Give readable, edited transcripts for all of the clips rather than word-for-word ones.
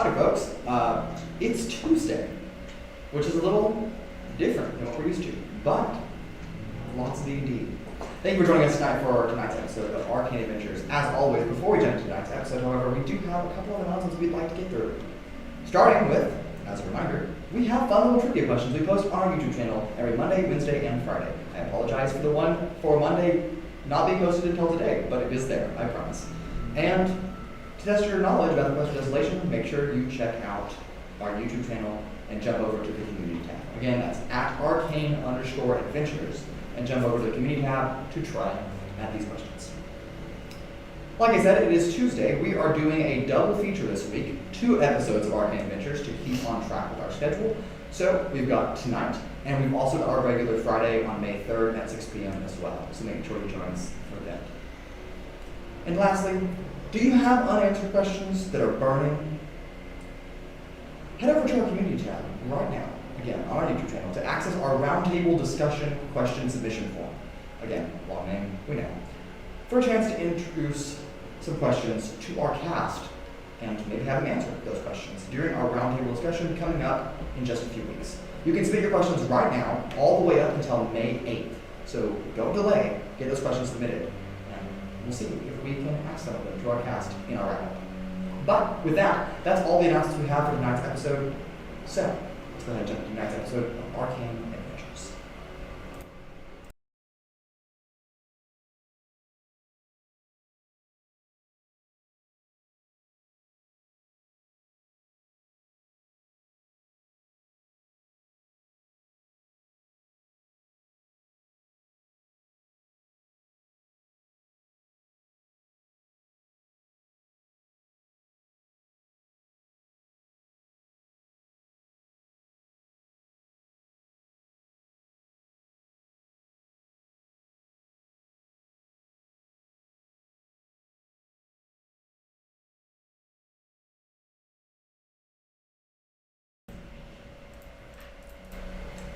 Howdy folks, it's Tuesday, which is a little different than what we're used to, but lots of D&D. Thank you for joining us tonight for tonight's episode of Arcane Adventures. As always, before we jump into tonight's episode, however, we do have a couple of announcements we'd like to get through. Starting with, as a reminder, we have fun little trivia questions we post on our YouTube channel every Monday, Wednesday, and Friday. I apologize for the one for Monday not being posted until today, but it is there, I promise. And to test your knowledge about the Quest of Desolation, make sure you check out our YouTube channel and jump over to the community tab. Again, that's at Arcane_Adventures, and jump over to the community tab to try at these questions. Like I said, it is Tuesday. We are doing a double feature this week, 2 episodes of Arcane Adventures to keep on track with our schedule. So we've got tonight, and we've also got our regular Friday on May 3rd at 6 p.m. as well. So make sure you join us for that. And lastly, do you have unanswered questions that are burning? Head over to our community tab right now, again, on our YouTube channel, to access our roundtable discussion question submission form. Again, long name, we know. For a chance to introduce some questions to our cast and maybe have them answer those questions during our roundtable discussion coming up in just a few weeks. You can submit your questions right now, all the way up until May 8th. So don't delay, get those questions submitted, and we'll see if we can ask some of them to our cast in our roundup. But with that, that's all the announcements we have for tonight's episode. So let's go ahead and jump into tonight's episode of Arcane Adventures.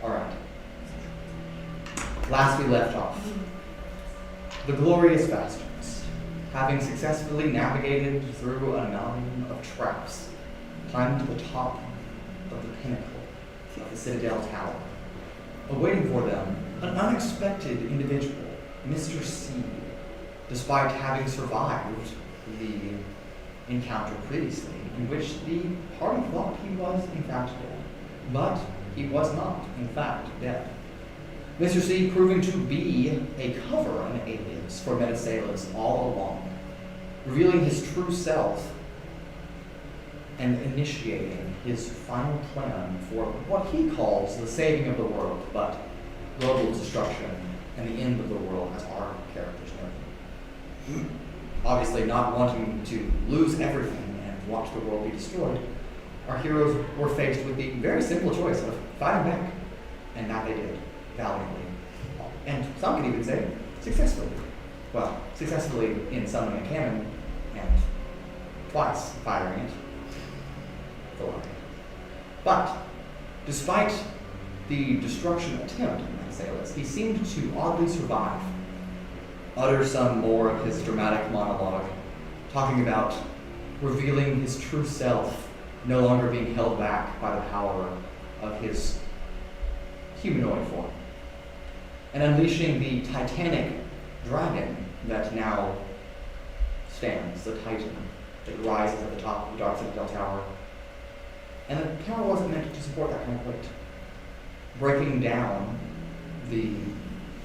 Alright. Last we left off, the glorious bastards, having successfully navigated through an amalgam of traps, climbed to the top of the pinnacle of the Citadel Tower. Awaiting for them, an unexpected individual, Mr. C, despite having survived the encounter previously, in which the party thought he was in fact dead. But he was not, in fact, dead. Mr. C proving to be a cover, an alias for Metaseiulus all along, revealing his true self and initiating his final plan for what he calls the saving of the world, but Robble's destruction and the end of the world as our characters know them. Obviously not wanting to lose everything and watch the world be destroyed, our heroes were faced with the very simple choice of fighting back, and that they did, valiantly. And some could even say, successfully. Well, successfully in summoning a cannon, and twice firing it. But, despite the destruction attempt of Metaseiulus, he seemed to oddly survive, utter some more of his dramatic monologue, talking about revealing his true self, no longer being held back by the power of his humanoid form, and unleashing the titanic dragon that now stands, the titan that rises at the top of the Dark Citadel tower. And the tower wasn't meant to support that kind of weight, breaking down the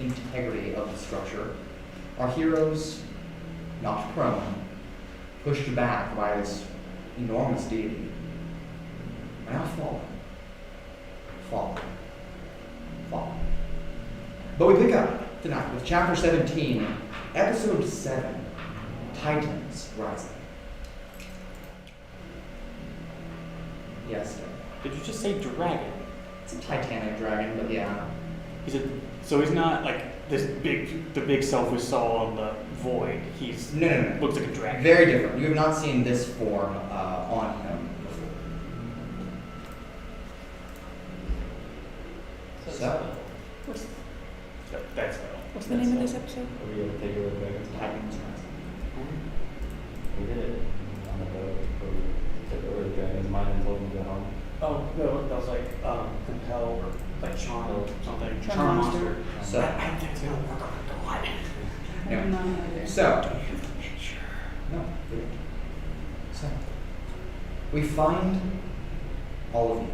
integrity of the structure. Our heroes, knocked prone, pushed back by this enormous deity, are now fallen. But we pick up tonight with chapter 17, episode 7, Titans Rising. Yes, Did you just say dragon? it's a titanic dragon, but yeah. So he's not like the big self we saw on the void. He's No. looks like a dragon. Very different. You have not seen this form on him before. That's What's the name of this episode? Are we going to take over dragons? Titans Rising. We did it on the boat. We took over the guy in his mind and told him to go home? Oh, no, that was like compel or like charm or something. Charm monster. So, I think it's gonna work on a lot. anyway, so, no, so, we find all of you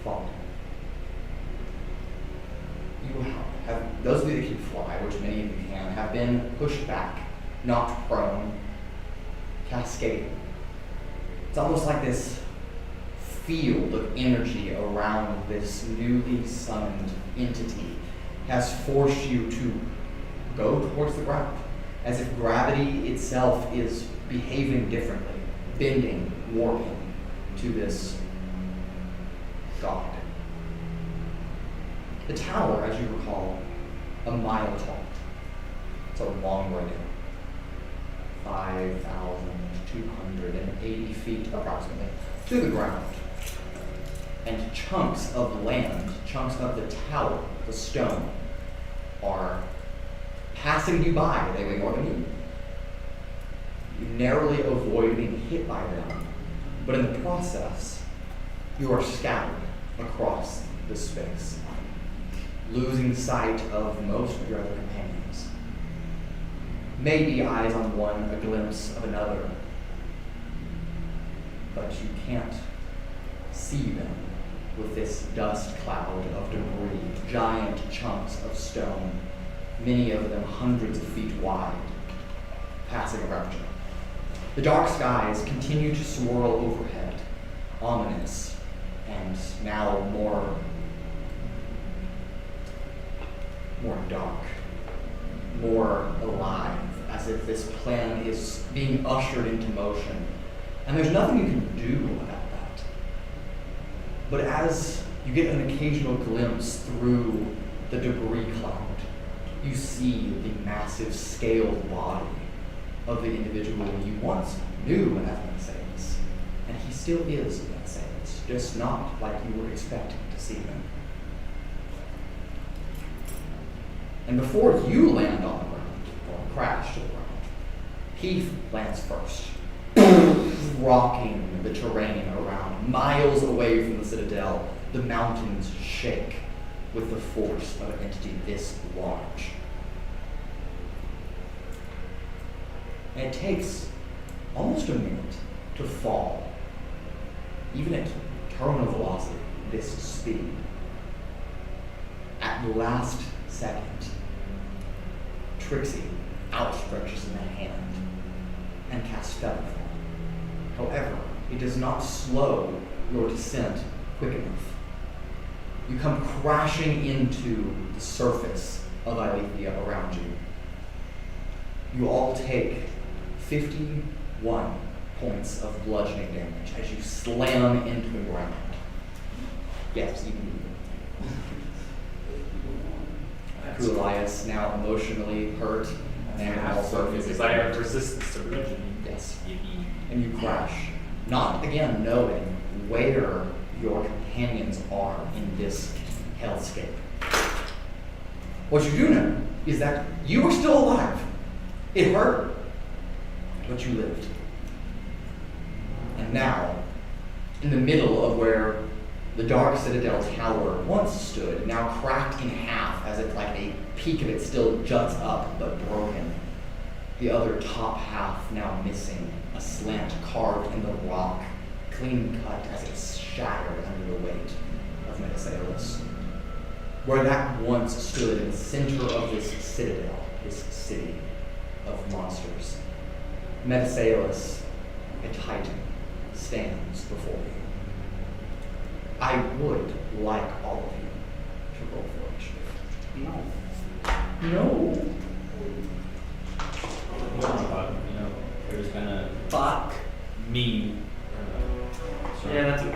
falling. You have, those of you that can fly, which many of you can, have been pushed back, knocked prone, cascading. It's almost like this field of energy around this newly summoned entity has forced you to go towards the ground, as if gravity itself is behaving differently, bending, warping to this god. The tower, as you recall, a mile tall. It's a long way down. 5,280 feet approximately to the ground. And chunks of land, chunks of the tower, the stone, are passing you by. They weigh more than you. You narrowly avoid being hit by them, but in the process, you are scattered across the space, losing sight of most of your other companions. Maybe eyes on one, a glimpse of another, but you can't see them with this dust cloud of debris, giant chunks of stone, many of them hundreds of feet wide, passing around you. The dark skies continue to swirl overhead, ominous, and now more dark, more alive, as if this plan is being ushered into motion. And there's nothing you can do about that. But as you get an occasional glimpse through the debris cloud, you see the massive scaled body of the individual you once knew as Metaseiulus. And he still is Metaseiulus, just not like you were expecting to see him. And before you land on the ground, or crash to the ground, he lands first, rocking the terrain around. Miles away from the Citadel, the mountains shake with the force of an entity this large. And it takes almost a minute to fall, even at terminal velocity, this speed. At the last second, Trixi outstretches a hand and casts Featherfall. However, it does not slow your descent quick enough. You come crashing into the surface of Atlasia around you. You all take 51 points of bludgeoning damage as you slam into the ground. Yes, you can do it. Kuolias, now emotionally hurt, and also because I have resistance to bludgeoning. Yes. And you crash, not again knowing where your companions are in this hellscape. What you do know is that you are still alive. It hurt, but you lived. And now, in the middle of where the Dark Citadel tower once stood, now cracked in half as if like a peak of it still juts up but broken. The other top half now missing, a slant carved in the rock, clean cut as it's shattered under the weight of Metaseiulus. Where that once stood in the center of this citadel, this city of monsters, Metaseiulus, a titan, stands before you. I would like all of you to roll for initiative. No. We're just gonna Fuck me. Yeah, that's a weak.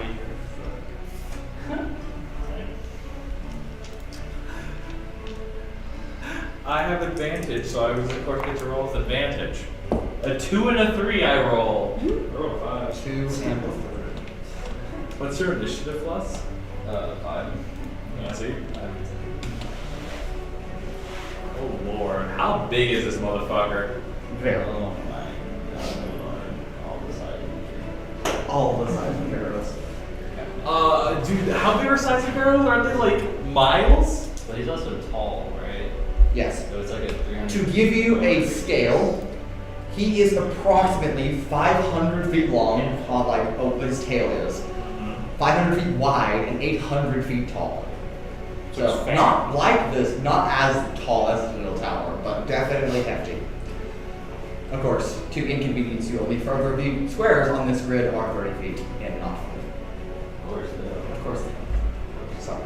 I have advantage, so I was of course get to roll with advantage. A 2 and a 3 I roll. Roll a 5. 2 and a 3. What's your initiative plus? 5. Yeah, see? Oh lord, how big is this motherfucker? Very. Oh my god, Lord. All the side. Dude, how big are sizing barrels? Aren't they like miles? But he's also tall, right? Yes. So it's like a 300. To give you a scale, he is approximately 500 feet long, what his tail is. 500 feet wide and 800 feet tall. So it's So fat. not like this, not as tall as the Citadel Tower, but definitely hefty. Of course, to inconvenience you, only further the squares on this grid are 30 feet and not 40. Of course, Of course they are. So,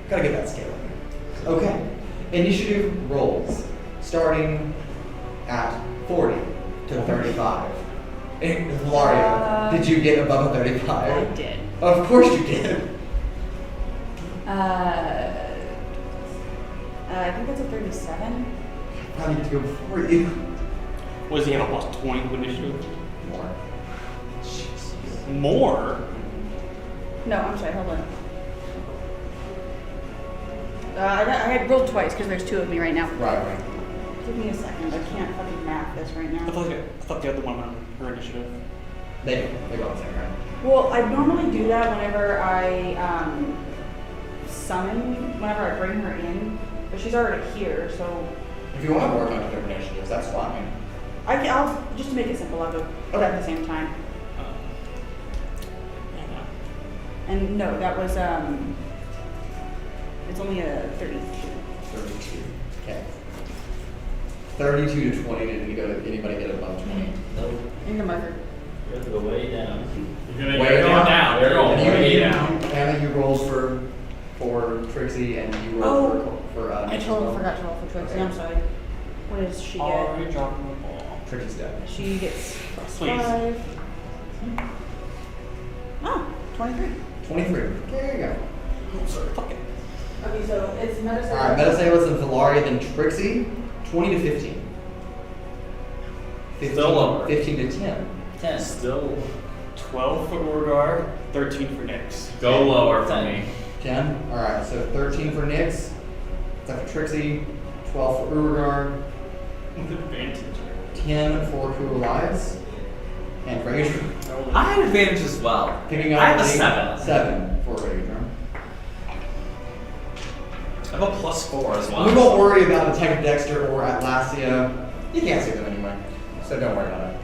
gotta get that scale in here. Okay. Initiative rolls, starting at 40 to 35. Filauria, did you get above a 35? I did. Of course you did. I think that's a 37. I need to go for you. What does he have, a plus 20 to initiative? More. More? No, I'm sorry, hold on. I had rolled twice because there's two of me right now. Right. Give me a second. I can't fucking math this right now. I thought the other one on her initiative. They go on the same round. Well, I normally do that whenever I whenever I bring her in, but she's already here, so If you want to work on different initiatives, that's fine. I'll just to make it simple. I'll do it at the same time. And no, that was it's only a 32. 32. Okay. 32 to 20. Did anybody get above 20? Nope. I need a marker. You have to go way down. You're Way going down. down. You're going And way you, down. Anna, you rolled for Trixie, and you rolled for I Nick as totally well. forgot to roll for Trixie. Okay. I'm sorry. What does she get? Already dropping the ball. Trixie's dead. She gets plus Please. 5. Oh, 23. 23. There you go. Oh, sorry. Fuck it. Okay, so it's medicine. Alright, Metaseiulus and Filauria, then Trixie, 20 to 15. 15 Still lower. 15 to 10. 10. Still 12 for Urogar, 13 for Nyx. go lower for me. 10. Alright, so 13 for Nyx. That's for Trixie. 12 for Urogar. With advantage. 10 for Kuolias. And Raudrem. I had advantage as well. Picking up I have a the 7. 7 for Raudrem. I have a plus 4 as well. We won't worry about Detective Dexter or Atlasia. You can't see them anyway. So don't worry about it.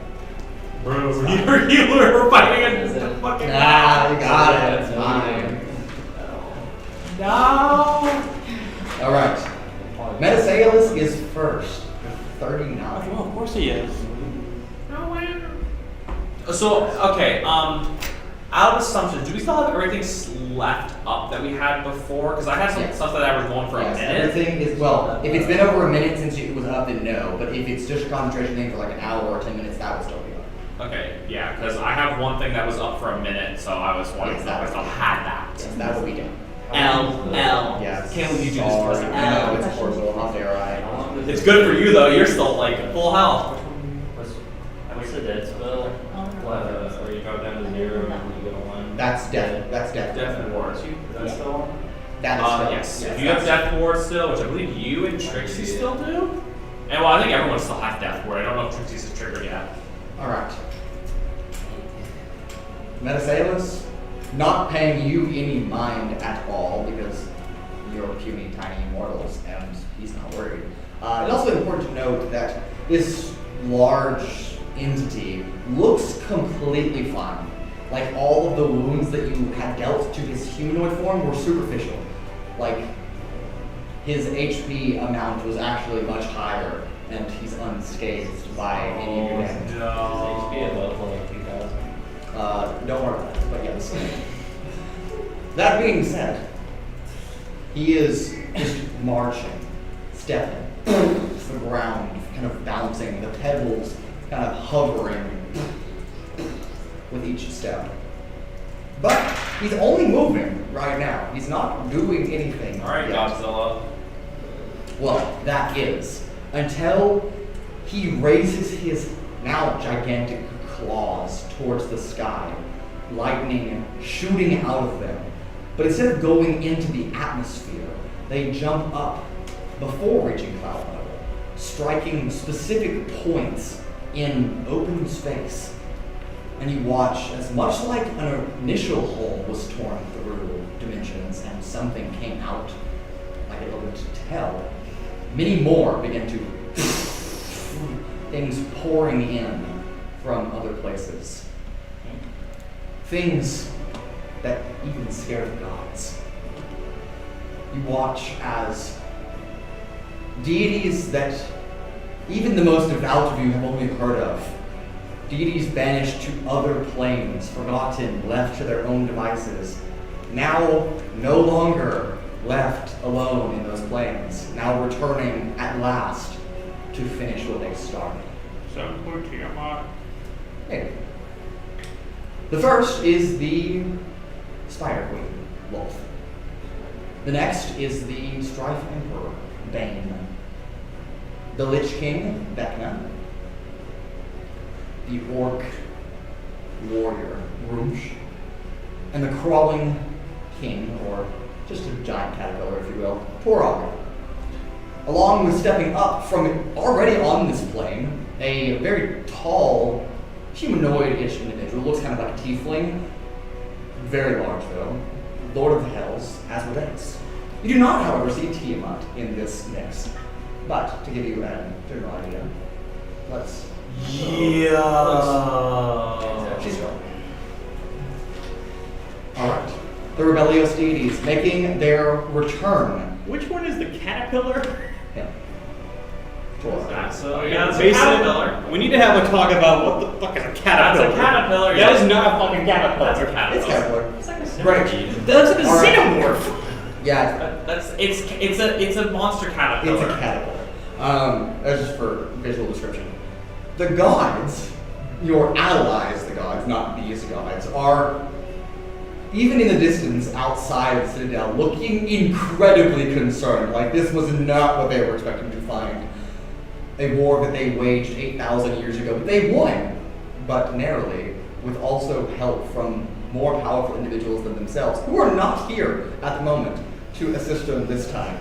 Bro, you're a healer. We're fighting against the fucking Nah, you got it. It's fine. No. Alright. Metaseiulus is first. with 39. Well, of course he is. So, okay, out of assumptions, do we still have everything left up that we had before? Because I had some Yes. stuff that I was going for Yes, a minute. everything is, well, if it's been over a minute since it was up, then no. But if it's just a concentration thing for like an hour or 10 minutes, that would still be up. Okay, yeah, because I have one thing that was up for a minute, so I was wondering if I still had that. Yes, that will be done. L. Yes. Can't believe you do this Sorry. to us. I know, it's horrible. How dare I? It's good for you though, you're still like full health. What's the dead spell? Where you drop down to 0 and then you go to 1. That's death. That's death. Death Ward. Is that still on? That is still. Yes, if you have Death Ward still, which I believe you and Trixie still do. And well, I think everyone still has Death Ward. I don't know if Trixie's is triggered yet. Alright. Metaseiulus, not paying you any mind at all because you're puny tiny immortals and he's not worried. It's also important to note that this large entity looks completely fine. Like all of the wounds that you had dealt to his humanoid form were superficial. Like his HP amount was actually much higher and he's unscathed by any of your damage. Is HP above like 2000? Don't worry about it, but yes. That being said, he is just marching, stepping to the ground, kind of bouncing, the pebbles kind of hovering with each step. But he's only moving right now. He's not doing anything. Alright, yet. Godzilla. Well, that is until he raises his now gigantic claws towards the sky, lightning shooting out of them. But instead of going into the atmosphere, they jump up before reaching cloud level, striking specific points in open space. And you watch as much like an initial hole was torn through dimensions and something came out like it looked to tell, many more begin to things pouring in from other places. Things that even scare the gods. You watch as deities that even the most devout of you have only heard of, deities banished to other planes, forgotten, left to their own devices, now no longer left alone in those planes, now returning at last to finish what they started. Sounds like Tiamat. Maybe. The first is the Spider Queen, Wolf. The next is the Strife Emperor, Bane. The Lich King, Vecna. The Orc Warrior, Rumsh. And the Crawling King, or just a giant caterpillar, if you will, Urogar. Along with stepping up from already on this plane, a very tall, humanoid-ish individual, looks kind of like a tiefling, very large though, Lord of the Hells, Asmodeus. You do not, however, see Tiamat in this mix, but to give you a general idea, let's... Yeah. She's gone. Alright. The rebellious deities making their return. Which one is the caterpillar? Him. That's a Mason, caterpillar. we need to have a talk about what the fuck is a caterpillar. That's a caterpillar. That is not a fucking caterpillar. That's a caterpillar. It's caterpillar. It's like a Right. centipede. That's a All right. xenomorph. Yeah, It's a monster caterpillar. it's a caterpillar. That's just for visual description. The gods, your allies, the gods, not these gods, are even in the distance outside of the Citadel, looking incredibly concerned. Like this was not what they were expecting to find. A war that they waged 8,000 years ago, but they won, but narrowly, with also help from more powerful individuals than themselves, who are not here at the moment to assist them this time.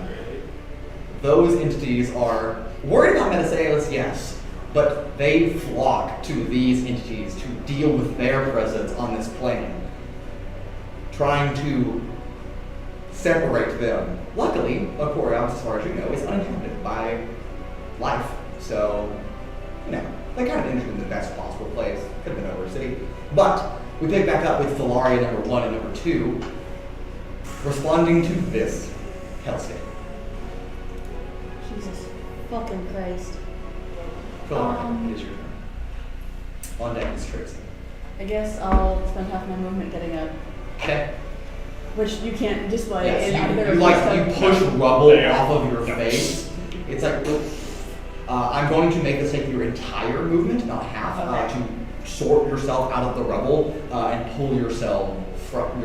Those entities are worried about Metaseiulus, yes, but they flock to these entities to deal with their presence on this plane, trying to separate them. Luckily, Kuolias, as far as you know, is uninhabited by life, so, you know, they kind of ended in the best possible place. Could have been over a city. But we pick back up with Filauria number 1 and number 2, responding to this hellscape. Jesus fucking Christ. Filauria, it is your turn. On deck is Trixi. I guess I'll spend half my movement getting up, Okay. which you can't display Yes, in either you of like these you push stuff. rubble There. off of your face. It's like I'm going to make this take your entire movement, not half, Okay. to sort yourself out of the rubble and pull yourselves from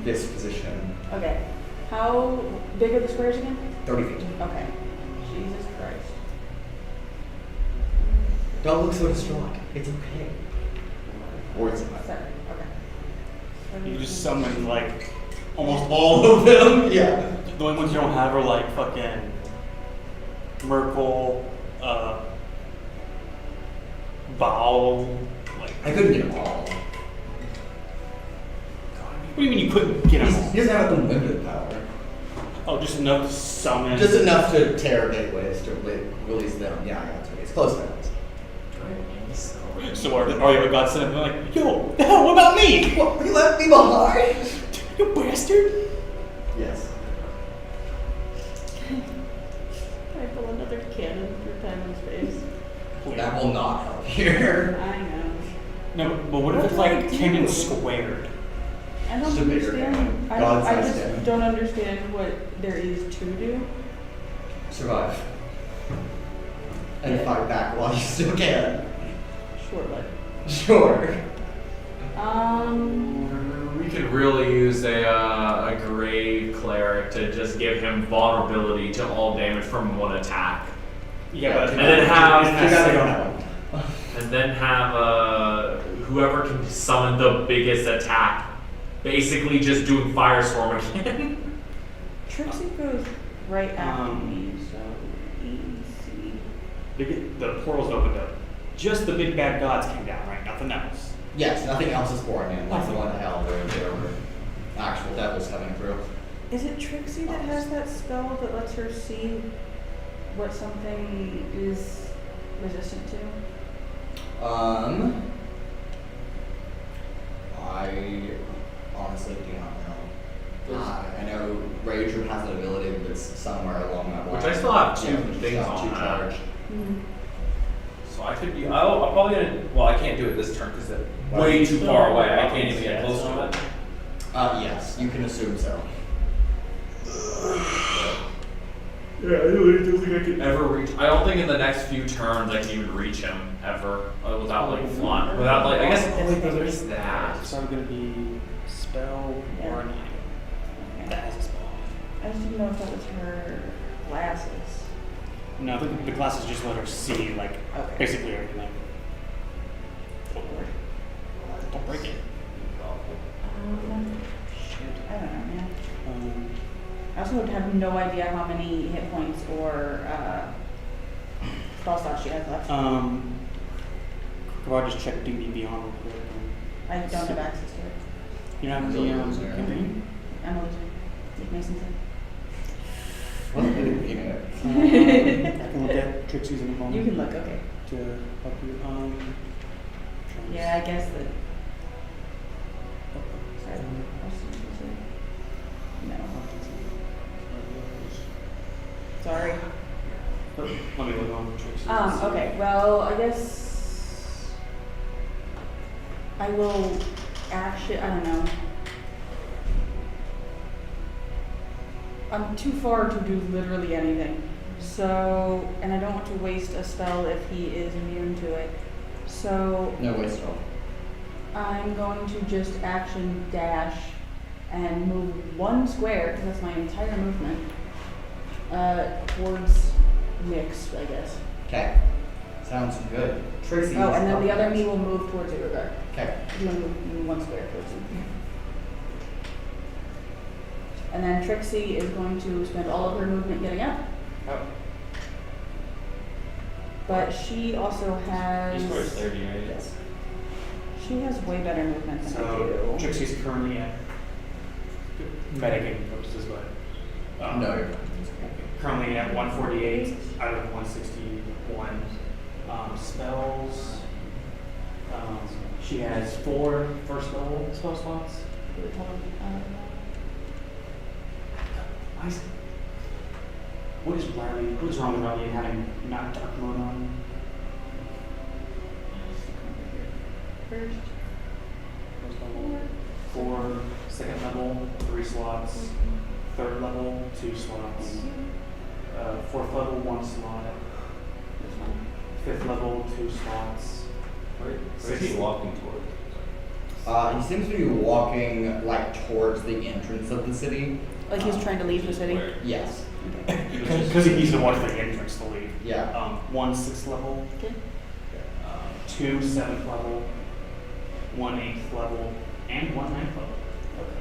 this position. Okay. How big are the squares again? 30 feet. Okay. Jesus Christ. Don't look so distraught. It's okay. Or it's not. 7. Okay. You just summon like almost all of them. Yeah. The only ones you don't have are like fucking Merkel, Baal. Like, I couldn't get them all. what do you mean you couldn't get them all? He doesn't have unlimited power. Oh, just enough to summon. Just enough to tear gateways to release them. Yeah, that's right. It's close enough. So are you a god sent up like, yo, the hell, what about me? What? You left me behind? You bastard! Yes. Can I pull another cannon through time and space? That will not help here. I know. No, but what if What it's do I like do? 10 and squared? I don't Just a bigger understand. cannon. I God-sized just cannon. don't understand what there is to do. Survive. And fight back while you still can. Sure, but Sure. We could really use a gray cleric to just give him vulnerability to all damage from one attack. Yeah, but And then have- You guys don't have one. And then have whoever can summon the biggest attack, basically just doing Firestorm again. Trixie goes right after me, so easy. The portal's opened up. just the big bad gods came down, right? Nothing else. Yes, nothing else is pouring in. Like the one hell there were actual devils coming through. Is it Trixi that has that spell that lets her see what something is resistant to? I honestly do not know. I know Raudrem has an ability that's somewhere along that line. Which I still have two Yeah, which is things got on two that. charge. Mm-hmm. So I could be. I'm probably gonna. Well, I can't do it this turn because it's way too far away. I can't even get close to it. Yes, you can assume so. Yeah, I don't think I can ever reach. I don't think in the next few turns I can even reach him ever without like flying. Without like, I guess. Oh wait, there's that. It's either going to be spell or an item. That has a spell. I just didn't know if that was her glasses. No, the classes just let her see, like, Okay. basically everything. Don't break it. Shoot, I don't know, man. Um, I also have no idea how many hit points or spell slots she has left. Could I just check DB Beyond real quick? I don't have access to it. You don't have the campaign? I'm a loser. Like Mason said. What did you I can look at Trixi's in a moment. You can look, okay. To help you. Yeah, I guess that. Sorry. No. Sorry. Let me look on Trixie. Okay, well, I guess I will actually, I don't know. I'm too far to do literally anything. So, and I don't want to waste a spell if he is immune to it. So, No waste at all. I'm going to just action dash and move one square, because that's my entire movement, towards Nyx, I guess. Okay. Sounds good. Trixie. Oh, is and then up the other next. me will move towards Urogar. Okay. You want to move one square towards him. And then Trixie is going to spend all of her movement getting up. Oh, But she also has. he scores 30, right? Yes. She has way better movement than I So do. Trixie's currently at metagaming purposes, but No, you're fine. currently at 148 out of 161 spells. She has 4 first level spell slots. What is wrong with Riley and having not dark mode on? First. First level 4, second level 3 slots, third level 2 slots, fourth level 1 slot, fifth level 2 slots. Where's he walking towards? He seems to be walking like towards the entrance of the city. Like he's trying to leave the city. Where? Yes. Okay. Because he needs to watch the entrance to leave. Yeah. 1 6th level, Okay. 2 7th level, 1 8th level, and 1 9th level. Okay.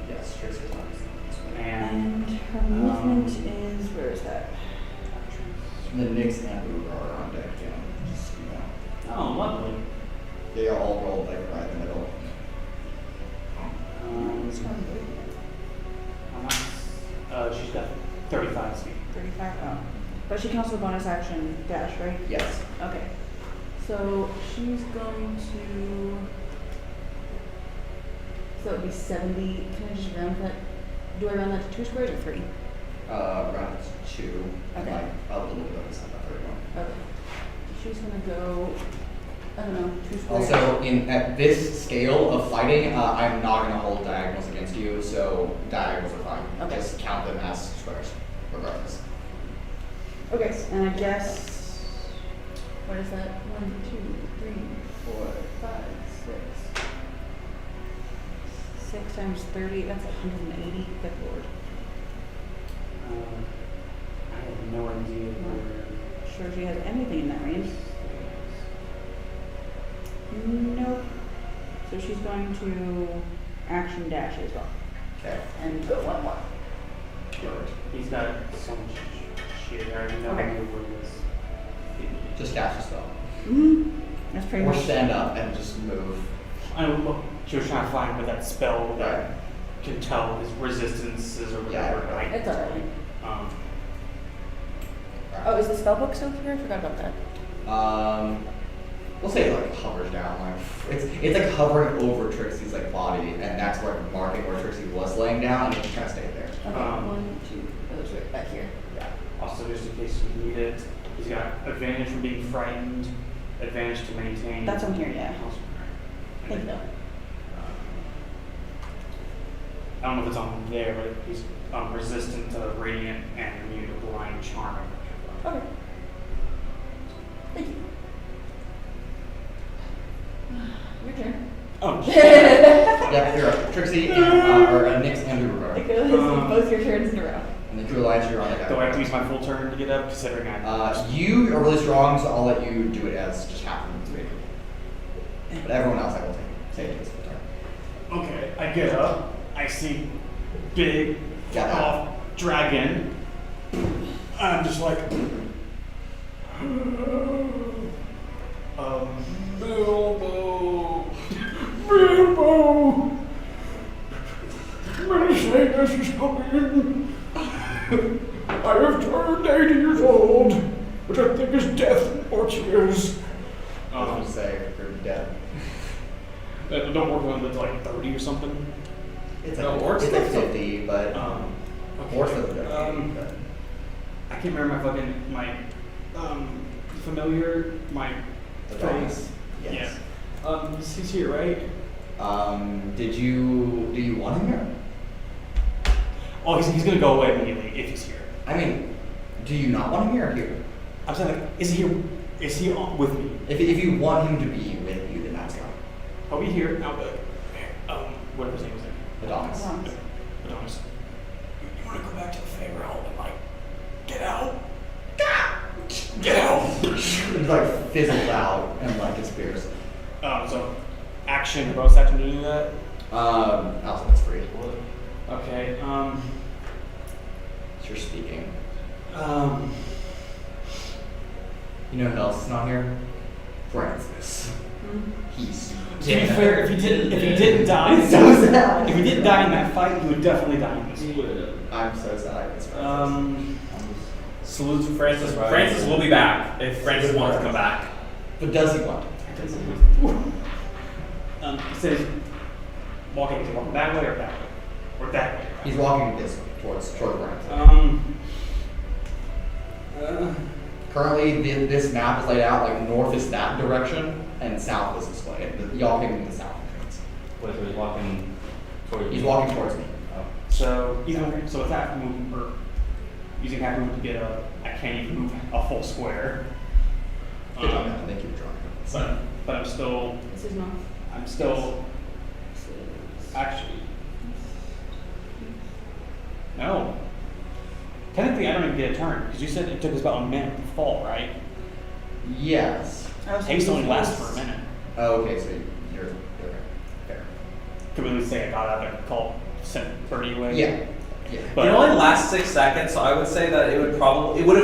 Yes, Trixie's on this way. And And her movement is, where is that? The Nyx and Urogar are on deck, yeah. Just, you know. oh, lovely. They are all rolled like right in the middle. It's not moving. How much? She's got 35 speed. 35. Oh. But she can also bonus action dash, right? Yes. Okay. So she's going to. So it would be 70. Can I just round that? Do I round that to 2 squares or 3? Round 2. And Okay. like a little bit of a step up, 31. Okay. She's gonna go. I don't know, 2 squares. Also, at this scale of fighting, I'm not going to hold diagonals against you, so diagonals are fine. Okay. Just count them as squares, regardless. Okay, and I guess. What is that? 1, 2, 3, 4, 5, 6. 6 times 30, that's 180. Good lord. I have no idea where. Sure she has anything in that range. Nope. So she's going to action dash as well. Okay. And go 1 more. Perfect. He's got so much shit. I have no Okay. idea where it is. Just cast a spell. That's pretty or much. stand up and just move. I don't know. She was trying to find with that spell that Right. can tell his resistances or whatever. Yeah. Right? It's alright. Um, Oh, is the spellbook still here? I forgot about that. We'll say it like hovers down, like it's like hovering over Trixi's like body, and that's where marking where Trixi was laying down, and it's kind of stayed there. Okay, Um, 1, 2. Oh, it's right back here. Yeah. also, just in case you need it, he's got advantage from being frightened, advantage to maintain. That's on here, yeah. Also, right. Thank you. I don't know if it's on there, but he's resistant to radiant and immune to blind charm. Okay. Thank you. Your turn. Oh, Yeah, you're up. Trixi and or Nyx and Urogar. Because both your turns in a row. And then Kuolias, you're on the guy. do I have to use my full turn to get up, considering I... You are really strong, so I'll let you do it as just half of the speed. But everyone else, I will take it as full turn. Okay, I get up. I see big, Yeah. off dragon. I'm just like, Bilbo, Metaseiulus is coming. I have turned 80 years old, which I think is death or tears. I'll just say you're dead. Don't work on that's like 30 or something. It's No, like, orcs it's like live 50, but orcs live to 50. But I can't remember my familiar, my the friends. dogs, yes. Yeah. He's here, right? Do you want him here? Oh, he's gonna go away immediately if he's here. I mean, do you not want him here or here? I'm saying, like, is he on with me? If you want him to be with you, then that's fine. Are we here? Now, whatever his name was there. Adonis. Adonis. You wanna go back to the Fey realm and like get out? Get out! It like fizzles out and like disappears. So action, bonus action to do that. Also, it's free. Okay. You're speaking. You You know who else is not here? Francis. He's To be fair, if he didn't die, It's so sad. if he didn't die in that fight, he would definitely die in this one. I'm so sad I miss Francis. Salute to Francis. Francis will be back if Francis wants to come back. But does he want to? He says, is he walking that way or that way? Or that way? He's walking this way, towards Francis. Currently, this map is laid out like north is that direction and south is this way. Y'all came in the south entrance. Wait, so he's walking towards He's walking towards me. So with half movement, or using half movement to get I can't even move a full square. Good job, man. Thank you for drawing. But I'm still, This is not. actually, no. Technically, I don't even get a turn, because you said it took us about a minute to fall, right? Yes. Haste only lasts for a minute. Oh, okay, so you're okay. Fair. Could we at least say I got out there and called, sent 30 away? Yeah. Yeah. But it only lasts 6 seconds, so I would say that it actually would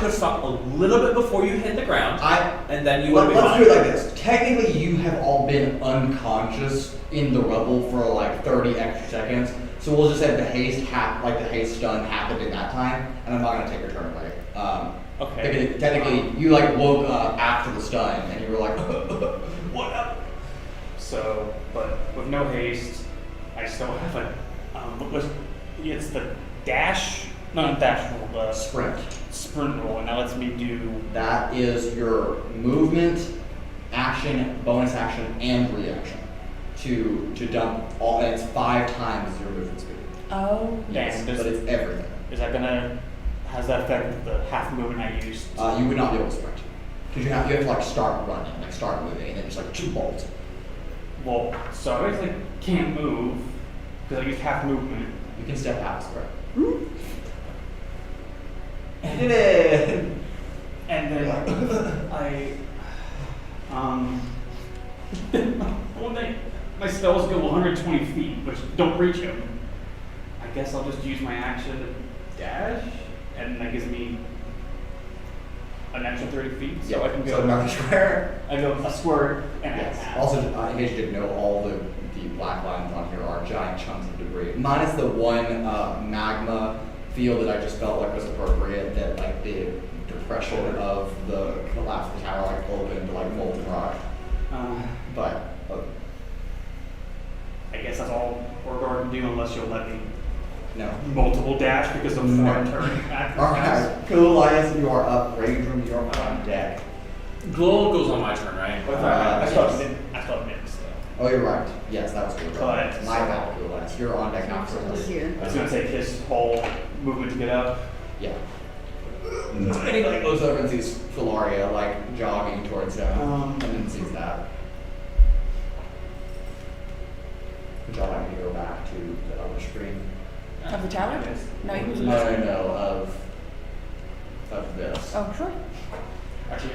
have stopped a little bit before you hit the ground, and then you would have been Let's fine. do it like this. Technically, you have all been unconscious in the rubble for like 30 extra seconds. So we'll just say the haste stun happened in that time, and I'm not gonna take your turn away. Okay. Because technically, you like woke up after the stun, and you were like, What up? So, but with no haste, I still have it's the dash, not dash roll, the sprint roll, and that lets me do. That is your movement, action, bonus action, and reaction to dump all. And it's 5 times your movement speed. Oh. Yes, Damn, but it's everything. Is that has that affected the half movement I used? You would not be able to sprint because you have to like start running, like start moving, and then just like 2 bolts. Well, so I basically can't move because I used half movement. You can step out square. And Did it! And then my spells go 120 feet, which don't reach him. I guess I'll just use my action to dash, and that gives me an extra 30 feet, so Yeah, I can go. so another square. I go a square and a Yes. half. Also, in case you didn't know, all the black lines on here are giant chunks of debris. Minus the one magma field that I just felt like was appropriate, that like the depression of the collapse of the tower like opened like molten rock. But I guess that's all Urogar can do unless you'll let me no. multiple dash because of No. 4 turn action. Alright, Kuolias, you are up. Raudrem, you are on deck. Glow goes on my turn, right? I yes. still have mix, so. Oh, you're right. Yes, that was good. But- My bad, Kuolias. You're on deck now for This here. It's gonna take his whole movement to get up. Yeah. And he like goes over and sees Filauria like jogging towards him, and then sees that. Would y'all like me to go back to the other screen? Of the tower? No, you can. No, of this. Oh, sure. Actually,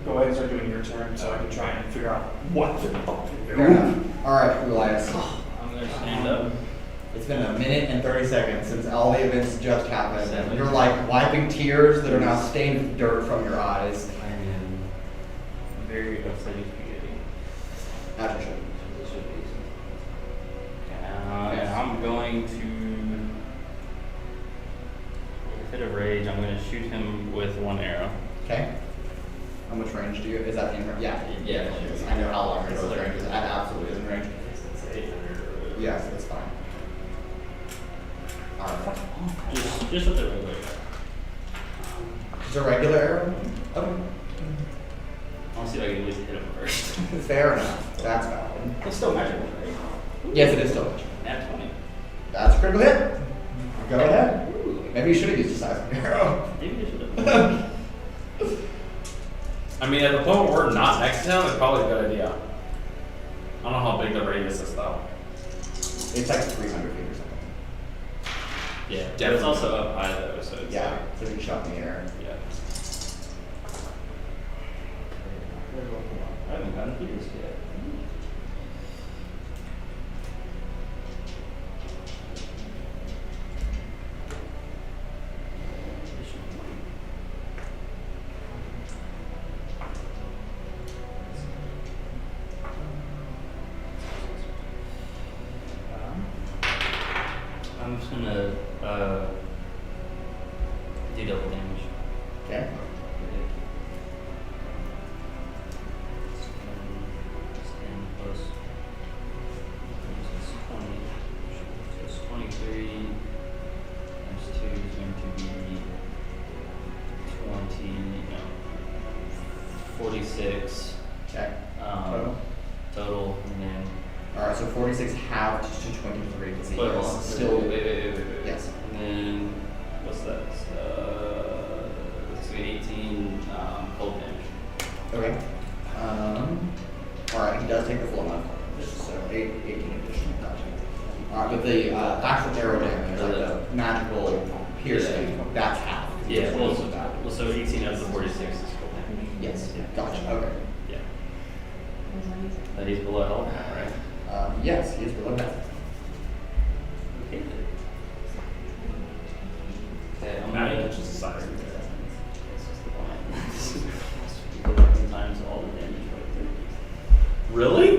go ahead and start doing your turn so I can try and figure out what the fuck to do. Fair enough. Alright, Kuolias. I'm gonna stand up. It's been a minute and 30 seconds since all the events just happened. And you're like wiping tears that are now stained with dirt from your eyes. I am very upsetting spaghetti. As you should. And I'm going to, with a fit of rage, I'm going to shoot him with one arrow. Okay. How much range do you? Is that in range? Yeah. Yeah. It is. I know how long it is. Range is. That absolutely is in range. It's 800. Yes, it's fine. Alright. Just with the regular arrow. Just a regular arrow? Okay. I'll see if I can at least hit him first. Fair enough. That's valid. It's still magical, right? Yes, it is still much. Nat 20. That's a critical hit. Go ahead. Ooh. Maybe you should have used a seismic arrow. Maybe I should have. I mean, at the point where we're not next to him, it's probably a good idea. I don't know how big the radius is though. It's like 300 feet or something. Yeah, but it's also up high though, so it's Yeah, so you can shot in the air. yeah. I haven't gotten through this yet. I'm just gonna do double damage. Okay. 10 plus 20. So it's 23 times 2 is going to be 46 Okay. total. Total, and then Alright, so 46 halved to 23 because he wait, is hold on. still. Wait. Yes. And then what's that? It's 18 cold damage. Okay. Alright, he does take the full amount. So 18 additional. Gotcha. Alright, but the actual arrow damage, like the magical piercing, that's half. Yeah, well, So that. so 18 out of the 46 is cold damage. Yes. Gotcha. Okay. Yeah. That he's below health now, right? Yes, he is below that. Okay. Okay, I'm Not gonna even just the size of it. times all the damage by 30. Really?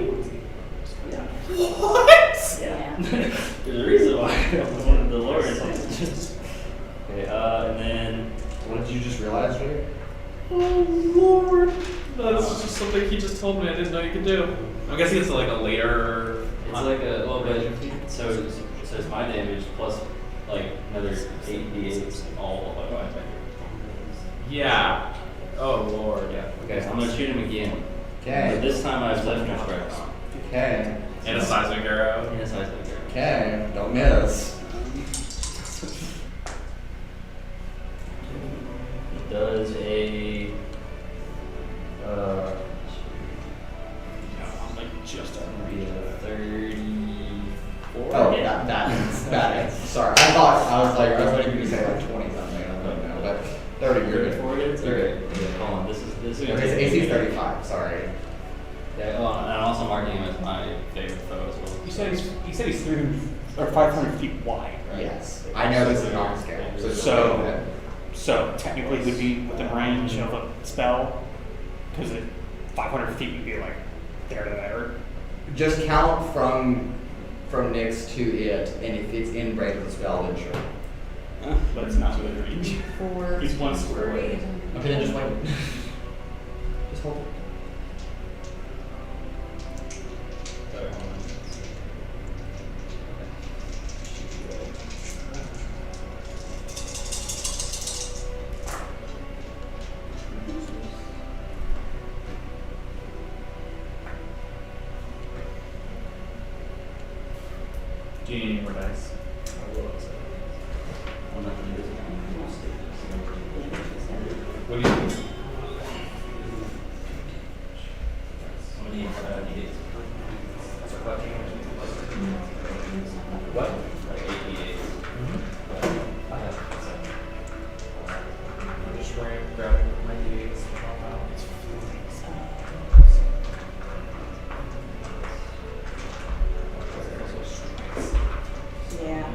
Yeah. What? Yeah. There's a reason why I wanted the lower end. Okay, and then What did you just realize, Jay? Oh Lord. That's just something he just told me I didn't know you could do. I'm guessing it's like a later. it's like a well, but so it's my damage plus like another 8d8 all of my Yeah. Oh Lord. Yeah. Okay, I'm gonna shoot him again. Okay. But this time I have Legend Strike on. Okay. And a seismic arrow. And it's like Okay. Don't miss. it does a I'm like just be a 34. Oh, yeah. that is. Sorry. I was waiting for you to say like 20 something. I don't know, but 30, you're good. 34 hits? You're good. Okay, hold on. This is Okay, so AC is 35. Sorry. Okay, well, and I'm also marking him as my favorite foe as well. You said he's 300 or 500 feet wide, right? Yes. I know this is not a scale. So just So- go ahead. So technically would be within range of a spell, because at 500 feet you'd be like there to there. Just count from next to it, and if it's in range of the spell, then sure. But it's not within range. 4. He's 1 square away. Okay, then just wait. Just hold it. Do you need any more dice? I'm not gonna use it. What do you need? How many d8s? That's our collecting. What? Like 8 d8s. I have 7. I'm just grabbing my d8s to help out. It's Yeah.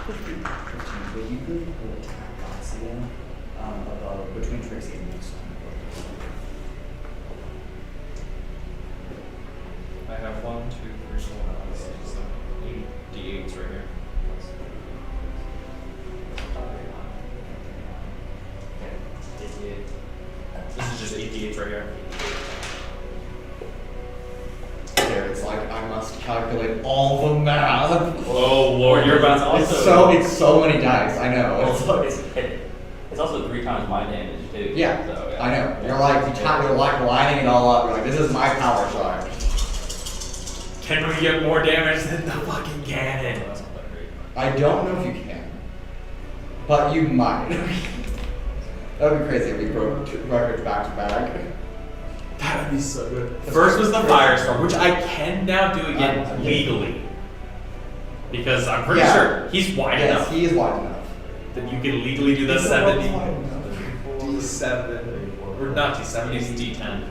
But you could put Atlasia above between Trixi and Nighshade. I have 1, 2, 3, 4, 5, 6, 7, 8 d8s right here. This is just 8 d8s right here. There, it's like I must calculate all the math. Oh Lord, you're about to It's so many dice. I know. It's like, It's also 3 times my damage too. yeah, So, yeah. I know. You're like you're like lining it all up. You're like, this is my power shard. Can we get more damage than the fucking cannon? I don't know if you can, but you might. That would be crazy if we broke records back to back. That would be so good. First was the firestorm, which I can now do again legally. Because I'm pretty Yeah. sure he's wide Yes, enough he is wide enough. that you can legally do the 70. D7. Or not D7, it's D10.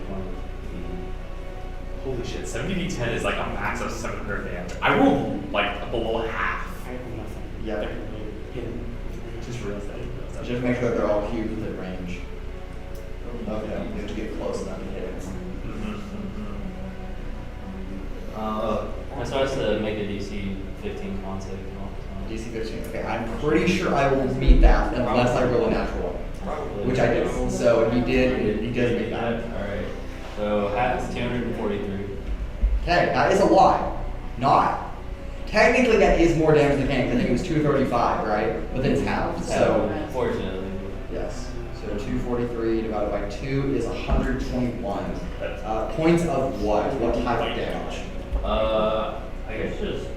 Holy shit, 70d10 is like a max of 700 damage. I rolled like below half. I have nothing. Yeah. They're hidden. Just realized that. Just make sure that they're all huge within range. Okay, you have to get close enough to hit it. So I have to make a DC 15 con save. DC 15. Okay, I'm pretty sure I will meet that unless I roll a natural one, Probably. which I did. So he did. He does meet that. Alright. So half is 243. Okay, that is a lot. Not. Technically, that is more damage than cannon. I think it was 235, right? But then it's half. So Fortunately. yes. So 243 divided by 2 is 121. Points of what? What type of damage? I guess just.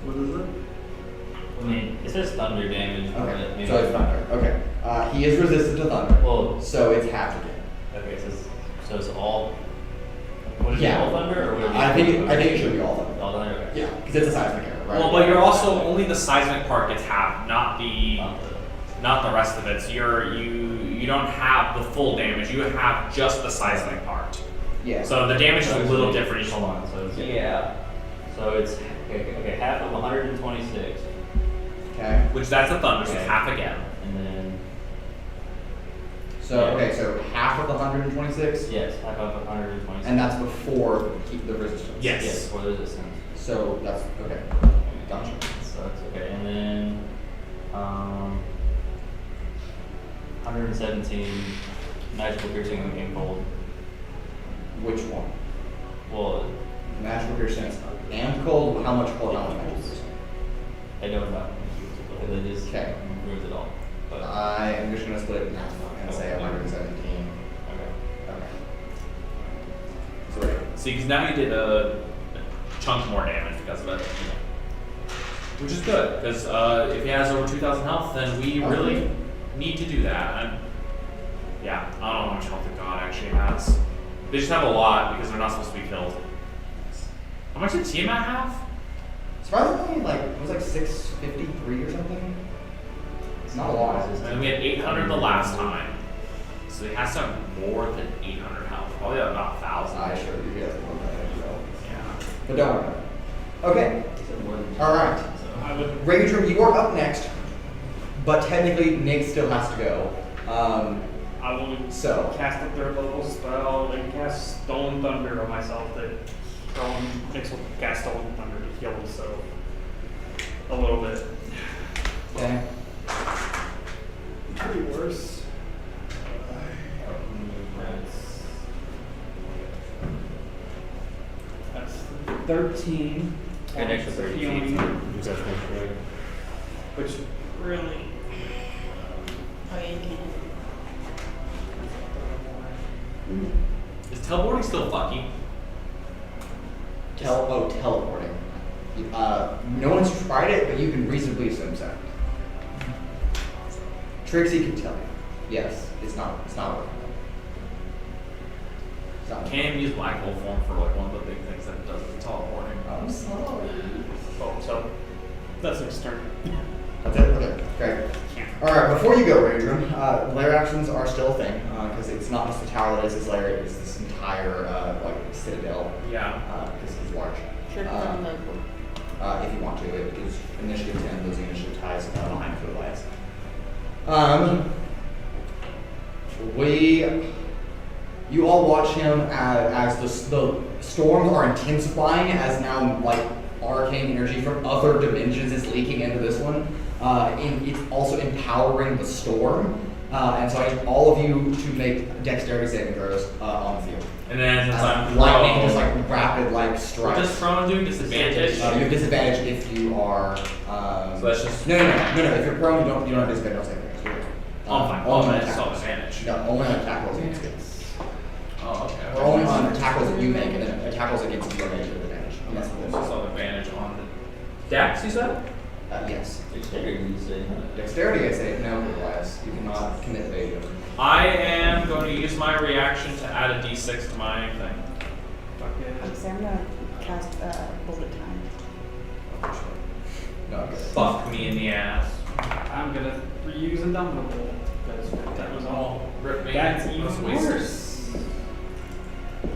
What is it? I mean, it says thunder damage. But Okay, maybe so it's thunder. Okay. He is resistant to thunder. Well, So it's half again. okay, so it's all. Would it Yeah. be all thunder or would it be? I think it should be all thunder. All thunder. Okay. Yeah, because it's a seismic error, right? Well, but you're also only the seismic part gets half, not the rest of it. So you don't have the full damage. You have just the seismic part. Yeah. So the damage is a little different. Hold on. So it's, yeah. So it's okay. Half of 126, Okay. Which that's a thunder, so it's Okay. half again. and then So okay, so half of the 126, yes, half of 126. and that's before the resistance. Yes. Yes, for the resistance. So that's okay. Gotcha. So that's okay, and then 117 magical piercing and cold. Which one? Well, Magical piercing and cold. How much cold? How much magical piercing? I don't know. They just Okay. ruins it all. But I am just gonna split it in half and say 117. okay. Okay. So wait. See, because now you did a chunk more damage because of it. Which is good, because if he has over 2,000 health, then we really need to do that. And yeah, I don't know how much health the god actually has. They just have a lot because they're not supposed to be killed. How much did Tiamat have? Surprisingly, like it was like 6 653 or something. It's not a lot. And we had 800 the last time. So he has to have more than 800 health. Probably about 1,000. I sure you guys know that as well. Yeah. But don't worry. Okay. All right. I would. Raudrem, you are up next, but technically Nick still has to go. I will So. cast a third level spell and cast Stolen Thunder on myself. That Nix will cast Stolen Thunder to heal himself a little bit. Okay. Could be worse. That's 13. An extra 30 feet. Healing, Use that for correct. which really. Oh, yeah, you can. Is teleporting still fucky? Teleporting. No one's tried it, but you can reasonably assume so. Trixi can tell you. Yes, it's not working. It's not working. Can't even use black hole form for like one of the big things that it does is teleporting. I'm sorry. Oh, so that's next turn. That's it? Okay, great. Alright, before you go, Raudrem, lair actions are still a thing, because it's not just the tower that is this lair, it's this entire, citadel, Yeah. because it's large. Sure, put on the board. If you want to, it is initiative 10, losing initiative ties behind Kuolias. You all watch him as the storms are intensifying, as now, like, arcane energy from other dimensions is leaking into this one. And it's also empowering the storm. And so I need all of you to make dexterity saving throws on the field. And then since I'm lightning, prone, just like rapid, like what strikes. does prone do? Disadvantage? You have disadvantage if you are. So that's just. No. If you're prone, you don't have disadvantage on saving throws. Oh, fine. Only on It's attack still rolls. advantage. No, only on attack rolls against you. Oh, okay. Or only on attack rolls that you make, and then attack rolls against you are negative advantage. Unless It's it's still advantage on the dex, you said? yes. Dexterity, you say, huh? Dexterity, I say, no, Kuolias. You cannot commit evasion. I am going to use my reaction to add a d6 to my thing. Okay, I'm gonna cast bullet time. No, good. Fuck me in the ass. I'm gonna reuse Indomitable because that was all. Rip me. That's Let's even waste it. worse.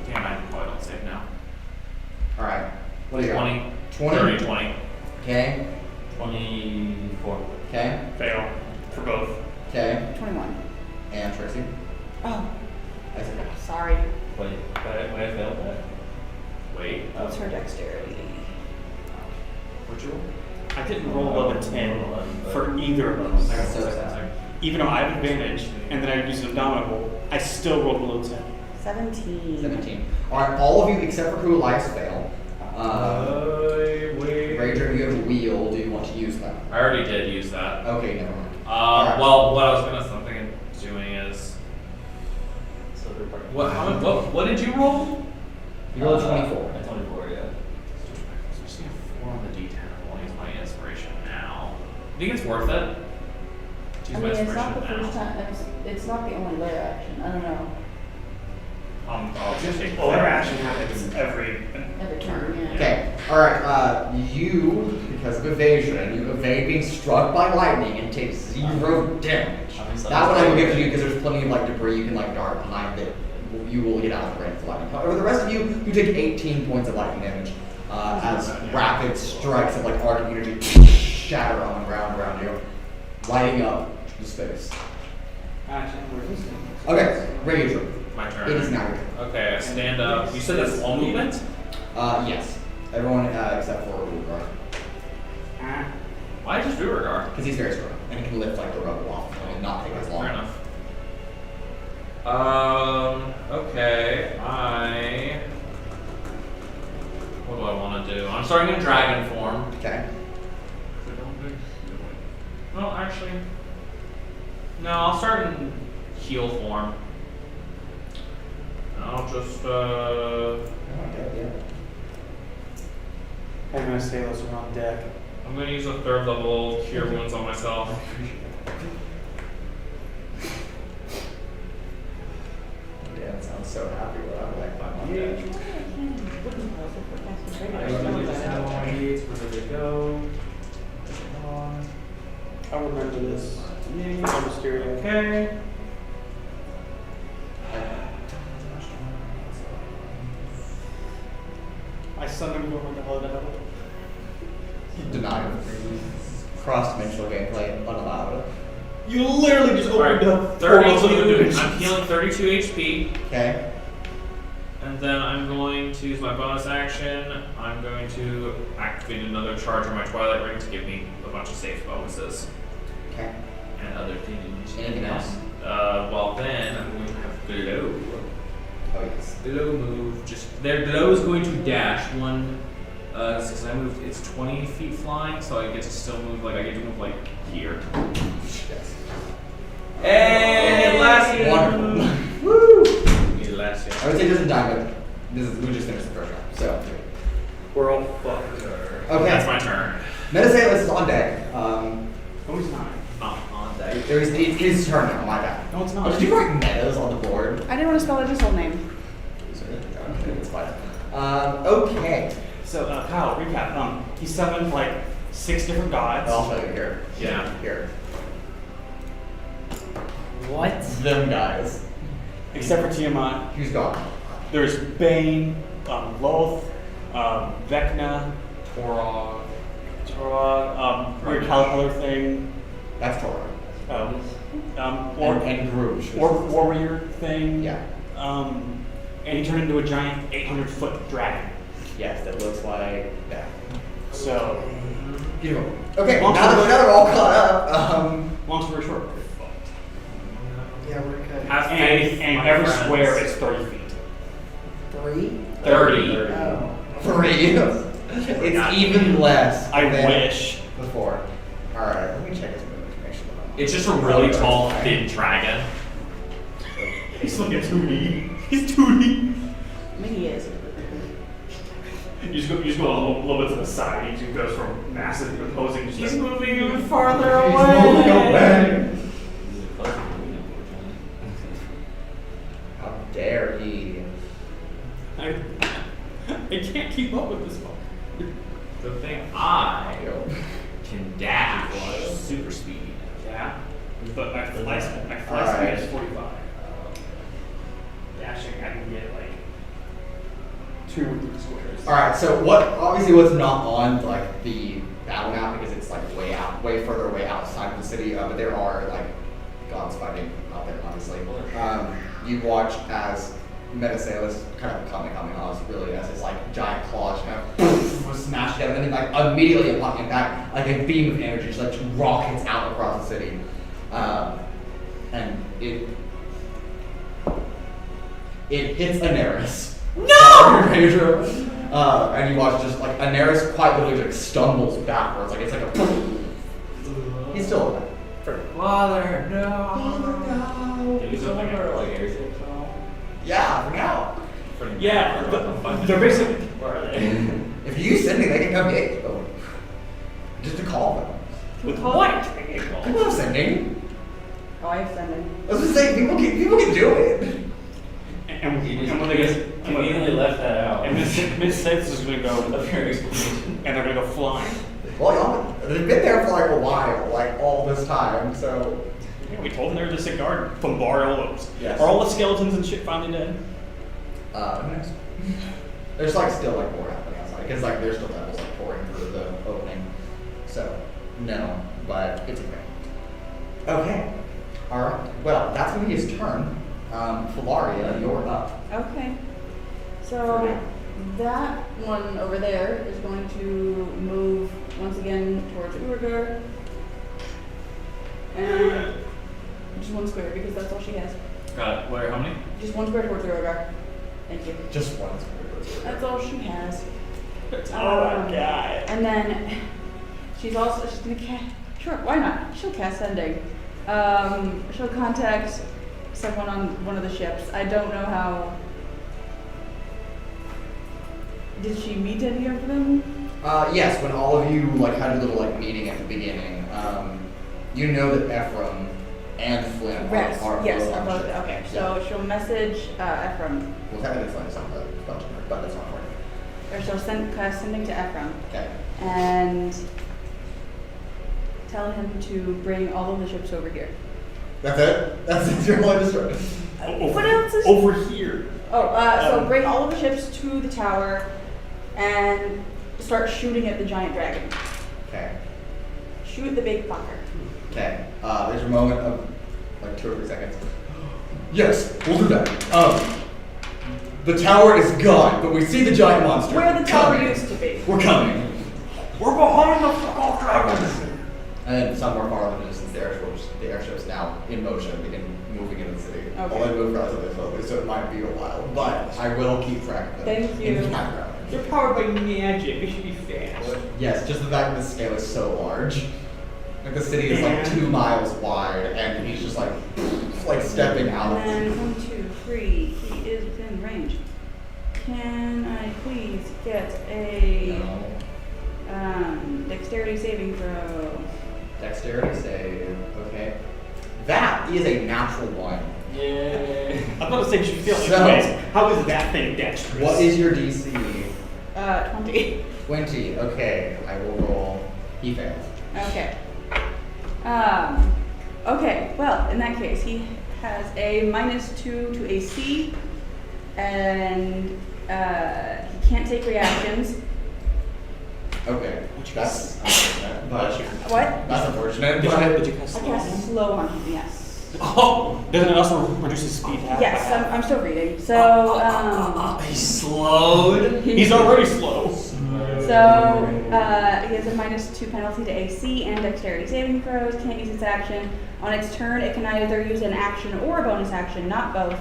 Damn, I probably don't save now. Alright. What do you got? 20. 20? 30, 20. Okay. 24. Okay. Fail for both. Okay. 21. And Trixi. Oh, I said, sorry. Wait, I failed that. Wait. What's her dexterity? What'd you roll? I didn't roll above a 10 for either of those. I got so sad. Even though I have advantage and then I used Indomitable, I still rolled below 10. 17. 17. Alright, all of you except for Kuolias fail. Wait. Raudrem, you have a wheel. Do you want to use that? I already did use that. Okay, never mind. Alright. Well, what I was thinking of doing is, So they're part- what did you roll? You rolled 24. At 24, yeah. I'm just gonna 4 on the d10. I'll use my inspiration now. I think it's worth it. To use I my mean, it's inspiration not the now. first time. It's not the only layer action. I don't know. I'll just take Well, their action happens every. Every turn, yeah. Okay, alright, you, because of evasion, you evade being struck by lightning and take 0 damage. That one I will give to you because there's plenty of like debris you can like dart behind that you will get out of the range of lightning. However, the rest of you take 18 points of lightning damage as rapid strikes of like arcane energy shatter on the ground around you, lighting up the space. Action. Okay, Raudrem. My turn. It is now your turn. Okay, I stand up. You said that's long movement? Yes. Everyone except for Urogar. Why just Urogar? Because he's very strong and he can lift like the rubble off and not take as long. Fair enough. Okay, what do I want to do? I'm starting in dragon form. Okay. No, actually, no, I'll start in heal form. And I'll just, Metaseiulus are on deck. I'm going to use a 3rd level cure wounds on myself. Dan sounds so happy when I'm like, I'm on Yeah. deck. Where did they go? I'll remember this. Me, Mysterio. Okay. I summoned him over to Hello. Denied. Cross-dimensional gameplay unallowed. You literally just opened up 32. I'm healing 32 HP. Okay. And then I'm going to use my bonus action. I'm going to activate another charge on my Twilight Ring to give me a bunch of safe bonuses. Okay. And other things. Anything else? Well then, I'm going to have Glow. Oh yes. Glow move. Their Glow is going to dash one. Since I moved, it's 20 feet flying, so I get to still move, I get to move, here. Yes. Hey, Atlasia! Wonderful. Woo! Atlasia. I would say just in time, but we just finished the first round, so. We're all fucked. Okay. That's my turn. Metaseiulus is on deck. No, he's not. Not on deck. It's his turn now, my bad. No, it's Oh, not. did you write metas on the board? I didn't want to spell out his whole name. It's fine. Okay. So, Kyle, recap. He summoned 6 different gods. I'll show you here. Yeah. Here. What? Them guys. Except for Tiamat. Who's gone? There's Bane, Loth, Vecna, Torog. weird caterpillar thing, That's Torah. And Grouch. warrior thing. Yeah. And he turned into a giant 800-foot dragon. Yes, that looks like that. So, Beautiful. Okay, Long now story that we're all caught up, long story short, yeah, we're good. Have faith, and my every friends. square is 30 feet. 3? 30. Oh. 3. It's even less I than wish. before. Alright, let me check his movement to make sure. It's just a really tall, thin dragon. He's like a 2D. He's 2D. Maybe he is. You just go a little bit to the side. He just goes from massive imposing. He's moving even farther He's away. moving away. How dare he? I can't keep up with this one. The thing I can dash super speed. Yeah. But my fly Alright. speed is 45. Dashing, I can get 2 or 3 squares. Alright, so what's not on the battle map because it's way further away outside of the city, but there are gods fighting out there, obviously. You watch as Metaseiulus kind of Kamehameha really as his giant claws kind of was smashed together, and then immediately upon impact, a beam of energy just rockets out across the city. And it hits Anaris. No! Pedro. And you watch just Anaris quite literally stumbles backwards. It's a he's still alive. Father, no. Did you still remember airship tunnel? Yeah, for now. Yeah, they're basically. Where are they? If you use sending, they can come get you. Just to call them. With what? People have sending. Oh, I have sending. I was just saying, people can do it. And when they get. Conveniently left that out. And Mid-States is going to go. Of your explanation. And they're going to go flying. Well, y'all, they've been there for a while, all this time, so. Yeah, we told them they were just a guard. Bombard all those. Yes. Are all the skeletons and shit finally dead? There's still more happening outside, because there's still devils pouring through the opening. So, no, but it's okay. Okay. Alright. Well, that's gonna be his turn. Filauria, you're up. Okay. So that one over there is going to move once again towards Urogar. And just 1 square because that's all she has. Got it. Where? How many? Just 1 square towards Urogar. Thank you. Just one. That's all she has. Oh my god. And then she's gonna cast. Sure, why not? She'll cast sending. She'll contact someone on one of the ships. I don't know how. Did she meet any of them? Yes, when all of you had a little meeting at the beginning, you know that Ephraim and Flynn Yes, are yes, both are on both. ship. Okay, Yeah. so she'll message Ephraim, Well, technically Flynn's not the bunch but that's not important. or she'll cast sending to Ephraim, Okay. and tell him to bring all of the ships over here. That's it? That's your only instruction. What else is? Over here. So bring all of the ships to the tower and start shooting at the giant dragon. Okay. Shoot the big fucker. Okay. There's a moment of like 2 or 3 seconds. Yes, we'll do that. The tower is gone, but we see the giant monster. Where the tower coming. used to be. We're coming. We're behind the fuck dragons. And then somewhere far in the distance, the airship's now in motion, begin moving into the city. Okay. Although they move relatively slowly, so it might be a while, but I will keep track of them. Thank you. In the background. They're powered by magic. They should be fast. Yes, just the fact that the scale is so large. Like the city is like 2 miles wide, and he's just like stepping out. And then 1, 2, 3. He is within range. Can I please get a dexterity saving throw? Dexterity save. Okay. That is a natural 1. Yeah. I'm about to say you should feel like So- this. How is that thing dexterous? What is your DC? 20. 20. Okay, I will roll. He fails. Okay. Okay, well, in that case, he has a -2 to AC, and he can't take reactions. Okay, that's unfortunate, but What? that's unfortunate. Did But you cast I cast slow on him, yes. Oh! Doesn't it also reduce his speed half? Yes, I'm still reading. So, He's slowed. He's already slow. So, he has a -2 penalty to AC and dexterity saving throws, can't use its action. On its turn, it can either use an action or a bonus action, not both.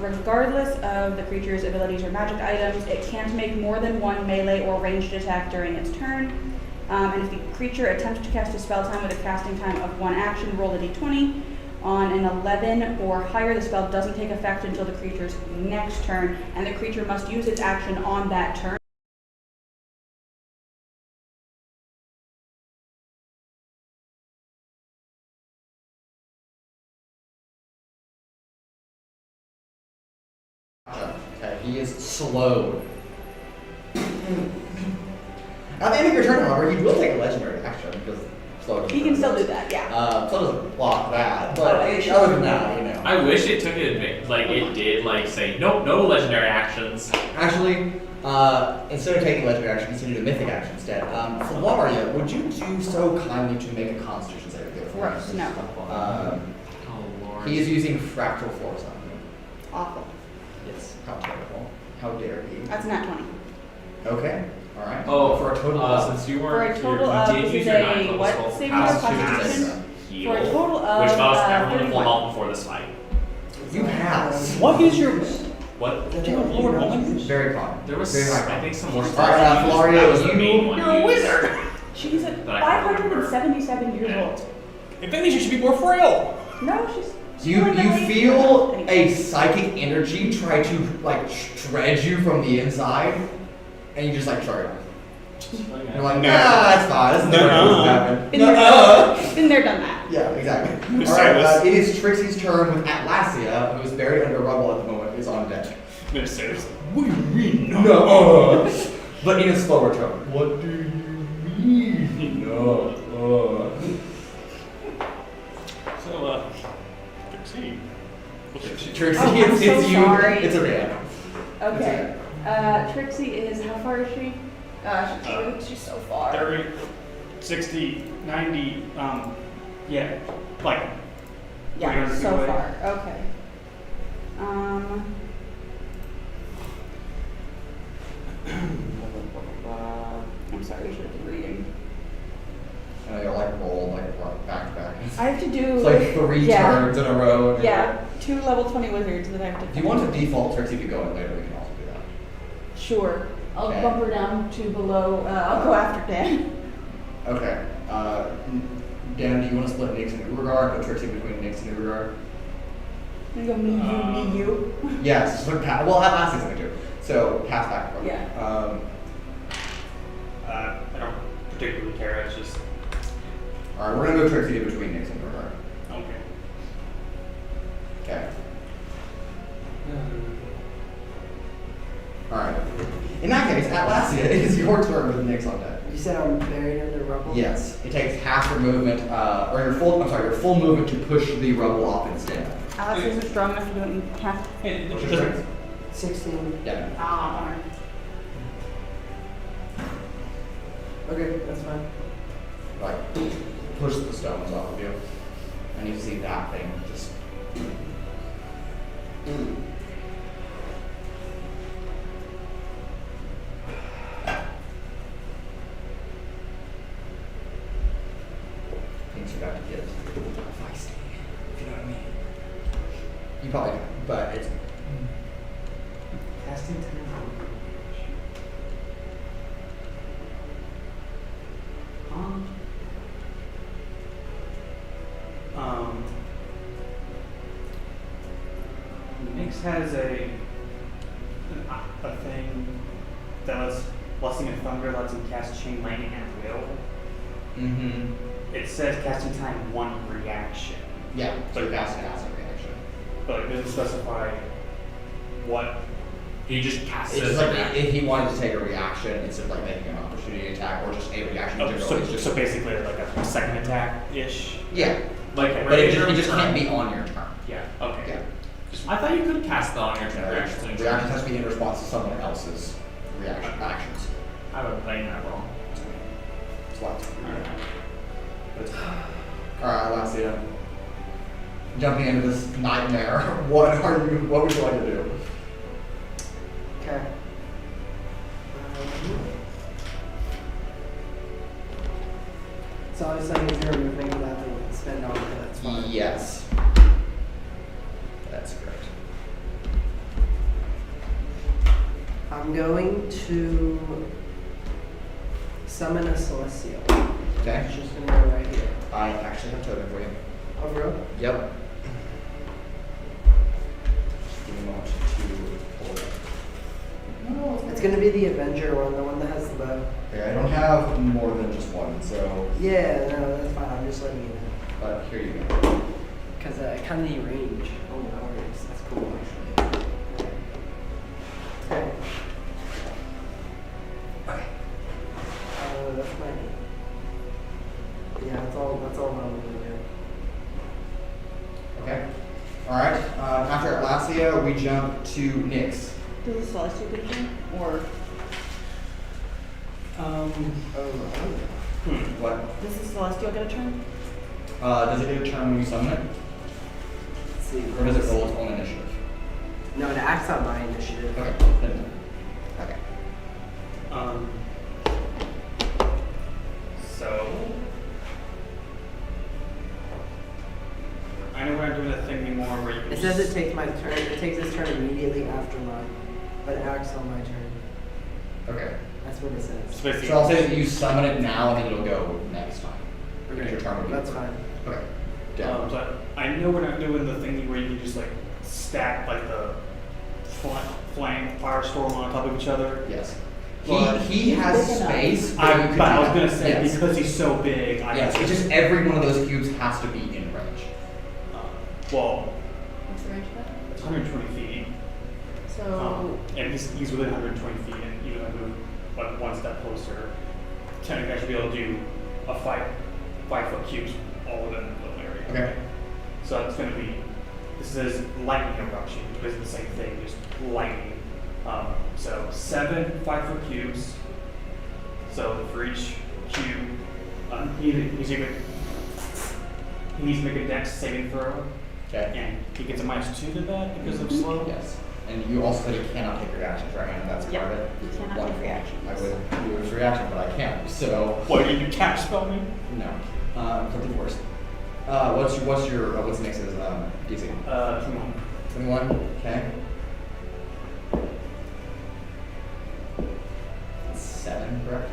Regardless of the creature's abilities or magic items, it can't make more than 1 melee or ranged attack during its turn. And if the creature attempts to cast a spell time with a casting time of 1 action, roll a d20. On an 11 or higher, the spell doesn't take effect until the creature's next turn, and the creature must use its action on that turn. okay, he is slowed. At the end of your turn, however, he will take a legendary action because slow. He can still do that, yeah. So doesn't block that, but other than that, you know. I wish it took it like it did, like say nope, no legendary actions. Actually, instead of taking legendary action, he's going to do a mythic action instead. Filauria, would you do so kindly to make a Constitution saving throw for Gross, him? no. Oh lord. He is using fractal force on you. Awful. Yes. How terrible. How dare he? That's not 20. Okay. All right. Oh, for a total of since you For weren't a total you of, did this use is your a ninth level what spell saving cast throw? to Constitution? heal, For a total of which caused everyone full 31. health before this fight. You pass. What is your... What? Do you have Lord Owen? Very common. There was very high I think some more All stuff. right, Filauria, That was the you- main one. You're a wizard! She's at That I can't remember. 577 years old. If anything, she should be more frail. No, she's... You still in the late feel teens. a psychic energy try to like shred you from the inside, and you just like shrug it off. You're like, nah, that's fine. This is never going to happen. Been there, done that. Yeah, exactly. Say All right, this. it is Trixi's turn with Atlasia, who is buried under rubble at the moment, is on deck. Metaseiulus. What do you mean? No. But in a slower tone. What do you mean? No. So, Trixi. Trixie, Oh, I'm it's so you. sorry. It's okay. Okay. Trixie is, how far is she? She's so far. 30, 60, 90, yeah, like, Yeah, 300 so feet away. far. Okay. I'm sorry, I should have been reading. And you'll like roll like back to back. I have to do. It's like 3 yeah. turns in a row. and Yeah, 2 level 20 wizards that I have to. If you want to default Trixie to go in later, we can also do that. Sure. I'll Okay. bump her down to below. I'll go after Dan. Okay. Dan, do you want to split Nyx and Urogar? Put Trixie between Nyx and Urogar? I'm gonna go me, you. Yes. Well, Atlassia's going to do. So pass back. and forth. Yeah. I don't particularly care, it's just, All right, we're going to move Trixie to between Nyx and Urogar. okay. Okay. All right. In that case, Atlasia, it is your turn with Nyx on deck. You said I'm buried under rubble? Yes. It takes half your movement, or your full movement to push the rubble off instead. Alex isn't strong enough to do it in half. Hey, What's your doesn't- strength? 16. Yeah. Ah, Okay, that's fine. Like, push the stones off of you. And you see that thing just. Things are about to get feisty, if you know what I mean. You probably don't, but it's. Casting time. Nyx has a thing that lets Blessing of Thunder lets him cast Chain Lightning at will. Mm-hmm. It says casting time 1 reaction, Yeah, so that's an acid reaction. but it doesn't specify what. He just casts It's it. just like if he wanted to take a reaction instead of like making an opportunity attack or just a reaction Oh, generally. so, it's just so basically like a second attack ish. yeah, Like, but it your just turn. can't be on your turn. Yeah. Okay. Yeah, I thought you could cast it on your turn. reactions has to be in response to someone else's actions. I've been playing that wrong. It's lots. Alright, Atlasia. Jumping into this nightmare, what would you like to do? Okay. So obviously I get 0 movement that I have to spend on it, that's fine. Yes. That's correct. I'm going to summon a celestial. Okay. It's just gonna go right here. I actually have a token for you. Oh, real? Yep. Just give me a moment to pull it up. It's gonna be the Avenger one, the one that has the bow. Okay, I don't have more than just one, so Yeah, no, that's fine. I'm just letting you know. but here you go. Because I kind of need range. Oh, no worries. That's cool, actually. Okay. Okay. That's my. Yeah, that's all I'm gonna do. Okay. Alright. After Atlasia, we jump to Nyx. does the Celestial get a turn? Or Oh, What? does the Celestial get a turn? Does it get a turn when you summon it? let's see. Or does it roll its own initiative? No, it acts on my initiative. Okay. Then no. Okay. So I know we're not doing that thing anymore where you can It says it takes my turn. It takes its turn immediately after mine, but it acts on my turn. Okay. That's what it It's says. basically So I'll say that you summon it now and then it'll go next time. Because your turn will be That's over. fine. Okay. Yeah. but I know we're not doing the thing where you can just like stack like the flame firestorm on top of each other. Yes. But- He has Big enough. space. I you could but I do was that. gonna say Yes. because he's so big. Yes. It's just every one of those cubes has to be in range. Well, What's the range of that? it's 120 feet. So And he's within 120 feet, and even if I move like one step closer, technically I should be able to do a 5-foot cubes all within the little area. Okay. So it's going to be, this is lightning eruption, which is the same thing, just lightning. So 7 5-foot cubes. So for each cube, he needs to make a dex saving throw, Okay. and he gets a -2 to that because of slow. Yes. And you also said you cannot take reactions, right? And that's part of it. you cannot Wonderful. take reactions. I would do his reaction, but I can't. So What, you can't spell me? no. Something worse. What's the next DC? 21. 21. Okay. 7, correct?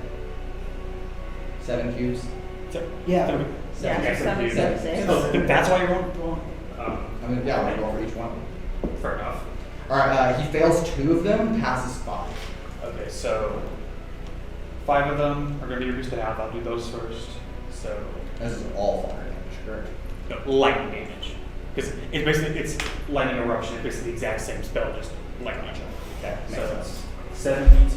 7 cubes. Yeah. Yeah, Okay, so 7, 7, 6. Oh, that's why you're on. I mean, yeah, we'll roll for each one. Fair enough. All right. He fails 2 of them, passes 5. Okay, so 5 of them are going to be reduced to half. I'll do those first. So This is all fire damage, correct? no, lightning damage, because it's basically lightning eruption. It's basically the exact same spell, just lightning. Okay, makes So sense. it's 7d10.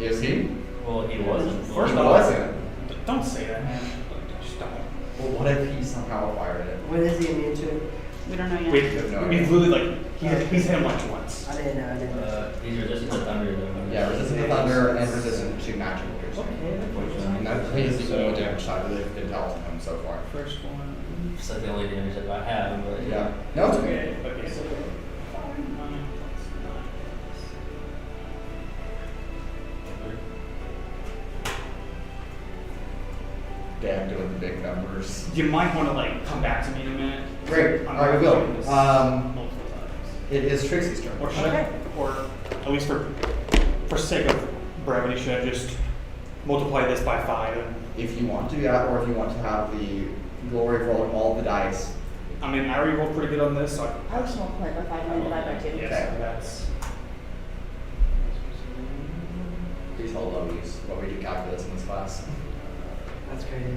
Is he? Well, he wasn't. First He off, wasn't. don't say that, man. Just don't. Well, what if he somehow acquired it? What is he immune to? We don't know yet. Wait, have no I idea. mean, literally, like, he's hit him like once. I didn't know. He's resistant to thunder though. Yeah, resistant to thunder and resistant to magic. Okay. And that's he's the only damage side that they've been telling him so far. First one. It's like the only damage that I have, but Yeah. No, it's okay. Okay, so 5, 9 plus 9. Damn, doing the big numbers. You might want to like come back to me in a minute. Great. I'm All right, we will. doing this multiple times. It is Trixie's turn. Or should I, or at least for sake of brevity, should I just multiply this by 5? And, If you want to do that, or if you want to have the glory of rolling all the dice. I mean, I already rolled pretty good on this, so I was multiply by 5 and divide by 2. yeah, Okay. so that's. Please hold Lois while we do calculus in this class. That's crazy.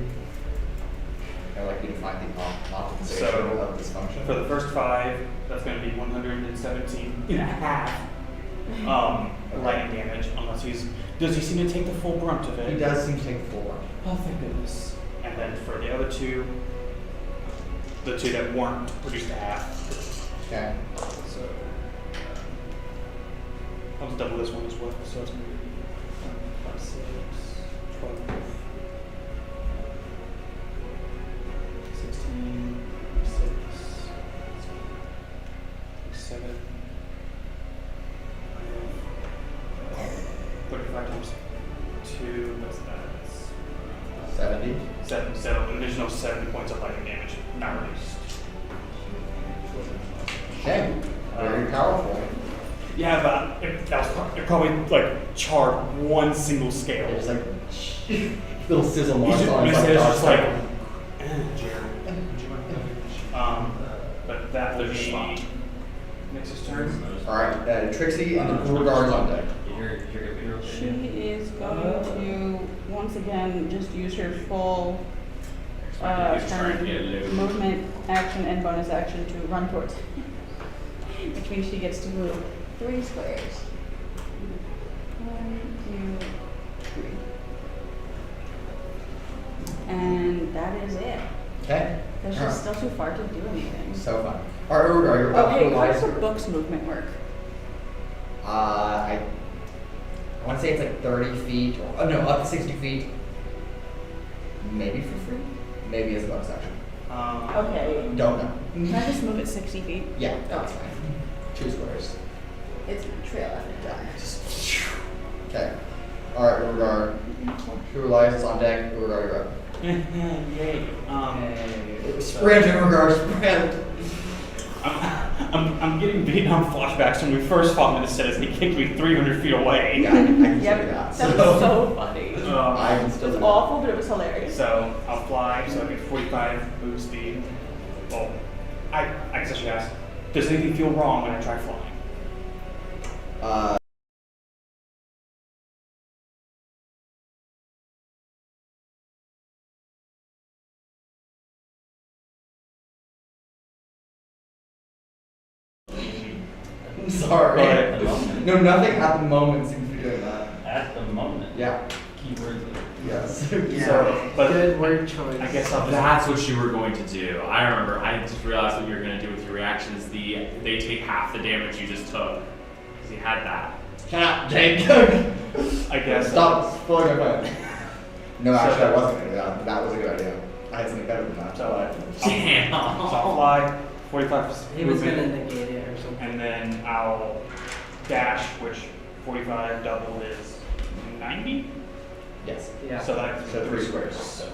I'd like you to find the optimization So, of this function. For the first 5, that's going to be 117 and a half lightning damage, unless does he seem to take the full brunt of it? He does seem to take 4. Oh, thank goodness. And then for the other 2, the 2 that weren't reduced to half. Okay. So, I'll just double this one as well. So it's going to be 5, 6, 12, 16, 6, 7, 35 times 2, what's that? 70. 7, so an additional 70 points of lightning damage, not reduced. Okay. Very powerful. Yeah, but it probably like charred one single scale. It's like little sizzle marks He's on just, it. just like, but that would be Nix's turn. Alright, Trixie and the Urogar is on deck. She is going to once again just use her full turn movement, action, and bonus action to run towards it. Which means she gets to move 3 squares. 1, 2, 3. And that is it. Okay. Because she's still too far to do anything. So fun. Alright, Urogar, you're up. Okay, to how does the Elias. book's movement work? I want to say it's like 30 feet, or no, up to 60 feet. Maybe for free. Maybe as a bonus action. Okay. Don't know. Can I just move it 60 feet? Yeah, that's fine. 2 squares. It's my trail after done. Okay. Alright, Urogar. Elias is on deck. Urogar, you're up. Yay. Sprint, Urogar, sprint! I'm getting Vietnam flashbacks when we first fought Metaseiulus and he kicked me 300 feet away. Yeah, I can still do Yep, that. that was so funny. I can It still was do that. awful, but it was hilarious. So I'll fly, so I get 45 move speed. Well, I guess I should ask, does anything feel wrong when I try flying? I'm sorry. Right. No, nothing at the moment seems to be doing that. At the moment. Yeah. Keyword. Yes. Yeah. So, but Good word choice. I guess I'll just. That's what you were going to do. I remember. I just realized what you were going to do with your reaction is they take half the damage you just took because you had that. Shut up, Jake. I guess. Stop spoiling my plan. No, So- actually, I wasn't going to do that. That was a good idea. I had something better than that. So, Damn. so I'll fly 45 He was gonna movement, negate it or something. and then I'll dash, which 45 double is 90. Yes. Yeah. So that's So 3 3 squares. squares. So.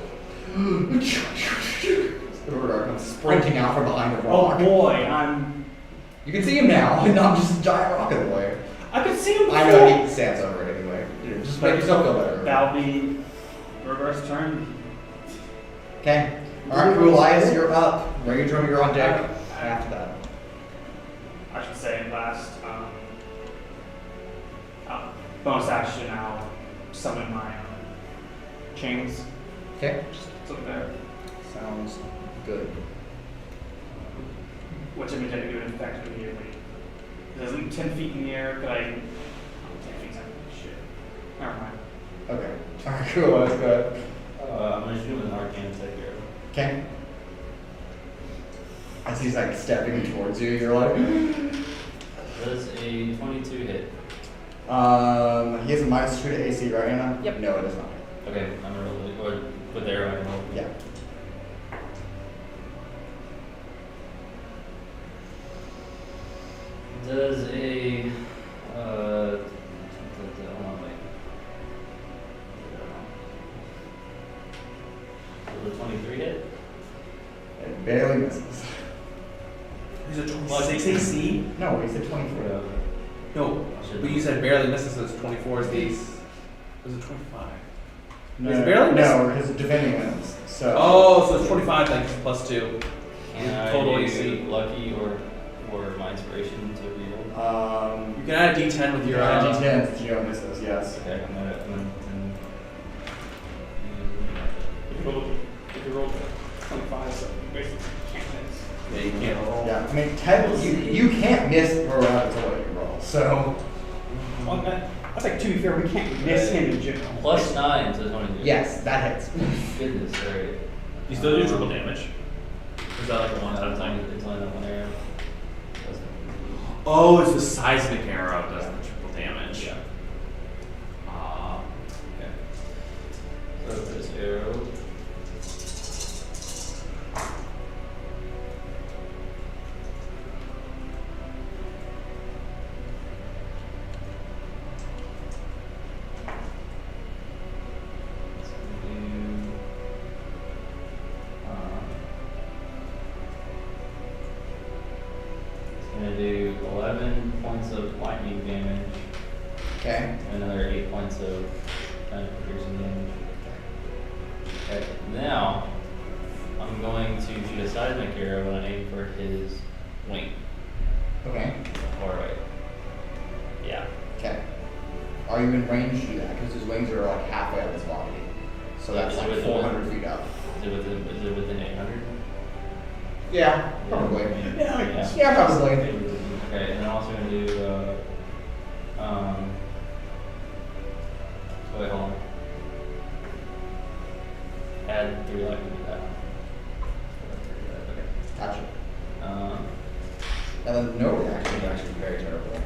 Urogar comes sprinting out from behind the Oh rock. boy, I'm. You can see him now, not just a giant rock in the way. I could see him. I know he stands over it anyway. Just make yourself feel better. That'll be reverse turn. Okay. Alright, Kuolias, you're up. Raudrem, you're on deck. After that. I should say last. Bonus action. I'll summon my chains. Okay. Just look there. Sounds good. Which means I can do an effect immediately. It isn't 10 feet in the air, but 10 feet's not shit. Never mind. Okay. Alright, cool, that's good. I'm gonna shoot with an arcane take care of it. Okay. As he's like stepping towards you, you're like, Does a 22 hit? he has a -2 to AC, right, Anna? Yep. No, it does not. Okay, I'm gonna roll it. Or with the arrow, I can roll. Yeah. Does a hold on, wait. Does a 23 hit? It barely misses. He's a 26 AC? No, he said 24. No, but you said barely misses, so it's 24 is the ace. Was it 25? No, Is it barely no, because of defending wins. So. Oh, so it's 25 like plus 2. Can Total I AC. do lucky or my inspiration to reroll? You can add a D10 with your D10 if you don't misses, yes. Okay, I'm gonna If you roll 25, so you basically can't miss. Yeah, you can't roll. Yeah, I mean, technically, you can't miss per round until you roll. So. Well, that's like, to be fair, we can't miss him in general. plus 9 to 22. Yes, that hits. Goodness, alright. You still do triple damage. Is that like a one-time thing? It's only that one arrow. Oh, it's the size of the arrow does the triple damage. Yeah. Okay. So this arrow. Gonna do 11 points of lightning damage, Okay. and another 8 points of piercing damage. Okay, now I'm going to shoot a seismic arrow and aim for his wing. Okay. Or wait. Yeah. Okay. Are you in range to do that? Because his wings are like halfway up his body. So that's Is it like with- 400 feet up. Is it within 800? Yeah, probably. Yeah. Yeah, probably. Okay, and I'm also gonna do wait, hold on. Add 3 lightning to that. Okay. Gotcha. Um, And then no reaction is actually very terrible. yeah,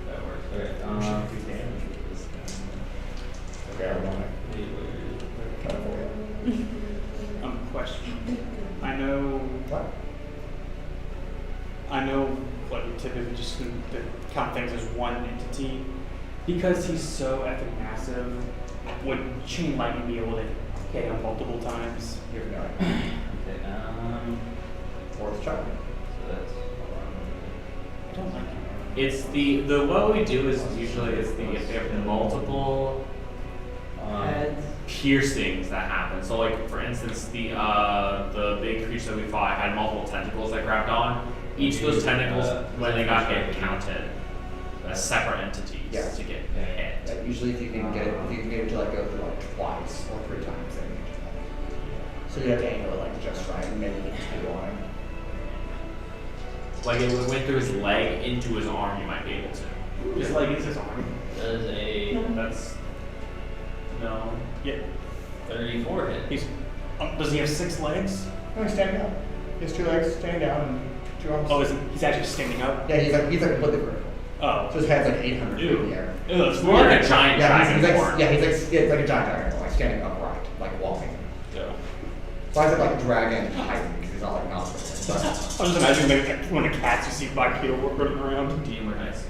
that works. Okay. Okay, I want it. Question. I know What? what you typically just count things as one entity. Because he's so effing massive, would chain lightning be able to hit him multiple times? You have no idea. Okay. Fourth try. So that's. I don't like him. It's the what we do is usually it's the if they have multiple piercings that happen. So like for instance the big creature that we fought had multiple tentacles that grabbed on. Each of those tentacles when they got hit counted as separate entities Yeah. to get hit. Yeah, usually if you can get it to like go through like twice or 3 times, then you can do that. So you have to angle it like just right and maybe get 2 on him. Like if it went through his leg into his arm, you might be able to. Just like it's his arm. Does a That's no. Yeah. 34 hit? He's. Does he have 6 legs? No, he's standing up. He has 2 legs standing down and 2 arms. Oh, he's actually standing up? Yeah, he's like completely vertical. Oh. So his head's like 800 feet in the air. Ew, that's More like weird. a giant Yeah, he's dragonborn. like, yeah, it's like a giant dragon, like standing upright, like walking. Yeah. Why is it like dragon height? Because he's not like nostrils. I'm just imagining like when the cats you see bipedal running around. Team were nice.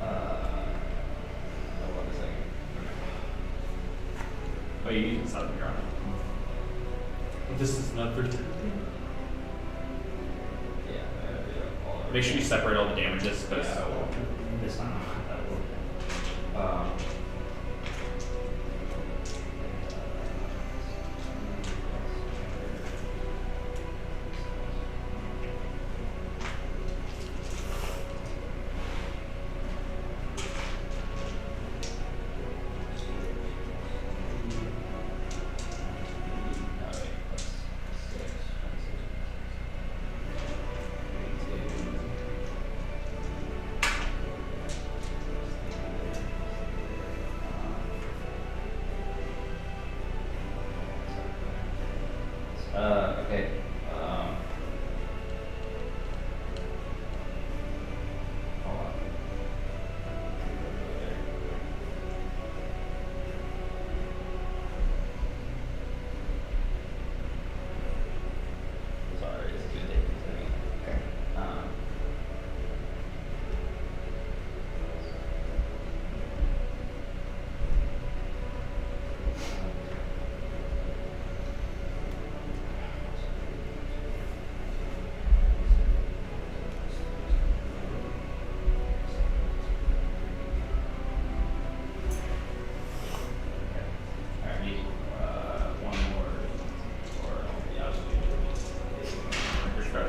Hold on a second. Oh, you used the ground. This is not very Yeah, I gotta do that all over. Make sure you separate all the damages because Yeah, I will. this time.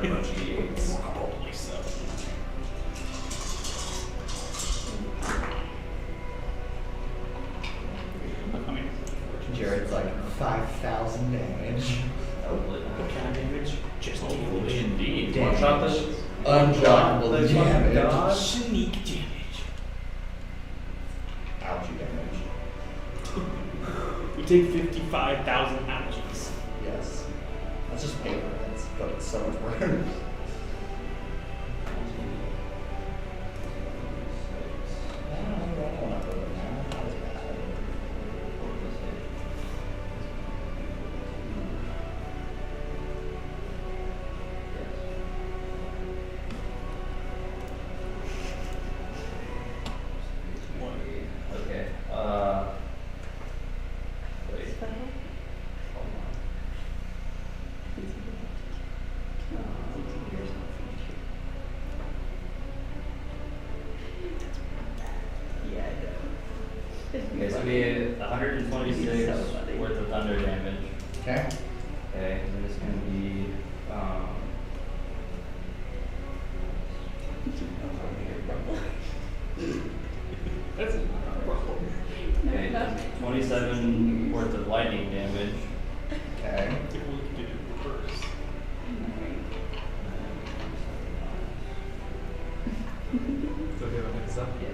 a bunch of D8s. Probably so. I mean, Jared's like 5,000 damage. Hopefully what not. kind of damage? Just Hopefully damage. indeed. Damage. One shot this. Unblockable There's one damage. dodge. Sneak damage. Ouchie damage. You take 55,000 ouchies. Yes. That's just paper. But it's so much worse. Okay. Wait. Hold on. Yeah, I know. Okay, so we have 126 worth of thunder damage. Okay. Okay, and it's gonna be That's okay, 27 worth of lightning damage. Okay. Take a look at it first. It's okay when it's up. Yeah.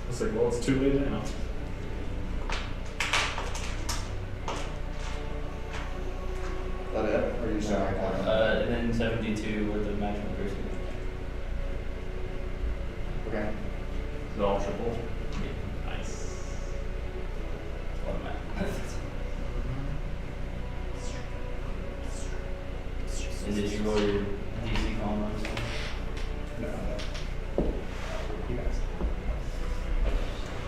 It's like, well, it's too late now. Is that it? Or are you showing And then 72 worth of magical piercing. Okay. Is it all triple? Nice. What am I? And did you roll your DC column on this one? No. You guys.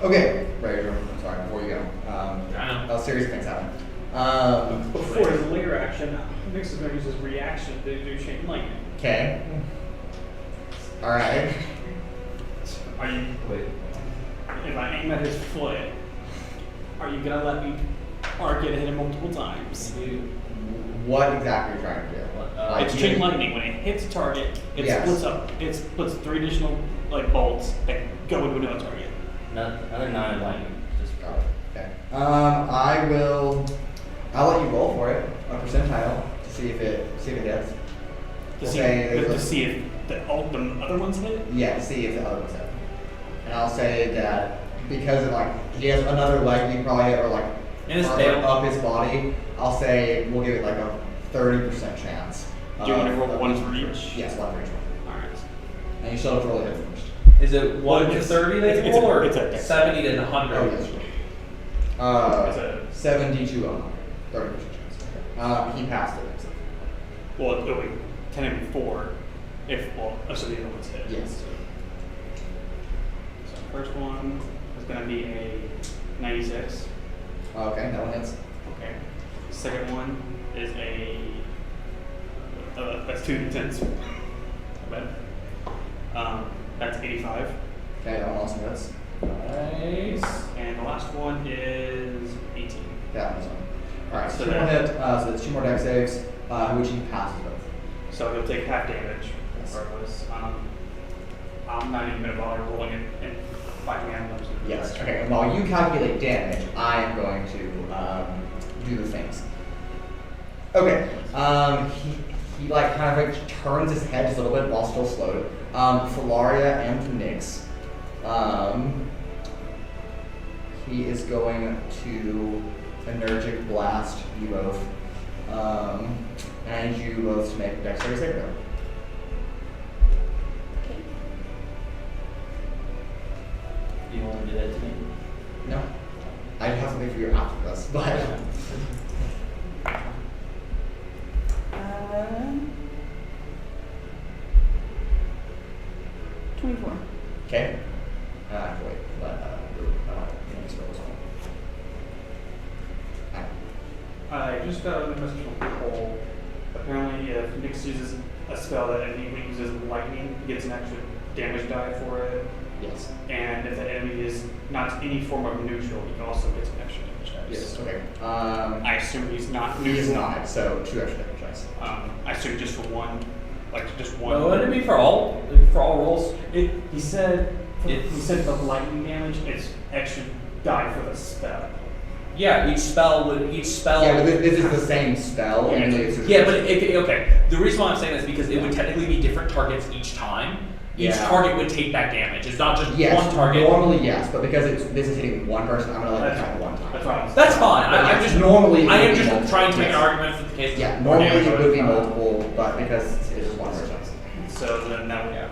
Okay. Right. I'm sorry. Before you go. I know. Oh, serious things happen. Before his layer action, Mix is going to use his reaction to do chain lightning. Okay. All right. Are you? Wait. If I aim at his foot, are you gonna let me arc it and hit him multiple times? What exactly are you trying to do? Like, It's you- chain lightning. When it hits a target, it Yes. splits up. It splits 3 additional like bolts that go into another target. Another 9 of lightning. Just Got it. Okay. I'll let you roll for it, a percentile, to see if it hits. To see, Okay, to let's- see if the other ones hit. Yeah, to see if the other one's hit. And I'll say that because of, like, he has another leg, he probably hit, or like In his further tail. up his body. I'll say we'll give it like a 30% chance. Do you want to roll of one each for each? person. Yes, one for each one. All right. And you still have to roll a hit first. Is it 1 to It's- 30 they it's- can roll, or it's a- 70 to 100? Oh, yes. Is it- 70 to 100. 30% chance. He passed it. So. Well, it'll be 10 and 4 if so the other ones hit. Yes. So first one is going to be a 96. Okay, that one hits. Okay. Second one is that's 2 10s. Not bad. That's 85. Okay, that one also hits. Nice. And the last one is 18. That one's on. Alright, So two more that- hit, so it's 2 more deck saves, which he passes both. So he'll take half damage Yes. regardless. I'm not even going to bother rolling it and fighting animals. Yes. Okay, and while you calculate damage, I am going to do the things. Okay. He like kind of like turns his head just a little bit while still slowed. Filauria and Nyx. He is going to Energic Blast you both. And you both to make a dexterity saving throw. Do you want to do that to me? No. I have something for you after this, but 24. okay. Wait, but you know, spell as well. I just got a message from Cole. Apparently, if Nyx uses a spell that he uses lightning, he gets an extra damage die for it. Yes. And if the enemy is not any form of neutral, he also gets an extra damage dice. Yes. Okay. I assume he's not He neutral. is not. So 2 extra damage dice. I assume just for one, like just one. Well, wouldn't it be for all rolls? He said the lightning damage is extra die for the spell. Yeah, each spell. Yeah, but this is the same spell. Yeah, and it's Yeah, but okay. The reason why I'm saying this is because it would technically be different targets each time. Each Yeah. target would take that damage. It's not just yes, one target. Normally, yes, but because this is hitting one person, I'm gonna let it count one time. That's fine. That's fine. But I'm yes, just normally. I it am would be just multiple. trying to make Yes. an argument for the case. Yeah, more normally damage it would be over time. multiple, but because it's just one person. So then that would. Yeah.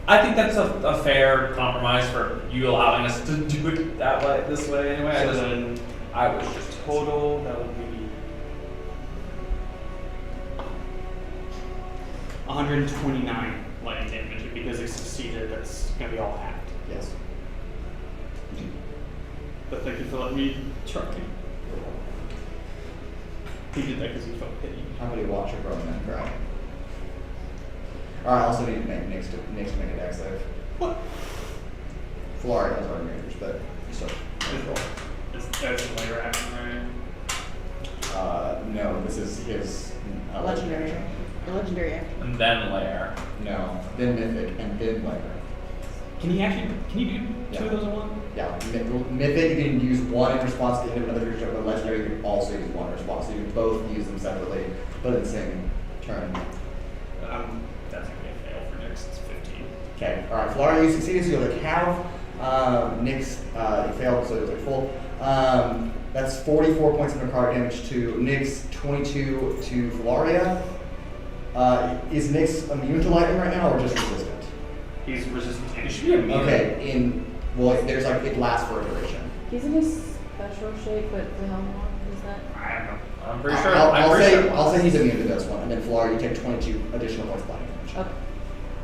I think that's a fair compromise for you allowing us to do it that way, this way anyway. So then I was just total that would be 129 lightning damage. Because it succeeded, that's gonna be all halved. Yes. But thank you for letting me try. He did that because he felt pity. How about you watch a grown man cry? Alright, I also need to make Nick's to make a dex save. What? Filauria has already range, but you still roll. That's a layer action, right? No, this is his Legendary. action. A legendary action. and then layer. No, then mythic and then layer. Can you do Yeah. two of those in one? Yeah, mythic you can use one in response to the end of another creature, but legendary you can also use one in response. So you can both use them separately, but in the same turn. That's gonna be a fail for next 15. Okay, alright, Filauria, you succeeded, so you'll like have Nick's you failed, so it's like full. That's 44 points of necrotic damage to Nick's, 22 to Filauria. Is Nick's immune to lightning right now or just resistant? He's resistant to You should be immune. Okay, there's like it lasts for a duration. He's in his special shape, but for how long is that? I don't know. I'm pretty sure. I'll say he's immune to this one, and then Filauria, you take 22 additional points of lightning damage. Okay.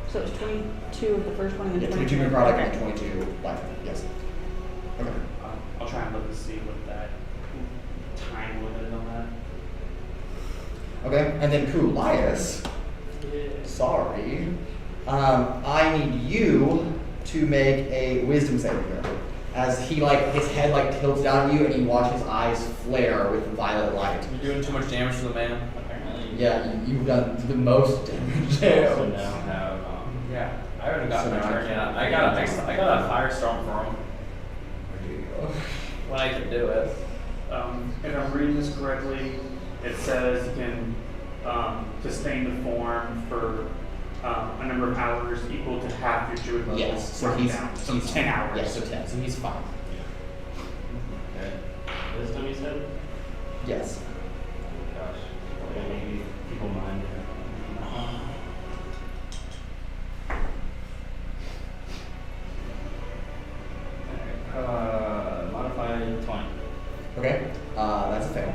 So it's 22 of the first one and Yeah, then 22 22. necrotic Okay. and 22 lightning. Yes. Okay. I'll try and look to see what that time limit is on that. Okay, and then Kuolias. Sorry. I need you to make a wisdom saving throw. As he his head tilts down at you and you watch his eyes flare with violet light. You're doing too much damage to the man. Apparently. Yeah, you've done the most damage. So now have Yeah, I haven't gotten So my now turn I yet. can't- I got a firestorm for him Where do you go? when I can do it. If I'm reading this correctly, it says you can sustain the form for a number of hours equal to half your druid level. Yes, so round he's down. So 10 hours. Yes, so 10, so he's fine. okay. Wisdom, you said? Yes. Gosh. Okay, maybe people mind. Alright. Modify 20. Okay, that's a fail.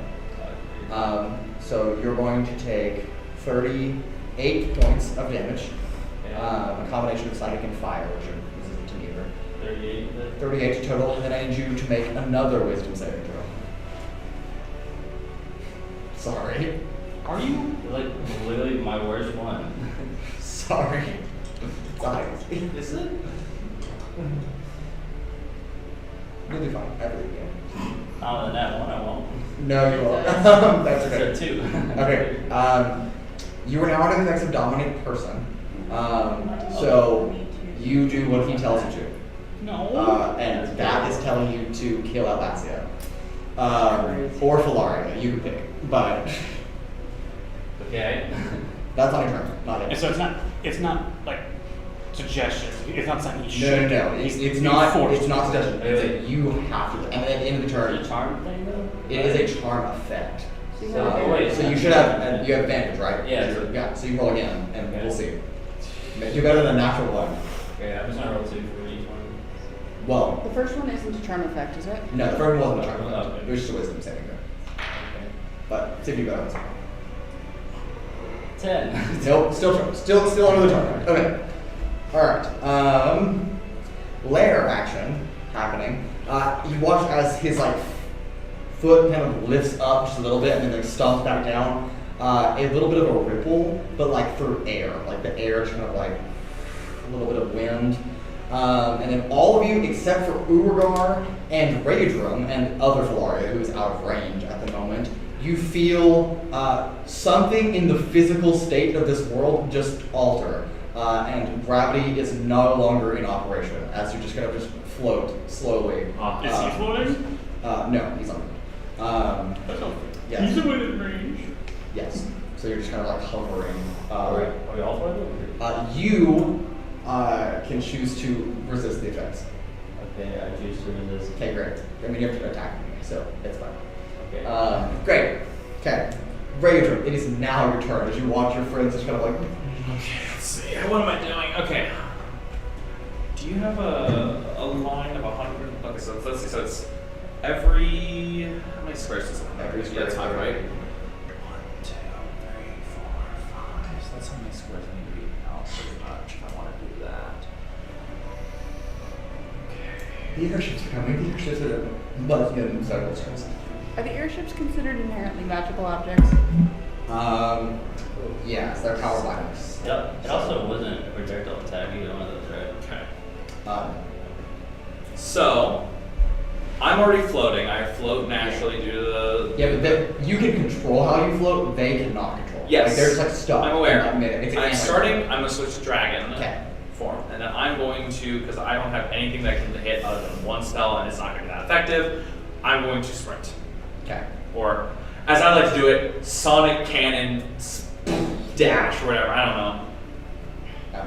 So you're going to take 38 points of damage, a combination of psychic and fire, which are resistant to neither. 38. 38 total, and then I need you to make another wisdom saving throw. Sorry. Are you? Like, literally my worst one. Sorry. Sorry. Is it? You'll be fine. I believe you. Not in that one, I won't. No, you won't. That's okay. So 2. Okay. You are now under the next of dominate person. So you do what he tells you to. No. And that is telling you to kill Atlasia. Or Filauria, you can pick. But Okay. that's on your turn, not And it. so it's not like suggestions. It's not something you should. No. It's being not. forced. It's not suggestion. It's that you have to. And then at the end of the turn, Is it a charm thing though? it is a charm effect. So you So, have oh, wait. So you should have. You have advantage, right? Yeah. Yeah. So you roll again, and Okay. we'll see. Do better than a natural one. Okay, I'm just gonna roll 2 for each one. Well, The first one isn't a charm effect, is it? no, the first one wasn't a charm Oh, effect. okay. It was just a wisdom saving throw. Okay. But see if you better. 10. Nope, still under the target. Okay. Alright. Lair action happening. You watch as his foot kind of lifts up just a little bit and then stomps back down. A little bit of a ripple, but through air. Like the air is kind of a little bit of wind. And then all of you, except for Urogar and Raudrem and other Filauria, who is out of range at the moment, you feel something in the physical state of this world just alter. And gravity is no longer in operation, as you're just going to just float slowly. Is he floating? No, he's on. That's not Yes. He's within range. Yes. So you're just kind of like hovering. Are we all floating? You can choose to resist the effects. Okay, I choose to resist. Okay, great. I mean, you have to attack me, so it's fine. Okay. Great. Okay. Raudrem, it is now your turn as you watch your friends just kind of like. Okay, let's see. What am I doing? Okay. Do you have a line of 100? Okay, so let's see. So it's every. How many squares does it have? Every square Yeah, that's fine, is right? 1, every- 2, 3, 4, 5. So that's how many squares I need to be out pretty much if I want to do that. The airships are coming. The airships are buzzing in several turns. Are the airships considered inherently magical objects? Yes, they're powered by us. It also wasn't a projectile attack, either one of those, right? Okay. So, I'm already floating. I float naturally due to the. Yeah, but you can control how you float. They cannot control. Yes. Like they're just like stuck. I'm aware. in that minute. It's I'm starting. I'm gonna switch to dragon Okay. form, and then I'm going to, because I don't have anything that can hit other than one spell, and it's not gonna be that effective. I'm going to sprint, Okay. or as I like to do it, sonic cannon dash, or whatever. I don't know.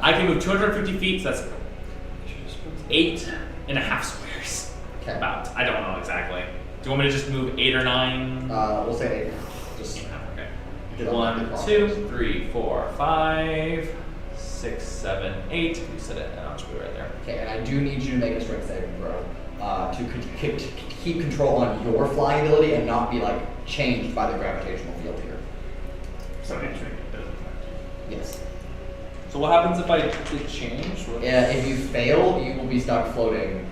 I can move 250 feet. So that's 8.5 squares. Okay. About. I don't know exactly. Do you want me to just move 8 or 9? We'll say 8. Just Okay. get on 1, the 2, 3, 4, 5, 6, 7, 8. You said it, and I'll just put it right there. Okay, and I do need you to make a strength saving throw to keep control on your flying ability and not be like changed by the gravitational field here. So entering it doesn't affect you. Yes. So what happens if I did change? If you fail, you will be stuck floating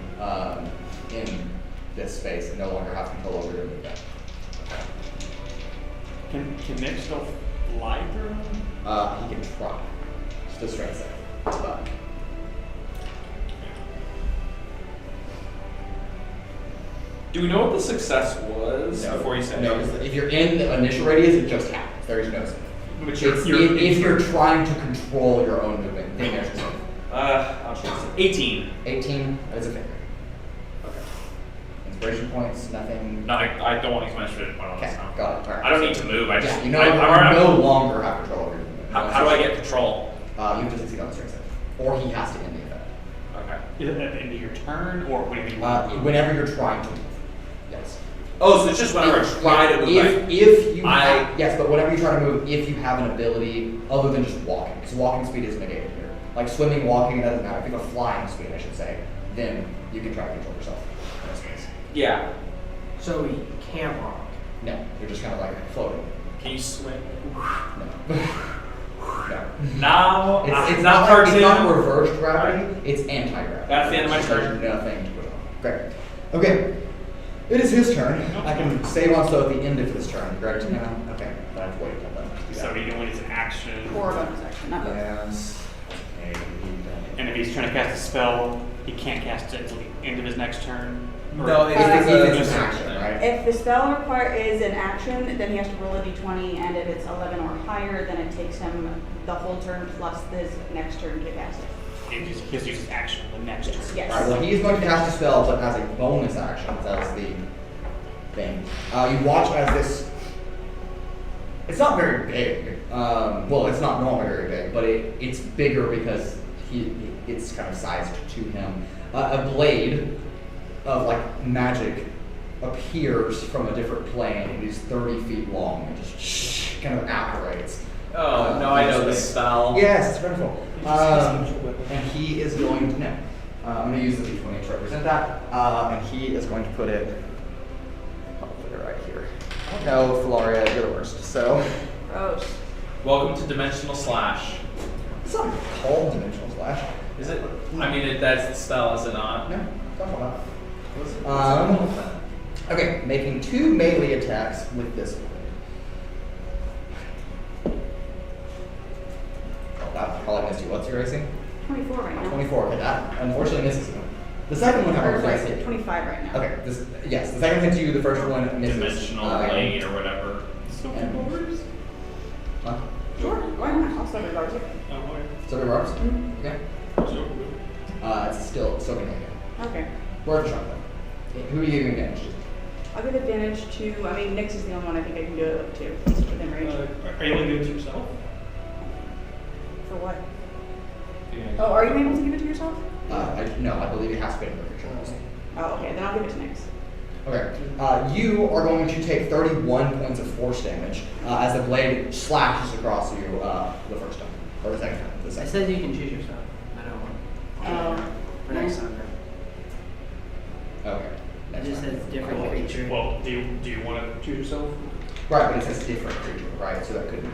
in this space and no longer have control over your movement. Can Nick still fly through? He can try. Just a strength save. But Do we know what the success was before you said no, it? 'cause if you're in the initial radius, it just happens. There is no save. But If you're trying to control your own movement, then there's a save. I'll choose 18. 18 is a failure. Okay. Inspiration points, nothing. No, I don't want to use my inspiration point on Okay, this now. got it. Alright. I don't need to move. I just. Yeah, you know, I you already- no longer have control over your movement. How do I get control? You have to succeed on the strength save. Or he has to end the effect. Okay. Is it at the end of your turn, or whenever you want to move? Whenever you're trying to move. Yes. Oh, so it's just whenever I try to move. If you I- have, yes, but whenever you try to move, if you have an ability other than just walking, because walking speed is negated here. Like swimming, walking, it doesn't matter. If you have a flying speed, I should say, then you can try to control yourself. In this case. Yeah. So he can't walk. No, you're just kind of like floating. Can you swim? No. No. Now, It's not not it's cartoon. not reversed gravity, it's anti-gravity. That's the end of my There's turn. nothing to put on. Great. Okay. It is his turn. I can save on so at the end of his turn, correct? Yeah. Okay. I have to wait until then. to do So that. he can win his action. Or a bonus action, not both. Yes. Okay. And if he's trying to cast a spell, he can't cast it until the end of his next turn. Or- No, If it's an action, right? If the spell is an action, then he has to roll a d20, and if it's 11 or higher, then it takes him the whole turn plus his next turn to cast it. He has to use his action the next turn. Yes. Alright, well, he is going to cast a spell, but as a bonus action. That's the thing. You watch as this. It's not very big. Well, it's not normally very big, but it's bigger because it's kind of sized to him. A blade of like magic appears from a different plane. It is 30 feet long and just kind of apparates. Oh, no, I know this spell. Yes, it's wonderful. And he is going to, no. I'm going to use the d20 to represent that. And he is going to put it, I'll put it right here. No, Filauria, you're the worst. So, Gross. Welcome to Dimensional Slash. it's not called Dimensional Slash. Is it? I mean, that's the spell, is it not? No, it's not called that. Okay, making 2 melee attacks with this blade. Oh, that probably missed you. What's your AC? 24 right now. 24. Okay, that unfortunately misses him. The second one, Or however, sorry, does hit you. 25 right now. Okay, yes, the second hits you, the first one misses. Dimensional blade or whatever. So And- barbers? Huh? Sure, why not? I'll start with ours. Oh, okay. So the barbs? Mhm. Okay. So, It's still going to hit. Okay. Worth a shot though. Who are you giving advantage to? I'll give advantage to, I mean, Nyx is the only one I think I can do it to. He's within range. are you leaving it to yourself? For what? Oh, are you able to give it to yourself? No, I believe it has to be in the creature. Oh, okay, then I'll give it to Nyx. Okay. You are going to take 31 points of force damage as the blade slashes across you the first time. Or the second time. The It second. says you can choose yourself. I don't want. For next time. Okay. It Next just time. says different creature. Well, do you want to choose yourself? Right, but it says different creature, right? So that could be you.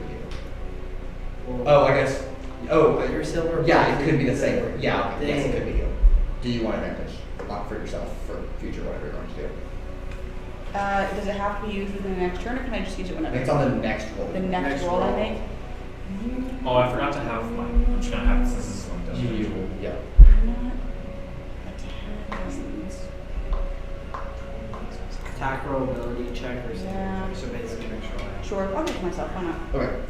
Well, Oh, I guess. Oh, Your silver. yeah, it could be the same. Yeah, okay. Yes, it Dang. could be you. Do you want advantage? Not for yourself, for future, whatever you're going to do. Does it have to be used within the next turn, or can I just use it I whenever? think it's on the next roll. The next Next roll I roll. make? Oh, I forgot to have my. I'm just gonna have this. This is what You, yeah. Not attacks. Attack roll, ability check, or something. Yeah. So basically, Sure, I'll give it to myself, why not? Okay.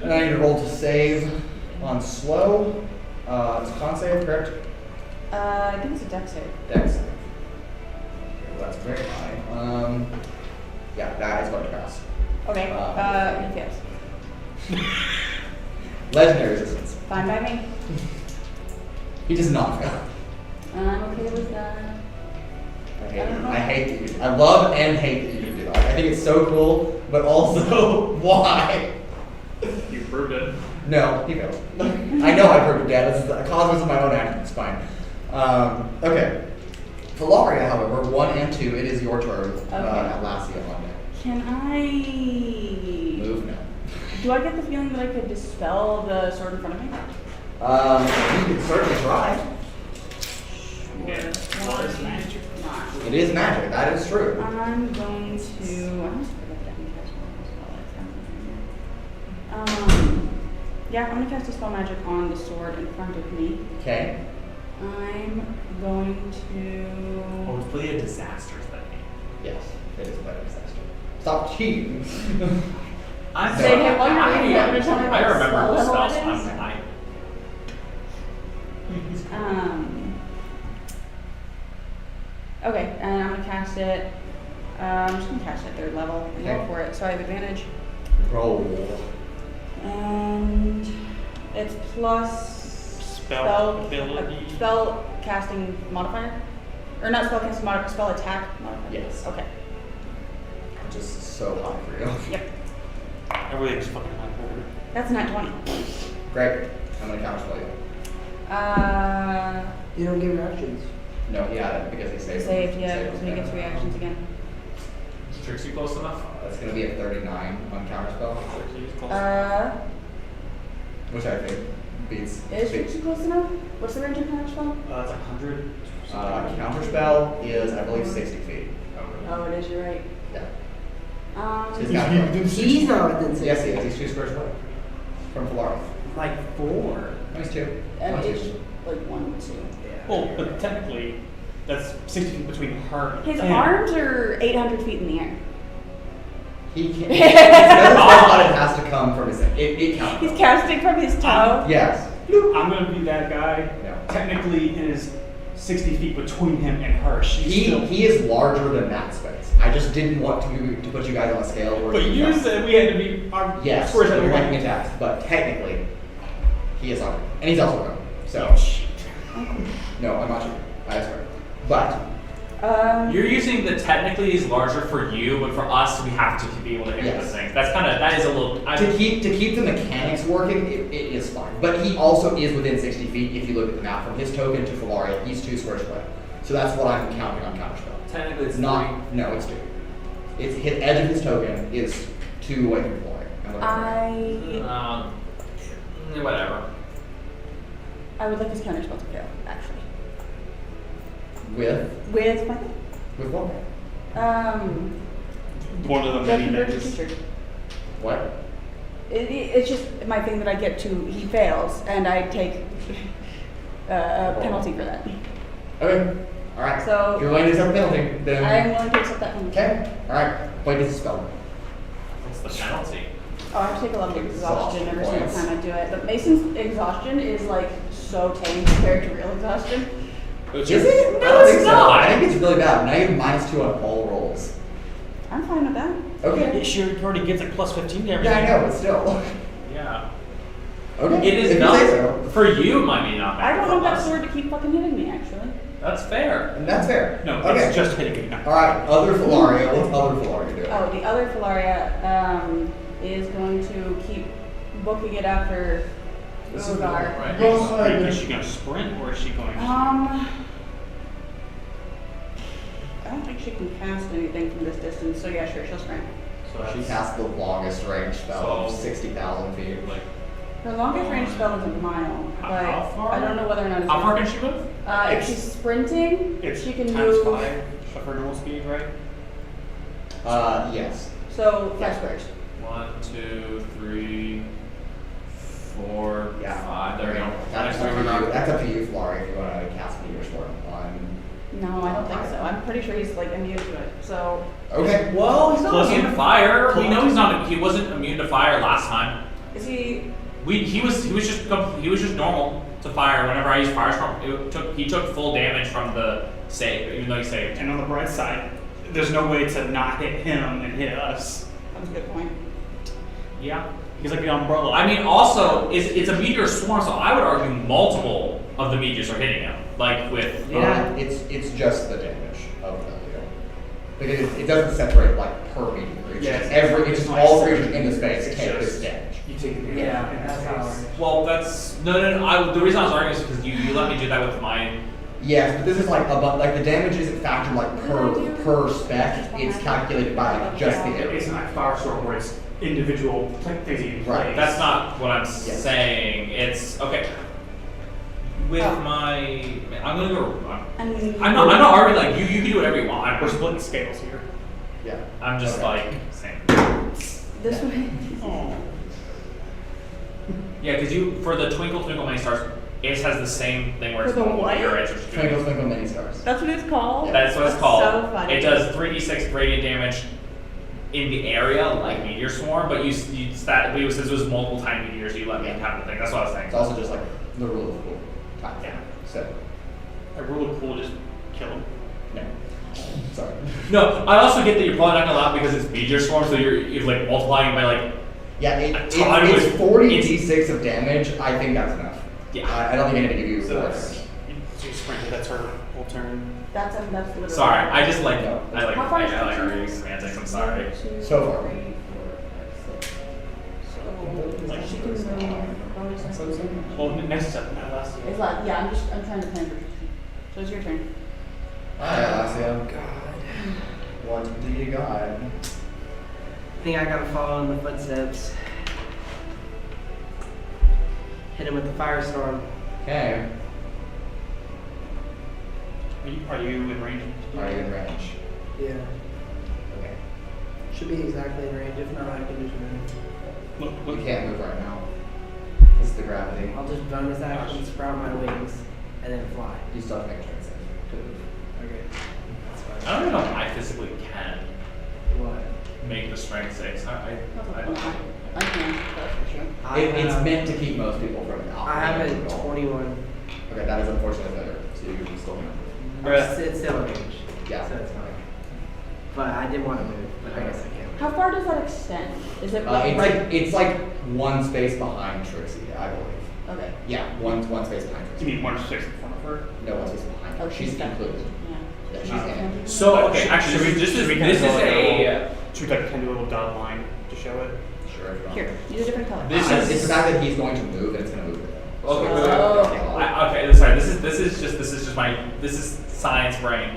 And I need to roll to save on slow. It's a con save, correct? I think it's a dex save. Dex save. Okay, well, that's very high. Yeah, that is going to pass. Okay, he fails. Legendary resistance. Fine by me. He does not fail. I'm okay with that. I hate that you. I love and hate that you can do that. I think it's so cool, but also why? You proved it. No, he failed. I know I proved it, Dad. This is a consequence of my own action. It's fine. Okay. Filauria, however, 1 and 2, it is your turn. Atlasia on deck. Can I... Move now. Do I get the feeling that I could dispel the sword in front of me? You can certainly try. Yeah. Well, it's magic. Not. It is magic. That is true. I'm going to... I almost forgot that and cast one spell. Yeah, I'm going to cast a spell magic on the sword in front of me. Okay. I'm going to... Oh, it's really a disaster thing. Yes, it is a better disaster. Stop cheating. I'm Say, hey, while you're reading it, I'm gonna tell you I what remember spell the level spells. it is. Okay, and I'm gonna cast it. I'm just gonna cast it at 3rd level and Okay. roll for it, so I have advantage. Roll. And it's plus Spell ability. spell casting modifier, or not spell casting modifier, spell attack modifier. Yes. Okay. Which is so high for you. Yep. Everything's fucking high. That's not 20. Great. I'm gonna counterspell you. You don't give reactions. No, he had it because he saved. Save, yeah, saved because he gets reactions again. Is Trixie close enough? That's gonna be a 39 on counterspell, which I think beats. Is Trixi close enough? What's the range of counter spell? It's 100. Counterspell is, I believe, 60 feet. Oh, it is, you're right. Yeah. He's Um, got He's not within 6. Yes, he is. He's 2 squares away from Filauria. Like 4. No, he's 2. and One, it's two. like 1, 2. Well, but technically, that's 60 feet between her and His him. arms are 800 feet in the air. He can't. It has to come from his. It counts. He's casting from his toe. Yes. I'm gonna be that guy. No. Technically, it is 60 feet between him and her. She's still. He is larger than that space. I just didn't want to put you guys on a scale where. But you said we had to be. Our Yes, squares had to you're be making attacks, but technically, he is on, and he's also on. So, no, I'm not sure. I swear. But You're using the technically is larger for you, but for us, we have to be able to hit Yes. those things. That is a little. to keep the mechanics working, it is fine. But he also is within 60 feet. If you look at the map, from his token to Filauria, he's 2 squares away. So that's what I'm counting on counterspell. Technically, It's not. No, it's 2. It's his edge of his token is 2 away from Filauria. Whatever. I would like his counter spell to fail, actually. With With my what? One of the the many converted things. creature. What? It's just my thing that I get to. He fails, and I take a penalty for that. Okay. All right. So- if you're willing to accept the penalty, then. I am willing to accept that penalty. Okay. All right. What is the spell? What's the penalty? Oh, I have to take a level of exhaustion every single Points. time I do it. But Mason's exhaustion is like so tame compared to real exhaustion. Is it? No, I don't it's think so. not. I think it's really bad. Now you have -2 on all rolls. I'm fine with that. Okay. It sure already gives like plus 15 to everything. Yeah, I know, but still. Yeah. Okay. It is if not. You say so. For you, it might be not bad. I don't for want that us. sword to keep fucking hitting me, actually. That's fair. And that's fair. No, Okay. it's just hitting you. All right. Other Filauria. What's other Filauria doing? Oh, the other Filauria is going to keep booking it after This is Urogar. right. Is she going to sprint or is she going to... I don't think she can cast anything from this distance, so yeah, sure, she'll sprint. So She that's- cast the longest range spell of So- 60,000 feet. Like, Her longest range spell is a mile, but How far? I don't know whether or not it's how far can she move? If It's- she's sprinting, It's she can times move. 5 of her normal speed, right? Yes. So Yeah. 5 squares. 1, 2, 3, 4, Yeah. 5. There we go. That's up to you. That's up to you, Filauria, if you want to cast Meteor Swarm on. No, I don't think so. I'm pretty sure he's like immune to it. So Okay. Well, he's not Plus immune to one. fire. We Plus know one. he's not. He wasn't immune to fire last time. is he? He was just normal to fire. Whenever I used firestorm, he took full damage from the save, even though he saved. And on the bright side, there's no way to not hit him and hit us. That's a good point. Yeah. He's like the umbrella. I mean, also, it's a meteor swarm, so I would argue multiple of the meteors are hitting him. Like with It's just the damage of the deal. Because it doesn't separate like per meteor. It's Yeah, just it's- it's just it's all like- creatures in the space it's take just- this damage. You take it. Yeah, that's how it works. well, that's no. The reason I was arguing is because you let me do that with my. Yes, but this is like like the damage isn't factored like per spec. It's calculated by like just the area. It's not Firestorm where it's individual things you Right. place. That's not what I'm Yes. saying. It's okay. With Oh. my, I'm gonna go. I mean, I'm not arguing like you can do whatever you want. We're splitting scales here. Yeah. I'm just Okay. like saying. this way. Oh. Yeah, because for the Twinkle Twinkle Many Stars, it has the same thing where it's For the multiple what? meteor edge, which is Twinkle doing. twinkle many stars. That's what it's called. That's what it's That's called. So funny. It does 3d6 radiant damage in the area, like Meteor Swarm, but since it was multiple tiny meteors, you let me have the thing. That's what I was saying. It's also just like the rule of cool type. Yeah. So A rule of cool, just kill him. no. Sorry. No, I also get that you're probably not gonna allow it because it's Meteor Swarm, so you're like multiplying by like. Yeah, A ton it's with- 40 it's- d6 of damage. I think that's enough. Yeah. I don't think I need to give you So more that's damage. so you sprinted. That's her whole turn. That's literally. Sorry, I just like No. I like How far is I like Trixi? arguing semantics. I'm sorry. 1, 2, So far. 3, 4, 5, 6. So she can move bonus action. Well, next step, not last year. It's like, yeah, I'm trying to plan for Trixi. So it's your turn. Alright, Atlasia. God. What do you got? I think I gotta follow in the footsteps. Hit him with the firestorm. Okay. Are you in range? Are you in range? Yeah. Okay. Should be exactly in range. If not, I can just move. You can't move right now. This is the gravity. I'll just bonus action, sprout my wings, and then fly. You still have to make a strength save to move. Okay. That's fine. I don't even know if I physically can What? make the strength saves. I don't. I can, that's for sure. It's meant to keep most people from I have operating a at all. 21. Okay, that is unfortunate failure. So you still can't move. It's still in range. Yeah. So it's fine. But I did want to move, but I guess I can't. How far does that extend? Is it like It's like one space behind Trixi, I believe. Okay. Yeah, one space behind You Trixi. need 1 6 in front of her. No, one space behind her. Oh, She's got- included. Yeah. Yeah, she's in it. So okay, actually, Should we- this is should we this is kinda do a. Should we kind of do a little dotted line to show it? Sure. if you want. Here, use a different color. This It's is- the fact that he's going to move and it's going to move with him. Okay, So wait, it's wait, not- wait. Okay, sorry. This is just my science brain.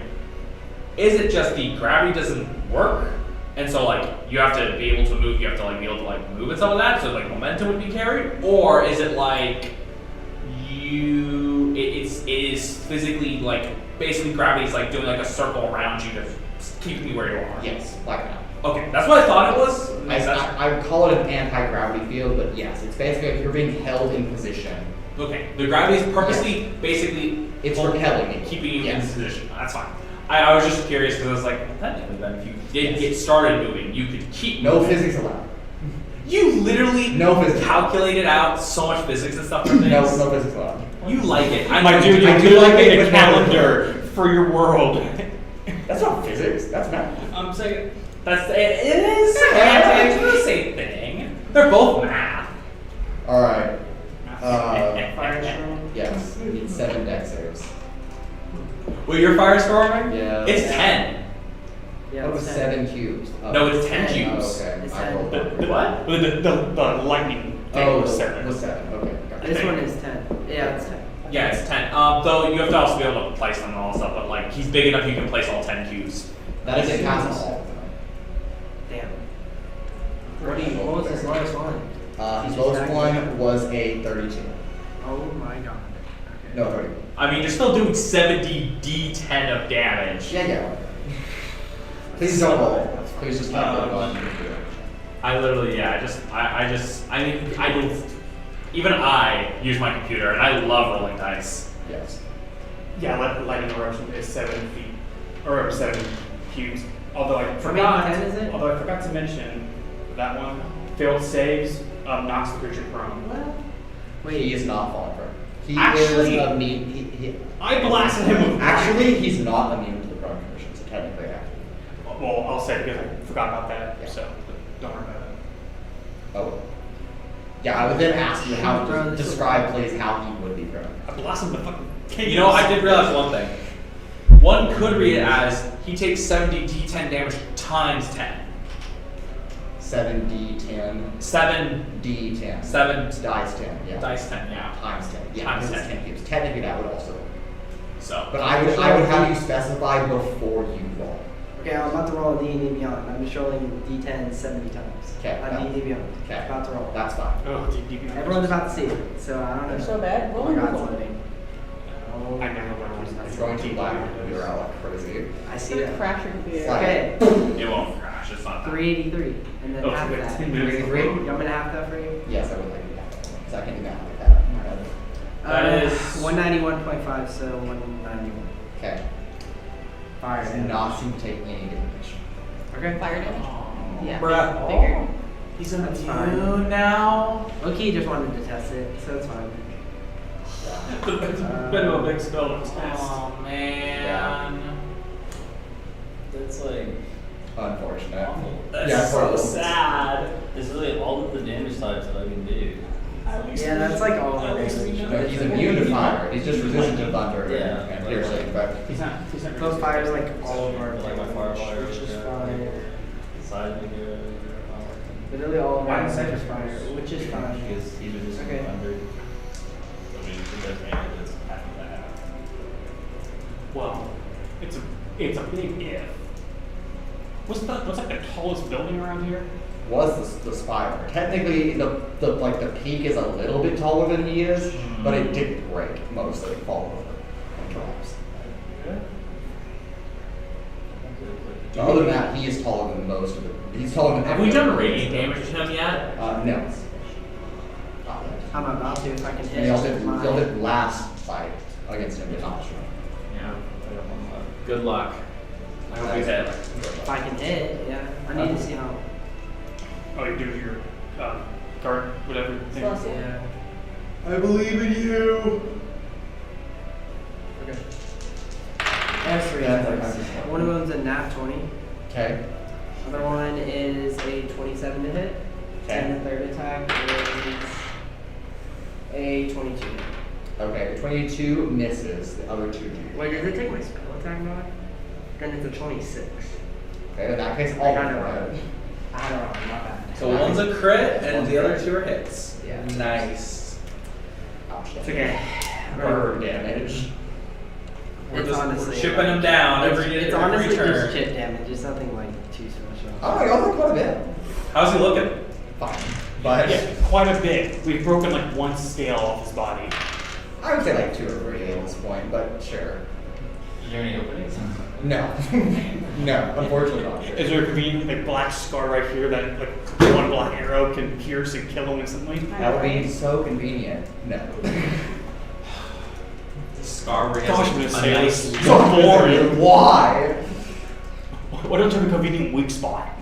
Is it just the gravity doesn't work, and so like you have to be able to move, you have to like be able to like move and stuff like that, so like momentum would be carried, or is it like it is physically like basically gravity is like doing like a circle around you to keep you where you are? Yes, like that. Okay, that's what I thought it was. Makes sense. I would call it an anti-gravity field, but yes, it's basically if you're being held in position, Okay, the gravity is purposely, basically, It's repelling me. keeping you Yes. in position. That's fine. I was just curious because I was like, technically, then if you did Yes. get started moving, you could keep No moving. physics allowed. You literally No physics. calculated out so much physics and stuff for things. No physics allowed. You like it. My dude, I you do do like like it a with calendar for your world. That's not physics. That's math. I'm saying it is semantics, the same thing. They're both math. All right. Firestorm. Yes. We need 7 deck saves. Well, you're firestorming? Yeah. It's 10. Yeah, What was it's 7 cubes? Oh. No, it's 10 10. cubes. Oh, okay. It's I 10. rolled one. What? The lightning thing Oh, was 7. was 7. Okay. Got it. This one is 10. Yeah, it's 10. Yeah, it's 10. Though you have to also be able to place them and all that stuff, but like he's big enough you can place all 10 cubes. That is a pass all. Damn. What was his lowest one? His lowest one was a 32. Oh my god. Okay. No, 30. I mean, you're still doing 70 d10 of damage. Yeah. Please don't roll. Please just keep going. I literally, I mean, I don't, even I use my computer and I love rolling dice. Yes. Yeah, lightning eruption is 7 feet, or 7 cubes. Although I How many forgot, 10 is it? although I forgot to mention that one. Failed saves knocks the creature prone. He is not falling prone. He Actually- is immune. He I blasted him with actually, he's not immune to the prone condition, so technically, actually. Well, I'll say it because I forgot about that. Yeah. So don't worry about it. Oh. Yeah, I would then ask you how Bro, to this is- describe, please, how he would be prone. I blasted the fucking. You know, I did realize one thing. One could read it as he takes 70 d10 damage times 10. 7d10. 7 D10. 7 It's dice 10, yeah. dice 10, yeah. Times 10. Yeah, Times because it's 10. 10 cubes. Technically, that would also. So, But I would have you specify before you roll. Okay, I'm about to roll a D&D Beyond. I'm just rolling D10 70 times. Okay, On D&D Beyond. Okay. About to roll. That's fine. Oh, DB. Everyone's about to see it, so I don't know. They're so bad. Oh Roll my and god, roll. it's loading. Oh, I never learned It's going to black. You're out like crazy. I It's see gonna that. crash your computer. Slide. Okay, it won't crash, it's not that. 383. And then Oh, half so we have that. 10 minutes. 383? You want me to half that for you? Yes, I would like to do that. Because I can do math like that. That is- 191.5, so 191. Okay. Fire It's damage. not to take any damage. Okay. Fire damage. Yeah. Bruh. Figured. He's That's immune now. Loki just wanted to test it, so it's fine. Bit of a big spell to test. Oh man. That's like Unfortunate. awful. That's Yeah, so horrible. sad. It's really all of the damage types that I can do. Yeah, that's like all At the least we damage. know. No, he's immune to fire. He's just resistant to thunder Yeah. and piercing, but He's not. Those fires like all of our Like my firefire, which is yeah. fine. Seismic area, Literally all of Why our didn't damage is Cypher fire, fire? which is fine. because he's resistant Okay. to thunder. I mean, it does make it, it's half of that. Well, it's a big if. What's like the tallest building around here? was the spire. Technically, the peak is a little bit taller than he is, but it did break mostly, fall over, and collapse. Other than that, he is taller than most of the. He's taller than. Have we done radiant damage to him yet? No. I'm about to if I can hit Y'all did my. last fight against him, but not sure. Yeah. Good luck. I hope he's hit. If I can hit, yeah. I need to see how. Oh, you do your guard, whatever thing. Celestial. Yeah. I believe in you. Okay. There's three Yeah, attacks. that's like- One of them's a nat 20. Okay. Other one is a 27 to hit. Okay. And the third attack is a 22. Okay. The 22 misses. The other two do. Wait, does it take my spell attack mod? Then it's a 26. Okay. In that case, all I got it of wrong. them. I had it wrong, my bad. So one's a crit and the other two are hits. Yeah. Nice. Ouch. It's okay. Bird damage. We're It's just honestly shipping them down every It's every honestly turn. just chip damage. It's nothing like too special. Oh, y'all did quite a bit. How's he looking? Fine. But Yeah, quite a bit. We've broken like one scale off his body. I would say like 2 or 3 at this point, but sure. Is there any openings? No. No, unfortunately not. Is there a convenient like black scar right here that like one black arrow can pierce and kill him instantly? That would be so convenient. No. Scar where he Gosh, has a Metaseiulus. nice. So boring. Why? Why don't you have a convenient weak spot?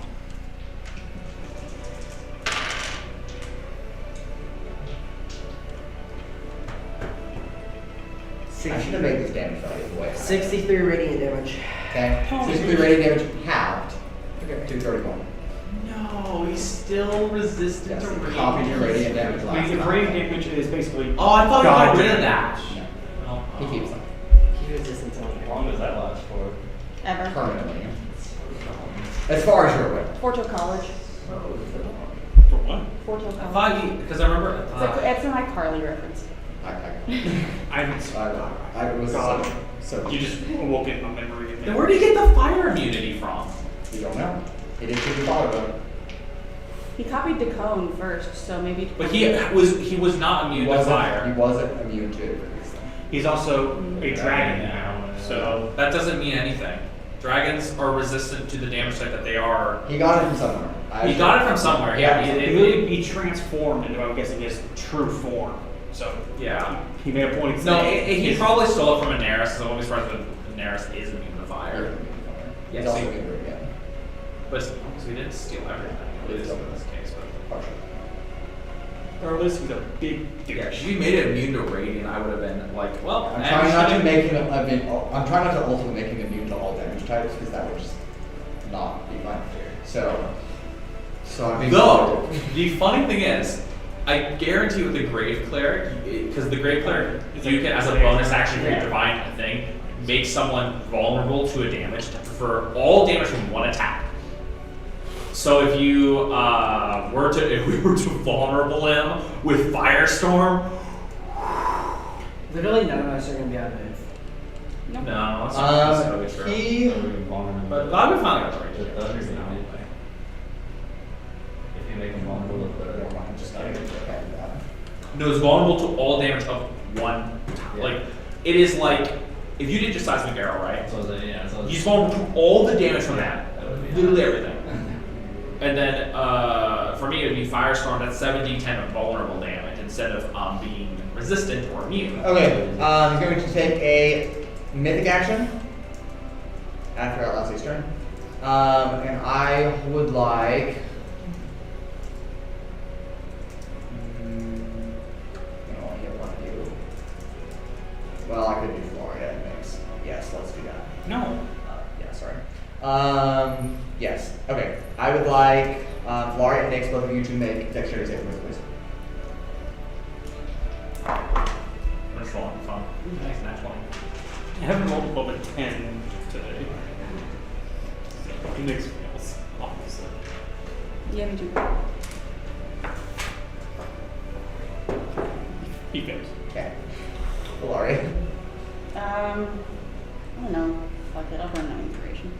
I should have made this damage value way higher. 63 radiant damage. Okay. Oh, 63 radiant damage halved. Okay. 231. No, he's still resistant Yes, to radiant. copy your radiant damage I last mean, if time. radiant damage is basically. Oh, I thought you God got rid of damage. that. No. Oh, He keeps them. Keep resistance on How long does that last for? Ever. Permanently. As far as you're aware. Forto College. For what? Forto I College. thought you, because I remember. It's a my Carly reference. I haven't. I was God. so You just awoke it in my memory. Then where did he get the fire immunity from? you don't know. He didn't think you thought about it. He copied the cone first, so maybe. But he was not He immune to wasn't, fire. he wasn't immune to it previously. He's also a dragon now, so. That doesn't mean anything. Dragons are resistant to the damage type that they are. He got it from somewhere. He got it from somewhere. Yeah. He transformed into, I'm guessing, his true form. So Yeah. he made a point. of No, saying he his- probably stole it from Daenerys, so I'm surprised that Daenerys is immune to fire. He's Yeah, also see- immune to it again. But so he didn't steal everything. At least in this case, but. Partially. Regardless, he's a big Yeah, douche. if you made it immune to radiant, I would have been like, well, I'm trying not to make him. I'm trying not to ultimately make him immune to all damage types because that would just not be fun. So I'm being. Though, the funny thing is, I guarantee with the Grave Cleric, because the Grave Cleric, you can, as a bonus action for your divine thing, make someone vulnerable to a damage for all damage from one attack. So if you if we were to vulnerable him with Firestorm, Literally none of us are going to be out of it. Nope. no, that's not necessarily true. He. But I would find out The right. thunder damage. If you make him vulnerable with the Never mind, just gotta get okay with that. No, it's vulnerable to all damage of one. Yeah. Like it is like if you did just seismic arrow, right? So the, yeah, so He's vulnerable to all the damage from that. That would be Literally everything. And then for me, it would be Firestorm. That's 7d10 of vulnerable damage instead of being resistant or immune. Okay, he's going to take a mythic action after Atlasia's turn. And I would like. I only get one of you. Well, I could do Florida. It makes. Yes, let's do that. No. Yeah, sorry. Yes. Okay. I would like Florida and Nix, both of you to make dexterity saving throws, please. That's fun. Nice, nat 20. I haven't rolled above a 10 today. Phoenix feels opposite. Yeah, me too. He fails. Okay. Filauria. I don't know. Fuck it, I'll burn that inspiration.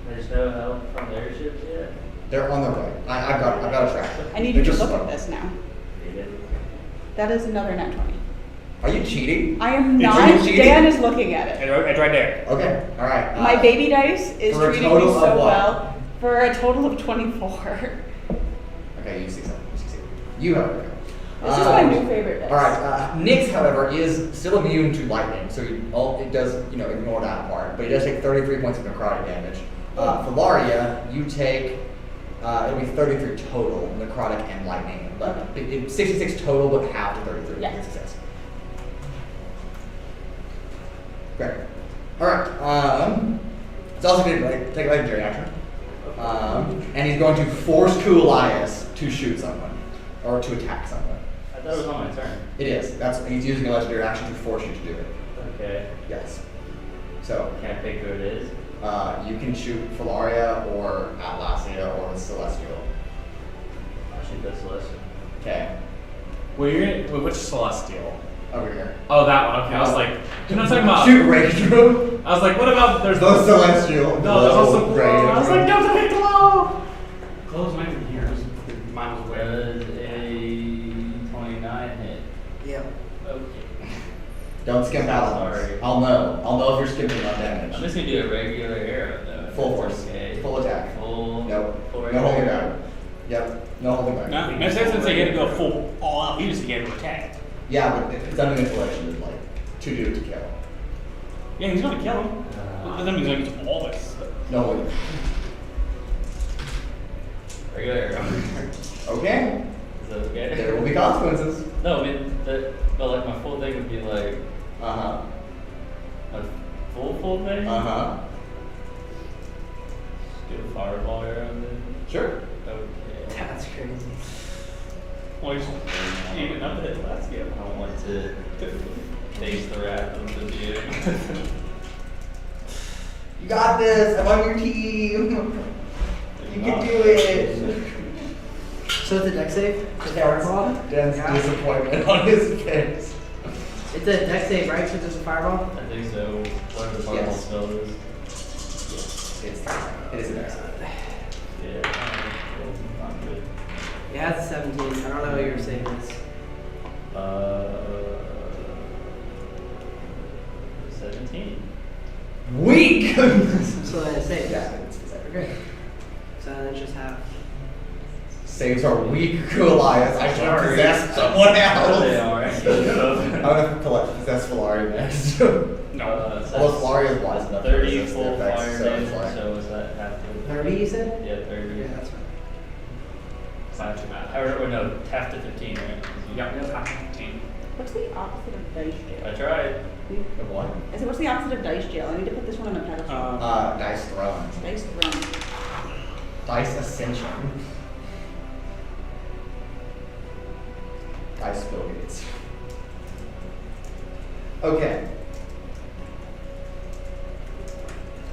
There's no help from the airships yet? They're on their way. I've got a track. I need you They're to just look slow. at this now. They did. That is another nat 20. Are you cheating? I am Did not. you cheat? Dan is looking at it. It's right there. Okay. All right. My baby dice is for a treating me total of so what? well for a total of 24. Okay, you succeed. You have it. This is my new favorite dice. All right. Nyx, however, is still immune to lightning, so it does ignore that part, but he does take 33 points of necrotic damage. Filauria, you take it'll be 33 total necrotic and lightning, but it's 66 total, but half to 33. Yeah. Success. Great. All right. It's also going to take a legendary action, and he's going to force Kuolias to shoot someone or to attack someone. I thought it was on my turn. It is. He's using a legendary action to force you to do it. Okay. Yes. So Can I pick who it is? you can shoot Filauria or Atlasia or the Celestial. I'll shoot the Celestial. Okay. Wait, which Celestial? Over here. Oh, that one. Okay, I was like, you're not talking about. Shoot Raudrem. I was like, what about there's The Celestial. No, there's also Glow, Glow. I was like, Raudrem. don't take Glow. Close might be here. It's miles away. Does a 29 hit? Yep. Okay. Don't skimp out on Sorry. us. I'll know if you're skimping on I'm damage. just gonna do a regular arrow though. Full force. Okay. Full attack. Full. Nope. Full No regular holding arrow. back. Yep. No holding back. No, Metaseiulus didn't say he had to go full all out. He just had to attack. Yeah, but it's under manipulation is like to do to kill. Yeah, he's gonna kill him. That doesn't mean he's gonna get to all this. No holding back. Regular arrow. Okay. Is that okay? There will be consequences. No, I mean, but like my full thing would be like Uh a full thing. huh. Do a fireball arrow then. Sure. Okay. That's crazy. Well, he's aiming up at it last game. I don't want to face the wrath of the dude. You got this. I'm on your team. You can do it. So it's a deck save? The fireball? Dan's Yeah. disappointment on his face. It's a deck save, right? So it's a fireball? I think so. Whatever the fireball Yes. spell is. It is an excellent. Yeah. Not good. Yeah, it's a 17. I don't know what your save is. 17. Weak. So then it saves. Yeah, it's Okay. So then it's just half. Saves are weak, Kuolias. I should have Sorry. possessed someone else. They are. I'm gonna possess Filauria next. No. Well, Filauria is wise enough to 30 resist full the effects, fire so damage, it's like... so is that half to 30, you said? Yeah, 30. Yeah, that's fine. It's not too bad. Or no, half to 15, right? Yep, half 15. What's the opposite of dice I jail? tried. The what? I said, what's the opposite of dice jail? I need to put this one on the pedestal. Dice Throne. Dice throne. Dice Ascension. Dice Billiards. Okay.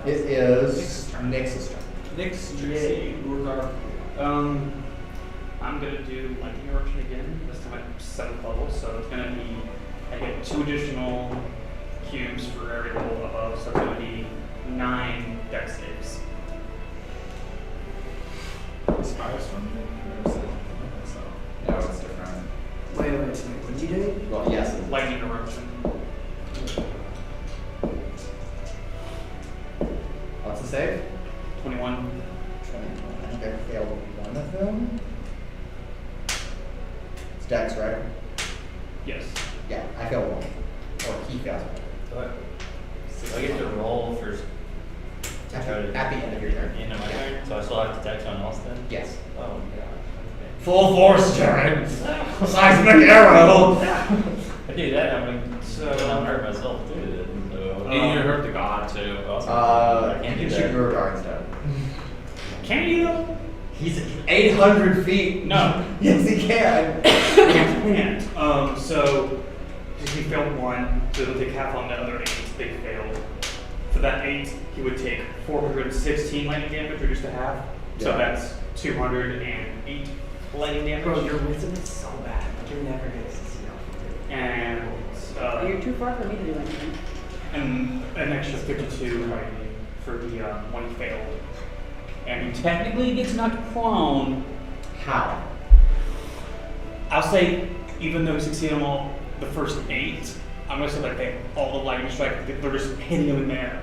It is Nyx's turn. Next, Trixi, Urogar. I'm gonna do lightning eruption again. This time at 7th level, so it's gonna be I get 2 additional cubes for every level above, so it's gonna be 9 dex saves. Is Firestorm or is it? So. No, it's different. Wait. What did you do? Well, yes. Lightning eruption. What's the save? 21. I think I failed one of them. It's Dex, right? Yes. Yeah, I failed one. Or he fails one. So I get to roll first. At the end of your turn. End of my turn? So I still have to attack someone else then? Yes. Oh, God. Okay. Full force turn. Seismic arrow. If I do that, I'm going So- to hurt myself too. Then, so. And you hurt the god too. I You can't can do shoot that. Urogar instead. Can you though? He's 800 feet. No. Yes, he can. You can't. So he failed 1, so he'll take half on the other 8. They failed. For that 8, he would take 416 lightning damage, reduced to half. So Yeah. that's 208 lightning damage. Bro, your wisdom is so bad. Like, you're never going to succeed off of it. And You're too far for me to do anything. and an extra 52 lightning for the one he failed. And he technically gets knocked prone. How? I'll say, even though he succeeded on all the first 8, I'm gonna say like all the lightning strike, they're just hitting him in there.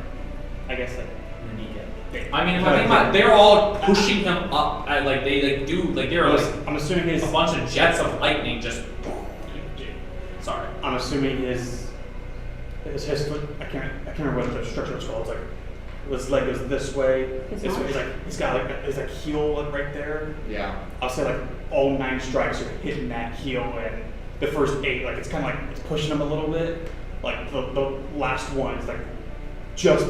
I guess like in the kneecap. I mean, if I think about it, they're all pushing him up. At, like they like do like they're like I'm assuming his. a bunch of jets of lightning just. Sorry. I'm assuming his foot. I can't remember what the structure was called. It's like his leg goes this way. His This way. what? He's like he's got like his like heel like right there. Yeah. I'll say like all 9 strikes are hitting that heel, and the first 8 like it's kind of like it's pushing him a little bit. Like the last one is like just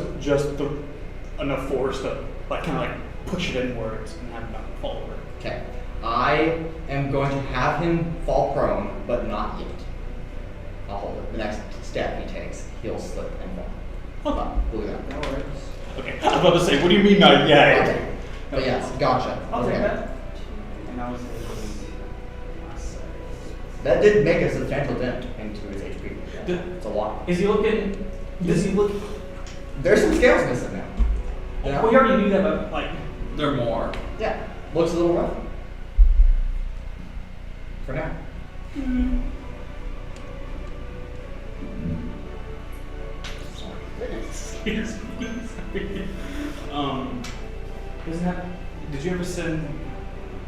enough force to like kind of like push it inwards and have him not fall over. Okay. I am going to have him fall prone, but not yet. I'll hold it. The next step he takes, he'll slip and fall. Okay. We'll do that. That works. Okay. I was about to say, what do you mean not yet? Okay. But yes, gotcha. I'll take Okay. that. And that was That did make a substantial dent into his HP. It's a lot. Is he looking? Does he look? There's some scales missing now. Yeah. We already knew that, but like, They're more. Yeah. Looks a little rough. For now. Isn't that? Did you ever send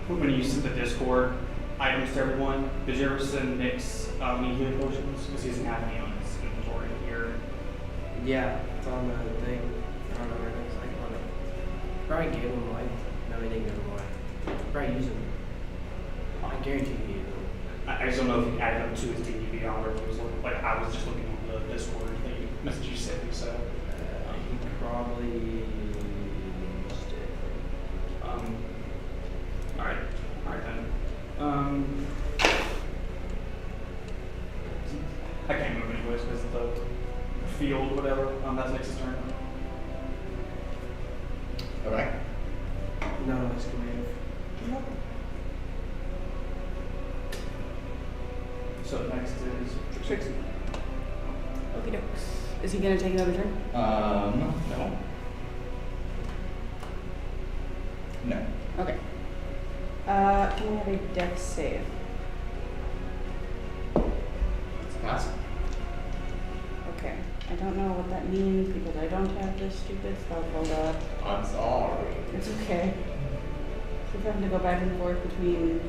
when you sent the Discord items to everyone? Did you ever send Nick's healing potions? Because he doesn't have any on his inventory here. Yeah, it's on the thing. I don't know where it is. I can run it. Probably gave him away. No, he didn't give them away. Probably use them. I guarantee he gave them. I just don't know if he added them to his DDB or if it was like I was just looking on the Discord thing message you sent me. So He probably used it. all right then. I can't move anyways because of the field, whatever. That's Nick's turn. Okay. No, it's command. So next is Trixi. Okie dokes. Is he gonna take another turn? No. No. Okay. Can we have a dex save? It's a pass. Okay. I don't know what that means because I don't have this stupid spell pulled up. I'm sorry. It's okay. We're having to go back and forth between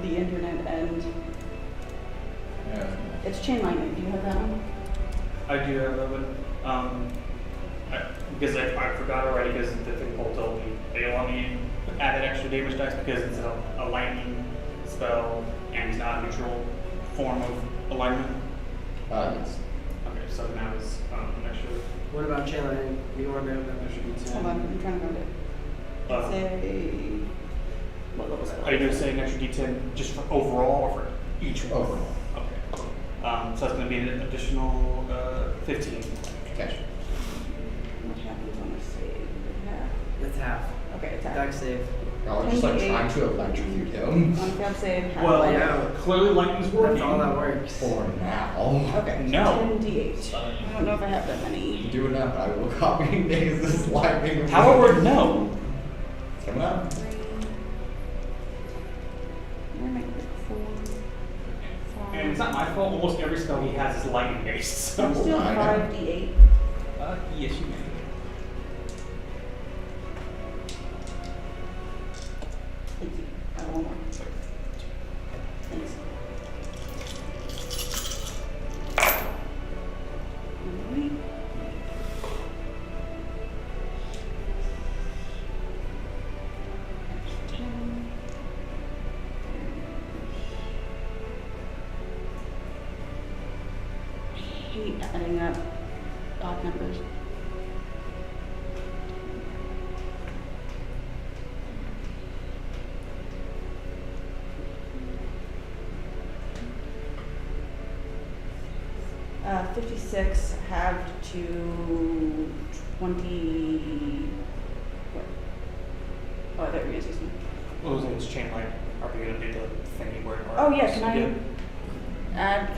the internet and Yeah. it's chain lightning. Do you have that one? I do have that one. Because I forgot already because the thing Paul told me they allow me to add that extra damage dice because it's a lightning spell and it's not a neutral form of alignment. Yes. Okay, so now it's an extra. What about channeling? You want to know that there should be 10? Hold on, I'm trying to find it. It's a what level spell? Are you going to say an extra D10 just for overall or for each one? Overall. Okay. So that's going to be an additional 15. Okay. What happens on a save? Half. It's half. Okay, it's half. Dex save. Y'all are just like 28. trying to electrocute him. On failed save, half. Well, I life. know. clearly lightning's working. That's all that works. For now. Okay. No. 10d8. I don't know if I have that many. Do enough, I will copy Nix's lightning. However, no. It's coming up. 3. Where am I? 4. 5. And it's not my fault. Almost every spell he has is lightning based. So. I'm still I know. 5d8. Yes, you may. Thank you. One more. Thanks. Alright. I hate adding up odd numbers. Uh, 56 halved to 20. What? Oh, I thought you were going to say something. What was it? Chain light. Are we gonna do the thingy where? Oh, yeah, can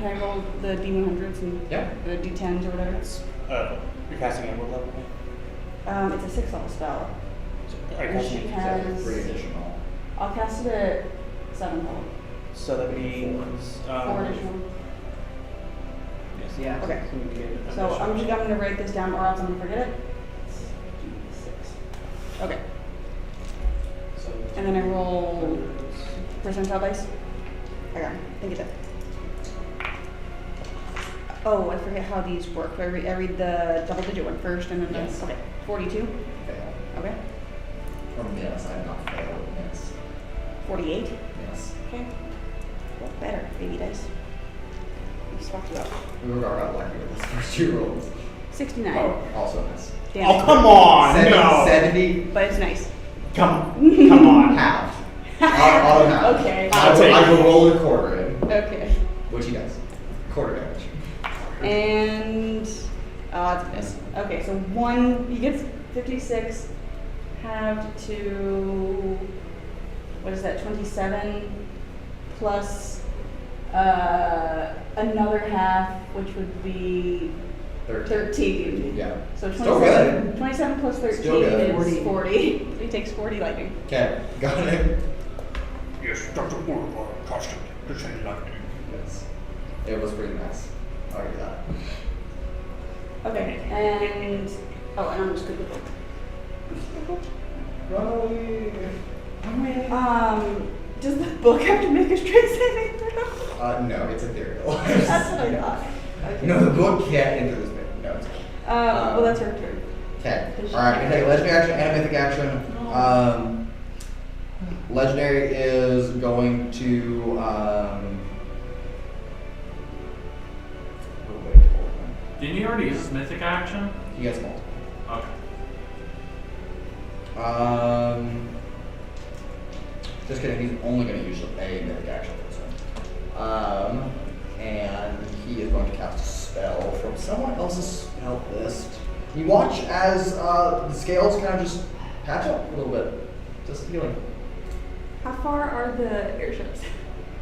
I roll the D100s and Yeah. the D10s or whatever? You're casting at what level? It's a 6th level spell. Are you And she casting? has. 3 additional. I'll cast it at 7th level. So that means 4 additional. Yes. Yeah. Okay. So we get an So I'm additional- going to write this down or else I'm going to forget it. It's D6. Okay. So And then I roll percentile dice. I got it. Thank you, Deb. Oh, I forget how these work. I read the double digit one first and then the. Yes. Okay. 42. Fail. Okay. From the other side, not fail. Yes. 48. Yes. Okay. Well, better, baby dice. We swapped it out. Urogar got lucky with his first 2 rolls. 69. Oh, also miss. Damn. Oh come on! 70, No. 70 But it's nice. Come on! half. Auto half. Okay. I I'll will, take I it. will roll a quarter in, Okay. which he does. Quarter damage. And it's a miss. Okay, so he gets 56 halved to what is that? 27 plus another half, which would be 13. Yeah. So Still good. 27 plus 13 Still good. is 40. He takes 40 lightning. Okay, got it. Yes, Dr. Urogar casted the chain lightning. Yes. It was pretty nice. I'll give you that. Okay, and Oh, and I'm just good with it. Run away. Does the book have to make a strength saving throw? No, it's ethereal. That's what I thought. Okay. No, the book can't enter this bit. No, it's Well, that's her turn. okay. Alright, we take legendary action and a mythic action. Legendary is going to Didn't you already use his mythic action? he gets multiple. Okay. Just kidding, he's only going to use a mythic action for this one. And he is going to cast a spell from someone else's spell list. You watch as the scales kind of just patch up a little bit. Just healing. How far are the airships?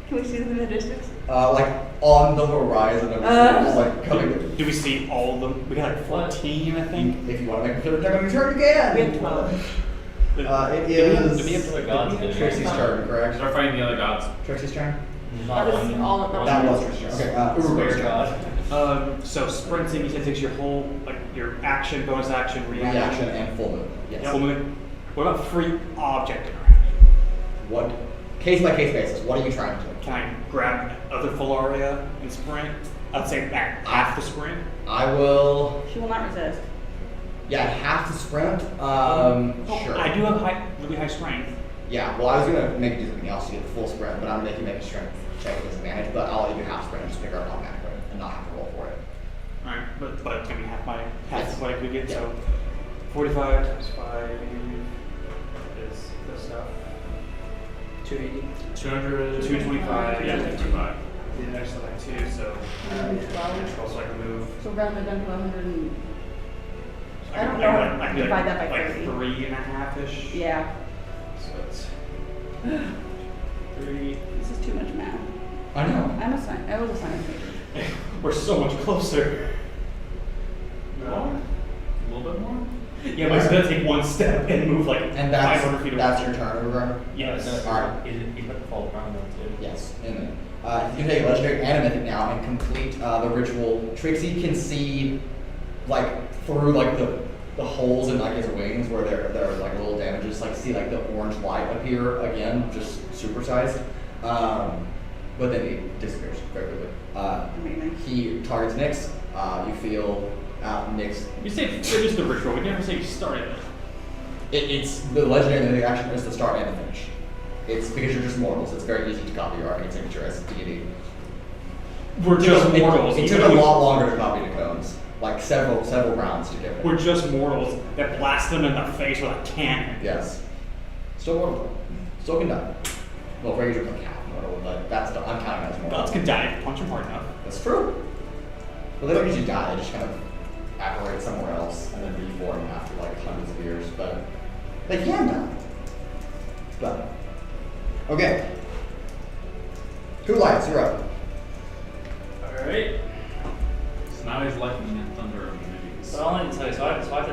Can we see them in the distance? Like on the horizon of the just like coming. Do we see all of them? We got like 14, I think. If you want to make a flip attack on your turn, you can. We have 12. It is Do we have to gods do? Trixie's turn, correct? Start fighting the other gods. Trixie's turn? Not That was one. all That was Trixie's turn. Okay, Urogar's Swear turn. god. So sprinting, you said takes your whole, like your action, bonus action, reaction. Reaction and full move. Yes. Full movement. What about free object interaction? What? Case by case basis. What are you trying to do? Can I grab other Filauria and sprint? I'd say at half the sprint. I will. She will not resist. Yeah, half the sprint. Sure. I do have really high strength. Yeah. Well, I was gonna make you do something else to get the full sprint, but I'm gonna make you make a strength check at disadvantage. But I'll let you do half sprint and just pick her up automatically and not have to roll for it. Alright, but can we have my half Yes. what I could get? Yeah. So 45 times 5 is this stuff. 280. 200. 225. Yeah, 225. Yeah, actually like 2, so also I can move. So round it down to 100 and... I don't can- know. I can Divide that by like 30. 3.5-ish. Yeah. So it's 3. This is too much math. I know. I was a science major. We're so much closer. No? A little bit more? Yeah, but it's gonna take one step and move like And 500 feet away. that's your turn, Urogar? Yes. Alright. He's about to fall prone though too. Yes, in a minute. You can take a legendary and a mythic now and complete the ritual. Trixie can see like through like the holes in like his wings where there are like little damages, like see like the orange light appear again, just supersized. But then it disappears very quickly. Amazing. He targets Nyx. You feel Nyx. You say finish the ritual, we never say you started it. It's the legendary and the action is the start and the finish. It's because you're just mortals. It's very easy to copy your arcane signature as a deity. We're just mortals. It took a lot longer to copy the cones, like several rounds to get there. We're just mortals that blast them in the face with a cannon. Yes. Still mortal. Still can die. Well, Razor can count mortal, but that's the, I'm counting that as mortal. Gods can die if you punch them hard enough. That's true. Well, they don't usually die. They just kind of apparate somewhere else and then reform after like hundreds of years. But they can die. But okay. Kuolias, you're up. Alright. So now he's lightning and thunder immunities. So I have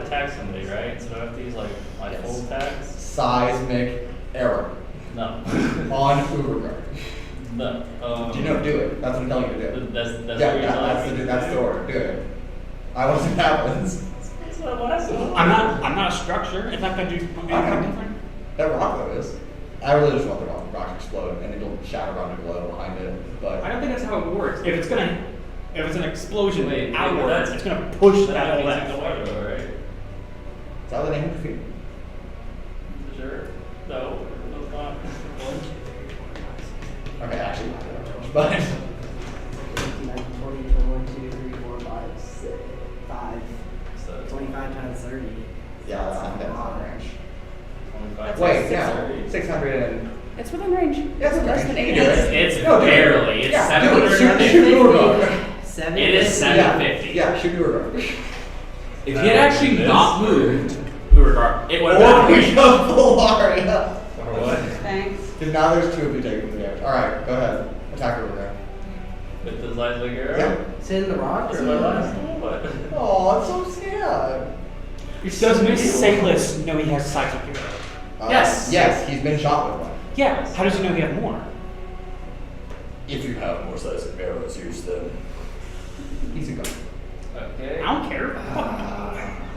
to tag somebody, right? So do I have to use like my Yes. full tags? Seismic error No. on Urogar. No. Do you know? Do it. That's what I'm telling you to do. That's Yeah, what you're that's telling me. that's the order. Do it. I want to see what happens. That's what last one. I'm not a structure. It's not gonna do anything different. That rock though is. I really just want the rock to explode and it'll shatter around a glow behind it. But I don't think that's how it works. If it's an explosion Wait, outward, that's- it's gonna push that That whole means it's left. a water, right? is that what they name the feet? Sure. No, that's not. Okay, actually, but 18, 19, 20, 21, 2, 3, 4, 5, 6, 5. So 25 times 30. yeah, that's not that long range. 25. Wait, no, 600 and It's within range. yeah, it's Less okay. than You 80. can do it. It's No, do it. barely. It's Yeah, do it. 750. Shoot Urogar. 7. It is 750. Yeah, shoot Urogar. If he had actually not moved, Urogar, it would Or have we been. go Filauria. Or what? Thanks. Because now there's two of you taking the damage. Alright, go ahead. Attack Urogar. With the seismic arrow? Yeah. It's in the rock That's or my what? last one. What? Oh, it's so sad. Does Metaseiulus know he has seismic arrow? Yes. Yes, he's been shot with one. Yeah. How does he know he has more? If you have more seismic arrows, use them. He's a gun. Okay. I don't care.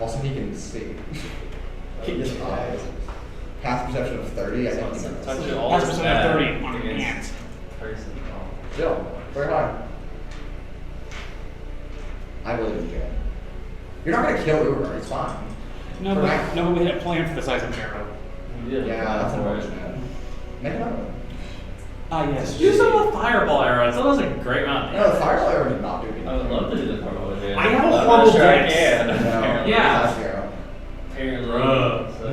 Also, he can see. His eyes. Pass perception of 30. I think he Touch does. it all That's is percent bad 30 on against hands. person. Still, very high. I really didn't care. You're not gonna kill Urogar, it's fine. No, For but now. no, we had a plan for the size of an arrow. Yeah, that's unfortunate. Make another one. Ah, yes. Just use some fireball arrows. That was a great amount. No, the fireball arrow did not do anything. I would love to do the fireball with you. I have a I'm not horrible sure I dex. can. No, Apparently. Yeah. last arrow. Apparently. Bruh. So-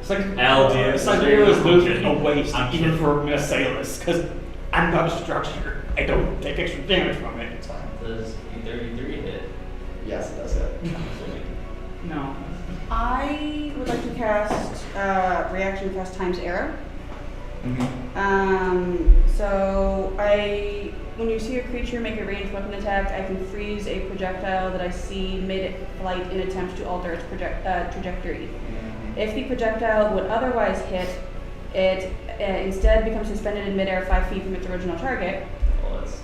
It's like L, dude. It's like I'm arrows lose kidding. a waste, I'm even kidding. for Metaseiulus, because I'm not a structure. I don't take extra damage from it. It's fine. Does E33 hit? Yes, it does hit. No. I would like to cast reaction cast times arrow. Mm-hmm. So when you see a creature make a ranged weapon attack, I can freeze a projectile that I see mid-flight in attempt to alter its trajectory. If the projectile would otherwise hit, it instead becomes suspended in midair 5 feet from its original target. Well, that's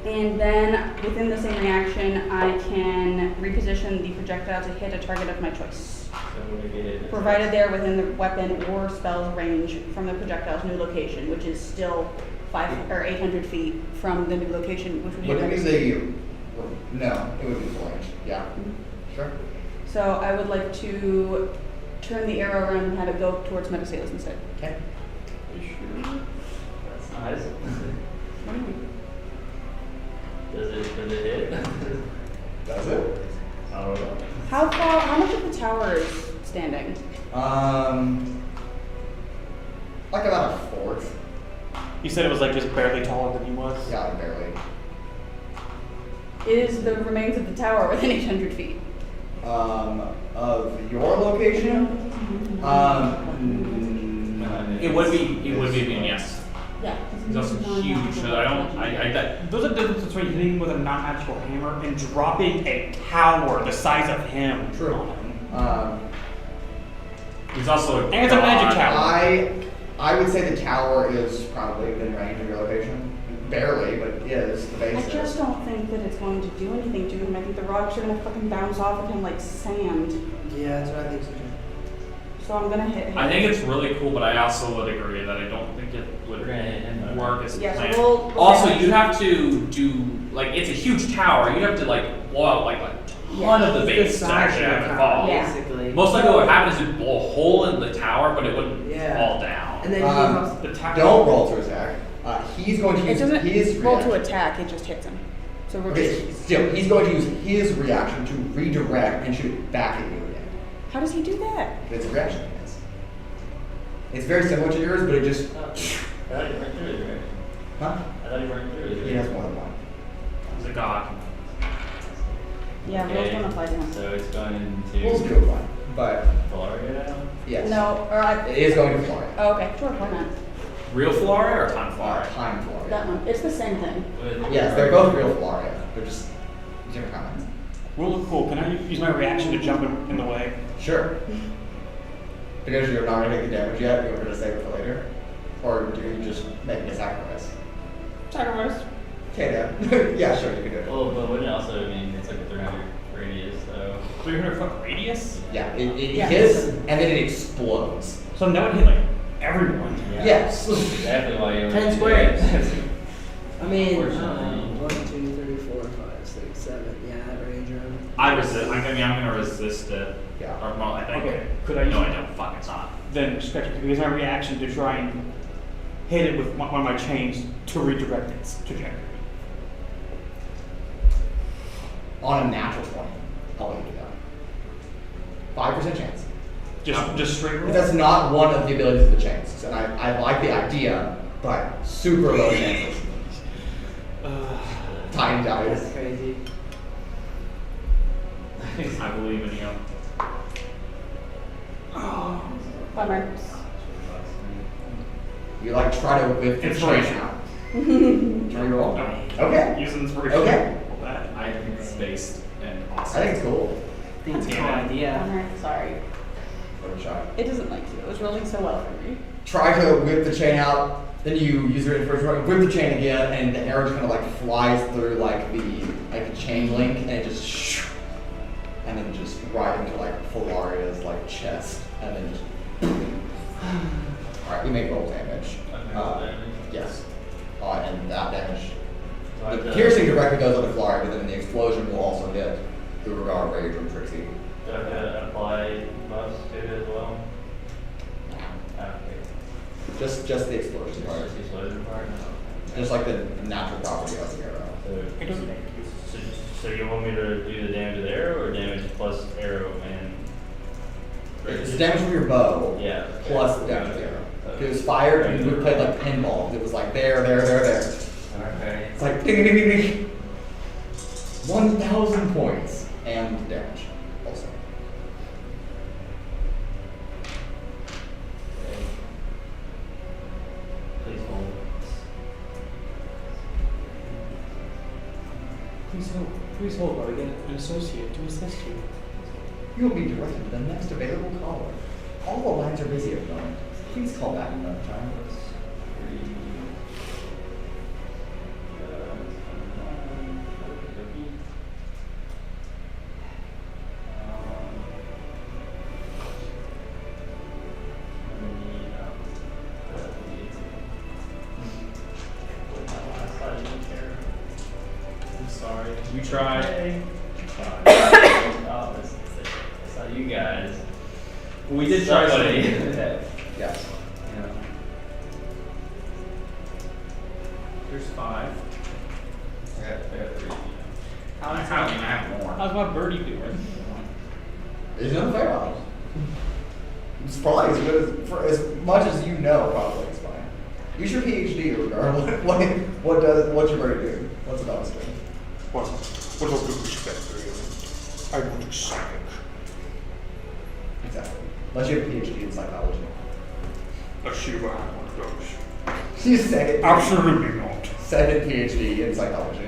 And then within the same reaction, I can reposition the projectile to hit a target of my choice, so would it get hit? provided they're within the weapon or spell's range from the projectile's new location, which is still 5 or 800 feet from the new location, which would be. Would it be next. the... No, it would be full range. Yeah. Sure. So I would like to turn the arrow around and have it go towards Metaseiulus instead. Okay. That's nice. What do you mean? Does it hit? Does it? I don't know. How much of the tower is standing? Like about a fourth. You said it was like just barely taller than he was? Yeah, like barely. Is the remains of the tower within 800 feet? Of your location? It would be mean, yes. Yeah. He's also huge, so that, There's a difference between hitting with a non-magical hammer and dropping a tower the size of him. True. on him. he's also And it's a magic tower. I would say the tower is probably within range of your location. Barely, but it is. The base I just is. don't think that it's going to do anything to him. I think the rocks are gonna fucking bounce off of him like sand. Yeah, that's what I think so too. So I'm gonna hit him. I think it's really cool, but I also would agree that I don't think it would We're gonna hit him. work as a Yeah, so plan. we'll Also, damage. you'd have to do like it's a huge tower. You'd have to like blow out like a ton of the base to actually have it fall. Yeah. Basically. Most likely, what would happen is you'd blow a hole in the tower, but it wouldn't Yeah. fall down. And then he The tower. Don't roll to attack. He's going to It use doesn't his roll to reaction. attack, it just hits him. So we're Okay, just, still, he's going to use his reaction to redirect and shoot back at you again. how does he do that? It's a reaction. Yes. It's very similar to yours, but it just. I thought he burned through his reaction. Huh? I thought he burned through his He has more than one. He's a god. Yeah, rules don't apply to him. So it's going We'll to do one, but Flores now? yes. No, or It is going to Florida. oh, okay, sure, why not? Real Flora or Ton Flora? Time Florida. That one, it's the same thing. Yes, they're both real Florida. They're just different comments. Rule cool. Can I use my reaction to jump in the way? Sure. Because you're not going to take the damage yet, you're going to save it for later? Or do you just make a sacrifice? Sacrifice. Okay, then. Yeah, sure, you can do it. Well, but wouldn't it also mean it's like a 300 radius, so. 300 foot radius? Yeah, it Yeah. hits and then it explodes. So that would hit like everyone. Yes. Exactly why you 10 would squares. do it. I mean, Unfortunately. 1, 2, 3, 4, 5, 6, 7. Yeah, that range around. I resist. I'm gonna resist it. Yeah. Or well, I think. Okay. Could I use No, I don't. Fuck, it's not. Then use my reaction to try and hit it with one of my chains to redirect its trajectory. On a natural 20, I'll let you do that. 5% chance. Just straight roll. But that's not one of the abilities of the chains. And I like the idea, but super low chances. Tiny That's dice. crazy. I believe in you. Bummer. You like try to whip the chain Inspiration. out. Can we roll? No. Okay. Use inspiration. Okay. Roll that. I think it's based and I awesome. think it's cool. I think it's a cool Yeah. idea. Bummer, sorry. Give it a shot. It doesn't like to, it was rolling so well for me. Try to whip the chain out, Then you use your first run, whip the chain again, and the arrow just kind of like flies through like the chain link, and it just shoo, and then just right into like Filaria's like chest, and then just. All right, we make roll damage. Yes, and that damage. The piercing directly goes on the Filauria, but then the explosion will also hit Urogar, Raudrem, Trixi. Do I have to apply buffs to it as well? Okay. Just the explosion part. Just the explosion part? No. Just like the natural property of the arrow. It doesn't make So you want me to do the damage of the arrow or damage plus arrow and? It's damage from your bow. Yeah. Plus the damage of the arrow. If it was fired, you would play like pinball. It was like there. Okay. It's like ding ding ding ding. 1,000 points and damage also. Please hold. Please hold while we get an associate to assist you. You will be directed to the next available caller. All the lines are busy at the moment. Please call back another time. I'm sorry. We tried. Oh, that's not you guys. We did try Somebody. something. Yes. Yeah. There's 5. I got 3. I have more. How's my birdie doing? There's no fair odds. It's probably as good as, for as much as you know, probably it's fine. Use your PhD, Urogar. What's your bird do? What's it about to do? What will you expect, really? I want to psychic. Exactly. Unless you have a PhD in psychology. Let's see what I want those. She's second. Absolutely not. Second PhD in psychology.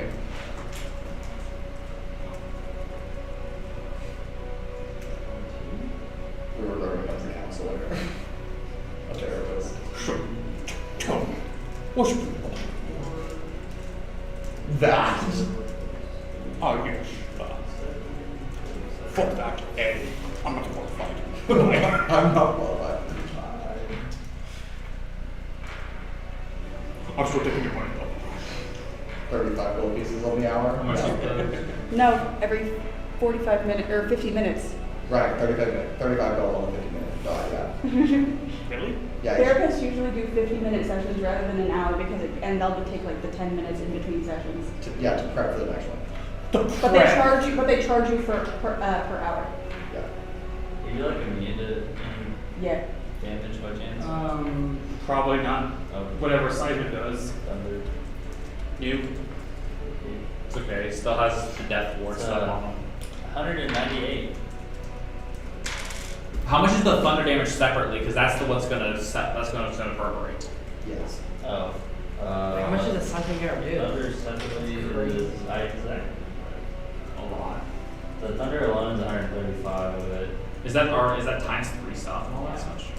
Urogar becomes a counselor. A therapist. So, tell me, what's your problem? That. Oh, yes. Fuck that. Hey, I'm not qualified. Goodbye. I'm not qualified. I'm still taking your money, though. 35 gold pieces on the hour. How much No. is the- No, every 45 minutes or 50 minutes. Right, 35 minutes. 35 gold on the 50 minute. Yeah. Really? Yeah. Therapists usually do 50-minute sessions rather than an hour and they'll take like the 10 minutes in between sessions. To prep for the next one. But they charge you for per hour. Yeah. Are you like immune to Yeah. damage by chance? Probably not. Oh. Whatever Simon does. Thunder. You? It's okay. It still has the death ward stuff on him. 198. How much is the thunder damage separately? Because that's the what's gonna reverberate. Yes. Oh. How much does a psychic arrow do? Thunder separately is Isaac. A lot. The thunder alone is 135 of it. Is that times 3 stuff and all that such? Okay.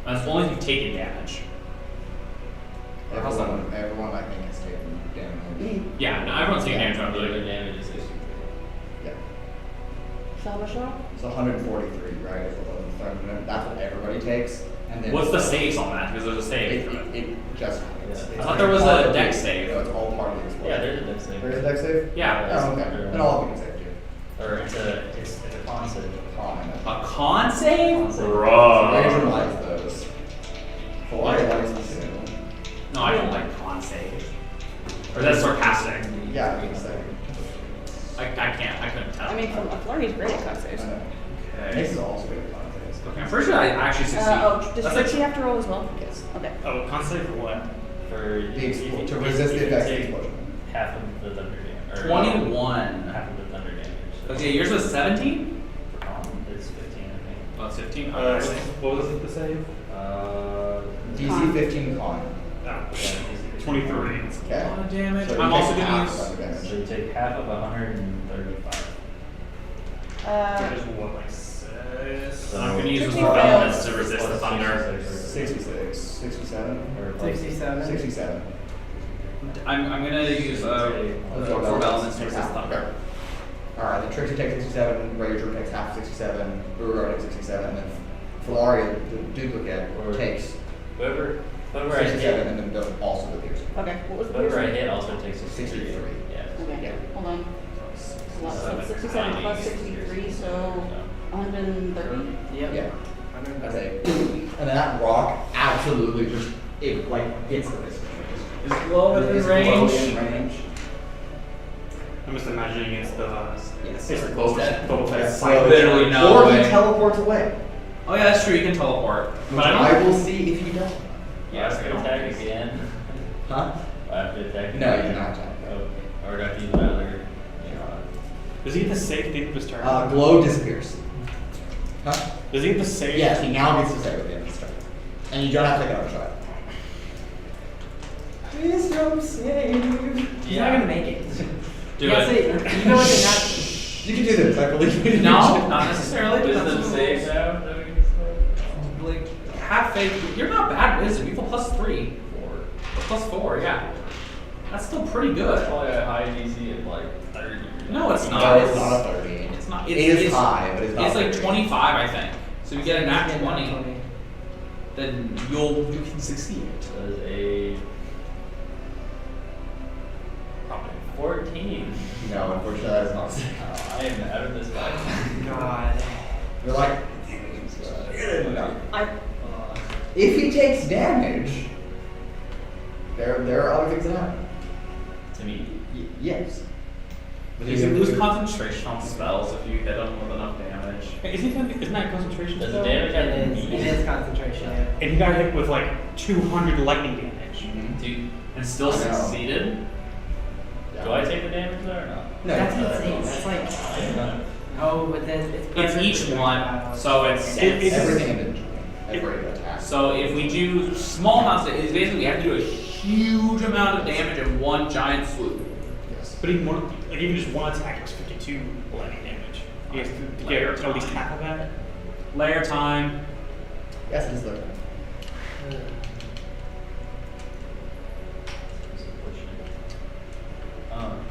And it's only if you've taken damage. How's that one? Everyone I think has taken damage. Yeah, no, everyone's taking damage on Regular really. damage is 60. Yeah. Salvashal? It's 143, right? Is the thunder. That's what everybody takes. And then What's the saves on that? Because there's a save It, for it. it just happens. Yeah. It's I thought there was part a of dex the- save. No, it's all part of the explosion. Yeah, there's a dex save. There is a dex save? Yeah. Oh, okay. Then all of you can save too. Or it's a con save. Common. A con save? Con save. Raudrem likes those. Hawaii likes them too. No, I don't like con save. Or that's sarcastic. Yeah, I can say. I couldn't tell. I mean, Flurry's great at con saves. I know. Okay. Ace is also good at con saves. Okay, I'm pretty sure I actually succeed. Does That's Trixi like- have to roll as well? Yes. Okay. Oh, can't say for what? For To resist the effects of the take explosion. half of the thunder damage. Or 21. Half of the thunder damage. Okay, yours was 17? For con, it's 15, I think. Oh, it's 15? What was it to save? DC 15 con. Ah, Yeah, 23. Okay. A lot of damage. So you I'm take also gonna half use- of the damage. So you take half of 135. That is what, like 6? So I'm gonna use Trixi more fails. elements to resist the thunder. 66, 67, or 67. 67. I'm gonna use four elements to resist thunder. Alright, then Trixi takes 67, Raudrem takes half 67, Urogar takes 67, and then Filauria, the duplicate, Or- takes Whoever I 67, hit, and then does also the piercing. Okay, what was the whoever I piercing? hit also takes a 63. Yeah. Okay, Yeah. hold on. So 67 plus 63, so 130? Yep. Yeah. I remember. That's a, and then that rock absolutely just, it like hits the wrist. Is Glow Is within Glow range? in range? I'm just imagining it's the Yes. it's the Boba Yes. Fett So- cycle. Literally no Or way. he teleports away. Oh yeah, that's true. You can teleport, but I will see if you don't. Yeah, I have to attack again. Huh? I have to attack No, you again. do not attack. Oh, or do I have to use my other? Does he get the save at the end of his turn? Glow disappears. Huh? Does he get the save? Yes, he now gets to save at the end of his turn. And you don't have to take another shot. Please don't save. He's not gonna make it. do yeah, it. See, you know what? Not. You can do this, I believe you. No, not necessarily. But Wisdom that's save now? That we can say? like have faith. You're not bad at wisdom. You have a +3 or +4. Yeah, that's still pretty That's good. probably a high DC of like 30. No, it's No, not. it's not a 30. It's not. It It's, is high, but it's not It's like 30. 25, I think. So if you get a nat Yeah, 20, then you can succeed. So there's a Probably. 14. No, unfortunately that is not. I am out of this fight. God. You're like, no. I If he takes damage, there are other things that happen. To me. Yes. But You can lose concentration on spells if you hit them with enough damage. Hey, isn't that concentration? Does spell? the damage have It to is, be? it is concentration, yeah. And he got hit with like 200 lightning damage. Dude, and still I know. succeeded. Do I take the damage there or not? No, That's no, insane. That's like. Oh, but then it's. It's perfect each for one, battle. so it's everything individually. Every attack. So if we do small amounts, it's basically we have to do a huge amount of damage in one giant swoop. Yes. But even more, like even just one attack is 52 lightning damage. He has to get at least half of that. Layer time. Yes, it is the.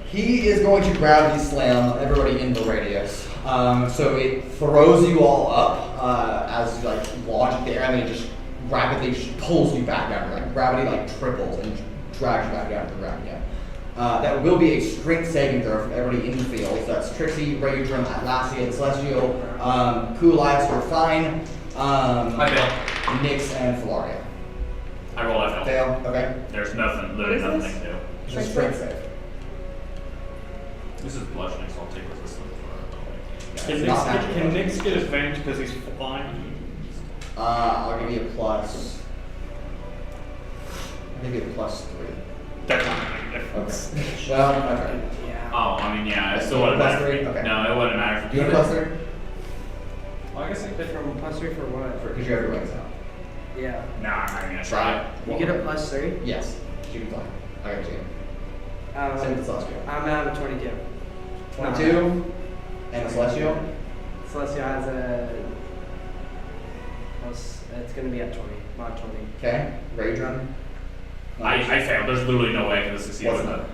He is going to gravity slam everybody in the radius. So it throws you all up as you like launch in the air, and then it just rapidly pulls you back down. Like gravity like triples and drags you back down to the ground again. That will be a strength saving throw from everybody in the field. So that's Trixi, Raudrem, Atlasia Sol, Kuolias are fine. I fail. Nyx and Filauria. I roll I fail. Fail. Okay. There's nothing, literally What is nothing to do. It's a strength save. This is bludgeoning, so I'll take resistance for Can Not Nyx magical. can Nyx get advantage because he's flying? I'll give you a plus. I'll give you a +3. That's not a difference. Okay. Well, okay. Yeah. Oh, I mean, yeah, it That's still wouldn't plus matter. 3? Okay. No, it wouldn't matter. Do you want a +3? Well, I guess I could. From +3 for what? Because you have your wings out. Yeah. Nah, I'm not gonna try. You get a +3? Yes. You can fly. I got you. Um, Same with Celestial. I'm at a 22. 22. And a Celestial. Celestial has a. It's gonna be at 20. Mod 20. Okay. Raudrem. I failed. There's literally no way I could have succeeded What's with it? it.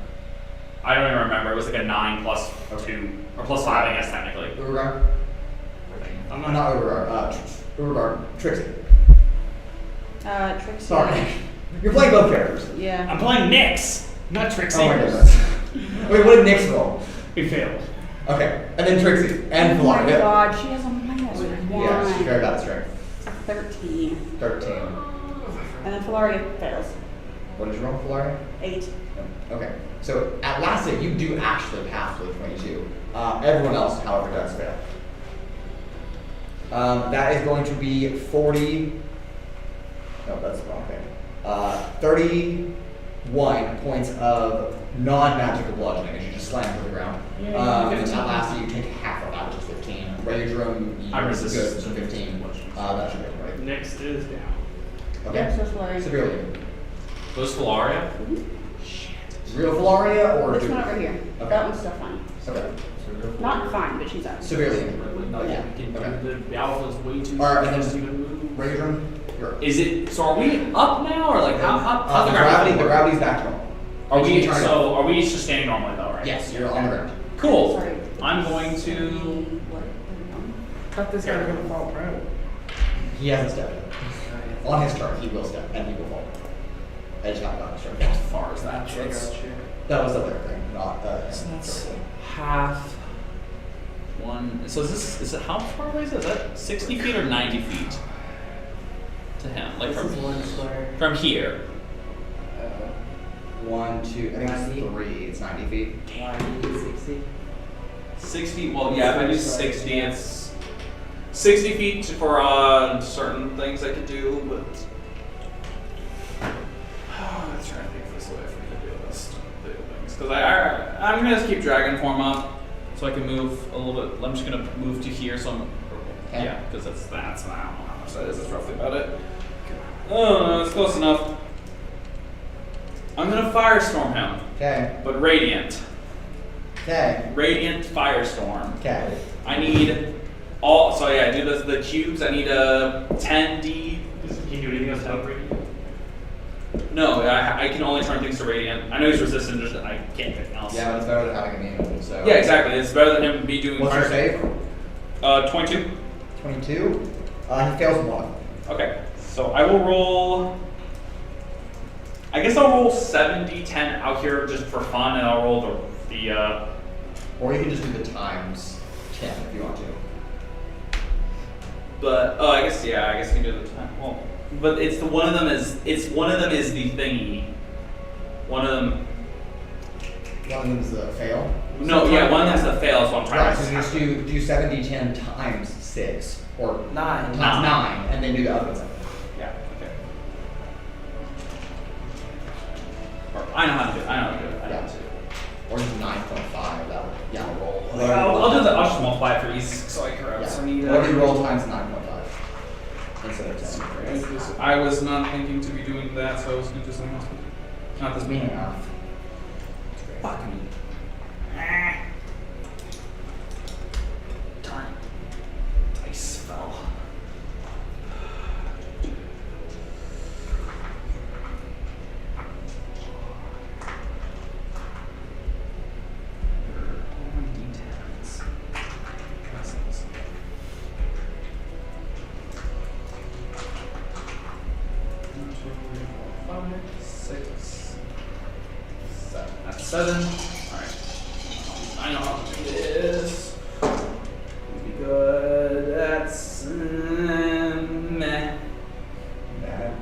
I don't even remember. It was like a 9 plus 2, or plus 5, I guess, technically. Urogar. I'm Not not. Urogar. Urogar. Trixi. Trixi. Sorry. You're playing both characters. Yeah. I'm playing Nyx, not Trixi. Oh my goodness. Wait, what did Nyx roll? We failed. Okay. And then Trixi. And Oh my Filauria. god, she has a -1. Yeah, she's very bad at strength. 13. 13. And then Filauria fails. What did you roll, Filauria? 8. Okay, so Atlasia, you do actually pass with 22. Everyone else, however, does fail. That is going to be 40. No, that's the wrong thing. 31 points of non-magical bludgeoning as you just slam to the ground. And Atlasia, you take half of that, which is 15. Raudrem, you I resist good, so 15. That should be right. Nyx is down. Okay. So Filauria. Severely. Was Filauria? Real Filauria or This one over here. Okay. That one's still fine. Okay. Not fine, but she's out. Severely injured. No, Okay. The alpha's way too. Alright, and then fast to even move. Raudrem. You're up. Is it, so are we up now, or like, how's the gravity work? gravity's back to normal. Are we, Turn it so are we just standing normally though, right? Yes, you're on the ground. Cool. Sorry. I'm going to, What? I thought this guy was gonna fall prone. He hasn't stepped yet. On his turn, he will step and he will fall. I just got his turn. as far as that, Check that's, out shit. That was the other thing, not so that's Crowley. half one, so is it how far away is it? Is that 60 feet or 90 feet to him? Like This from, is one square. from here? 1, 2, I think 90. it's 3. It's 90 feet. 90, 60. 60, well, yeah, if I do 60, it's 60 feet for certain things I could do, but I'm trying to think if there's a way for me to do this. Because I'm going to just keep dragon form up so I can move a little bit. I'm just going to move to here, so I'm, Okay. yeah, because that's, I don't know how much that is, that's roughly about it. Oh, it's close enough. I'm going to firestorm him, Okay. but radiant. Okay. Radiant firestorm. Okay. I need all, so yeah, I do the cubes. I need a 10D. Can you do anything else without radiant? No, I can only turn things to radiant. I know he's resistant, just I can't do anything else. Yeah, but it's better than having an animal, so. Yeah, exactly. It's better than him be doing What's your fire. save? 22. 22. He fails 1. Okay, so I will roll. I guess I'll roll 7d10 out here just for fun, and I'll roll the Or you can just do the times 10 if you want to. But I guess you can do the time. Well, but it's the one of them is the thingy. One of them. One of them's the fail. No, yeah, one of them's the fail. So I'm trying Right, to. so you just do 7d10 times 6 or 9. times Nine. 9, and then do the other one. Yeah. Okay. Or, I know how to do it. I know how to do it. I know how to do it. Or just 9.5. That would, yeah, roll. I'll do that. I'll just multiply it for ease, so I correct. Yeah. So I need. Whatever you roll times 9.5 instead of 10. I was not thinking to be doing that, so I was going to do something else. Not this Mean meeting. enough. Fuck me. Darn. Dice fell. D10s. Five, 6, 7. That's 7. Alright. I know how to do this. It'll be good. That's meh. Bad.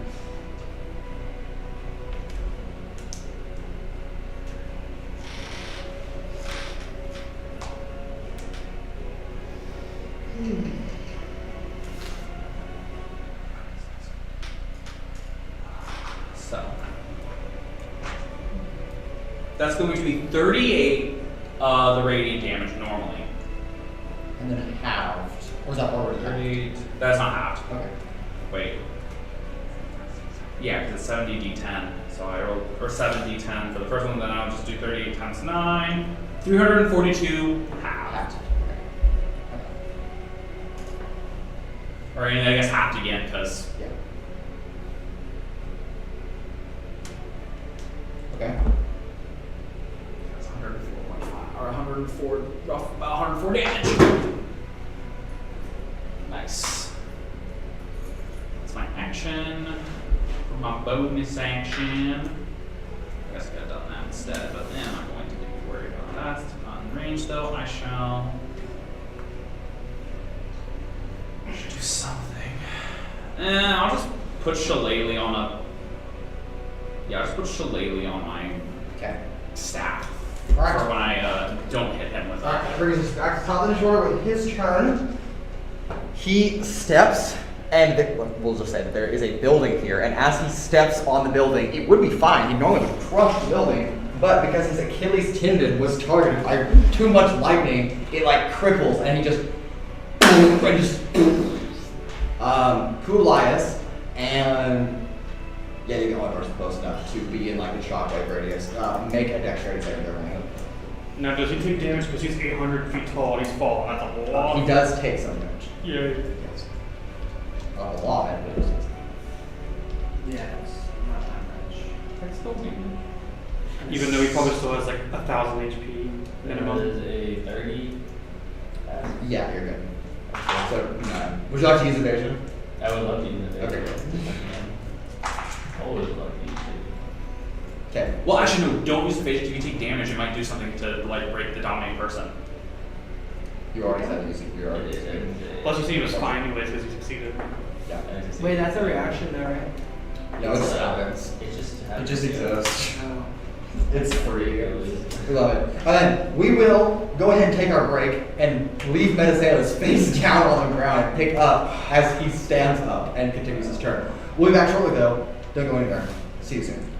So that's going to be 38 the radiant damage normally. And then halved. Or is that already halved? 38. That's not halved. Okay. Wait. Yeah, because it's 70d10. So I rolled, or 7d10 for the first one, then I'll just do 38 times 9. 342 halved. Halved. Or I guess halved again, because. Yeah. Okay. That's 104.5, or 104, rough, about 104 damage. Nice. That's my action. For my bonus action, I guess I could have done that instead, but then I'm going to be worried about that. It's not in range though. I should do something. I'll just put Shillelagh on a. Yeah, I'll just put Shillelagh on my Okay. staff. Alright. For when I don't hit him with Alright, it. that brings us back to top of the shore with his turn. He steps, and we'll just say that there is a building here, and as he steps on the building, it would be fine. He normally would crush the building, but because his Achilles tendon was targeted by too much lightning, it like cripples, and he just Kuolias, and yeah, the only person close enough to be in like the shockwave radius. Make a dexterity saving throw. Now, does he take damage because he's 800 feet tall and he's falling? That's a lot. He does take some damage. Yeah. Yes. A lot, but he does take some. still human. Even though he probably still has like 1,000 HP That minimum. is a 30. Pass. Yeah, you're good. So 9. Would you like to use evasion? I would love to use it. Okay. Always love to use it. Okay. Well, actually, no. Don't use evasion. If you take damage, it might do something to like break the dominating person. You already said using. You already used it. Plus, you see he was fine anyways because he succeeded. Yeah. Wait, that's a reaction though, right? No, it just happens. It just It happens. just exists. Oh. It's free. We love it. And then we will go ahead and take our break and leave Metaseiulus face down on the ground and pick up as he stands up and continues his turn. We'll be back shortly though. Don't go anywhere. See you soon.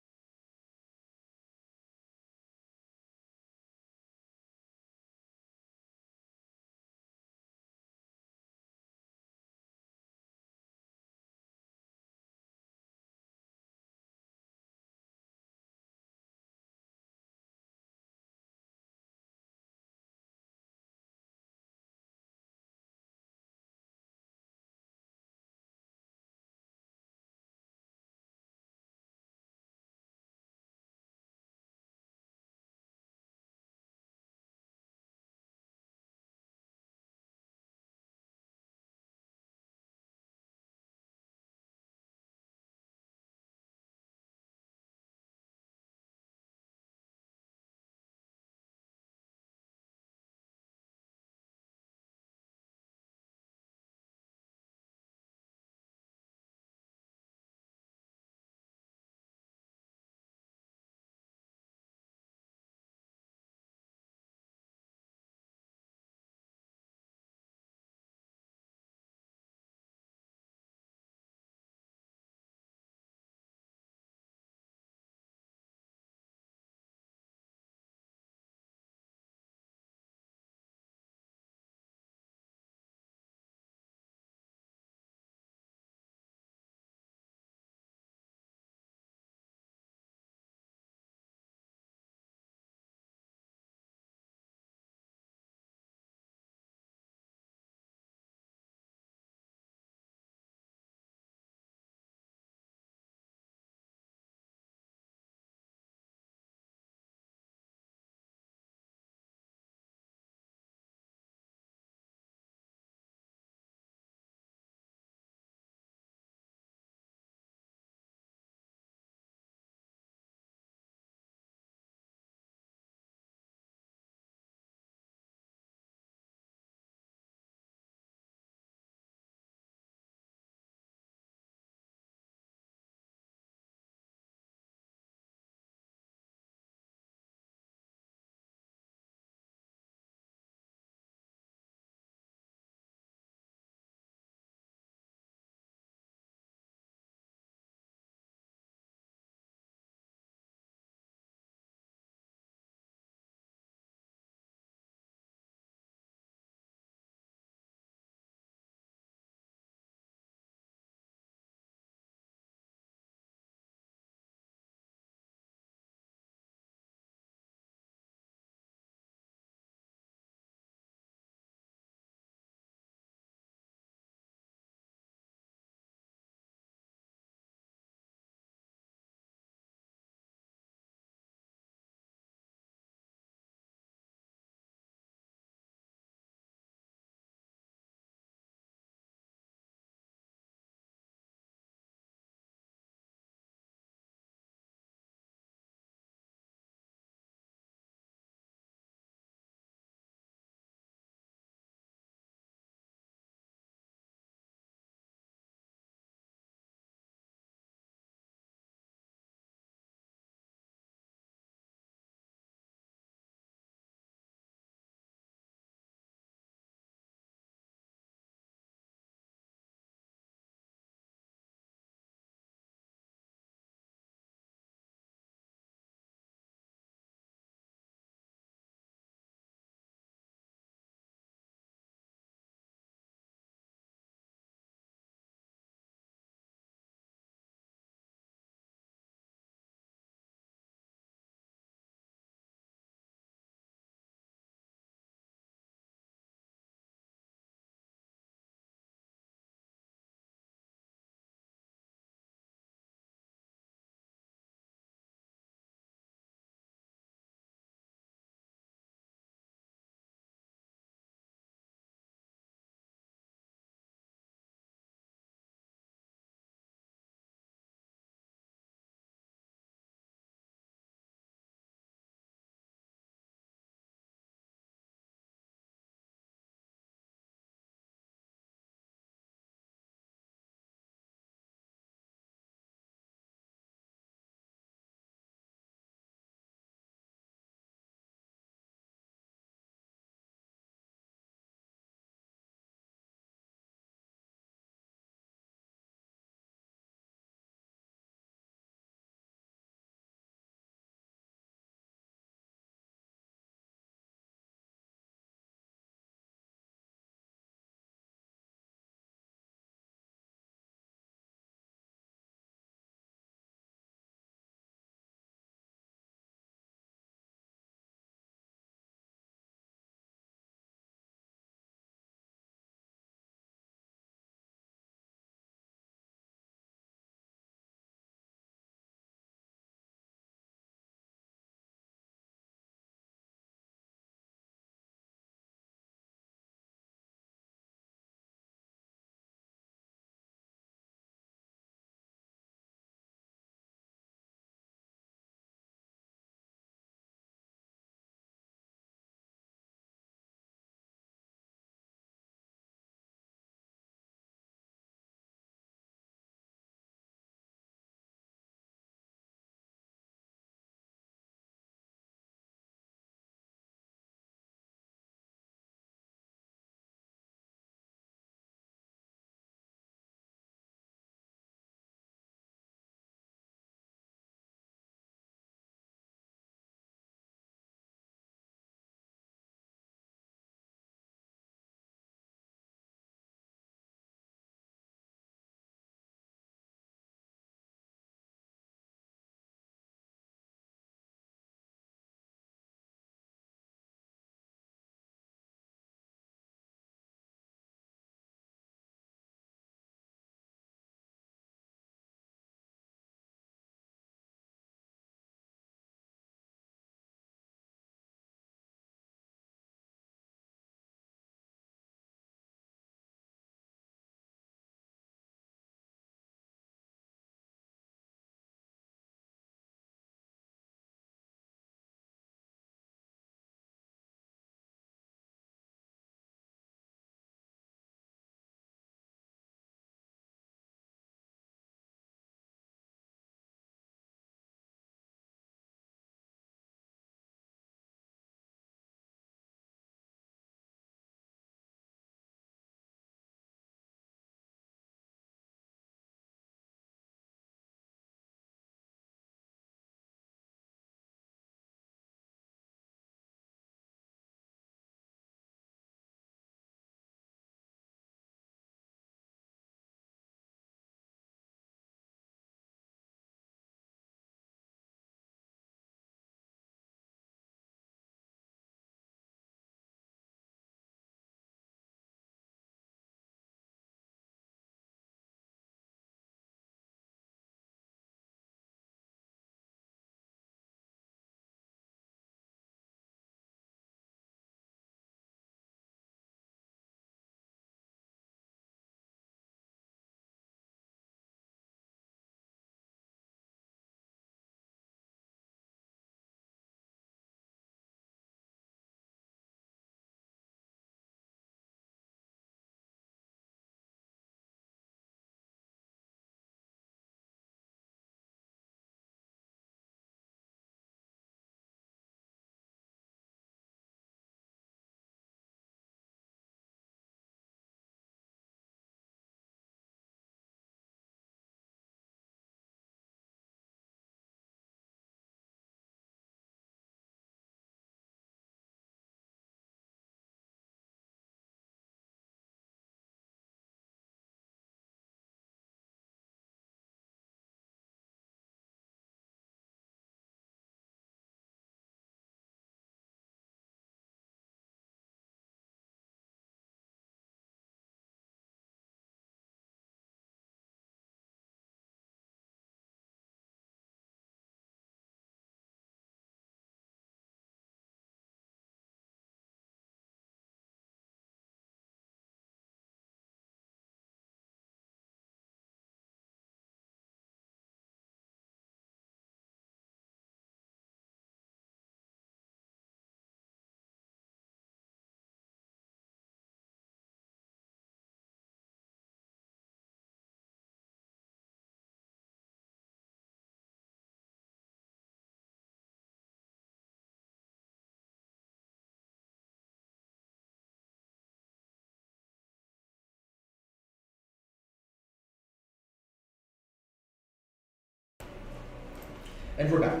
And we're back.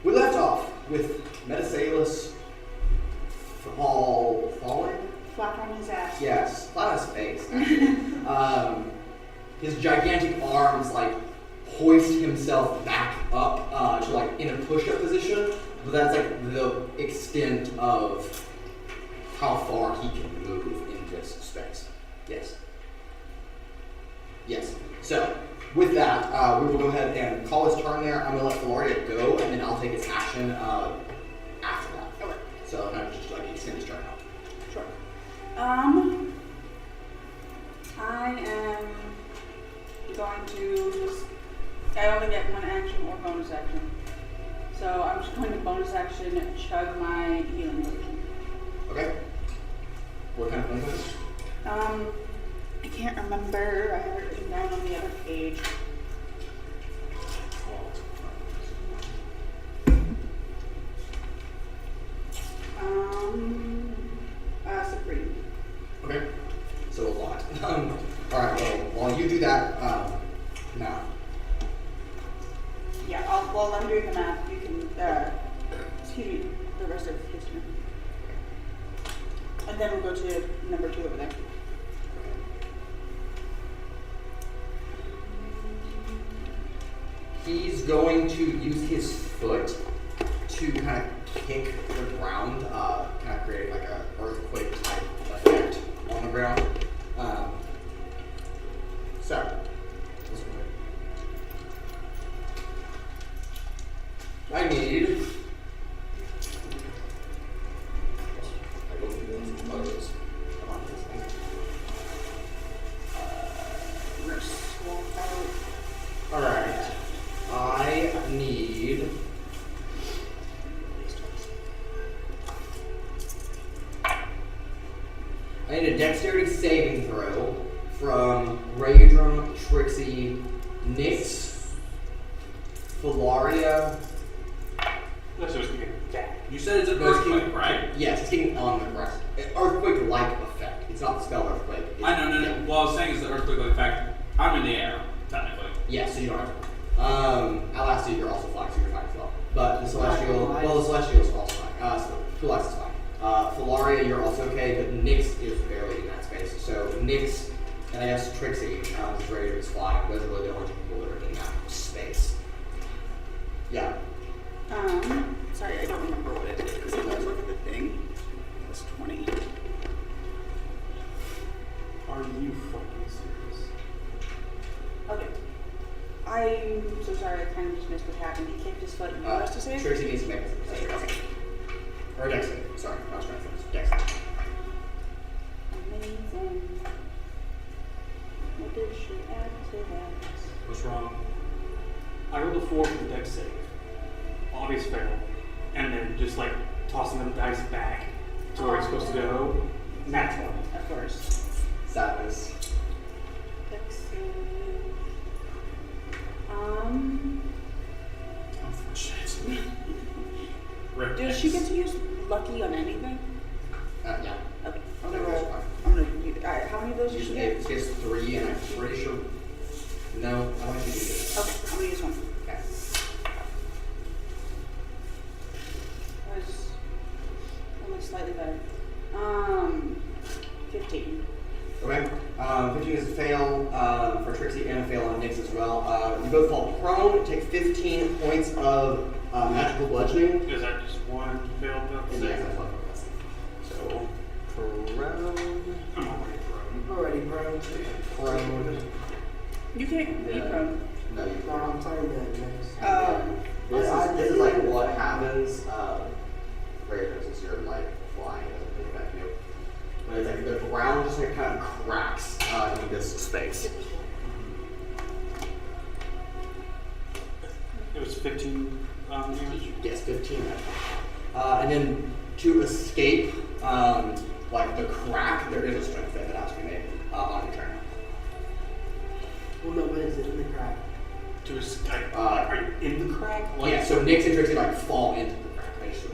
We left off with Metaseiulus falling? Flat on his ass. Yes, flat on his face. Actually. His gigantic arms like hoist himself back up to like in a push-up position, but that's like the extent of how far he can move in this space. Yes. Yes. So with that, we will go ahead and call his turn there. I'm gonna let Filauria go, and then I'll take his action after that. Okay. So I'm just like extend his turn out. Sure. I am going to. I only get one action or bonus action, so I'm just going to bonus action chug my healing potion. Okay. What kind of thing is it? I can't remember. I have it written down on the other page. Supreme. Okay. So a lot. Alright, well, while you do that, now. Yeah, while I'm doing the math, you can, excuse me, the rest of his turn. And then we'll go to number 2 over there. He's going to use his foot to kind of kick the ground, kind of create like a earthquake type effect on the ground. So, I need. Alright. I need. I need a dexterity saving throw from Raudrem, Trixi, Nyx, Filauria. Let's just get that. You said it's an No, it's earthquake, hitting- right? Yes, it's hitting on the ground. Earthquake-like effect. It's not the spell earthquake. It's, I know, no. yeah. What I was saying is the earthquake fact. I'm in the air, technically. Yeah, so you don't have to. Atlasia, you're also flying, so you're fine as well. But the Celestial, well, the Celestial is also fine. So Kuolias is fine. Filauria, you're also okay, but Nyx is barely in that space. So Nyx, and I guess Trixi, is ready to flying. Those are really the only two people that are in that space. Yeah. Sorry, I don't remember what it is. I was looking at the thing. It's 20. Are you fucking serious? Okay. I'm so sorry, I kind of just missed what happened. He kicked his foot and what else to say? Trixi needs to make a save. Or dex save. Sorry, I was trying to finish. Dex save. Amazing. What did she add to that? What's wrong? I rolled a 4 for the dex save. Obvious fail. And then just like tossing the dice back to where it's supposed to go. Nat 20. Of course. Sadness. Let's see. Does she get to use lucky on anything? Yeah. Okay. I'm No, gonna that's roll. fine. I'm gonna use. Alright, how many of those does she get? She gets 3, and I'm pretty sure. No, I don't think she did. Okay, I'm gonna use one. Okay. That was only slightly better. 15. Okay. 15 is a fail for Trixi and a fail on Nyx as well. You both fall prone, take 15 points of magical bludgeoning. Is that just one failed dex And save? yeah, that's what I'm guessing. So, prone. I'm already prone. Already prone too. Prone. You can't be prone. No, you No, I'm playing the next. This is like what happens. Very since you're like flying, it doesn't really affect you. But it's like the ground just like kind of cracks in this space. It was 15 damage. Yes, 15. And then to escape like the crack, there is a strength that has to be made on your turn. Well, no, what is it in the crack? To escape. Are you in the crack? Like, Yeah, so Nyx and Trixie like fall into the crack. They just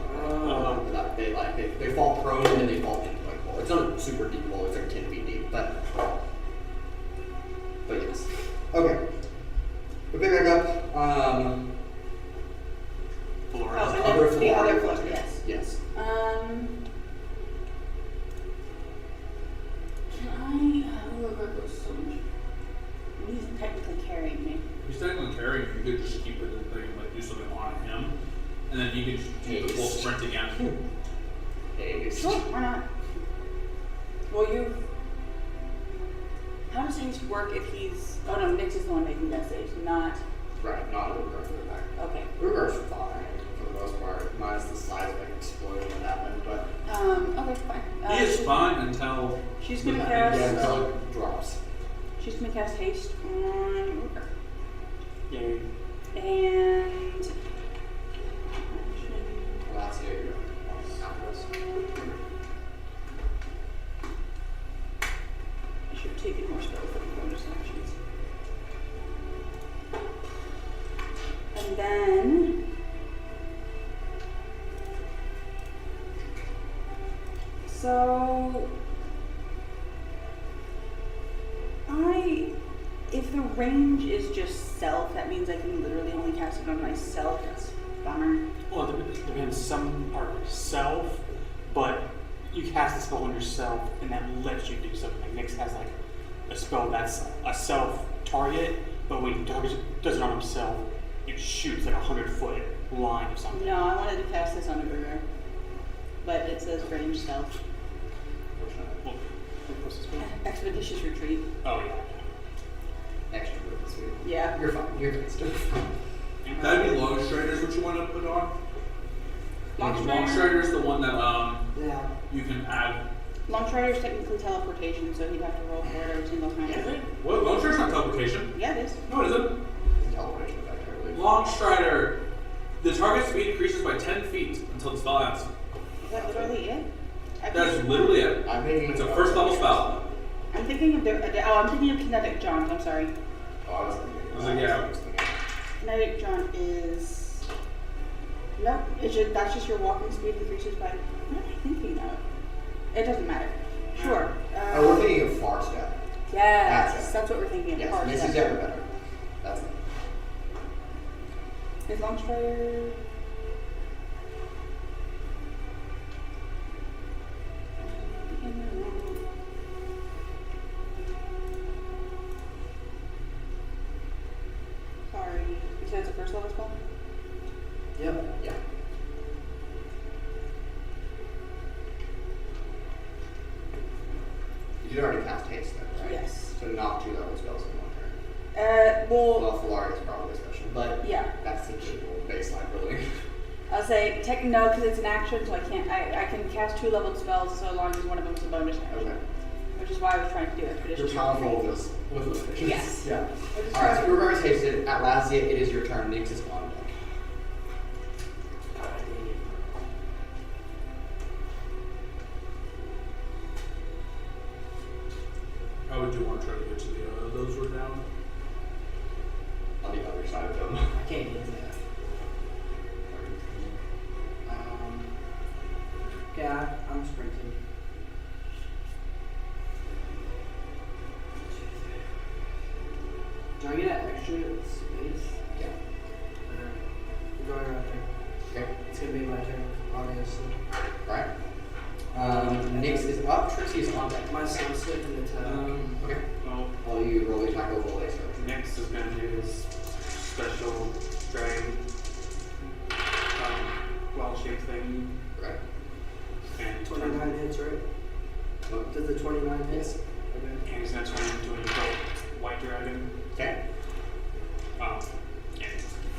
they fall prone and then they fall into like a hole. It's not a super deep hole. It's like 10 feet deep, but yes. Okay. We pick back up. they're floating, yes. Yes. Can I? Urogar goes so much. He's technically carrying me. He's technically carrying you. You could just keep it and like do something on him, and then you could just do the full Haste. sprint again. Haste. Sure, why not? Well, you. How does haste work if he's? Oh no, Nix is the one making death saves, not. Right, not Urogar for the back. Okay. Urogar's fine for the most part, minus the seismic explosion that happened, but Okay, fine. He is fine until She's gonna the- cast. yeah, until it drops. She's gonna cast haste on Urogar. Yay. And. Last year, you're Kandros. I should have taken more spell for the bonus actions. And then. So. If the range is just self, that means I can literally only cast it on myself. That's a bummer. Well, it depends. Some are self, but you cast the spell on yourself, and that lets you do something. Like Nyx has like a spell that's a self target, but when he does it on himself, it shoots like 100-foot line or something. No, I wanted to cast this on Urogar, but it says range self. Well, what's the spell? Expeditious retreat. Oh yeah. Extra movement speed. Yeah. You're fine. You're still fine. That'd be Long Strider's what you want to put on. Long Long Strider's the one that Yeah. you can add. Long Strider is technically teleportation, so he'd have to roll for it every single time. Is it? What? Long Strider's not teleportation. Yeah, it is. No, it isn't. Teleportation effect, I believe. Long Strider. The target speed increases by 10 feet until the spell ends. Is that literally it? That's literally it. I'm thinking It's a first level spell. I'm thinking of I'm thinking of Kinetic John. I'm sorry. Oh, I was thinking. I was like, yeah. Kinetic John is. No, that's just your walking speed increases by. What am I thinking of? It doesn't matter. Sure. Oh, we're thinking of Far Step. Yes, That's it. that's what we're thinking of. Yes, Hard this step. is ever better. That's it. Is Long Strider. Sorry. You said it's a first level spell? Yep. Yeah. You did already cast haste though, right? Yes. So not 2 level spells in one turn. Well, Well, Filauria is probably special, but yeah. that's the typical baseline building. I'll say no, because it's an action, so I can't. I can cast 2 leveled spells so long as one of them is a bonus action. Okay. Which is why I was trying to do Expedition. You're powerful with this, with limitations. Yes. Yeah. I just Alright, so tried- Urogar is hasted. Atlasia, it is your turn. Nyx is on deck. How would you want to try to get to the those were down? On the other side of them. I can't get to that. Yeah, I'm sprinting. Do I get an extra space? Yeah. I'm going right there. Okay. It's gonna be my turn, obviously. Alright. Nyx is up. Trixi is on deck. My skill slip in the time. Okay. Well, While you roll the attack over laser. Nyx is gonna do his special dragon wild shape thing, Okay. and 29 hits, right? What? Does the 29 hit? Yes. Okay. and he's gonna turn into a adult white dragon. Okay. And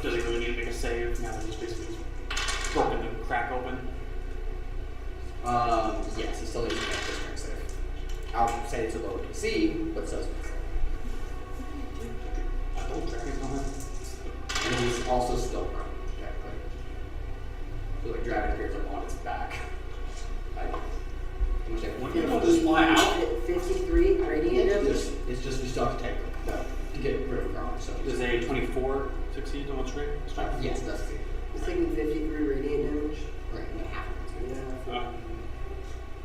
does he really need to make a save now that he's basically broken the crack open? Yes, he still needs to make this strength save. I'll say it's a lower DC, but so is Adult dragons don't have. and he's also still prone, technically. So like dragon appears up on its back. Like, how much damage? Wouldn't you able to just fly out? 53 radiant damage? It's just you still have to take to get rid of Crown. So Does a 24 succeed on what's right? yes, that's the It's taking 53 radiant damage. right. And then half of it's good. Yeah.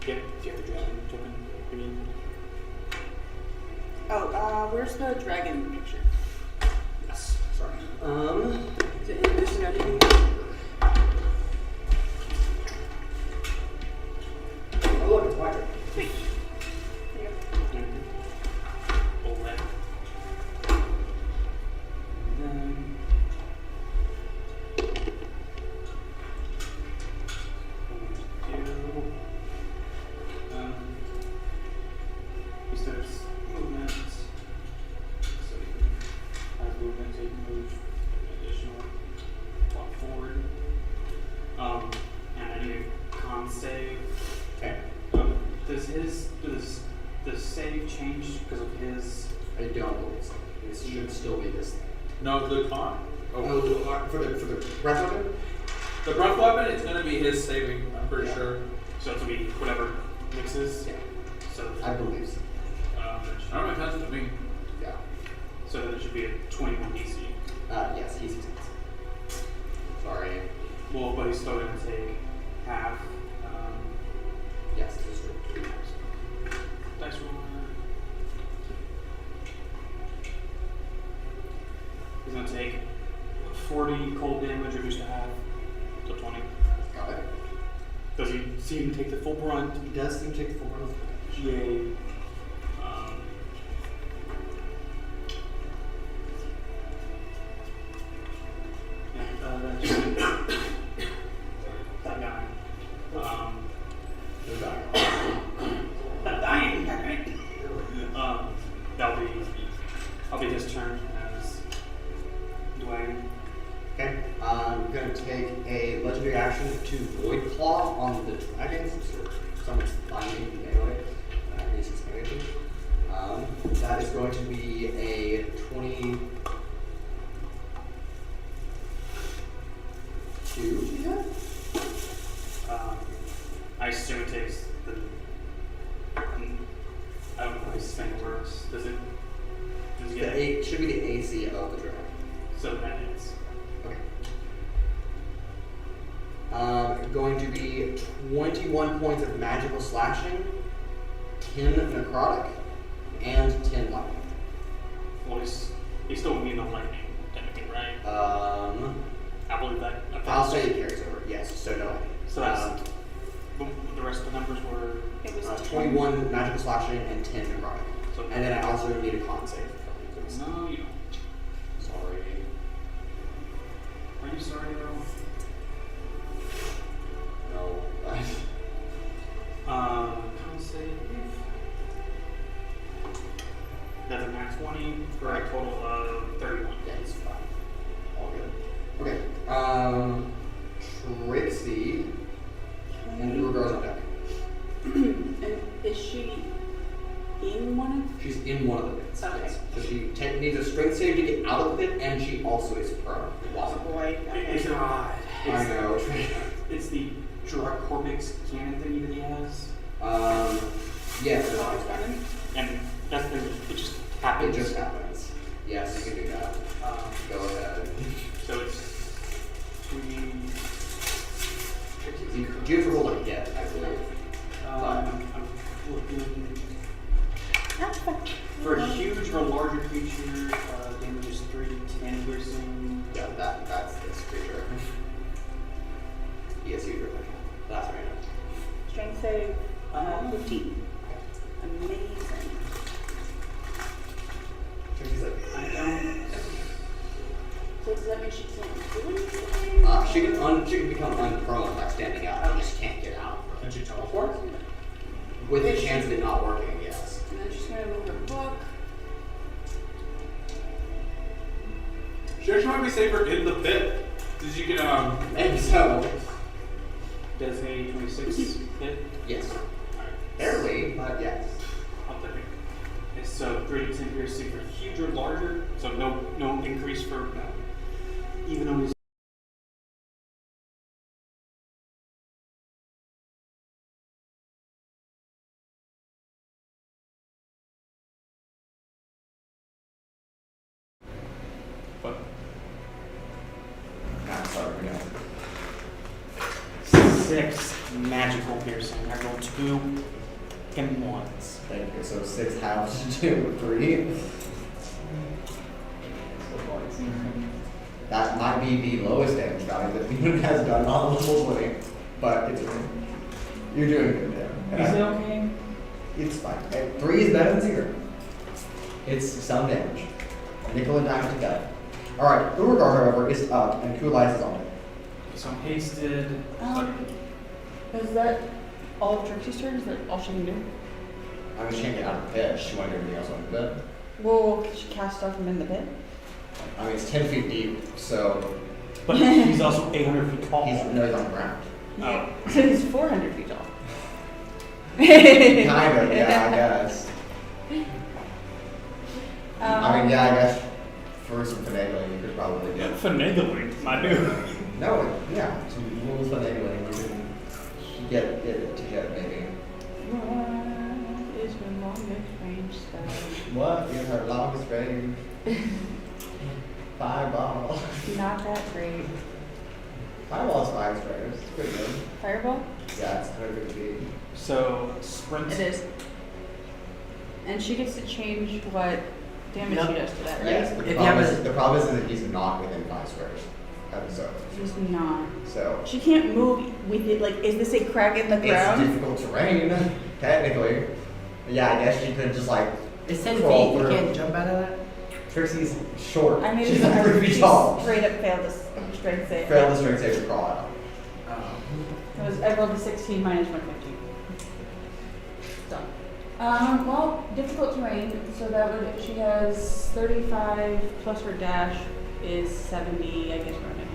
Yep, if you have the dragon token. I mean, Where's the dragon picture? Yes. Sorry. Is it in addition to anything? save change because of his? I don't believe so. This should still be this thing. No, the con. For the breath weapon? The breath weapon, it's gonna be his saving, I'm pretty Yeah. sure. So it's gonna be whatever mixes. Yeah, So I believe so. I don't know if that's to me. Yeah. so then it should be a 21 DC. Yes, he succeeds. Sorry. Well, but he's still gonna take half. Yes, this is true. Dice roll. He's gonna take 40 cold damage, reduced to half, to 20. Got it. Does he seem to take the full brunt? He does seem to take the full run of the damage. Yay. That should that guy. No doubt. That dying guy. That'll be his turn as Dwayne. Okay, I'm going to take a legendary action to Void Claw on the dragon. Someone's binding melee. That is going to be a 22. Yeah. I assume it takes the. I don't know how this thing works. Does it The get A should be the AC of the dragon. So that is. Okay. Going to be 21 points of magical slashing, 10 necrotic, and 10 lightning. Well, he's still immune on lightning, technically, right? I believe that. I'll say it carries over. Yes, so no lightning. So that's the rest of the numbers were. It was 21 magical slashing and 10 necrotic. So And then I also need a con save. No, you don't. Sorry. Are you sorry, though? No. Con save. That's a max 20 for a total of 31. Yeah, it's fine. All good. Okay. Trixie and Urogar's on deck. And is she in one She's in one of the pits. Okay. Yes. So she needs a strength save to get out of the pit, and she also is prone. of the boy? It's I know. It's the Dracormix cannon thingy that he has. Yes. And that's the it just It happens. just happens. Yes, you can do that. Go ahead. So it's 2D. You have to roll a hit, I believe. I'm looking for a huge or larger creature. Damage is 3d10 piercing. Yeah, that's this creature. Yes, you reflection. That's right. Strength save 15. Amazing. Trixie's like, I don't. So does that mean she can't do anything? she can become unprone by standing up. She just can't get out. Can she teleport? With the chance of it not working, yes. And then she's gonna move her book. Sure, she might be safer in the pit. Because you can, And so, Does a 26 hit? yes. Alright. Barely, but yes. I'll take it. It's so 3d10 piercing for huge or larger. So no increase for even though he's. What? I'm sorry, we got 6 magical piercing. I rolled 2 and 1s. Thank you. So 6 halves to 3. That might be the lowest damage value that anyone has done on level 20, but it's okay. You're doing good there. Is it okay? It's fine. 3 is better than 0. It's some damage. Nickel and dime together. Alright, Urogar, however, is up, and Kuolias is on it. So I'm hasted. Is that all of Trixie's turn? Is that all she can do? I mean, she can't get out of the pit. She want to do anything else on the pit. Well, can she cast stuff from in the pit? I mean, it's 10 feet deep, so But he's also 800 feet tall. he's on the ground. Oh. So he's 400 feet tall. Kind of, yeah, I guess. I mean, yeah, I guess for some finagling, you could probably do. Finagling, my dude. No, yeah, some rules finagling, you can get it to hit, maybe. What is her longest range spell? What is her longest range? Fireball. Not that great. Fireball is 5 sprayers. It's pretty good. Fireball? Yeah, it's 150 feet. So sprint. It is. And she gets to change what damage Yep. she does to that, right? Yes, If you have a- the problem is that he's not within 5 squares. So, She's not. so She can't move with it. Like, is this a crack in the it's ground? difficult terrain, technically. Yeah, I guess she could just like It's 10 crawl feet. You through. can't jump out of that. Trixie's short. I made She's it. like 3 feet She tall. straight up failed this strength save. Failed the strength save to crawl out. I rolled a 16 minus 150. Done. Well, difficult terrain, so that would, she has 35 plus her dash is 70, I guess we're under him.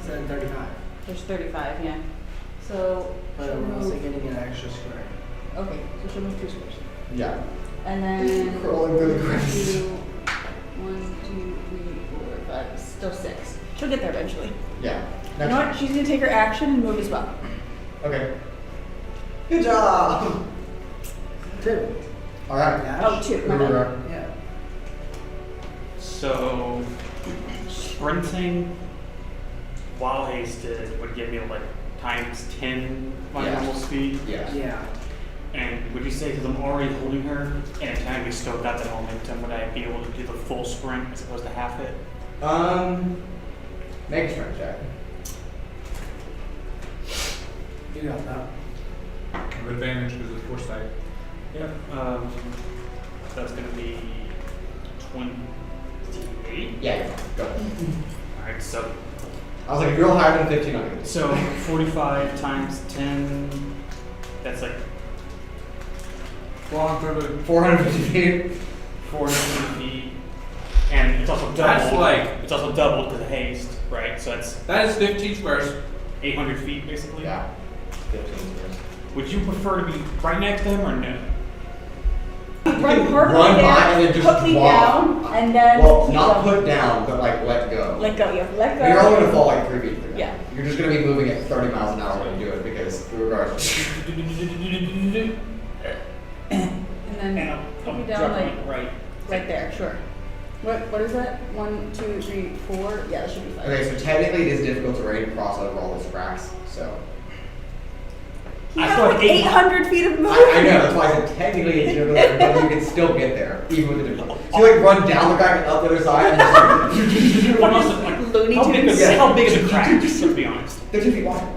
735. There's 35, yeah. So, But she'll we're also move, getting an extra square. okay, so she'll move 2 squares. Yeah. And then, Crawling through the grass. 1, 2, 3, 4, 5, still 6. She'll get there eventually. Yeah. You know what? She's gonna take her action and move as well. Okay. Good job. 2. All right. Dash. Oh, 2, my bad. Urogar. Yeah. So sprinting while hasted would give me like times 10 my Yeah. normal speed. Yeah. Yeah. And would you say, because I'm already holding her, and technically still got that momentum, would I be able to do the full sprint as opposed to half it? Make a strength check. You got that. With advantage because of foresight. Yep. That's going to be 28. Yeah, you're fine. Go. Alright, so I was like, if you're all higher than 15, I'll get this. so 45 times 10, that's like 450 feet. 450 feet. And it's also doubled. That's like- it's also doubled because of haste, right? So that's That is 15 squares. 800 feet basically. Yeah. 15 squares. Would you prefer to be right next to him or no? Run partway Run by down, and then just put me drop. down, and then Well, keep not going. put down, but like let go. Let go, yeah, let go. You're only gonna fall like 3 feet. Yeah. You're just gonna be moving at 30 miles an hour when you do it because Urogar. And then put me down like right there, sure. What is that? 1, 2, 3, 4? Yeah, that should be fine. Okay, so technically it is difficult to raid cross over all those cracks. So He I has still have like 800 800 feet of movement. I know that's why I said technically it's difficult, but you can still get there even with the difficulty. So you like run down the crack and up the other side. And just What else? Like, Looney how big Tunes. is how big is a crack? Just to be honest. they're 2 feet wide.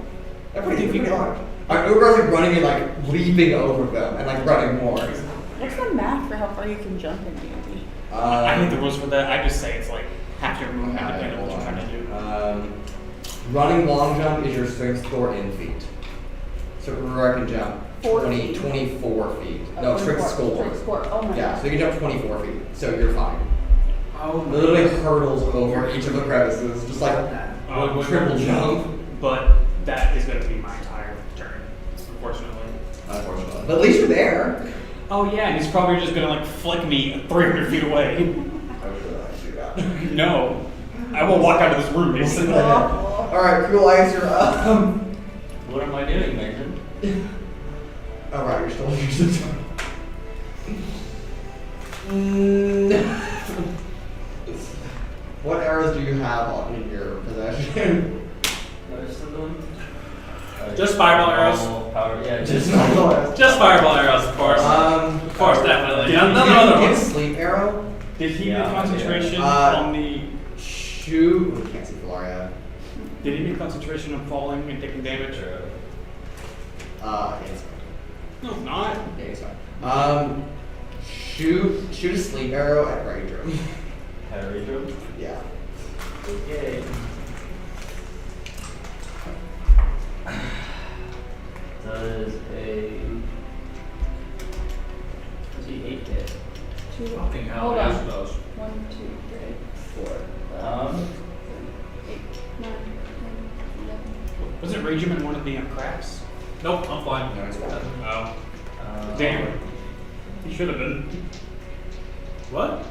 They're pretty 2 feet wide. Urogar's like running and like leaping over them and like running more. What's the math for how far you can jump in D&D? I hate the rules for that. I just say it's like half your movement depending on what you're trying to do. Running long jump is your strength score in feet. So Urogar can jump 4 20, feet. 24 feet. No, strength score. Strength score. Oh my Yeah, god. so you can jump 24 feet. So you're fine. Oh my Literally God. hurdles over each of the crevices, just like that. triple jump. But that is going to be my entire turn, unfortunately. Unfortunately. But at least you're there. Oh yeah, and he's probably just going to like flick me 300 feet away. I would really like to do that. No, I will walk out of this room basically. Alright, Kuolias, you're up. What am I doing, Mason? Alright, you're still using What arrows do you have in your possession? Most of them. Just fireball arrows. Power, yeah, just Just fireball arrows, of course. Of course, definitely. None of the other Get a ones. sleep arrow. Did he Yeah, make concentration yeah. on the? Shoot. We can't see Filauria. Did he make concentration on falling and taking damage? Yeah, it's fine. No, it's not. Yeah, it's fine. Shoot a sleep arrow at Raudrem. Harry Joe. Yeah. Okay. Does a. Does he 8 Two. Fucking hell, Hold yes, on. those. 1, 2, 3, 4, 5, 6, 7, 8, 9, 10, 11. Was it Raudrem in one of the cracks? Nope, I'm fine. No, it's fine. Oh, damn. He should have been. What?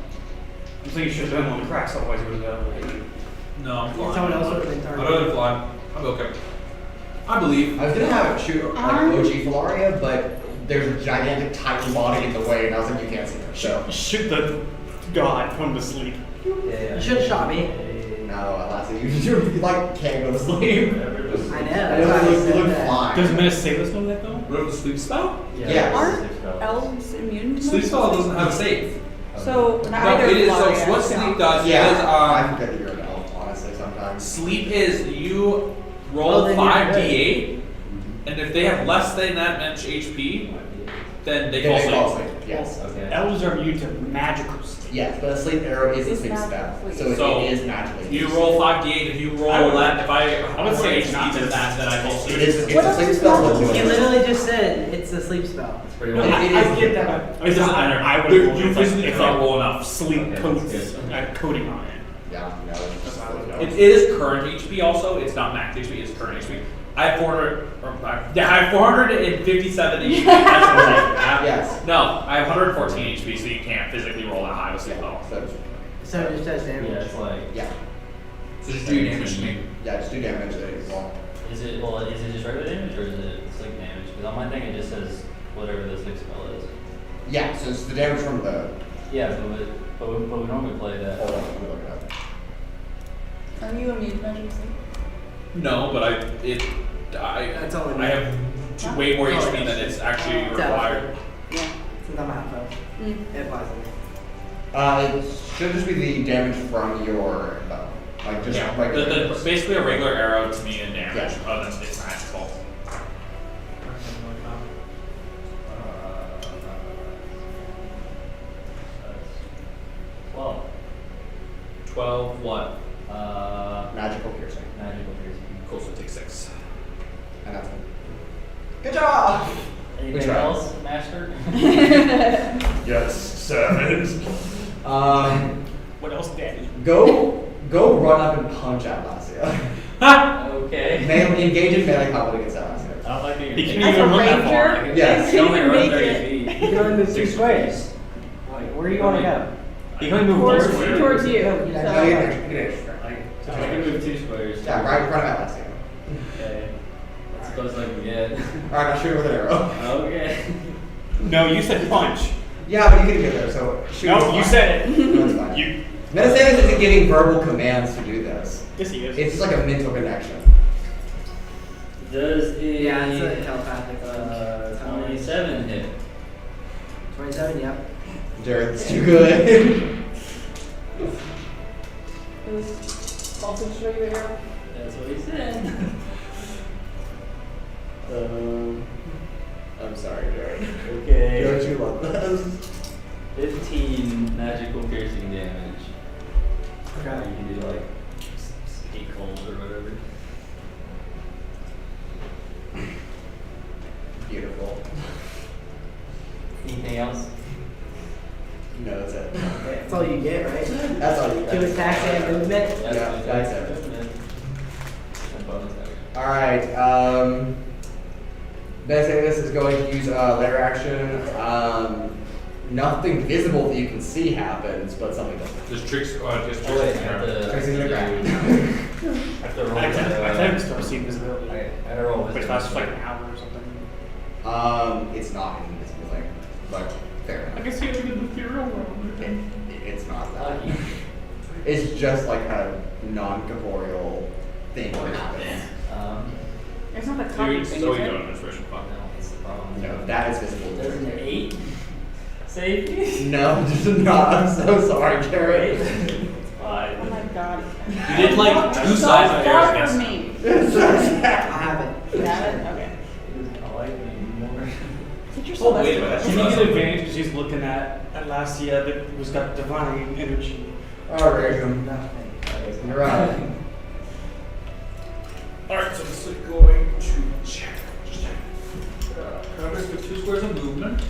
I think you should have done on the cracks, otherwise you would have hit you. No, I'm fine. Someone else would have been I'd targeted. rather fly. I'm okay. I believe. I was gonna have it shoot like OG Filauria, but there's a gigantic titan body in the way, and I was like, you can't see her. So Shoot the god, put him to sleep. Yeah. You should have shot me. no, Atlasia, you like can't go to sleep. I know. I That's know why I you said look that. fine. Does Metaseiulus know that though? What about the sleep spell? Yeah. Aren't elves immune to Sleep those? spell doesn't have a save. So No, neither it is. So Flores what counts. sleep does Yeah, is I forget that you're an elf, honestly, sometimes. sleep is you roll Oh, then you're 5d8, and if they have less than that much HP, then they Then fall asleep. Yes. Okay. Elves are immune to magical sleep. Yes, but a sleep arrow is a It's sleep magical spell, sleep. so So, it is magically. You used. roll 5d8. If you roll I would- that, if I I would say it's HP not than that, then I fall It asleep. is. It's What a else sleep is spell. magical? But It literally just said it's a sleep spell. It's pretty No, much. I get that. It doesn't matter. I would You roll it physically if can't I roll enough. sleep Okay, coats, that's good. coating on it. Yeah, no. That's what I would know. It is current HP also. It's not max HP. It's current HP. I have 400. I have 457 HP. That's what I have. Yes. No, I have 114 HP, so you can't physically roll that high with sleep level. So, So it just does damage. Yeah, it's like. yeah. So just do your damage to me. Yeah, just do damage there as well. Is it just regular damage or is it sleep damage? Because on my thing it just says whatever the sleep spell is. Yeah, so it's the damage from the. Yeah, but we normally play that. Hold on, let me look it up. Are you immune to magical sleep? No, but That's all it I have way more That's all HP it than is. it's actually It's required. Yeah. Since I'm a half elf. Mm. It applies to me. It should just be the damage from your bow. Like just Yeah, regular the, damage. basically a regular arrow to me in damage. Yeah. Other than it's magical. Well, 12 what? Magical piercing. magical piercing. Cool, so take 6. And that's it. Good job! Anything tried. else, Master? Yes, 7. What else damage? Go run up and punch Atlasia. Okay. Engage in melee combat against Atlasia. I don't like that He you're can As a even run that far. ranger, Yes. you You only can run make 30 it feet. You can only move 2 squares. Like, where are you going to go? He can only move towards, one square. towards you. Yeah. No, you So, can extra. I can move 2 squares. Yeah, right in front of Atlasia. Okay. That's the closest I can get. Alright, I'll shoot her with an arrow. Okay. No, you said punch. Yeah, but you can get there, so shoot her No, with you fire. said it. No, it's fine. You. Metaseiulus isn't giving verbal commands to do this. Yes, he is. It's just like a mental connection. Does it Yeah, it's a telepathic. 27 hit? 27, yep. Jared's too good. it was also to show you the arrow. That's what he said. I'm sorry, Jared. Okay. Don't you love this? 15 magical piercing damage. Okay. You can do like 8 cold or whatever. Beautiful. Anything else? No, that's it. That's all you get, right? That's all you got. 2 attacks and movement. Yeah, that's it. And bonus action. Alright, Metaseiulus is going to use lair action. Nothing visible that you can see happens, but something does. There's tricks. Just Oh wait, tricks. I have to. Trixie's in the ground. I have to roll. I can start seeing visibility. I had to roll. But it lasts like an hour or something. It's not an invisible thing, but fair I enough. can see it in the ethereal world. It's not that. Lucky. It's just like a non-corporeal thing that happens. It's not the So copy you thing, so is you it? don't have inspiration. Fuck. No, that's the problem. No, that is visible. Doesn't an 8 save me? No, just not. I'm so sorry, Jared. Oh my god. You did like You're 2 so sides of far arrows from against. me. I have it. You have it? Okay. I like me more. Get your Oh, wait a minute. Can you get advantage because he's looking at Atlasia that who's got divine energy. Alright, Nothing. you're right. Alright, so this is going to check. Covers with 2 squares of movement.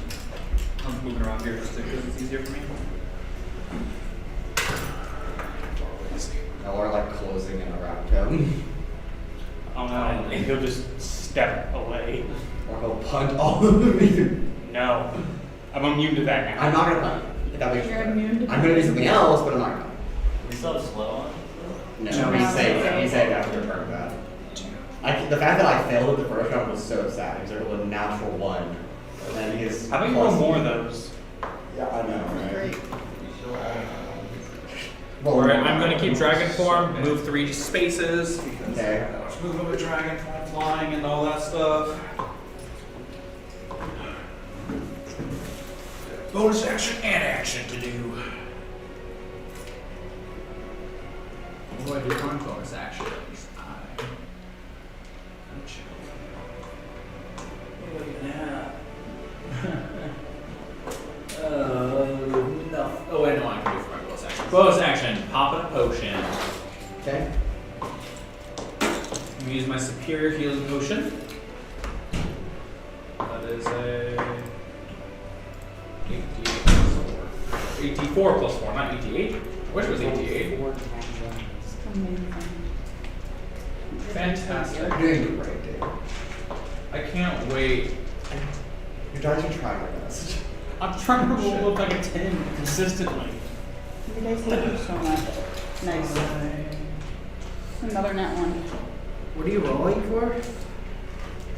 I'm moving around here just because it's easier for me. Now we're like closing in around him. Oh no, and he'll just step away. Or he'll punt all of you. No. I'm immune to that now. I'm not gonna punt. that makes You're sense. immune to I'm gonna do something else, but I'm not gonna. We still have slow on. No, No, he no, saved no. he saved after turn that. The fact that I failed at the first round was so sad. He was able to natural 1. And then his. How about you roll more of those? Yeah, I know, right? Great. Alright, I'm gonna keep dragon form, move 3 spaces. Okay. Move over dragon form, flying and all that stuff. Bonus action and action to do. What do I do on bonus actions? No. Oh wait, no, I can do for my bonus action. Bonus action, pop a potion. Okay. I'm gonna use my superior healing potion. That is a 84 plus 4, not 88. I wish it was 88. Amazing. Fantastic. You're doing great, Dave. I can't wait. Your dice are trying their best. I'm trying to roll like a 10 consistently. You guys hate you so much. Nice. Another net one. What are you rolling for?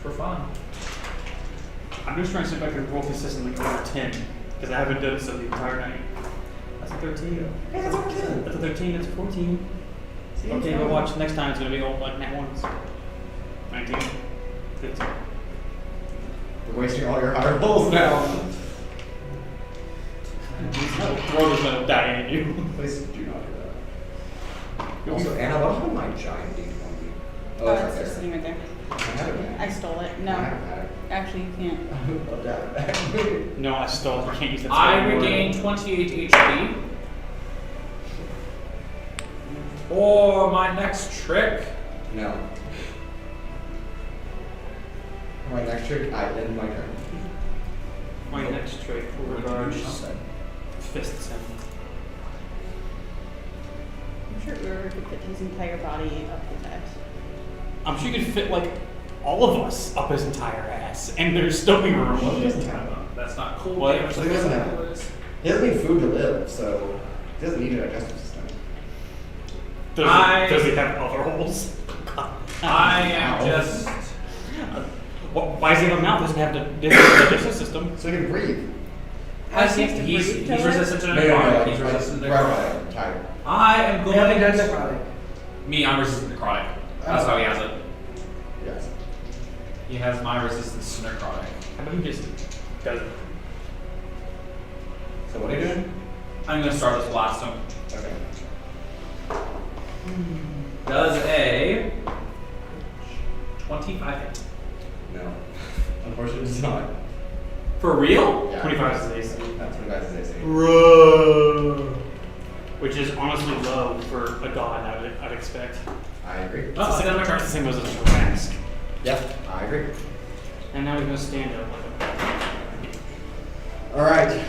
For fun. I'm just trying to see if I can roll consistently over 10, because I haven't done so the entire night. That's a 13. Hey, that's over 10. That's a 13, that's a 14. See, Okay, it's but fine. watch, next time it's gonna be all like nat ones. 19, 15. You're wasting all your higher rolls now. Roll is gonna die in you. Please do not do that. Also, Anna, what happened to my giant D20? Oh, it's it's right just sitting right there. I have it back. I stole it. I No. have it back. Actually, you can't. I'll have it back. No, I stole it. I can't use that. I spell anymore. regain 28 HP. For my next trick. No. My next trick, I end my turn. My next trick will regard Something. fists him. I'm sure Urogar could fit his entire body up his ass. I'm sure you could fit like all of us up his entire ass, and there's still be room. He doesn't have them. That's not cool. What? damage. He doesn't have He doesn't need food to live, so he doesn't need a digestive system. Does he have other holes? I am just. Why does he have a mouth? Doesn't have the digestive system. So he can breathe. Has he, He has to he's breathe to he's live? resistant to necrotic. He's like, resistant to right, necrotic. right, tired. I am We going. haven't done necrotic. Me, I'm resistant to necrotic. That's how he has it. Yes. He has my resistance to necrotic. How about he just does it? So what are you doing? I'm gonna start this blast him. Okay. Does a 25 hit. No. Unfortunately, it's not. For real? Yeah. 25 is his AC. That's 25 is AC. Which is honestly low for a god, I'd expect. I agree. It's the same- it's the same as a mask. Yep, I agree. And now he's gonna stand up like a. Alright.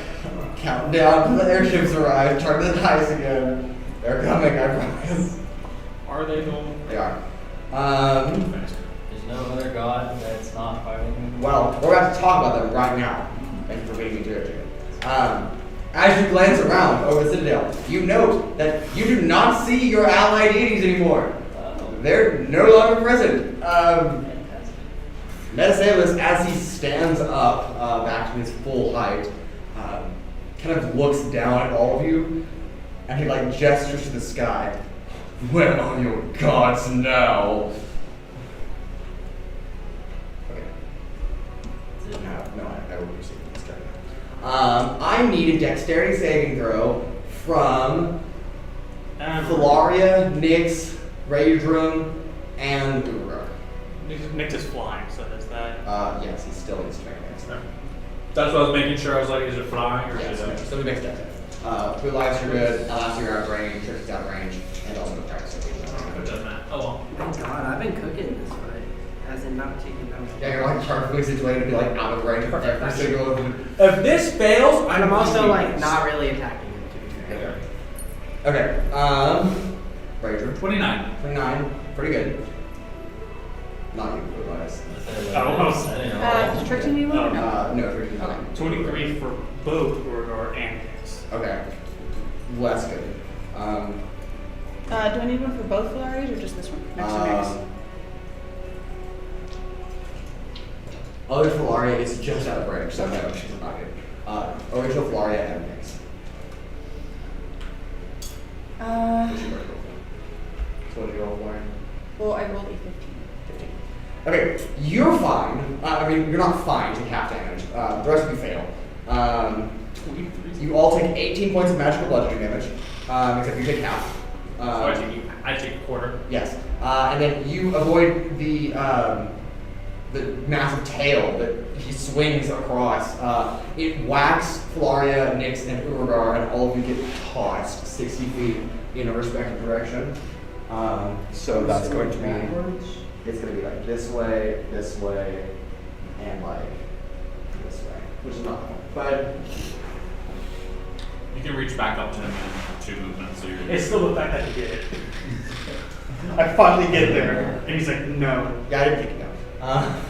Countdown. The airships arrive. Turn the dice again. They're coming, I promise. Are they going? They are. There's no other god that's not fighting. Well, we're about to talk about them right now. Thank you for beating me to it, too. As you glance around over the Citadel, you note that you do not see your allied deities anymore. Oh, They're no longer present. fantastic. Metaseiulus, as he stands up back to his full height, kind of looks down at all of you, and he like gestures to the sky. Where are your gods now? Okay. No, I will proceed with this turn. I need a dexterity saving throw from Filauria, Nyx, Raudrem, and Urogar. Nick is flying, so there's that. Yes, he's still in strength. That's what I was making sure. I was like, is it flying or Yes, is it? so we make that. Kuolias are good, Atlasia you're out of range, Trixi's out of range, and also the practice. It doesn't matter. Oh well. Thank God, I've been cooking this fight. As in not taking damage. Yeah, you're like perfectly situated to be like out of range of every single. If this fails, And I'm also like not really attacking him to be fair. Okay, Raudrem. 29. 29, pretty good. Not you, Kuolias. Does Trixi need one or no? No, 39. 23 for both Urogar and Nick's. Okay. Less good. Do I need one for both Filarias or just this one? Next to Max. Other Filauria is just out of range, so no, she's not good. Original Filauria and Mix. What's your roll? So what did you roll for? Well, I rolled a 15. 15. Okay, you're fine. I mean, you're not fine, take half damage. The rest of you fail. 23. You all take 18 points of magical bludgeoning damage, except you take half. So I take a quarter. Yes. And then you avoid the massive tail that he swings across. It whacks Filauria, Nyx, and Urogar, and all of you get tossed 60 feet in a respective direction. So that's going to be, it's going to be like this way, and like this way, which is not the point. But You can reach back up to him in 2 movements, so you're. It's still the fact that you get it. I finally get there, and he's like, no. yeah, I didn't think it down.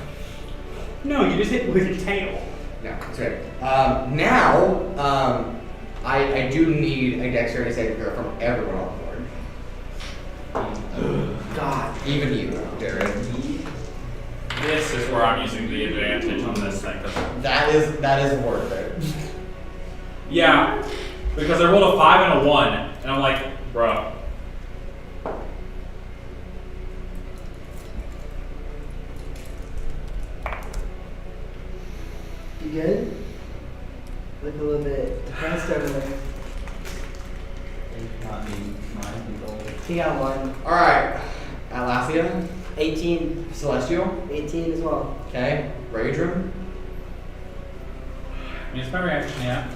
No, you just hit with your tail. No, that's right. Now, I do need a dexterity saving throw from everyone on board. God. Even you, Jared. This is where I'm using the advantage on this thing. 'Cause That is worth it. yeah, because I rolled a 5 and a 1, and I'm like, bruh. You good? Look a little bit depressed over there. Not me, mind control. He got one. All right, Atlasia, 18. Celestial, 18 as well. okay, Raudrem, I mean, it's my reaction, yeah.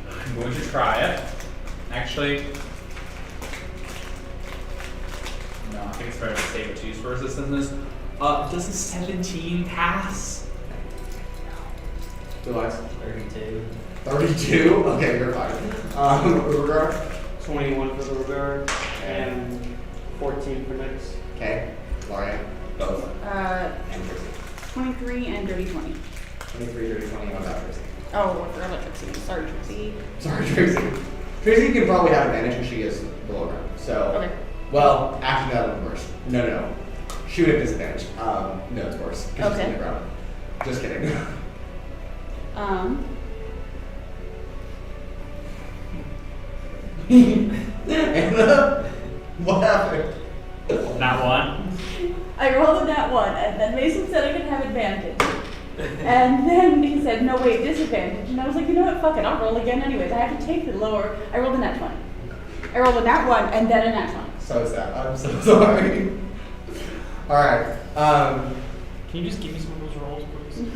I'm going to try it. Actually, no, I think it's better to save it to use for resistance. Does a 17 pass? Kuolias, 32. 32. Okay, you're fine. Urogar, 21 for the regard, and 14 for next. okay, Filauria, both, and Trixi. 23 and dirty 20. 23, 30, 20 on that Trixi. Oh, I forgot about Trixie. Sorry, Trixie. Sorry, Trixi. Trixi can probably have advantage because she is below ground. So, Okay. well, actually, that would be worse. No. She would have disadvantage. No, it's worse. 'Cause she's Okay. in the ground. Just kidding. Anna, what happened? Not one. I rolled a nat 1, and then Mason said I could have advantage. And then he said, no, wait, disadvantage. And I was like, you know what, fuck it, I'll roll again anyways. I have to take the lower. I rolled a nat 20. I rolled a nat 1 and then a nat 20. So sad. I'm so sorry. Alright. Can you just give me some of those rolls, please?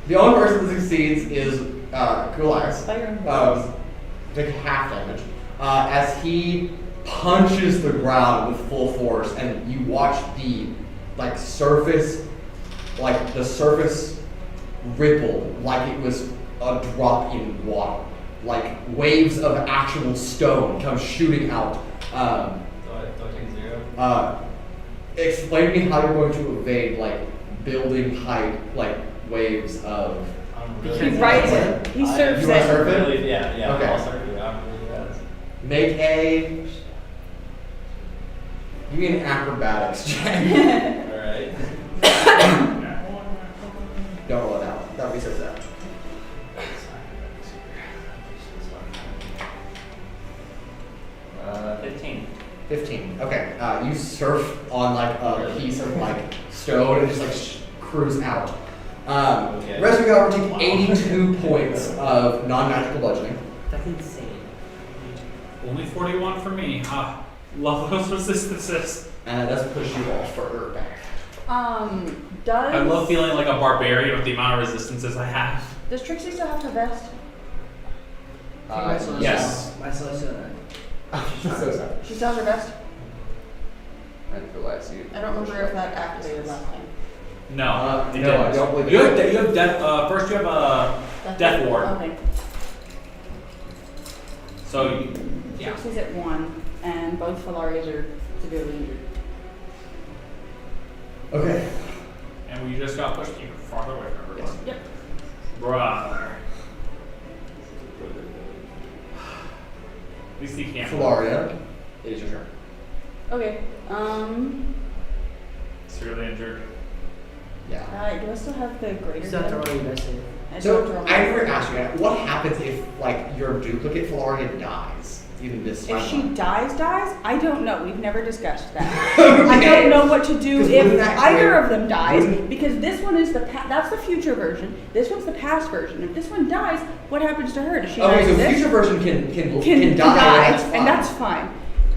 The only person that succeeds is Kuolias. Fire. Take half damage. As he punches the ground with full force, and you watch the surface ripple like it was a drop in water. Like waves of actual stone come shooting out. Do I take 0? Explain to me how you're going to evade building height waves of. He rides it. He surfs You wanna it. surf it? Really, yeah. Okay. I'll surf it. I'm really bad. Make a. Give me an acrobatics check. Alright. Don't roll it out. That would be so sad. 15. 15. Okay. You surf on a piece of stone and just cruise out. Okay. Rest of you are taking 82 points of non-magical bludgeoning. That's insane. Only 41 for me. Love those resistances. And it does push you all further back. Does... I love feeling like a barbarian with the amount of resistances I have. Does Trixie still have her vest? Yes. My celestial. So sad. She still has her vest? And Kuolias, you. I don't remember if that activated last time. No. it no, I didn't. don't believe it. You have death. First, you have death ward. Okay. So, yeah. Trixie's at 1, and both Filarias are severely injured. Okay. And we just got pushed even farther away from everyone. Yep. Brother. At least he can't. Filauria, it is your turn. Okay. Severely injured. Yeah. Do I still have the greater? You still have to roll your best save. I still have to So roll I my- never asked you that. What happens if like your duplicate Filauria dies? Even this time. If she dies, I don't know. We've never discussed that. I don't know what to do 'Cause if wouldn't that either create- of them dies, wouldn't- because this one is that's the future version. This one's the past version. If this one dies, what happens to her? Does she Okay, so exist? future version can die, die, and and that's fine.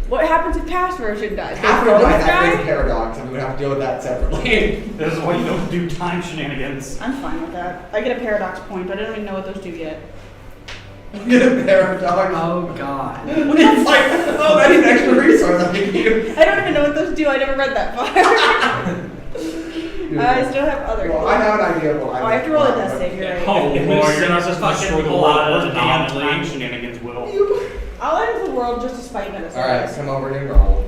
What happens if past version dies? They After both die, that die? creates paradox, and we would have to deal with that separately. This is why you don't do time shenanigans. I'm fine with that. I get a paradox point, but I don't even know what those do yet. Get a paradox. Oh god. It's like, oh, I need an extra resource. I think you. I don't even know what those do. I never read that far. I still have other. Well, I have an idea of what Oh, I have to roll a death save. You're right. Oh, If Lord, we you're gonna just fucking destroy the pull world, out or an the damn anomaly. time shenanigans will. I'll enter the world just to spite Metaseiulus. All right, come over and roll.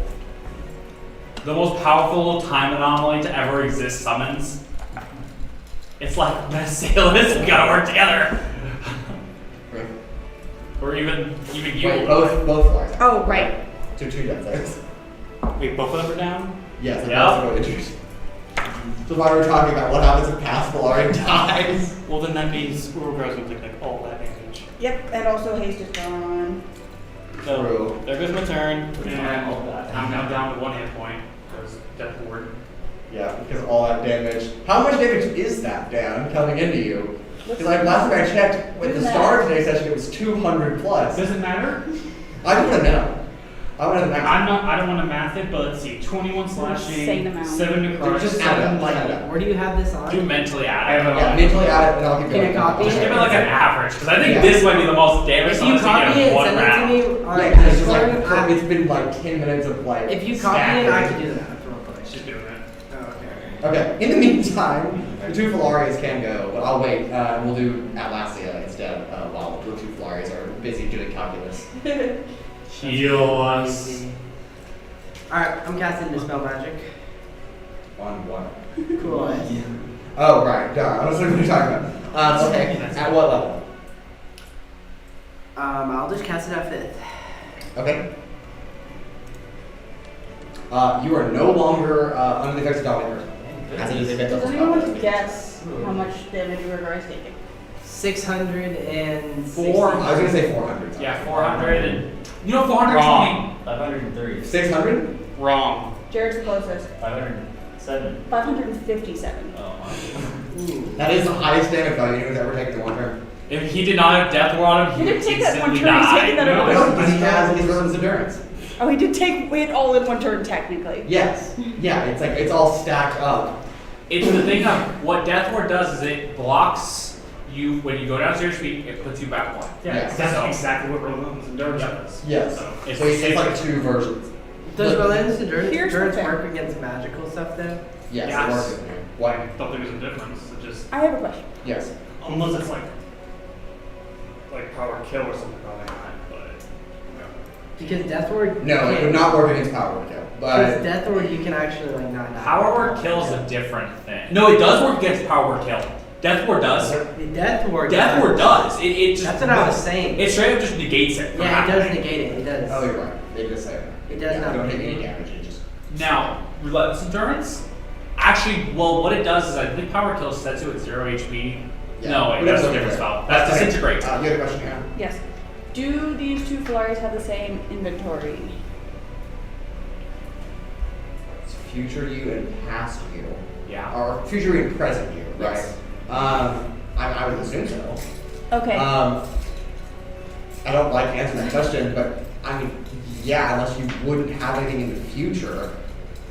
The most powerful time anomaly to ever exist summons. It's like Metaseiulus, we gotta work together. Or even you. Wait, both flies. Oh, right. Two death saves. Wait, both of them are down? Yes, and Yeah. also injured. So why we're talking about what happens if past Filauria dies? Well, then that means Urogar's gonna take like all that damage. Yep, and also haste is gone. So, True. there goes my turn. And I'm now down to 1 hit point because Death Ward. Yeah, because of all that damage. How much damage is that, Dan, coming into you? Because like last time I checked with the Doesn't start matter. today session, it was 200 plus. Does it matter? I just want to know. I want to know. I don't want to math it, but let's see. 21 Insane slashing, amount. 7 necrotic, Just add it 7 up, just add it lightning. up. Where do you have this on? Do mentally I add have it. it Yeah, mentally add it, and I'll keep Can going. you copy Just it? give it like an average, because I think Yeah. this might be the most damage If you summons we copy get it, in one send it to round. me on Yeah, because it's just like, Discord. it's been like 10 minutes of like. If you copy it, I stacking. can do that real quick. She's doing it. Oh, okay. Okay, in the meantime, the two Filarias can go, but I'll wait. We'll do Atlasia instead while the two Filarias are busy doing calculus. Heal us. Easy. Alright, I'm casting Dispel Magic. On what? Cool. Oh, right, duh. I was looking what you're talking about. Okay, at what level? I'll just cast it at 5th. Okay. You are no longer under the effects of Dominator. As it is a bit Does of anyone want to spell. guess how much damage Urogar is taking? 660. I was gonna say 400. Yeah, 400 and you know 420. Wrong. 503. 600? Wrong. Jared's closest. 507. 557. Oh, wow. Ooh. That is the highest damage value anyone's ever taken in one turn. If he did not have Death Ward on him, He he didn't would take that one instantly turn, he's die. taking that No, over. No, because he has his Roman's Endurance. Oh, he did take it all in one turn, technically. Yes. Yeah, it's like it's all stacked up. It's the thing of what Death Ward does is it blocks you when you go down to your feet, it puts you back one. Yeah, Yes. that's So- exactly what Roland's Endurance Yep. does. Yes. So, So It's it's like two versions. Does Look, Roland's Endurance Here's the thing. work against magical stuff though? Yes, Yes. it works with me. Why? I don't think there's a difference. It just I have a question. Yes. unless it's like power kill or something, probably not. But Because Death Ward. No, it would not work against Power Kill. Because But Death Ward, you can actually like not die. Power Word Kill is a different thing. No, it does work against Power Word Kill. Death Ward does. The Death Ward. Death Ward does. It just. That's what I was saying. It straight up just negates it. from Yeah, it does happening. negate it. It does. oh, you're right. They just say It does not don't take make any it. damage. It just Now, Relentless Endurance. Actually, well, what it does is I think Power Kill sets you at 0 HP. yeah. No, wait, But that's it's a different okay. spell. That's Okay. Disintegrate. You had a question, yeah? Yes. Do these two Flores have the same inventory? It's future you and past you. Yeah. Or future you and present you, right? Yes. I would assume so. Okay. I don't like answering that question, but I mean, yeah, unless you wouldn't have anything in the future.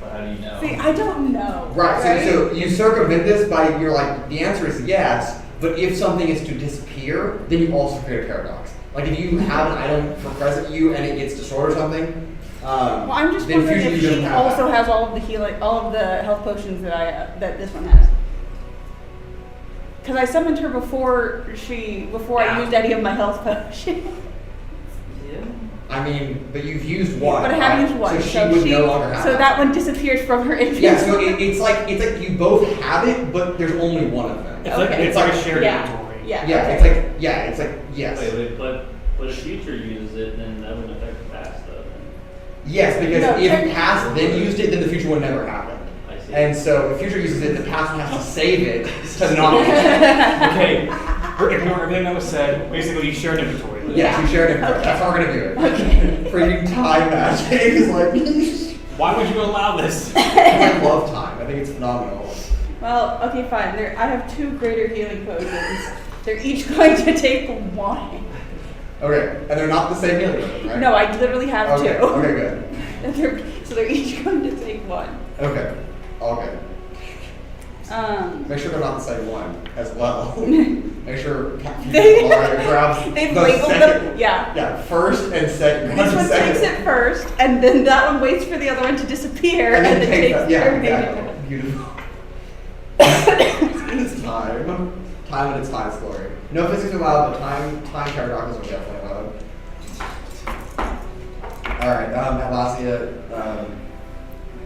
But how do you know? See, I don't know. Right, so you circumvent this by, you're like, the answer is yes, but if something is to disappear, then you also create a paradox. Like if you have an item for present you and it gets destroyed or something, Well, I'm just then wondering future if you she doesn't have also that. has all of the healing, all of the health potions that this one has. Because I summoned her before I Yeah. used any of my health potions. Yeah. I mean, but you've used one. But I have right? used one, So she would no longer have so it. that one disappears from her inventory. Yeah, so it's like you both have it, but there's only one of them. it's like Okay. it's like a shared Yeah. inventory. Yeah. Yeah, okay. it's like yes. Wait, but But if future uses it, then that wouldn't affect the past, though. Yes, because No, if technically- past then used it, then the future would never happen. I see. And so if future uses it, the past one has to save it to not. Okay, we're ignoring everything that was said. Basically, you shared inventory. Yes, you shared it. That's how we're gonna do it. Okay. Freaking time magic is like. Why would you allow this? I love time. I think it's phenomenal. Well, okay, fine. I have 2 greater healing potions. They're each going to take 1. Okay, and they're not the same healing potion, right? No, I literally have Okay. 2. Okay, good. So they're each going to take 1. Okay. All good. Make sure they're not the same one as well. Make sure Filauria grabs They've the labeled second. them. Yeah. Yeah, first and second. This grabs one the second takes it first, and then that one waits for the other one to disappear, and then takes takes that. the Yeah, remaining exactly. one. Beautiful. It's time. Time and its time glory. No physics allowed, but time paradoxes are definitely allowed. Alright, Atlasia,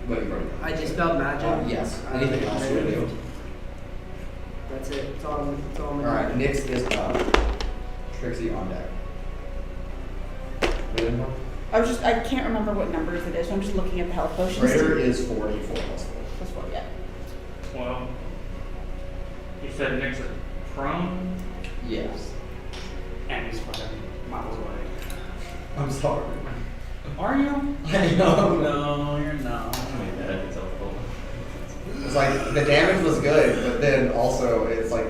what are you running? I dispelled magic. Yes. Anything else you would do? That's it. It's all I'm gonna Alright, do. Nyx is up. Trixi on deck. Wait, anymore? I can't remember what numbers it is, so I'm just looking at the health potions. Raider is 44 plus 4. Plus 4, yeah. Well, you said Nick's prone, Yes. and he's fucking miles away. I'm sorry. Are you? I know. No, you're not. Wait, that is helpful. It's like the damage was good, but then also it's like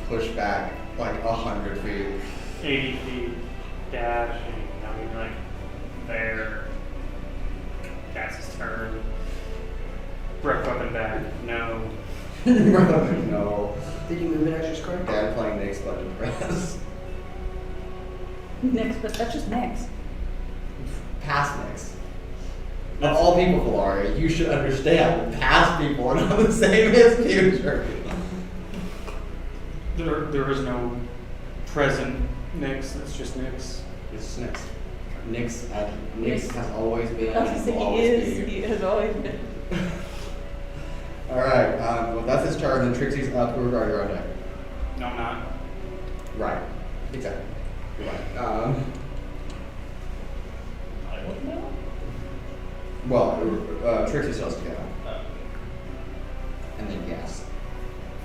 pushed back like 100 feet. 80 feet, dashing, I mean, like, there. That's his turn. Breath weapon back, no. No. Did you move an extra square? Dad playing Nyx button press. Next, but that's just next. Past Nyx. Of all people, Filauria, you should understand past people are not the same as future. There is no present Nyx, it's just Nyx. It's Nyx. Nyx has always been. I was gonna say will he always is. be. He has always been. Alright, well that's his turn, then Trixie's up, Urogar, you're on deck. No, I'm not. Right. Exactly. You're right. I don't know. Well, Trixie still has to go. Oh, And then yes.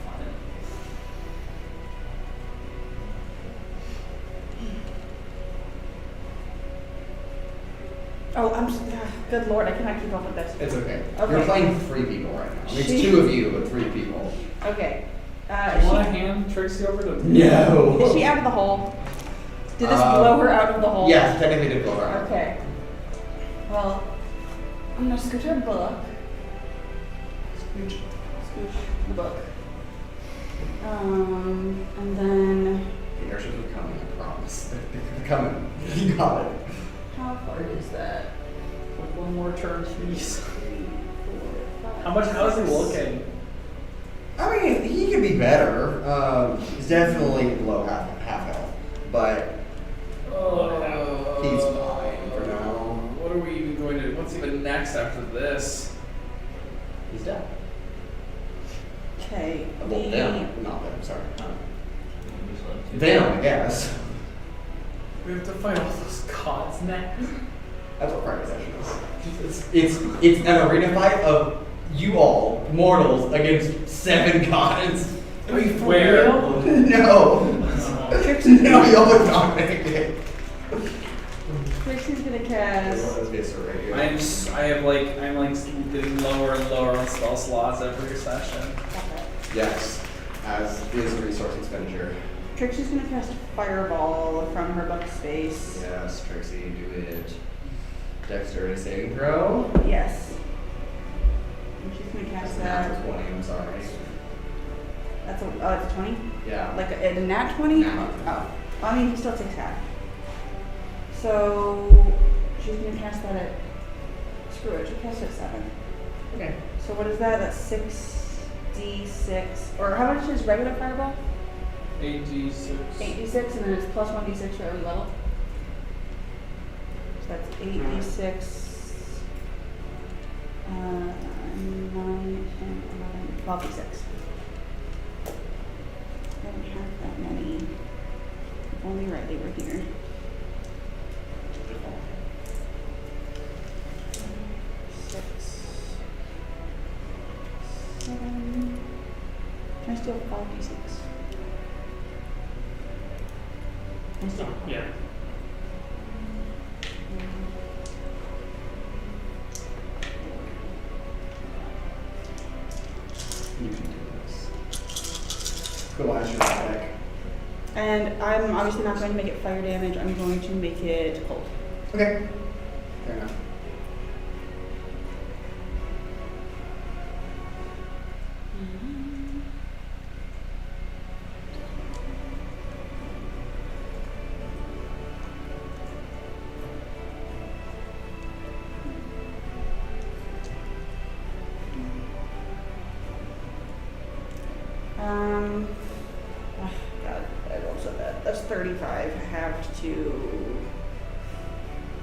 fine. Oh, good lord, I cannot keep up with this. It's okay. Okay. You're playing 3 people right now. It's She- 2 of you, but 3 people. Okay. Do you want to hand Trixie over to No. Is she out of the hole? Did this Um, blow her out of the hole? Yes, technically did blow her out. Okay. Well, I'm gonna scooch her book. Scooch the book. And then The airships are coming, I promise. They're coming. You got it. how far is that? one more turn, please? 3, 4, 5. How much? How's he looking? I mean, he could be better. He's definitely below half health, but he's fine for now. What are we even going to? What's even next after this? He's dead. Okay. Well, them, not them. Sorry. We just let two. Them, I guess. We have to fight all those gods next. That's what Friday Session is. It's an arena fight of you all mortals against 7 gods. Are you for Where? real? No. No, y'all would not make it. Trixie's gonna cast. I'm getting lower and lower on spell slots every session. Yes, as is resource expenditure. Trixie's gonna cast Fireball from her book space. Yes, Trixie, do it. Dexterity saving throw. Yes. And she's gonna cast that. Natural 20, I'm sorry. That's it's a 20? Yeah. Like a nat 20? Nat. Oh. I mean, he still takes half. So she's gonna cast that at. Screw it, she'll cast it at 7. Okay. So what is that? That's 6d6. Or how much is regular Fireball? 8d6. 8d6, and then it's plus 1d6 for every level. So that's 8d6. 9, 10, 11, 12d6. I don't have that many. If only right, they were here. Can I steal 5d6? Can I steal? Yeah. You can do this. Kuolias, your attack. And I'm obviously not going to make it fire damage. I'm going to make it cold. Okay. Fair enough. Oh God, I rolled so bad. That's 35 halved to,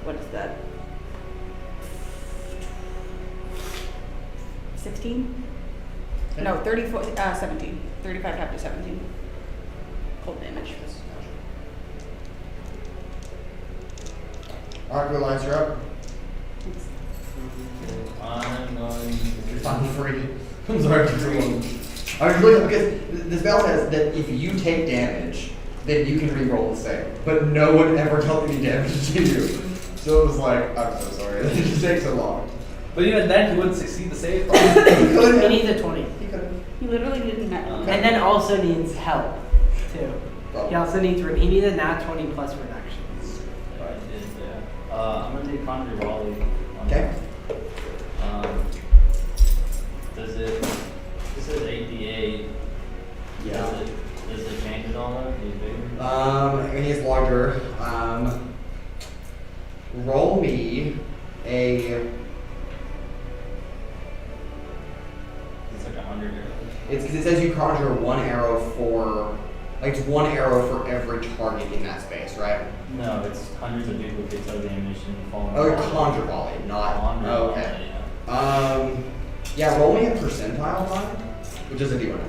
what is that? 16? No, 34, 17. 35 halved to 17. Cold damage. Alright, Kuolias, you're up. I'm going You're to. finally free. I'm sorry for everyone. I was really, because the spell says that if you take damage, then you can re-roll the save. But no one ever took any damage to you. So it was like, I'm so sorry. It just takes so long. But even then, he wouldn't succeed the save. He could He needs a 20. He could have. He literally didn't have. Okay. And then also needs help, too. He also needs, he needs a nat 20 plus reductions. I did, yeah. I'm gonna take Conjure Volley. Okay. Does it? This is 8d8. Yeah. Does it change it all though? He's bigger. And he's larger. Roll me a. It's like 100 arrows. It's because it says you conjure one arrow for, like it's one arrow for every target in that space, right? No, it's hundreds of duplicates of the ammunition falling. Oh, apart. conjure volley, not. Conjure Oh, Volley, okay. yeah. Yeah, roll me a percentile die, which is a D100.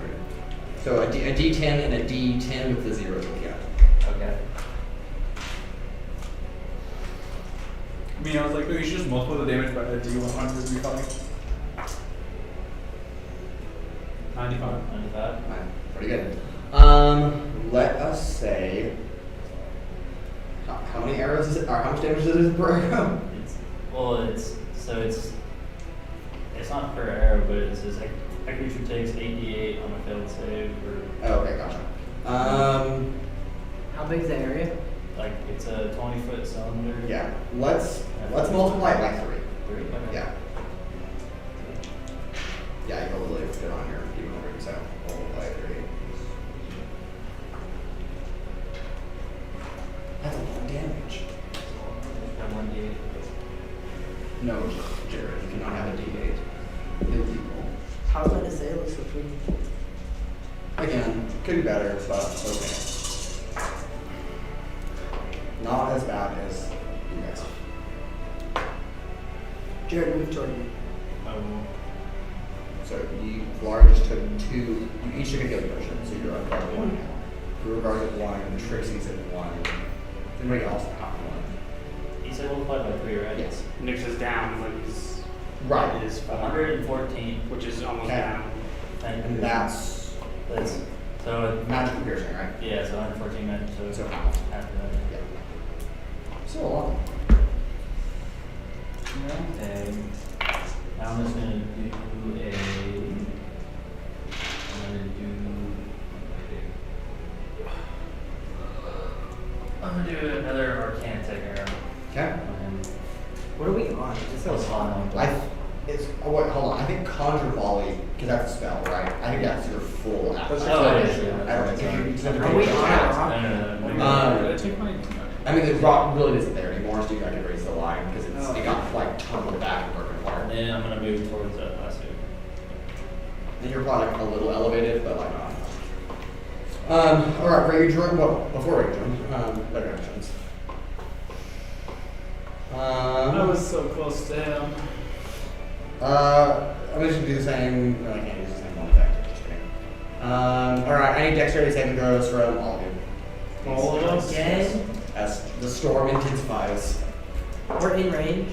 So a D10 and a D10 with the zeros at the end. Okay. I mean, I was like, oh, you should just multiply the damage by the D100 to be fine. 95. 95. Fine, pretty good. Let us say. How many arrows is it? Or how much damage is it per arrow? It's not per arrow, but it says like a creature takes 8d8 on a failed save, or Oh, okay, gotcha. How big is the area? like it's a 20-foot cylinder. Yeah. Let's multiply it by 3. 3. Okay. Yeah. Yeah, you rolled really good on your D100, so multiply 3. That's a lot of damage. And 1d8. No, Jared, you cannot have a D8. Illegal. How's Metaseiulus looking? Again, could be better, but okay. Not as bad as you guys. Jared, move toward me. So you, Flores just took 2, you each took a healing potion, so you're up by 1 now. Urogar's at 1, and Trixi's at 1. Everybody else at 1. You said multiplied by 3, right? Yes. Nix is down when he's Right. it is 114. which is almost Okay. down. And that's so magic piercing, right? yeah, so 114 magic. So So half. after that. Yeah. Still a lot. Okay. Now I'm just gonna do I'm gonna do another Arcane attack arrow. Okay. What are we on? Is this a lot? Wait, hold on. I think conjure volley, because that's a spell, right? I think that's your full action. Oh, it is, yeah. I don't think you said Are we on attack. it? Did I take my? I mean, the rock really isn't there anymore, so you got to raise the line because Oh. it got like tumbled back and broken apart. And then I'm gonna move towards that last two. And you're probably like a little elevated, but like not. All right, rage run. Well, before rage run, better actions. I was so close to him. I'm just gonna do the same. No, I can't use the same one effect. Just kidding. All right, I need dexterity saving throws from all of you. All of us? Again? As the storm intensifies, We're in range.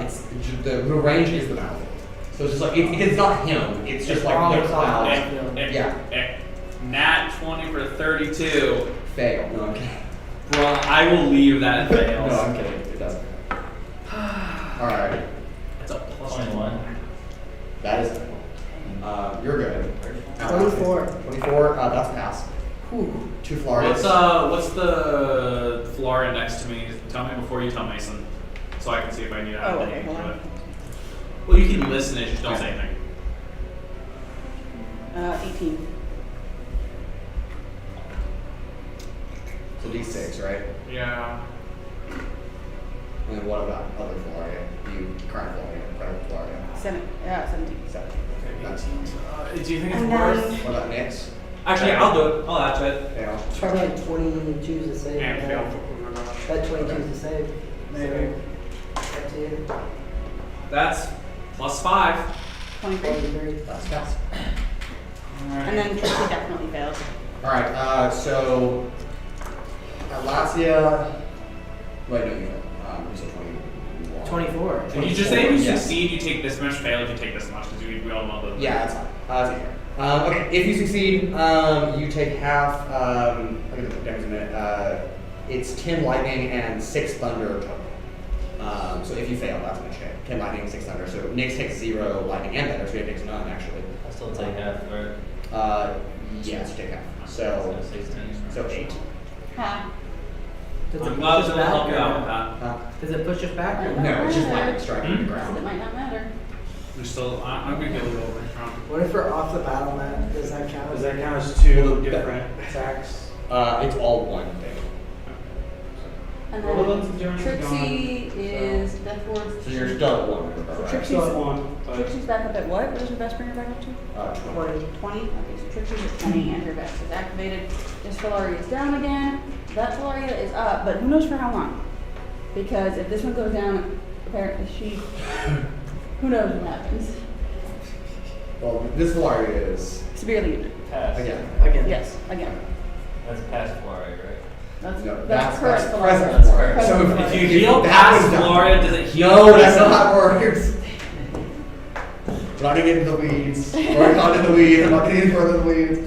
it's the range is the battlefield. So it's just like it's not him. It's just like the cloud. Yeah. Nat 20 for 32. Fail. No, I'm kidding. Bro, I will leave that fails. No, I'm kidding. It doesn't. All right. It's a plus 21. That is. You're good. 24. 24. That's a pass. Whew. 2 Flores. What's the Filauria next to me? Tell me before you tell Mason, so I can see if I need to add Oh, anything okay, hold to on. it. Well, you can listen and just don't say anything. 18. So D6, right? Yeah. And then what about other Filauria? You current Filauria, current Filauria. 17. 7. Okay, That's 18. Do you think it's And worth? then- What about Nyx? Actually, I'll do it. I'll add to it. Fail. It's probably like 22 to save. And fail. That 22 to save. Maybe. So, up to you. That's plus 5. 23. 23. That's a pass. And then Trixi definitely fails. All right. So Atlasia. Wait, no, you know. You said 21. 24. If you just say if you Yes. succeed, you take this much. Fail, if you take this much, because we all know the. Yeah, that's fine. That's okay. Okay, if you succeed, you take half. I'll get the damage in a minute. It's 10 lightning and 6 thunder total. So if you fail, that's much hit. 10 lightning, 6 thunder. So Nyx takes 0 lightning and thunder, so he takes none actually. I still take half, right? Yes, you take half. So So 16. 8. Huh. Does I'm it glad push to us back? help you or out with no? that. Does it push us back? Or No. No, it's just lightning striking the So it ground. might not matter. We're still. I'm gonna get a little bit strong. What if we're off the battle map? Does that count? Does that count as 2 different attacks? It's all one thing. And Well, then let's adjourn to Trixie gone, is Death Ward's. So you're still at 1 with the So right? Trixie's, Still at 1, but Trixie's back up at what? What does her best bring her back up to? 20. 20? Okay, so Trixie's at 20 and her best is activated. This Filauria is down again. That Filauria is up, but who knows for how long? Because if this one goes down, apparently who knows what happens. Well, this Filauria is Severely injured. Pass. again. Again. Yes, again. That's past Flurry, right? That's No, that's current that's Filauria. present Filauria. Present So Filauria. If you heal that past was done. Filauria, does it heal? No, that's not how it works. We're not gonna get into the weeds. We're not in the weeds. I'm not gonna get any further in the weeds.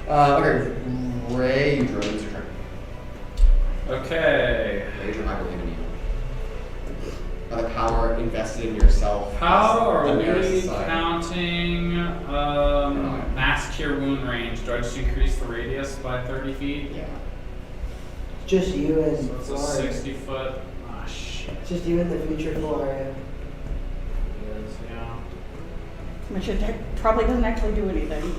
Okay, Raudrem, it's your turn. Okay. Raudrem, I believe in you. The power invested in yourself. How as are the we Mayor's Society. counting mass cure wound range? Do I just increase the radius by 30 feet? Yeah. Just you and So it's a Florida. 60 foot. Ah, shit. Just you and the future Florida. Yeah. Which it probably doesn't actually do anything.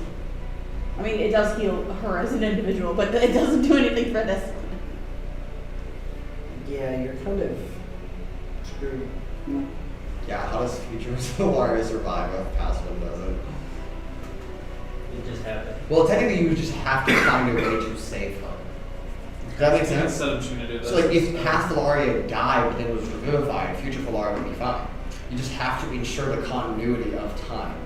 I mean, it does heal her as an individual, but it doesn't do anything for this. Yeah, you're kind of screwed. Yeah, how does future Filauria survive if past one doesn't? It just happened. Well, technically you just have to find a way to save her. Does that make sense? Instead of trying to do this. So like if past Filauria died but then was revivified, future Filauria would be fine. You just have to ensure the continuity of time.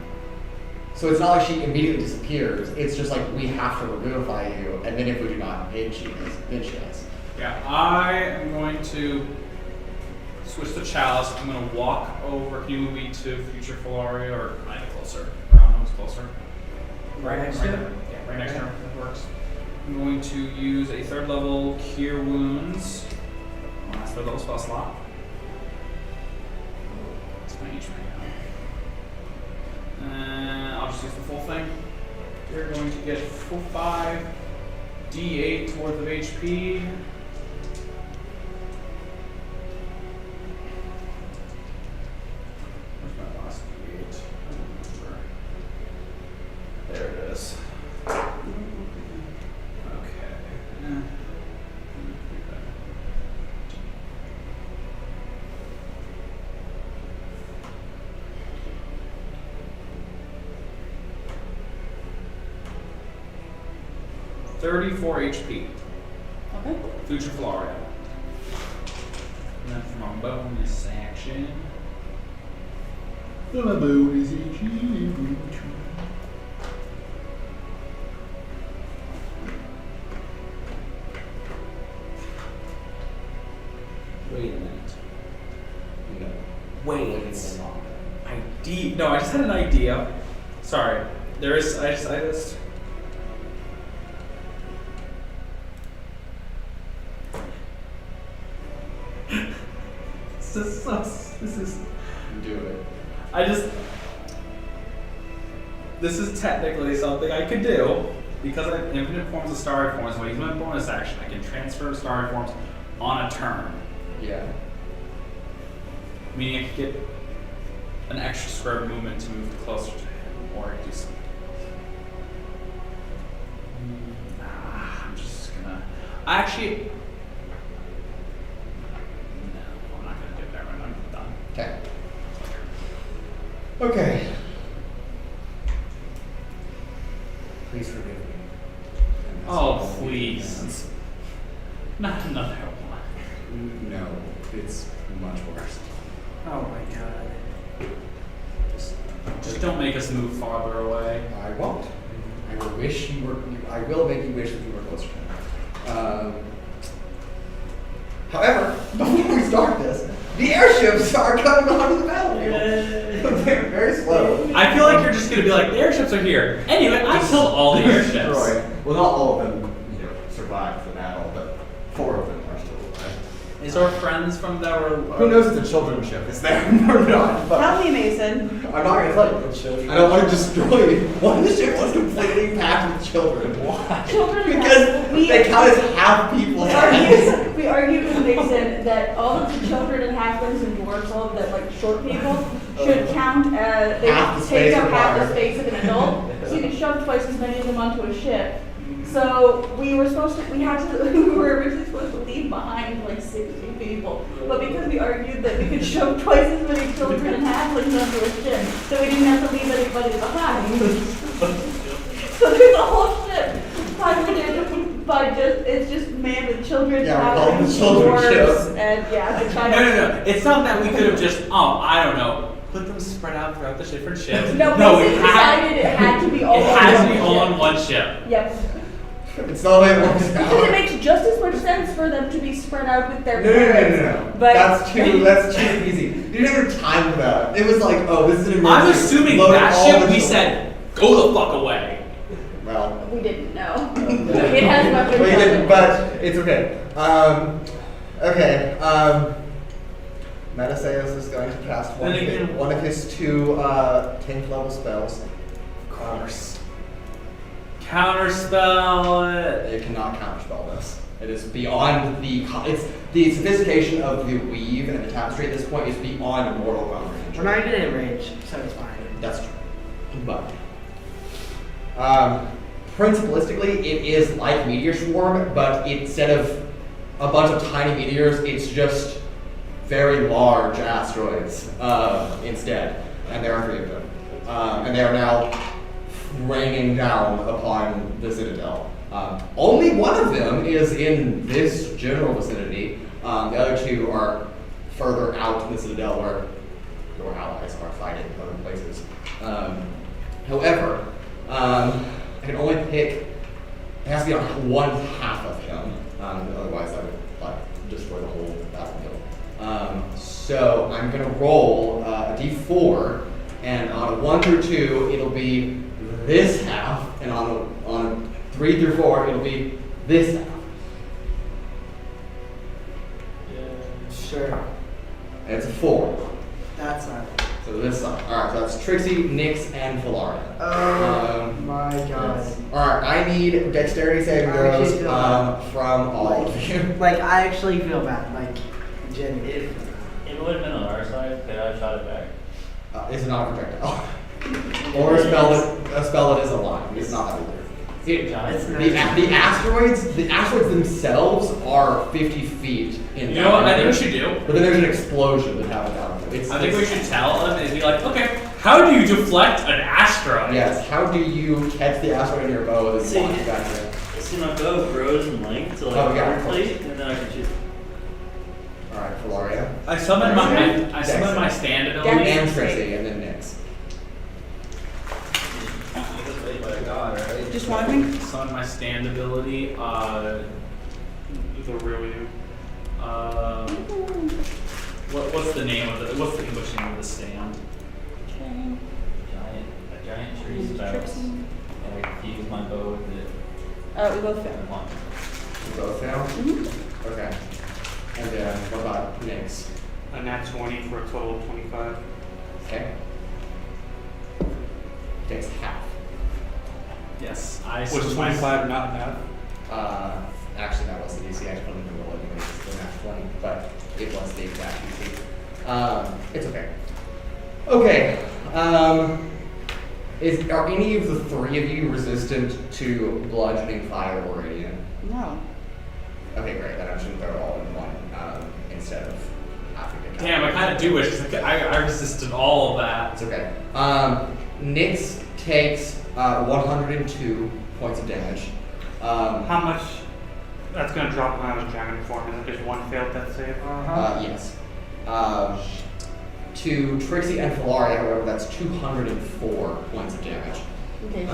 So it's not like she immediately disappears, it's just like we have to revivify you, and then if we do not, then she dies. Yeah, I am going to switch the chalice. I'm going to walk over. Can you move me to future Filauria or kind of closer? I don't know what's closer. Right next to right it? there. Yeah, right next to her. That works. I'm going to use a 3rd level Cure Wounds. Last 3rd level spell slot. That's my HP now. And I'll just use the full thing. You're going to get 5 D8 worth of HP. Where's my last D8? I don't remember. There it is. Okay. $34 HP. Okay. Future Filauria. And then for my bonus action. For my bonus action. Wait a minute. No. Wait. Wait a minute. I did. No, I just had an idea. Sorry. There is. I just. This is. Do it. This is technically something I could do because I have infinite forms of starry forms. When I use my bonus action, I can transfer starry forms on a turn. Yeah. Meaning I could get an extra square of movement to move closer to him or do something else. I'm just gonna. Actually. No, I'm not gonna do it. Never mind. I'm done. Okay. Okay. Please forgive me. Oh, please. Not another one. No, it's much worse. Oh my god. Just don't make us move farther away. I won't. I will wish you were. I will make you wish that you were closer to him. However, before we start this, the airships are coming onto the battlefield. They're very slow. I feel like you're just gonna be like, the airships are here. Anyway, I killed all the airships. Destroyed. Well, not all of them, survived the battle, but 4 of them are still alive. Is our friends from that were? Who knows if the children's ship is there or not? But Tell me, Mason. I'm not gonna tell you. I don't want to destroy you. One of the ships is completely packed with children. Why? Children Because they count as half people. We argued with Mason that all of the children and halflings and dwarves, all of the like short people, should count as they Half the take space up half the required. space of an adult. So you could shove twice as many of them onto a ship. So we were originally supposed to leave behind like 60 people. But because we argued that we could shove twice as many children and halflings onto a ship, so we didn't have to leave anybody behind. So there's a whole ship populated by it's just manned with children, Yeah, we call them the halflings, children's dwarves, ship. and yeah, the child. No. It's not that we could have just, I don't know, put them spread out throughout the different ships. No, it Mason decided it had to be all It on has to one be all ship. on one ship. Yep. It's not like it works Because it out. makes just as much sense for them to be spread out with their No. parents. But That's too easy. You didn't have time for that. It was like, oh, this is an I'm emergency. assuming Load that all ship the we children. said, go the fuck away. Well, we didn't know. It has weapons. we on didn't, it. but it's okay. Okay. Metaseiulus is going to cast one of his 2 10th level spells. Of course. Counterspell it. It cannot counterspell this. It is beyond it's the sophistication of the weave and the tapestry at this point is beyond mortal comprehension. We're not even in range, so it's fine. That's true. But principalistically, it is like Meteor Swarm, but instead of a bunch of tiny meteors, it's just very large asteroids instead. And there are 3 of them. And they are now raining down upon the Citadel. Only one of them is in this general vicinity. The other 2 are further out in the Citadel where your allies are fighting in other places. However, I can only pick, it has to be on one half of him, otherwise I would destroy the whole battlefield. So I'm going to roll a d4, and on a 1 through 2, it'll be this half, and on a 3 through 4, it'll be this half. Sure. And it's a 4. That's not it. So this side. Alright, so that's Trixi, Nyx, and Filauria. Oh my god. Alright, I need dexterity saving I actually throws feel bad. from all of you. Like, I actually feel bad. Like, genuinely. If it would have been on our side, could I have shot it back? It's not a projectile. Or a spell that is alive. It's not that either. The asteroids themselves are 50 feet in You know what I think we should do? But then there's an explosion that happens out of it. I think we should tell them and be like, okay, how do you deflect an asteroid? Yes, how do you catch the asteroid in your bow and See, then launch it back in? See, my bow grows in length to like Oh, yeah. armor plate, and then I can shoot. Alright, Filauria. I summon my stand ability. And Trixi, and then Nyx. Just one of me? Summon my stand ability. The real you. What's the name of what's the English name of the stand? A giant tree sprouts. And I fuse my bow with it. We both fail. One. You both fail? Mm-hmm. Okay. And then what about Nyx? A nat 20 for a total of 25. Okay. Takes half. Yes, I Was switched 25 not enough? Actually, that was the DC. I just wanted to roll it anyways. It's not 20, but it was the exact DC. It's okay. Okay. Are any of the three of you resistant to bludgeoning, fire, or radiant? No. Okay, great. Then I'm just gonna throw it all in one instead of having to. Damn, I kind of do wish, because I resisted all of that. It's okay. Nyx takes 102 points of damage. How much? That's gonna drop when I was dragon form. Is it just one failed death save? Yes. To Trixi and Filauria, however, that's 204 points of damage. Okay.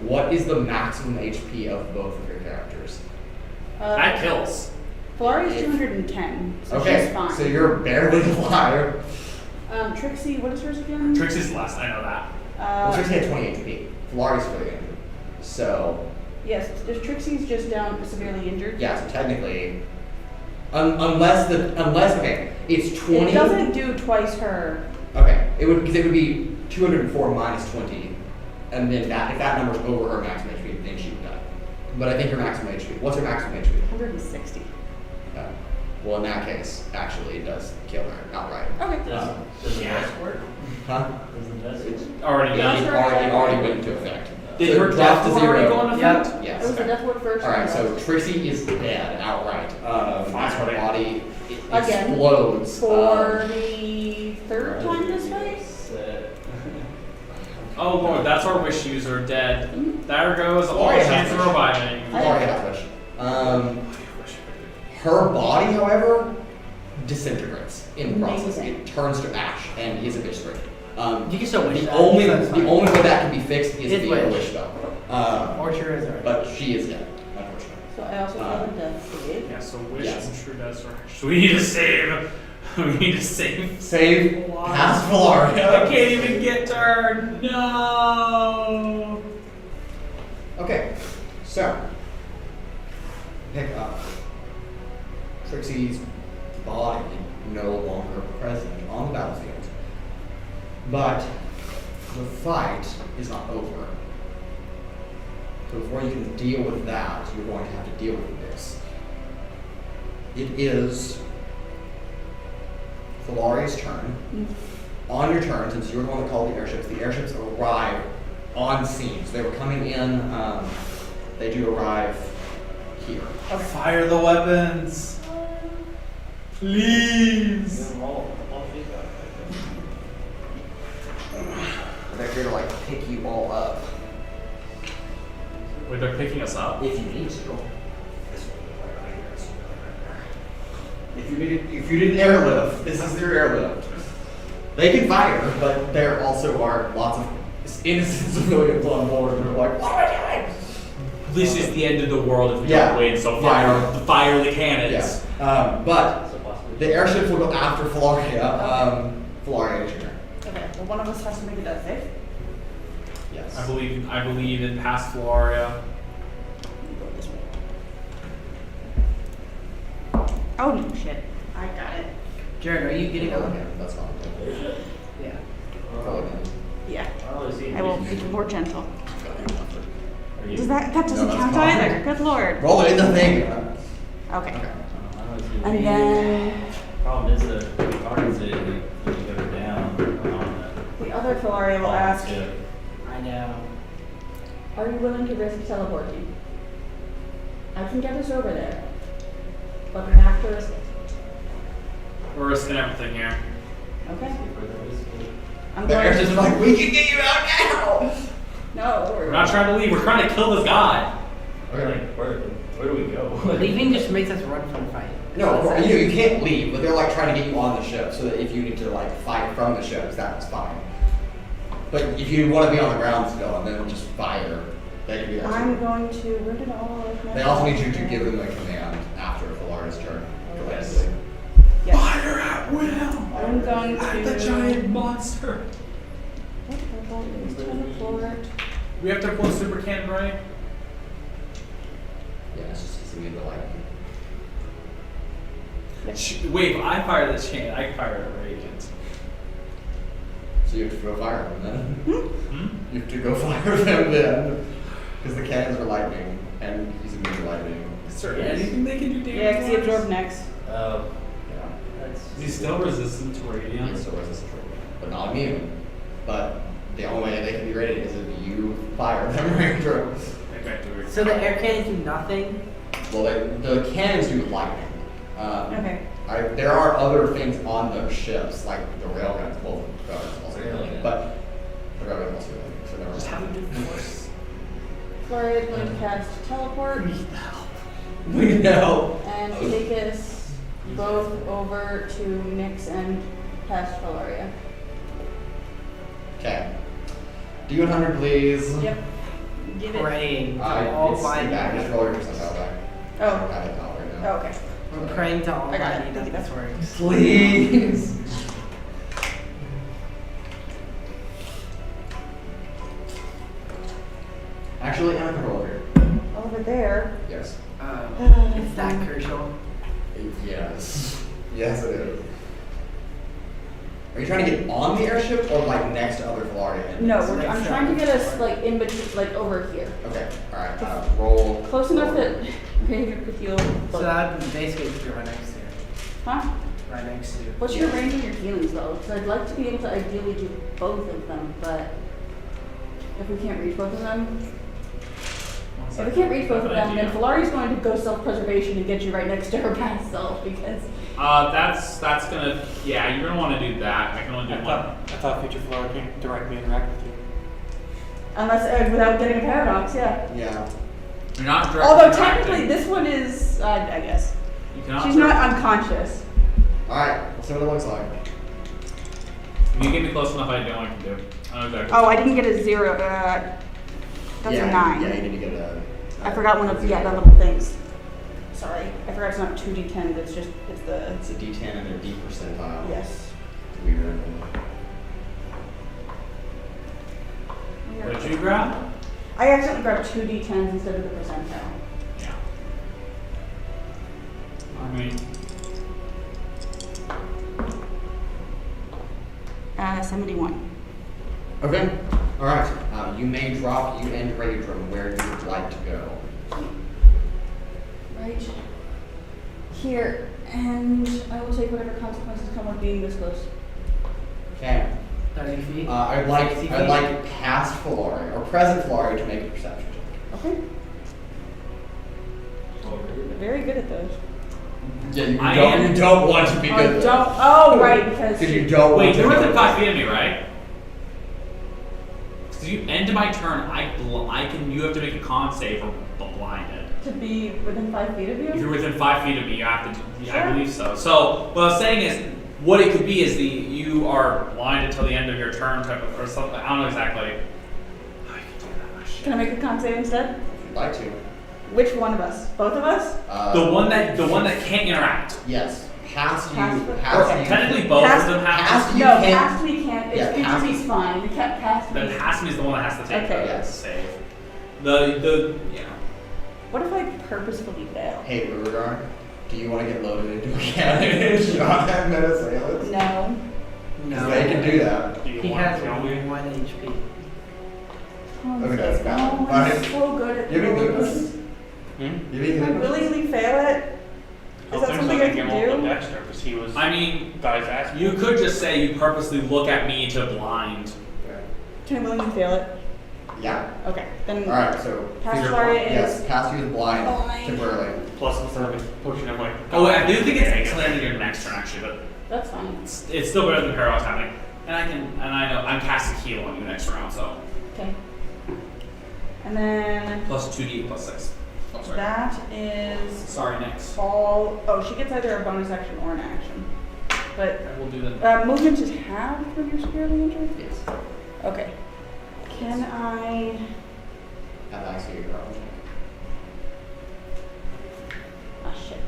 What is the maximum HP of both of your characters? That kills. Filaria's 210, so Okay, she's fine. so you're barely alive. Trixie, what is hers again? Trixie's last, I know that. Well, Trixi had 20 HP. Filaria's really injured. So, Yes, Trixie's just down severely injured. yeah, so technically, unless, okay, it's 20. It doesn't do twice her. Okay, it would be 204 minus 20, and then that if that number's over her maximum HP, then she would die. But I think her maximum HP. What's her maximum HP? 160. Well, in that case, actually, it does kill her outright. Okay. Does the vest work? Huh? Does the vest work? Already Yeah. done. It already went into effect. Did So her it drops death to already 0. go into Yep. effect? Yes. It was the death word first. All right, so Trixie is dead outright. As her body Again. explodes. For the third time this fight? Oh lord, that's our wish user dead. Mhm. There goes all Gloria chance has of wish. reviving. Gloria has wish. Her body, however, disintegrates in the process. Amazing. It turns to ash and is eviscerated. You can still wish The that. only That's fine. way that can be fixed is His via a wish. wish spell. Or sure is alright. But she is dead, unfortunately. So I also have a death save. Yeah, so wish Yes. and true death are. So we need to save. We need to save. Save Wow. past Filauria. I can't even get to her. No. Okay, so pick up Trixie's body no longer present on the battlefield. But the fight is not over. So before you can deal with that, you're going to have to deal with this. It is Filauria's turn. On your turn, since you're the one that called the airships arrive on scene. So they were coming in, they do arrive here. Fire the weapons. Please. They're here to like pick you all up. Wait, they're picking us up? If you need to. If you didn't airlift, this is their airlift. They can fire, but there also are lots of innocent civilians on board who are like, what am I doing? This is the end of the world if we Yeah. don't win, so Yeah. fire the cannons. Yes. But the airships will go after Filauria. Filauria, your turn. Okay, well one of us has to make a death save. Yes. I believe in past Filauria. Go this way. Oh no, shit. I got it. Jared, are you getting Oh, up? yeah, that's fine. Yeah. Probably not. Yeah. I only see I will be more gentle. Are you- Does that doesn't No, that's count fine. either? Good lord. Roll it in the thing. Okay. I only see And the- then Problem is the cards that you go down on the other Filauria the will ask, ship. I know. are you willing to risk teleporting? I can get us over there. But we have to risk it. We're risking everything here. Okay? I'm The going airships are like, we can get you out now. No, We're not trying to leave. We're trying to kill this guy. We're like, where do we go? Leaving just makes us run from the fight. No, you can't leave, but they're like trying to get you on the ship so that if you need to like fight from the ships, that's fine. But if you want to be on the ground still and then just fire, they can do that. I'm too. going to rip it all of my. They also need you to give them a command after Filaria's turn. Yes. collectively. Yes. Fire at I'm going to. The giant monster. What purple is teleport? We have to pull super cannon, right? Yeah, it's just hissing into lightning. Wait, if I fire the chain, I fire a radiant. So you have to go fire them then. Hmm? You have to go fire them then. Because the cannons are lightning, and he's immune to lightning. Is there anything they can do damage? Yeah, because he absorbed next. Oh, Yeah. that's. Is he still resistant to radiant? He's still resistant, but not immune. But the only way they can be rated is if you fire them Raudrem. Okay, do it. So the air cannons do nothing? Well, the cannons do lightning. Okay. There are other things on those ships, like the railguns. Well, the railguns also do lightning, Railgun. but the railguns also do lightning. So never Just have mind. him do force. Flores is going to cast teleport We know. and take us both over to Nyx and past Filauria. Okay. D100, please. Yep. Give it. Praying to It's all back. mighty. Just roll your percentile back. I Oh. got it out right now. Oh, okay. We're praying to I got it. Almighty Thank you, that this works. Please. Actually, I'm gonna roll here. Over there. Yes. It's that crucial. Yes. Yes, it is. Are you trying to get on the airship or like next to other Filauria? No, So I'm next trying to time. get us like in between, like over here. Okay. All right. Roll. Close enough that Ranger could heal. So that would basically be right next to you. Huh? Right next to you. What's your range of your healings though? Because I'd like to be able to ideally do both of them, but if we can't reach both of them, if we can't reach both of them, then Filaria's going to go self-preservation and get you right next to her past self because. That's gonna, yeah, you're gonna wanna do that. I can only do one. I thought Future Flora can directly interact with you. Unless, without getting a paradox, yeah. Yeah. You're not directly Although interacting. technically this one is, I guess. You cannot She's not unconscious. All right. Let's see what it looks like. If you get me close enough, I know what I can do. I know exactly. Oh, I didn't get a 0. That's yeah, a 9. Yeah, you need to get a. I forgot one of the little things. Sorry, I forgot it's not 2d10. It's just it's the. It's a D10 and their D percentile. Yes. Weird. What did you grab? I accidentally grabbed 2 d10s instead of the percentile. Yeah. I mean, 71. Okay. All right. You may drop you and Raudrem where you would like to go. Right here, and I will take whatever consequences come with being this close. Okay. 30 feet. I'd like 60 I'd feet. like past Filauria or present Filauria to make a perception check. Okay. Very good at those. Yeah, you I don't am- you don't want to be Oh, good. don't. Oh, right, because Because you don't want wait, to. you're go within with 5 it. feet of me, right? So you end my turn. I can. You have to make a con save or blinded. to be within 5 feet of If you. you're within 5 feet of me, you have to. I Sure. believe so. So what I was saying is, what it could be is you are blinded till the end of your turn type of or something. I don't know exactly. How you can do that. Shit. Can I make a con save instead? If you'd like to. Which one of us? Both of us? The one that can't interact. Yes. Past you. Past- Past okay. you. Technically, both Past- of them have. past to. You No, can't- past me can't. Yeah, It's past future me's fine. The past me. Then past me is the one that has to take Okay. the Yes. save. The yeah. What if I purposefully fail? Hey, Urogar, do you want to get loaded into a cannon and shot at Metaseiulus? No. No. They can do that. Do you He want has to kill me? 1 HP. Okay, that's bad. Oh, Fine. I'm so good at Give me those. goodness. Hmm? Give me Can I goodness. willingly fail it? Is that something I can do? Dexter, because he was. I mean, guys asked you could just say you purposely look at me to blind. Okay. Can I willingly fail it? Yeah. Okay, then. Alright, so. Past figure- Filauria Yes, is past you is blind blind. temporarily. Plus instead of pushing him like. Oh, wait, I do think it's clearing your next turn actually, but That's fine. it's still better than paradox happening. And I know I'm casting heal on you next round, so Okay. And then plus 2d plus 6. Oh, sorry. that is Sorry, next. all. Oh, she gets either a bonus action or an action. But I will do that. movement is halved when you're severely injured? Yes. Okay. Can I. Have I see your problem? Ah, shit.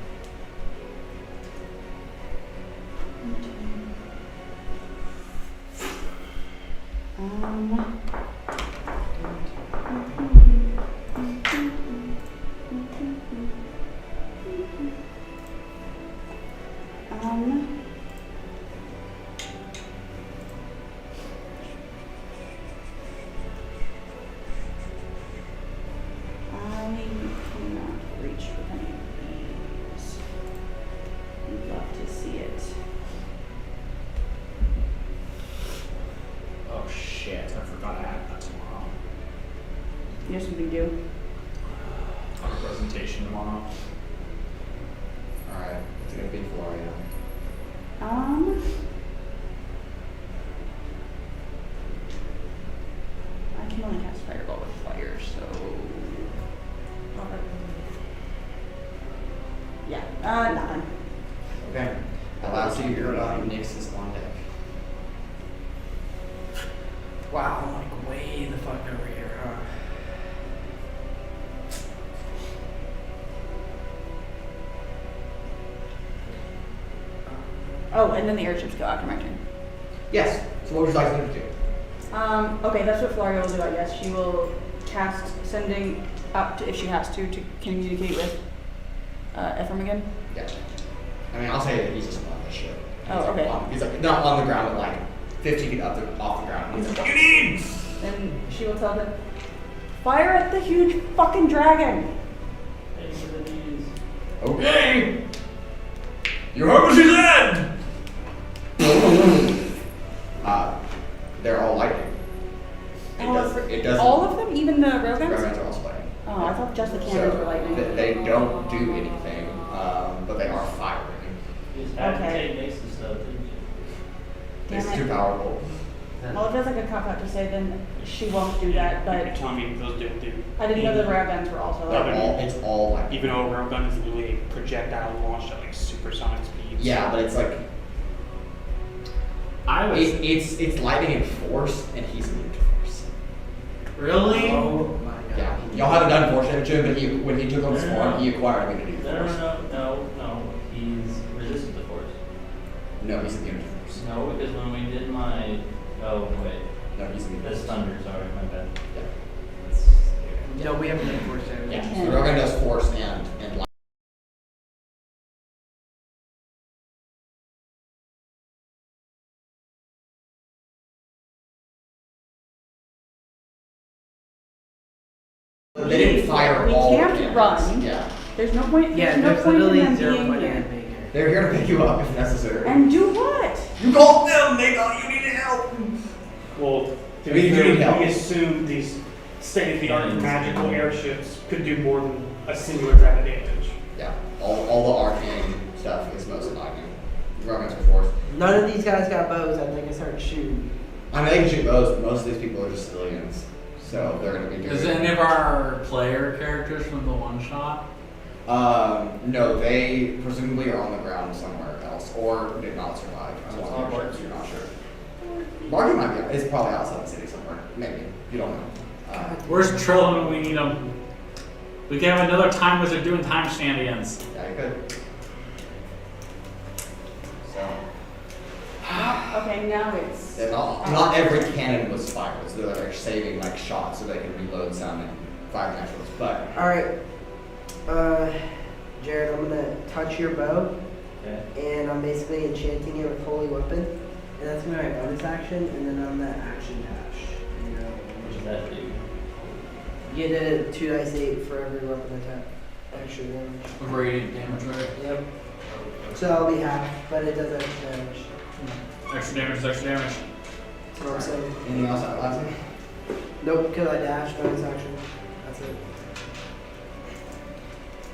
1, 2, Devastation tomorrow. Alright, it's gonna be Filauria. I can only cast Fireball with fire, so. Yeah, nothing. Okay. Atlasia, you're Nyx is on deck. Wow, I'm like way the fuck over here, huh? Oh, and then the airships go after my turn. Yes. So what would you like them to do? Okay, that's what Filauria will do, I guess. She will cast sending up to, if she has to communicate with Ephraim again. Yeah. I mean, I'll say that he's just on the ship. Oh, okay. He's like not on the ground, but like 50 feet off the ground. He's like, what do you need? Then she will tell them, fire at the huge fucking dragon! Hey, for the knees. Okay. You heard what she said. They're all lightning. It doesn't. All of them? Even the railguns? Railguns are also lightning. Oh, I thought just the cannons were lightning. They don't do anything, but they are firing. You just had Okay. to take Nyx and stuff, didn't you? Damn It's it. too powerful. Well, it feels like a cop-out to say then she won't do that, You're but telling me those do. I didn't know the railguns were also Yeah, lightning. It's all lightning. Even though a railgun is literally a projectile launched at like supersonic speeds. Yeah, but it's like it's lightning in force, and he's immune to force. Really? Oh my god. Yeah, y'all haven't done force damage to him, but when he took on his form, he acquired immunity to No, force. no. He's resistant to force. No, he's immune to force. No, because when we did my. Oh, wait. No, he's immune to That's force. thunder, sorry, my bad. Yeah. That's No, we haven't done force damage. Yeah. So the railgun does force and lightning. They didn't fire We all the can't cannons. run. Yeah. There's no point. Yeah, There's no there's point in literally them 0 being point here. in being here. They're here to pick you up if necessary. And do what? You called them. They thought you needed help. Well, to We be need fair, help. we assumed these state-of-the-art magical airships could do more than a singular type of damage. Yeah. All the arcane stuff is mostly lightning. Railguns are force. None of these guys got bows. I think I started shooting. I mean, they can shoot bows, but most of these people are just civilians, so they're gonna be doing. Is any of our player characters from the one shot? No, they presumably are on the ground somewhere else, or did not survive. So it's all Barky, you're not sure. Barky might be. It's probably outside the city somewhere. Maybe you don't know. Where's Trillin when we need him? We can have another time wizard doing time shenanigans. Yeah, you could. So, Okay, now it's. and not every cannon was fired, so they're saving like shots so they can reload some and fire naturals. But Alright. Jared, I'm gonna touch your bow, okay. and I'm basically enchanting it with holy weapon. And that's gonna be my bonus action, and then on the action dash. You know, What does that do? you get a 2 dice 8 for every weapon attack. Extra damage. Radiant damage, right? Yep. So I'll be half, but it does extra damage. Extra damage is extra damage. That's what I'm saying. anything else out last one? Nope, because I dash bonus action. That's it.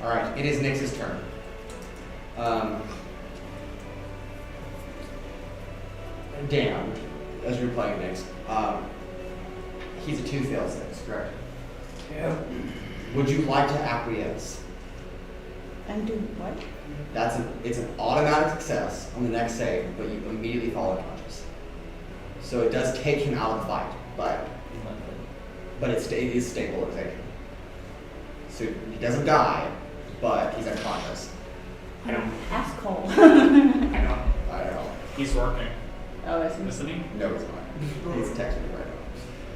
All right, it is Nyx's turn. Dan, as you're playing Nyx, he's a 2 fail 6, correct? Yeah. Would you like to acquiesce? And do what? It's an automatic success on the next save, but you immediately fall unconscious. So it does take him out of the fight, but it is stabilization. So he doesn't die, but he's unconscious. I don't. Asshole. I know. I don't know. He's working, Oh, I see. isn't he? No, he's not. He's texting me right now.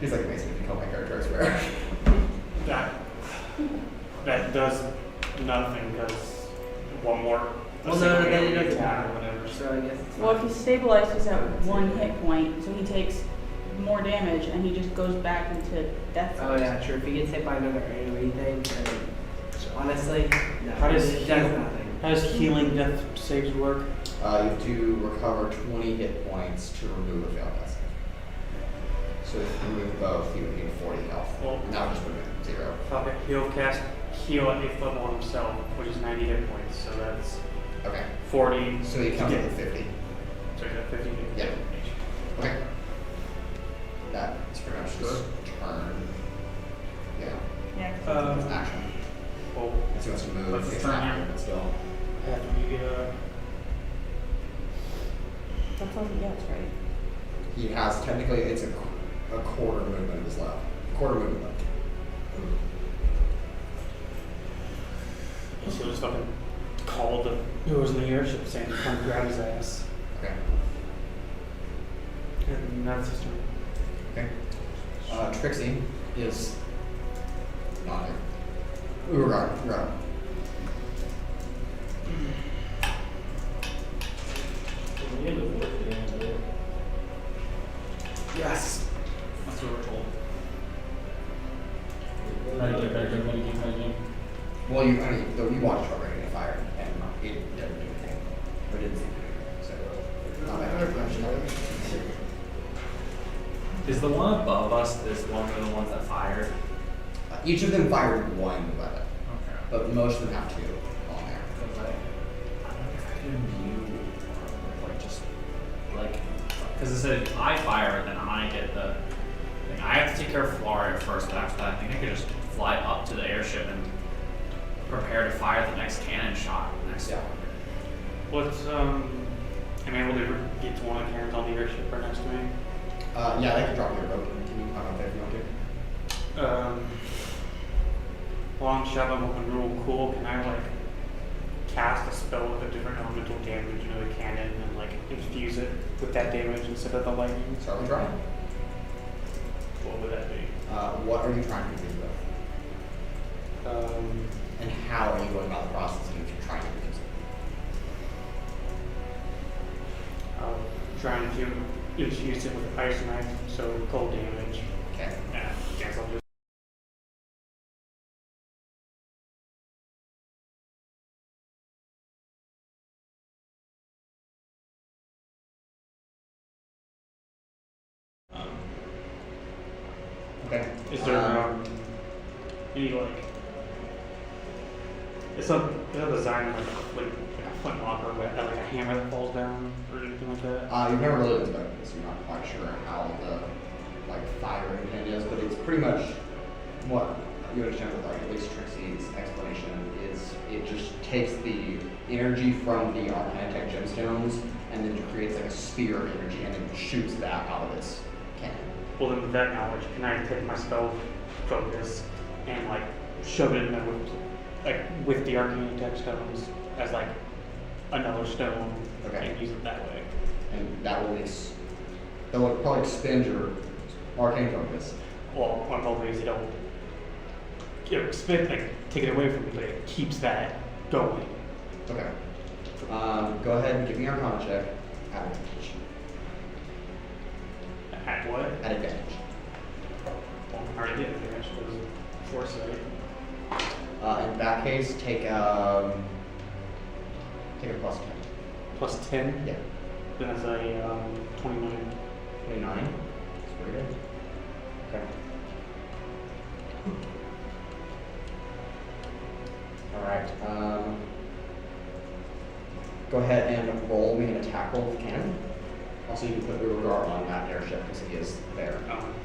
He's like, basically, if you call my character, I swear. That does nothing because one more. Well, no, then it doesn't attack matter. or whatever. So I guess it's Well, if he stabilizes at 1 hit point, so he takes more damage and he just goes back into death. Oh yeah, true. If he gets hit by another AoE thing, then honestly, no. How does it heal- does nothing. How does healing death saves work? You have to recover 20 hit points to remove a failed death save. So if you remove both, you would gain 40 health. Well- And that would just put him at 0. Okay, he'll cast heal at 8th level on himself, which is 90 hit points, so that's Okay. 40. So he counts up to 50. So he's at 50 hit Yeah. each. Okay. That's pretty much his turn. Yeah. Yeah. His action. Well, As he wants to move, What's his it's turn not here? but still. after you get a. That's all he gets, right? He has technically it's a quarter movement of his left. Quarter movement left. So just fucking called the whoever's in the airship saying to come grab his ass. Okay. And that's his turn. Okay. Trixi is not there. Urogar, you're up. Yes. That's what we're told. Well, you watched already get fired, and it didn't do anything. Or didn't seem to do anything. So, not that Is the one above us this one of the ones that fired? Each of them fired one weapon, Okay. but most of them have two on there. I wonder if I can imbue, like just like, because it said if I fire, then I get the thing. I have to take care of Filauria first, but after that, I think I could just fly up to the airship and prepare to fire the next cannon shot next Yeah. one. What's am I able to get to one of the cannons on the airship right next to me? Yeah, they can drop your rope. Can you climb up there if you want to? Long shot, I'm looking real cool. Can I like cast a spell with a different elemental damage into the cannon and like infuse it with that damage instead of the lightning? Start with trying. What would that be? What are you trying to do with? And how are you going about the process if you're trying to do this? Trying to infuse it with ice knife, so cold damage. Okay. Yeah, guess I'll just. Okay. Is there any like? It's a design like a flint locker with like a hammer that falls down or anything like that. You've never really inspected this, so you're not quite sure how the firing pin is, but it's pretty much what you understand with at least Trixi's explanation is it just takes the energy from the Arcane gemstones and then creates like a sphere of energy and then shoots that out of its cannon. Well, then with that knowledge, can I take my spell focus and like shove it in there with the Arcane stones as like another stone Okay. and use it that way? And that will probably expend your arcane focus. Well, what I'm hoping is it'll take it away from me, but it keeps that going. Okay. Go ahead and give me your Arcana check at advantage. At what? At advantage. Well, I already did advantage because of foresight. In that case, take a plus 10. Plus 10? Yeah. Then that's a 29. 29. That's pretty good. Okay. Alright. Go ahead and roll me an attack roll with cannon. Also, you can put Urogar on that airship because he is there.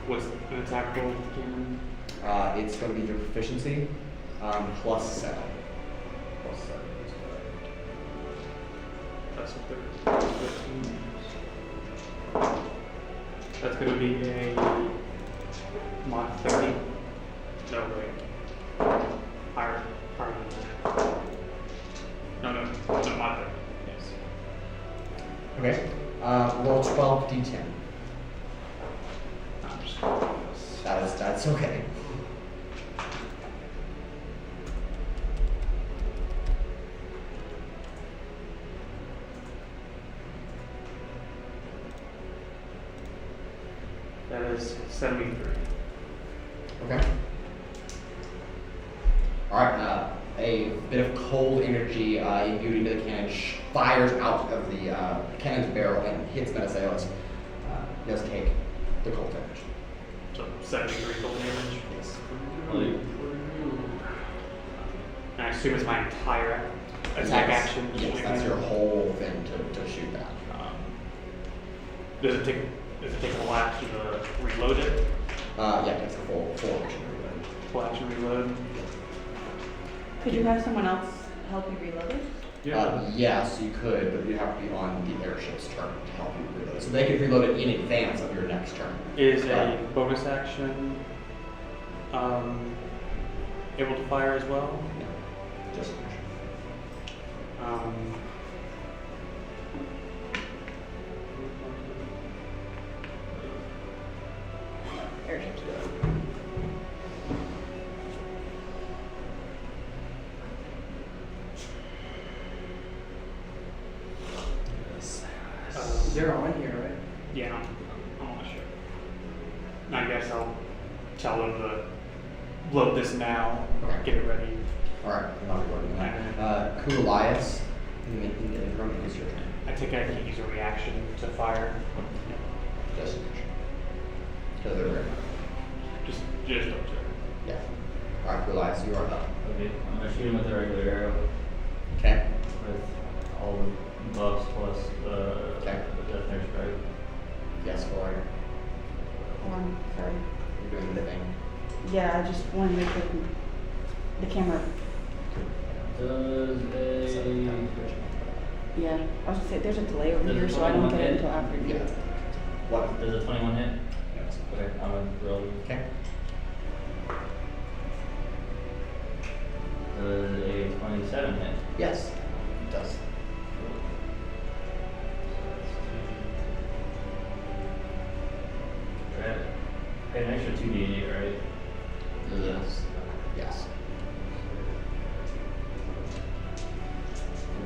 What's an attack roll again? It's going to be your proficiency plus 7. Plus 7. That's a 13. That's going to be a mod 30. No, wait. Higher than that. No, mod 30. Yes. Okay. Roll 12d10. I'm just going to do this. That's okay. That is 73. Okay. Alright, a bit of cold energy imbued into the cannon fires out of the cannon's barrel and hits Metaseiulus. He does take the cold damage. So 73 cold damage. Yes. Like, assume it's my entire attack Yes. action. Yes, that's your whole thing to shoot that. Does it take a while to reload it? Yeah, it's a full action reload. Full action reload. Could you have someone else help you reload it? Yes, you could, but you have to be on the airship's turn to help you reload. So they could reload it in advance of your next turn. Is a bonus action able to fire as well? No, just an action. Airship's good. They're on here, right? Yeah, I'm not sure. I guess I'll tell them to load this now, Okay. get it ready. Alright, I'm not recording that. Kuolias, in the interim, is your turn. I think I can use a reaction to fire. Just an action. Because they're very Just up to Yeah. Alright, Kuolias, you are up. Okay, I'm gonna shoot him with a regular arrow Okay. with all the buffs plus Okay. the death nurse strike. Yes, Flores. Hold on, sorry. You're doing the thing. Yeah, I just wanted to make sure the camera. Does a Yeah, I was gonna say there's a delay over Does here, it so I don't get it hit? until after you. Yeah. What? does a 21 hit? Yes. Okay, I'm gonna roll. Okay. Does a 27 hit? Yes. It does. Pay an extra 2d8, right? Yes. Yes.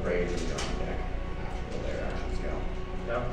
Rage is on deck after their actions go. Yep.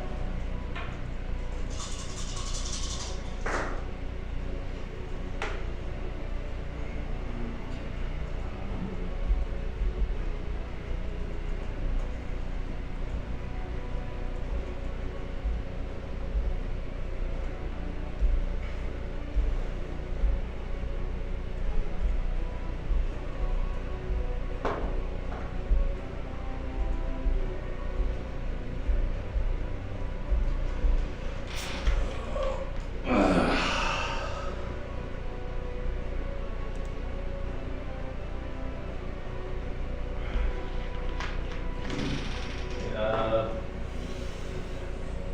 Uh,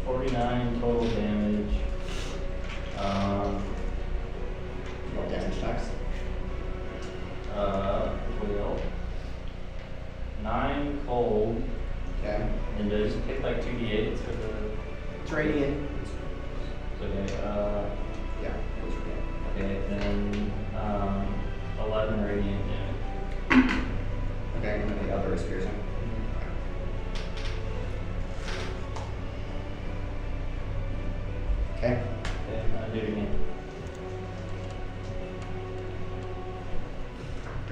49 total damage. What damage types? Will 9 cold, Okay. and do I just pick like 2d8s for the. It's radiant. Okay, Yeah. Those are good. okay, then 11 radiant damage. Okay, and then the other is piercing. Okay. Okay, do it again.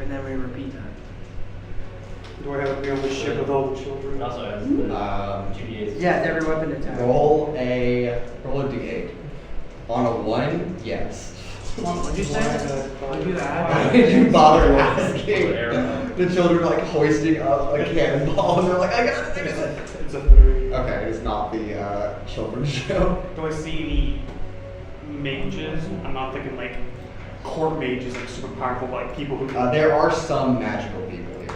And then we repeat that. Do I have to be on the ship with all the It children? also has the 2d8s. Yeah, it's every weapon attack. Roll a d8. On a 1, yes. What'd you say? What'd you Why add? did you bother asking? Arrow. The children are like hoisting up a cannonball and they're like, I got it. It's a 3. Okay, it's not the children's show. Do I see any mages? I'm not thinking like court mages, like super powerful, like people who can. There are some magical people here.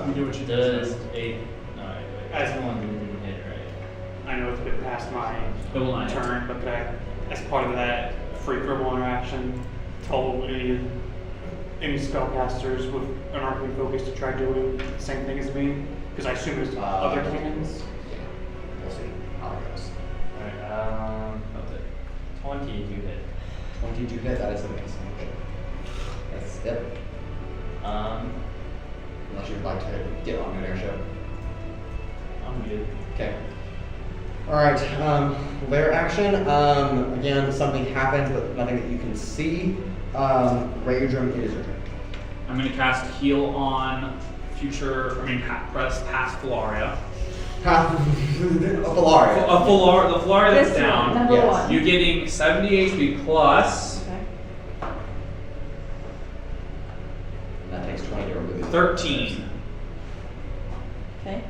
You do what you Does do. 8. Alright, wait. As- That's the one who didn't hit, right? I know it's been past my It will not hit. turn, but could I, as part of that free verbal interaction, tell any spellcasters with an arcane focus to try doing the same thing as me? Because I assume there's other cannons. Yeah, we'll see how it goes. Alright, 20 you hit. 22 hit, that is amazing. That's it. Unless you'd like to get on an airship. I'm good. Okay. Alright, lair action. Again, something happens, but nothing that you can see. Raudrem, it is your turn. I'm gonna cast heal on press past Filauria. Filauria. The Filauria that's This one, down. number Yes. one. You're getting 70 HP plus. Okay. That takes 20 to remove it. 13. Okay.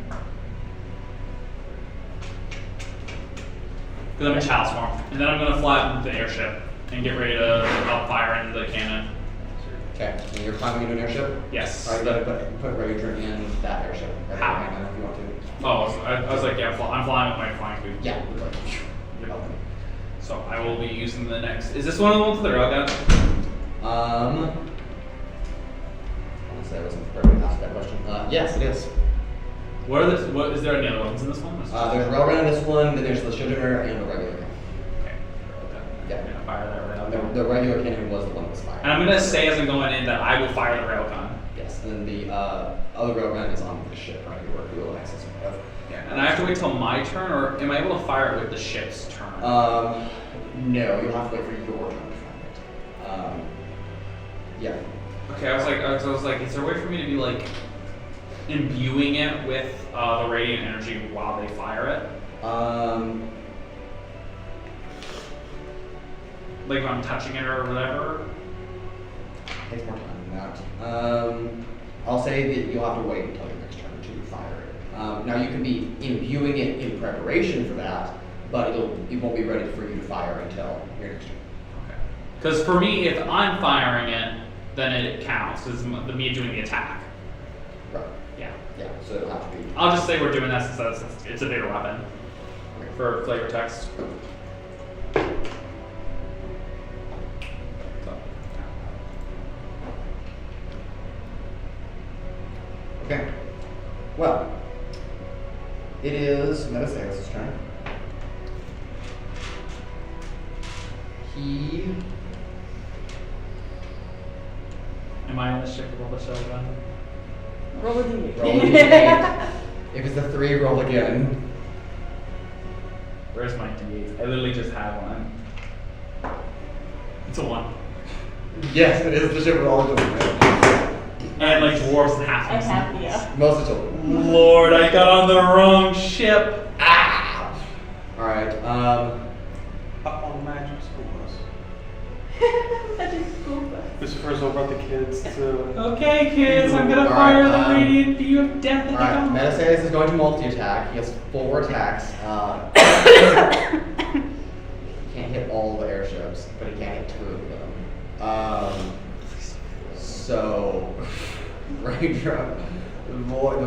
Because I'm in Chalice form. And then I'm going to fly the airship and get ready to help fire into the cannon. Okay, and you're climbing into an airship? Yes. Alright, you gotta put Raudrem in that airship. How? Hang on if you want to. Oh, I was like, yeah, I'm flying with my flying food. Yeah. Yep. So I will be using the next. Is this one of the ones with the railgun? I honestly, I wasn't prepared to ask that question. Yes, it is. What are this? What is there any other ones in this one? There's railgun in this one, then there's the shield generator and the regular cannon. Okay. Yeah. I'm gonna fire that railgun. The regular cannon was the one that was fired. And I'm gonna say as I'm going in that I will fire the railgun. Yes, and then the other railgun is on the ship, right? Where we will access it. Yeah. And I have to wait till my turn, or am I able to fire it with the ship's turn? No, you'll have to wait for your turn to find it. Yeah. Okay, I was like, is there a way for me to be like imbuing it with the radiant energy while they fire it? Like if I'm touching it or whatever? Takes more time than that. I'll say that you'll have to wait until your next turn to fire it. Now you can be imbuing it in preparation for that, but it won't be ready for you to fire until your next turn. Okay. Because for me, if I'm firing it, then it counts as me doing the attack. Right. Yeah. Yeah. So it'll have to be. I'll just say we're doing that since it's a bigger weapon for flavor text. Okay. Well, it is Metaseiulus' turn. He. Am I on the ship with all the shell gun? Roll a d8. Roll a d8. If it's a 3, roll again. Where's my d8? I literally just have one. It's a 1. Yes, it is the ship with all the children. And like dwarves and half. I have, yeah. Most of the children. Lord, I got on the wrong ship. Ah! Alright, Up on the magic school bus. Magic school bus. Lucifer's over at the kids to. Okay, kids, I'm gonna All fire right, the radiant beam of death at Alright, the Metaseiulus is going to multi-attack. He has 4 attacks. He can't hit all the airships, but he can hit 2 of them. So, Raudrem, the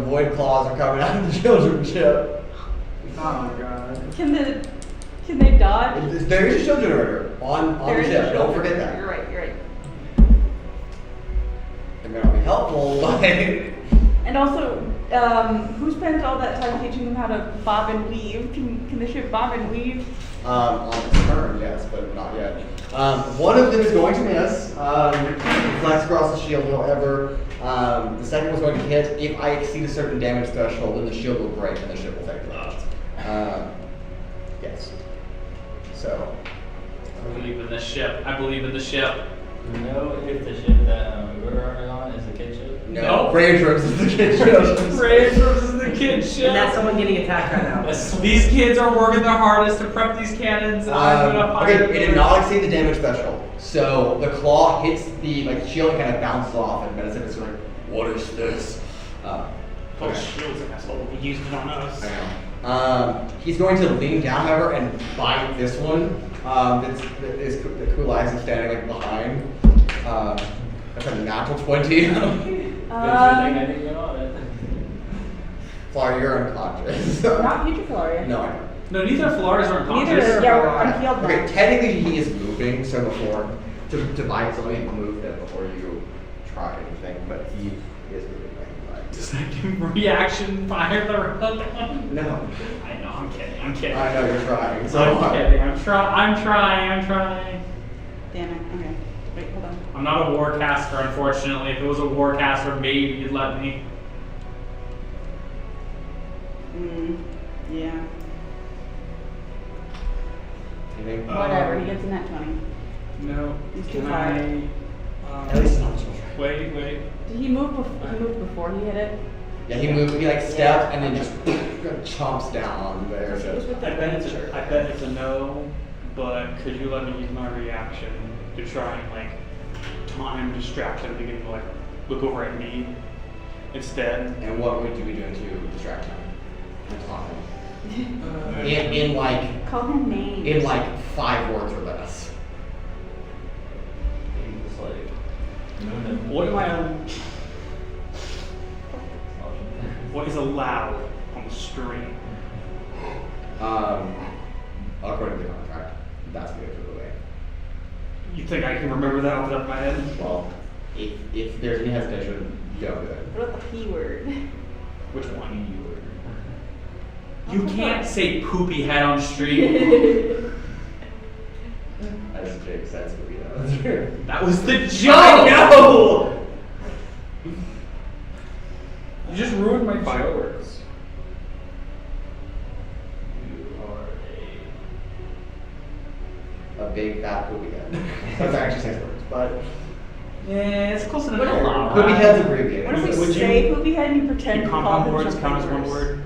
void claws are coming out of the children's ship. Oh my god. Can they dodge? There is a shield generator on There the is a ship. shield Don't forget generator. that. You're right, you're right. It may not be helpful, but And also, who spent all that time teaching them how to bob and weave? Can the ship bob and weave? on its turn, yes, but not yet. One of them is going to miss. Flies across the shield, however. The second one's going to hit. If I exceed a certain damage threshold, then the shield will break and the ship will take damage. Yes. So. I believe in the ship. I believe in the ship. Do you know if the ship that Urogar is on is the kid ship? No. Raudrem is the kid ship. Raudrem is the kid ship. And that's someone getting attacked right now. These kids are working their hardest to prep these cannons, and I'm gonna fire. Okay, it did not exceed the damage threshold. So the claw hits the shield and kind of bounces off, and Metaseiulus is like, "What is this?" Oh, shield's an asshole. He used it on us. I know. He's going to lean down, however, and bite this one. The Kuolias is standing like behind. That's a natural 20. Good thing I didn't get on it. Flora, you're unconscious. Not future Filauria. No, I know. No, neither Flores are Neither unconscious. is, yeah, we're unhealed now. Okay, technically he is moving, so before to bite somebody, move them before you try anything, but he is moving right. Does that give him reaction fire the railgun? No. I know, I'm kidding. I'm kidding. I know you're trying. So I'm kidding. I'm trying. Damn it. Okay. Wait, hold on. I'm not a warcaster, unfortunately. If it was a warcaster, maybe you'd let me. Yeah. Anything? Whatever, he gets a net 20. No. He's too Can tired. I, At least not so Wait. Did he move, he moved before he hit it? Yeah, he moved. He like stepped and then just chomps down on the It was airship. with the I bet adventure. it's a no, but could you let me use my reaction to try and like time distract him to get like look over at me instead. And what would you be doing to distract him and taunt him? In like Call him names. in like 5 words or less. He's like, What am I? What is allowed on the stream? According to the contract, that's what you have to do away. You think I can remember that off the top of my head? Well, if there's any hesitation, don't do it. What about the P word? Which one? You can't say poopy head on stream. That doesn't make sense for me though. That was the joke! I know! You just ruined my Fireworks. you are A big fat poopy head. That's actually 6 words, but Yeah, it's close enough. What if- Alright. poopy head's abbreviated. What if we Would say you- poopy head and you pretend Do to call compound them words something count as one worse? word?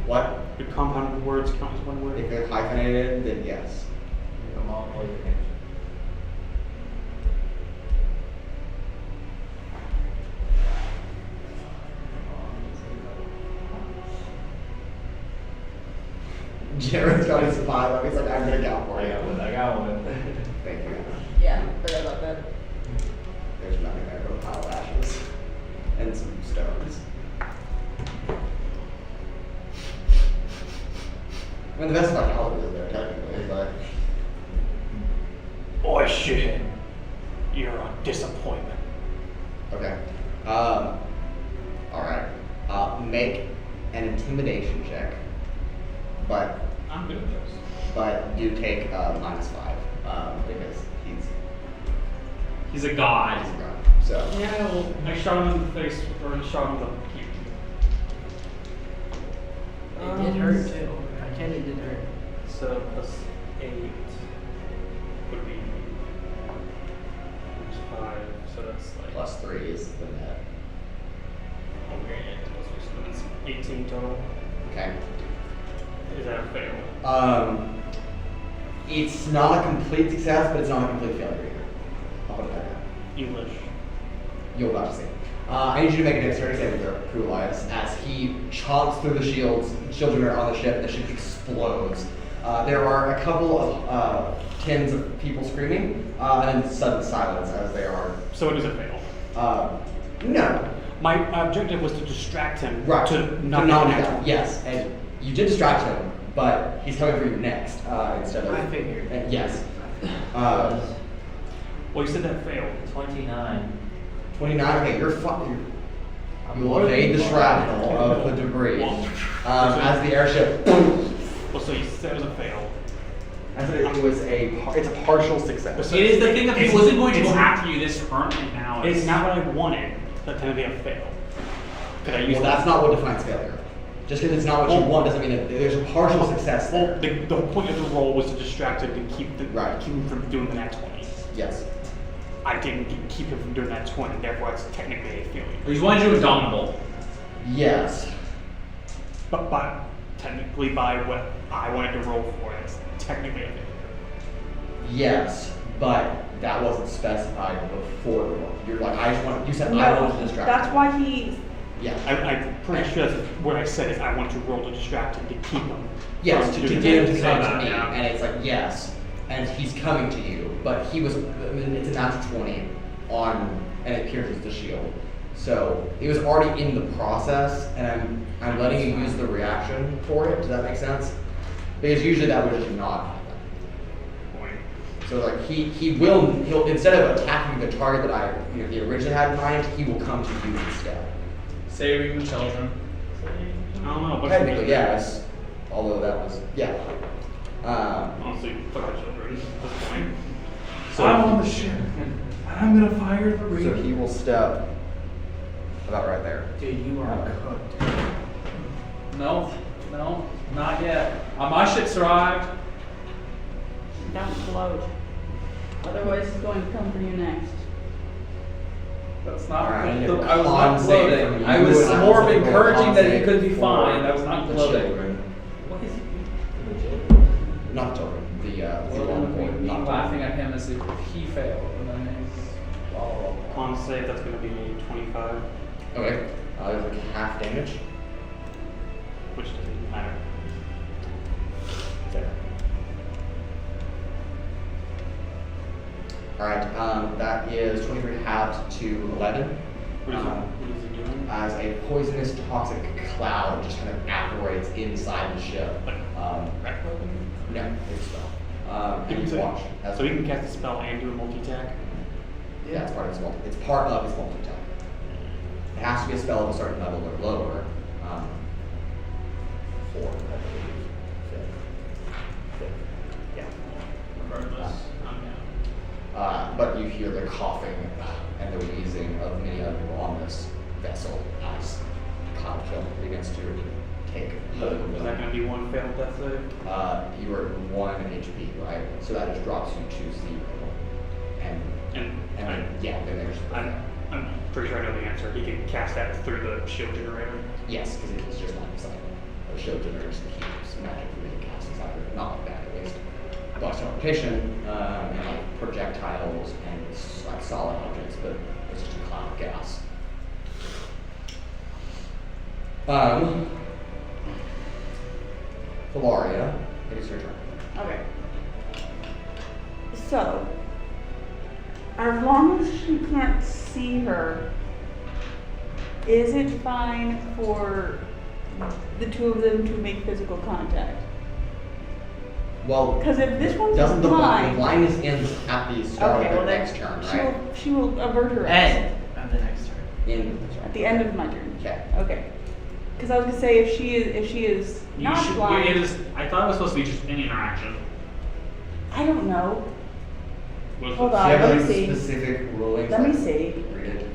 What? Do compound words count as one word? If they're hyphenated, then yes. Come on, all your hands. Jared's got his 5. He's like, I'm gonna count for I you. got one. I got one. Thank you. Yeah, forgot about that. There's nothing there but a pile of ashes and some stones. I mean, the best part of is there technically, but Oh shit. You're a disappointment. okay. All right. Make an intimidation check, but I'm good at those. you take -5 because He's a god. he's a god. So Yeah, well, I shot him in the face, or shot him with a cube. It did hurt too. Arcane did hurt. So plus 8 would be 5, so that's like +3 is the net. okay, so that's 18 total. Okay. Is that a fail? It's not a complete success, but it's not a complete failure either. I'll put it that way. English. You'll about to see. I need you to make a dexterity saving throw, Kuolias, as he chomps through the shields. Children are on the ship, and the ship explodes. There are a couple of tens of people screaming, and then sudden silence as they are. So it is a fail. No. My objective was to distract him. Right. To not knock get him an down. Yes, and you did distract him, but he's coming for you next instead of. I figured. Yes. Well, you said that failed. 29. 29. Okay, you're fine. You will evade the shrapnel of the debris as the airship. Well, so you said it was a fail. I said it's a partial success. So It is the thing that he it's- wasn't going to go it's- after you this turn, and now It's not what I wanted. That technically a fail. Could I use Well, that's not what defines failure. Just because it's not what you want doesn't mean that there's a partial success Well, there. the point of the roll was to distract him to keep Right. keep him from doing the nat 20. Yes. I didn't keep him from doing that 20, therefore it's technically a failure. he's wanting to do indomitable. Yes. But technically by what I wanted to roll for, it's technically a failure. Yes. But that wasn't specified before the roll. You're like, you said I No, want to distract that's him. why he. Yeah. I'm pretty sure that's what I said is I want to roll to distract him to keep him. Yes, from to doing get him the to nat come to 20. me, and it's like, yes, and he's coming to you, but he was, I mean, it's a natural 20 on, and it pierces the shield. So, it was already in the process, and I'm letting you use the reaction for it, does that make sense? Because usually that would just not happen. So like, he'll, instead of attacking the target that he originally had in mind, he will come to you instead. Saving the children. I don't know, but Technically, yes, although that was, yeah. Honestly, fuck our children at this point. I'm on the ship, and I'm gonna fire the So radio. he will step about right there. Dude, you are cooked. No, not yet. My ship survived. Don't float. Otherwise, he's going to come for you next. That's not. Alright, I need I a was con not save gloating. from I you, was and I more of was gonna roll a encouraging con that he save could be for fine. That was not the gloating. children. What is Not the children. The Well, long boy. me Not laughing at him as if he failed, and then he's blah blah blah. Con save, that's going to be 25, Okay. There's like half damage. which doesn't matter. There. Alright, that is 23 halved to 11. What is it doing? As a poisonous toxic cloud just kind of evaporates inside the ship. Like, crack weapon? No, it's a spell. And you watch. As So he can cast a spell and do a multi-attack? Yeah, it's part of his multi-attack. It has to be a spell of a certain level or lower. 4, I believe. 5. Yeah. Regardless, But you hear the coughing and the wheezing of many other people on this vessel as cloud film begins to take hold of Is that them. going to be one failed death save? You are 1 HP, right? So that just drops you to 0. And then there's I'm pretty sure I know the answer. He can cast that through the shield generator. yes, because it's just line of sight. A shield generates the keeps magic that he casts inside of it. Not like that at least. Blocks teleportation, and like projectiles and like solid objects, but it's just a cloud of gas. Filauria, it is your turn. Okay. So, as long as she can't see her, is it fine for the two of them to make physical contact? Well, Because if this one's doesn't the blind, blindness ends at the start okay, of well the then next turn, right? she will avert her eyes End of the next turn. In at the end of my turn. Okay. Okay. Because I was gonna say if she is not blind, I thought it was supposed to be just any interaction. I don't know. Was Hold it- on. Do you have let me any see. specific rulings? Let me like, see. Read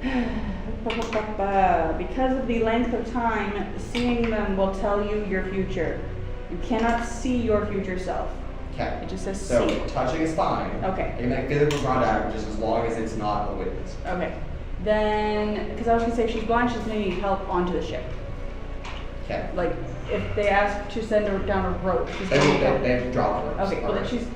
it. Because of the length of time, seeing them will tell you your future. You cannot see your future self. Okay. It just says So see. touching is fine. Okay. You can make physical contact just as long as it's not a witness. Okay. Then, because I was gonna say if she's blind, she's gonna need help onto the ship. Okay. Like, if they ask to send her down a rope, she's gonna They've dropped ropes. Okay, well then already. she's.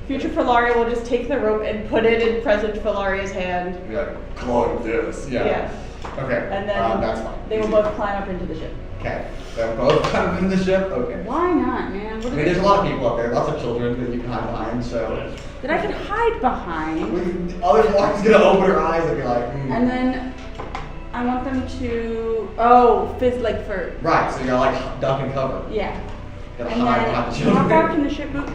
Future Filauria will just take the rope and put it in present Filaria's hand. Be like, clone this. Yeah. Okay. And then that's fine. they will Easy. both climb up into the ship. Okay. They'll both come in the ship. Okay. Why not, man? I mean, there's a lot of people up there, lots of children that you can hide behind. So that I can hide behind. otherwise, gonna open her eyes and be like, And then I want them to like for Right. So you're like duck and cover. yeah. Gotta And hide then behind the how children. far can the ship move?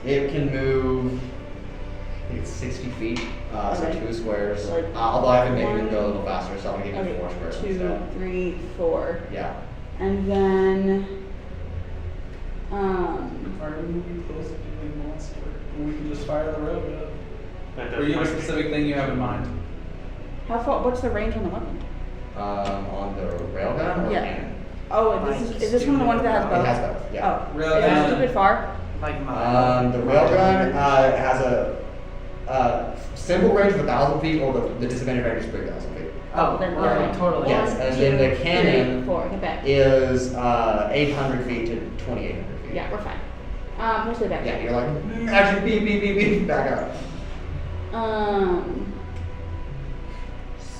It can move. I think it's 60 feet. So Okay. 2 squares. Like Although I've been making it go a little faster, so I'm gonna give you 4 squares. 2, instead. 3, 4. Yeah. And then Fire the movie close to the monster. And we can just fire the railgun. That Or you have a does- specific thing you have in mind? how far what's the range on the weapon? On the railgun or Yeah. cannon? Oh, Mine's is this one of the ones that has It both? has both. Yeah. Oh. Railgun. Is it stupid far? Like mine. The railgun has a simple range of 1,000 feet, or the disadvantage range is 3,000 feet. Oh, then yeah, yeah. totally. Yes, and then the 2, cannon 3, 4. Get back. is 800 feet to 2,800 feet. Yeah, we're fine. We'll stay back. Yeah, you're like, actually, beep, beep, beep, beep, back up.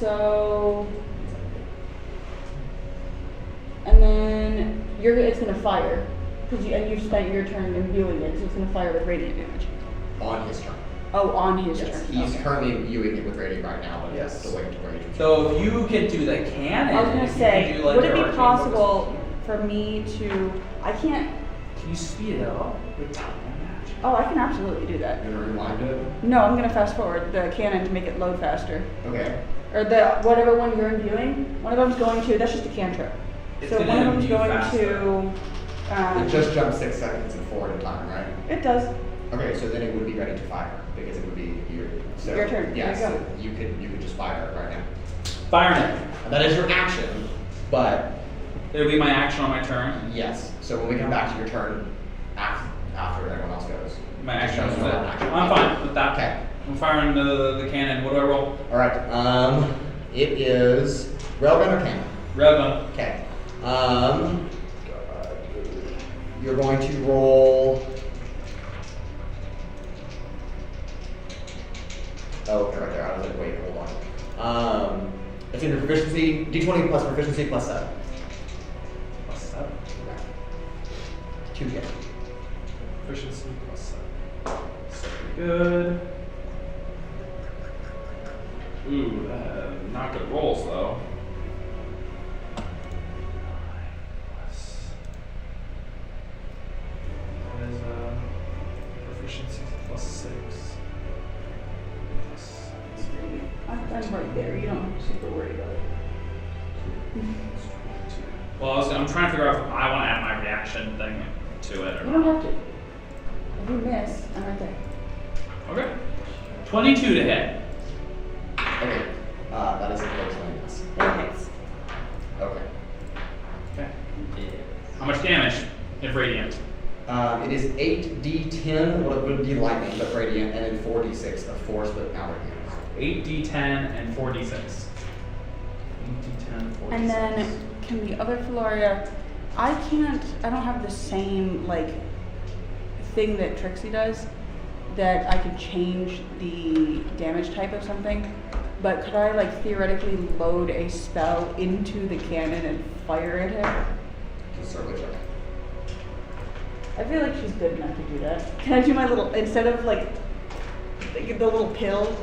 So, and then it's gonna fire, and you've spent your turn imbuing it, so it's gonna fire with radiant damage. On his turn. Oh, on his Yes, turn. he's Okay. currently imbuing it with radiant right now, but Yes. yes, the way to rage. So if you can do the cannon, I was gonna if you say, can do, like, would it your be arcane possible focus- for me to? I can't. Can you speed it up with time magic? Oh, I can absolutely do that. You're gonna rewind it? No, I'm gonna fast forward the cannon to make it load faster. Okay. Or whatever one you're imbuing. One of them's going to. That's just a cantrip. It's So gonna one of them's imbue going faster. to. It just jumped 6 seconds and forward in time, right? It does. Okay, so then it would be ready to fire because it would be so, Your turn. Yeah, There you so you could just fire it right now. Firing it. And that is your action, but It'll be my action on my turn. yes. So when we come back to your turn, after everyone else goes, My action just is show us it. what action. I'm fine with that. Okay. I'm firing the cannon. What do I roll? All right. It is railgun or cannon. Railgun. Okay. You're going to roll Oh, okay, right there. I was like, wait, hold on. It's in your proficiency, d20 plus proficiency plus 7. Plus 7. Okay. 2 hit. Efficiency plus 7. So good. Ooh, not good rolls though. That is proficiency plus 6. Plus I'm right there. You don't have to super worry about it. Well, I'm trying to figure out if I want to add my reaction thing to it or You not. don't have to. If you miss, I'm right there. Okay. 22 to hit. Okay. That is unfortunately yes. It hits. Okay. Okay. How much damage if radiant? It is 8d10, what would be lightning, but radiant, and then 4d6 of force, but now radiant. 8d10 and 4d6. 8d10, 4d6. And then, can the other Filauria, I don't have the same, like, thing that Trixi does, that I could change the damage type of something, but could I, like, theoretically load a spell into the cannon and fire at him? Just certainly check. I feel like she's good enough to do that. Can I do my little, instead of, like the little pill,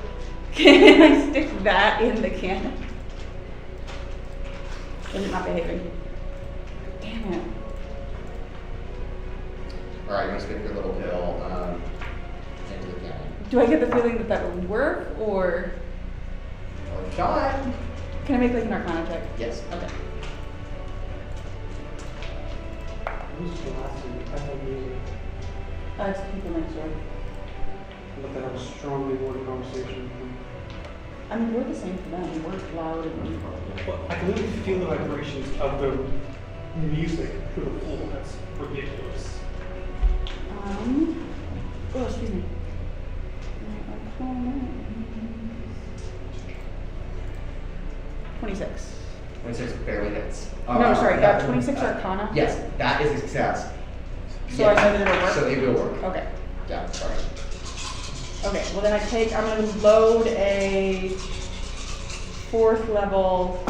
can I stick that in the cannon? Is it not behaving? Damn it. Alright, you're gonna stick your little pill into the cannon. Do I get the feeling that that would work, or Or shot. can I make, like, an Arcana check? Yes. Okay. Who's the last one? I have music. It's people next door. I'd love to have a strongly worded conversation with them. I mean, we're the same for them. We're loud and Well, I can literally feel the vibrations of the music through the floor. That's ridiculous. Oh, excuse me. 26. 26 barely hits. No, sorry, that- 26 Arcana? Yes, that is a success. So I know that it'll work? So it will work. Okay. Yeah, sorry. Okay, well then I'm gonna load a 4th level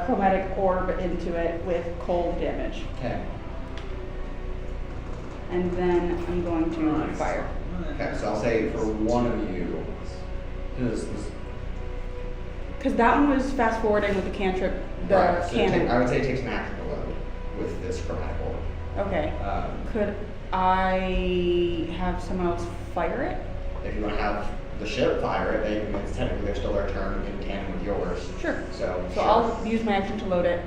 chromatic orb into it with cold damage. Okay. And then I'm going to fire. Okay, so I'll say for one of you, this Because that one was fast forwarding with the cantrip, the right, so cannon. I would say it takes an action to load with this chromatic orb. Okay. Could I have someone else fire it? If you want to have the ship fire it, then it's technically they're still their turn in tandem with yours. Sure. So So sure. I'll use my action to load it.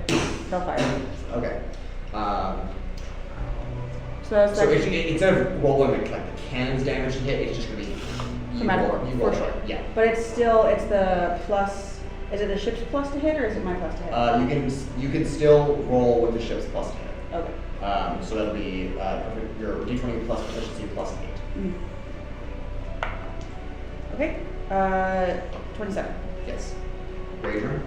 They'll fire it. Okay. So that's So actually instead of rolling like the cannon's damage to hit, it's just gonna be chromatic orb, you for roll sure. it. Yeah. But it's the plus. Is it the ship's plus to hit, or is it my plus to hit? You can still roll with the ship's plus to hit. Okay. So that'll be your d20 plus proficiency plus 8. Mm. Okay. 27. Yes. Raudrem.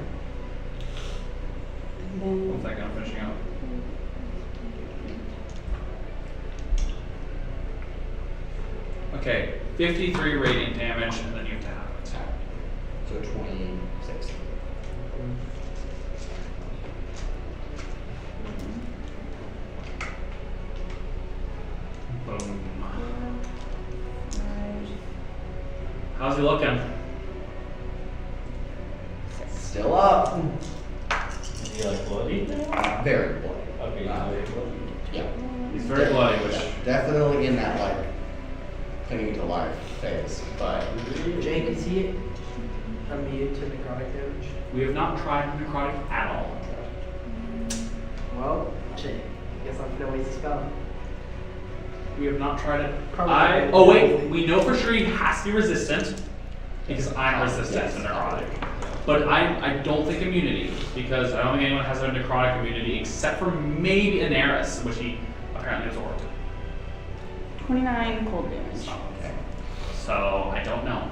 And then One second, I'm finishing up. Okay, 53 radiant damage, and then you have to have it. So 26. Boom. How's he looking? Still up. Is he like bloody? Very bloody. Okay, he's very bloody. Yeah. He's very bloody, which Definitely in that like clinging to life phase, but Jake, is he immune to necrotic damage? we have not tried necrotic at all. Well, shit. Guess I'm gonna waste a spell. We have not tried it. Probably. Oh wait, we know for sure he has to be resistant because I'm resistant to necrotic. But I don't think immunity, because I don't think anyone has a necrotic immunity except for maybe Anaris, which he apparently absorbed. 29 cold damage. okay. So I don't know.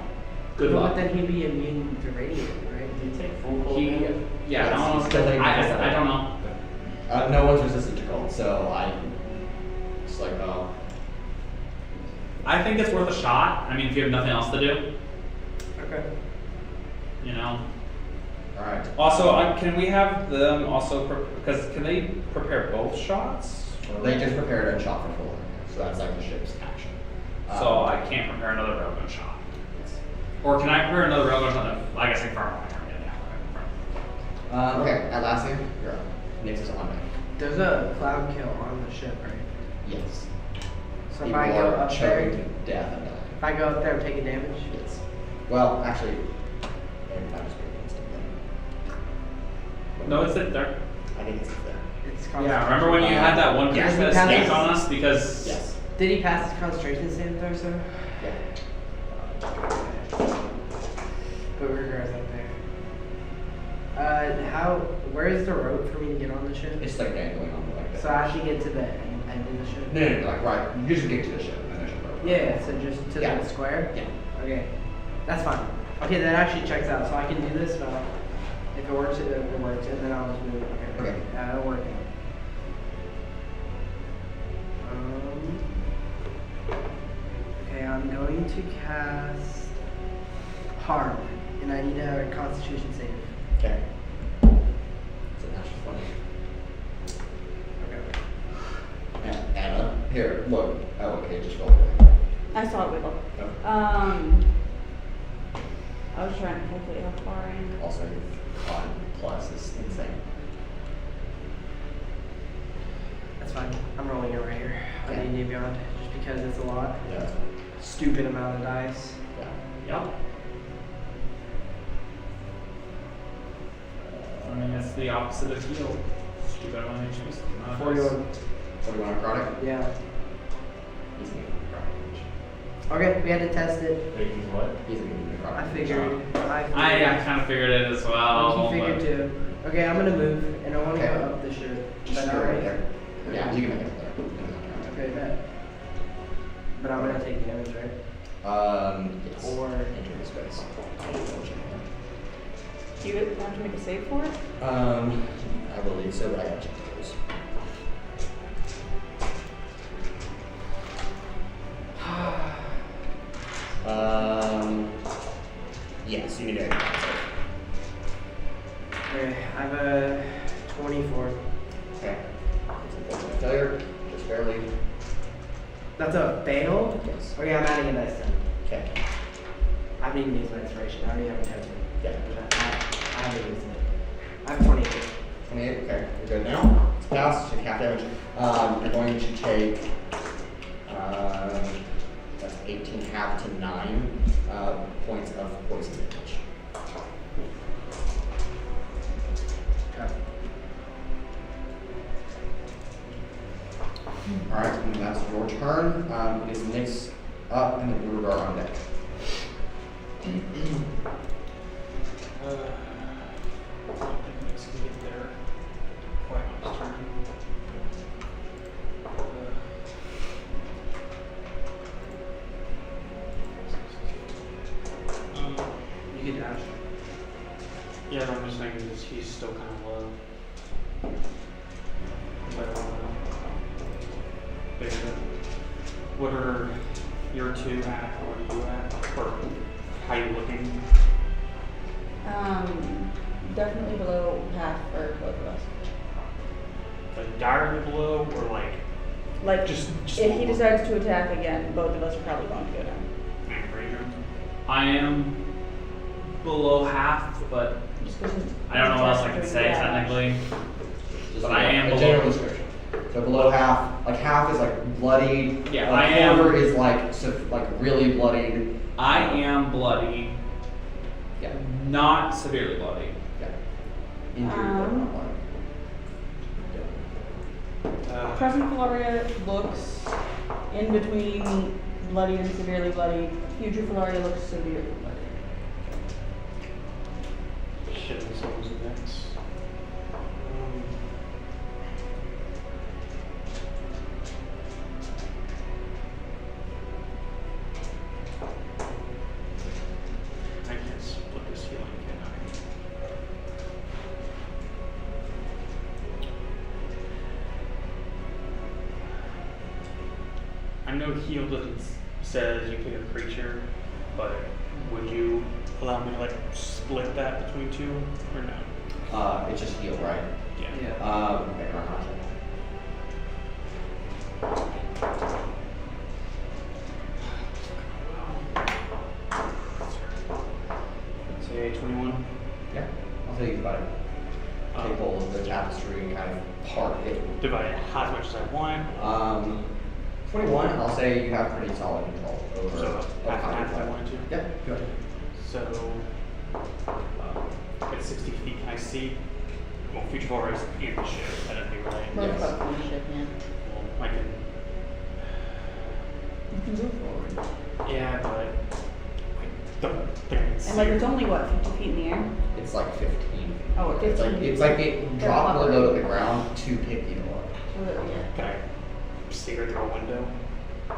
Good But luck. then he'd be immune to radiant, right? Did he take full cold He, damage? yeah, Yes, I don't he's know. still able to I don't know. No one's resistant to cold, so I just like I think it's worth a shot. I mean, if you have nothing else to do. Okay. You know. All right. Also, can we have them also because can they prepare both shots? Or- They just prepared a shot for full. So that's like the ship's action. So I can't prepare another railgun shot. Or can I prepare another railgun shot? I guess I can farm my Okay, Atlasia, you're up. Next is on deck. There's a cloud kill on the ship, right? Yes. So if People I go are up choking there, to death and dying. if I go up there, I'm taking damage. Yes. Well, actually, maybe I just made a mistake. No, it's in there. I think it's there. It's Yeah, remember when you had that one Yes, creature that yes. escaped on us because Yes. Did he pass his concentration save though, sir? Yeah. Urogar's up there. Where is the rope for me to get on the ship? It's like dangling on like that. So I should get to the end of the ship? No, like right. You just get to the ship and then there's a rope. Yeah, so just to Yeah. the square? Yeah. Okay, that's fine. Okay, that actually checks out, so I can do this now. If it works, it works, and then I'll just move it. Okay. It'll work. Okay, I'm going to cast Harm, and I need a Constitution save. Okay. It's a natural 20. Okay. And Anna, here, look. Oh, okay, just roll it. I saw it wiggle. No. I was trying to calculate how far I am. Also, your con plus is insane. That's fine. I'm rolling it right here on Okay. D&D Beyond, just because it's a lot. Yeah. Stupid amount of dice. Yeah. Yep. I mean, it's the opposite of heal. Stupid amount of HP. 41. 41 necrotic? Yeah. He's immune to necrotic damage. Okay, we had to test it. Wait, he's what? He's immune to necrotic I damage. figured. I kind of figured it as well. He figured but- too. Okay, I'm gonna move, and I want to Okay. go up the ship. Just But go I- right there. Yeah, you can make it there. Okay, bet. But I'm gonna take damage, right? Yes. Or- Enter the space. Do you have to make a save for it? I believe so, but I gotta check those. Yes, you need to make that Okay, I have a 24. save. Okay. It's unfortunate failure, just barely. That's a fail? Yes. Okay, I'm adding a dice then. Okay. I haven't even used my inspiration. I already have a token. Yeah. I haven't used it. I have 28. 28, okay, you're good now. It's passed, take half damage. You're going to take, that's 18 half to 9 points of poison damage. Okay. Alright, and that's your turn. Is Nyx up and the Urogar on deck? I don't think it's gonna get there quite on his turn. You can dash. Yeah, but I'm just thinking he's still kind of low. But, bigger. What are your two at? What are you at? Or how you looking? Definitely below half for both of us. Like directly below, or like Like, just if he decides to attack again, both of us are probably going to go down. I am below half, but Just 'cause he's- I don't know what else I can say Yeah. technically. Just But I am a below. general description. So below half is like bloodied. Yeah, like I am- quarter is like like really bloodied. I am bloody, Yeah. not severely bloody. Yeah. Injured but not bloody. Present Filauria looks in between bloody and severely bloody. Future Filauria looks severely bloody. Shit, this one was next. I can't split this healing, can I know heal doesn't says you pick a creature, but would you allow me to like split that between two, or no? It's just heal, right? Yeah. Yeah. Make our contact. Say 21. Yeah. I'll say you can take hold of the tapestry and kind of part it. Divide it as much as I want. 21, I'll say you have pretty solid control over So half and half if I wanted to. Yeah, go ahead. So at 60 feet, can I see? Well, future Flores in the ship. That'd be right. Both Yes. up on the ship, yeah. Well, I can. You can move forward. Yeah, but I don't think I can see. And like, it's only what, 50 feet in the air? It's like 15. Oh, it's 15. It's like it dropped below the ground to pick you up. Yeah. Can I see her through a window?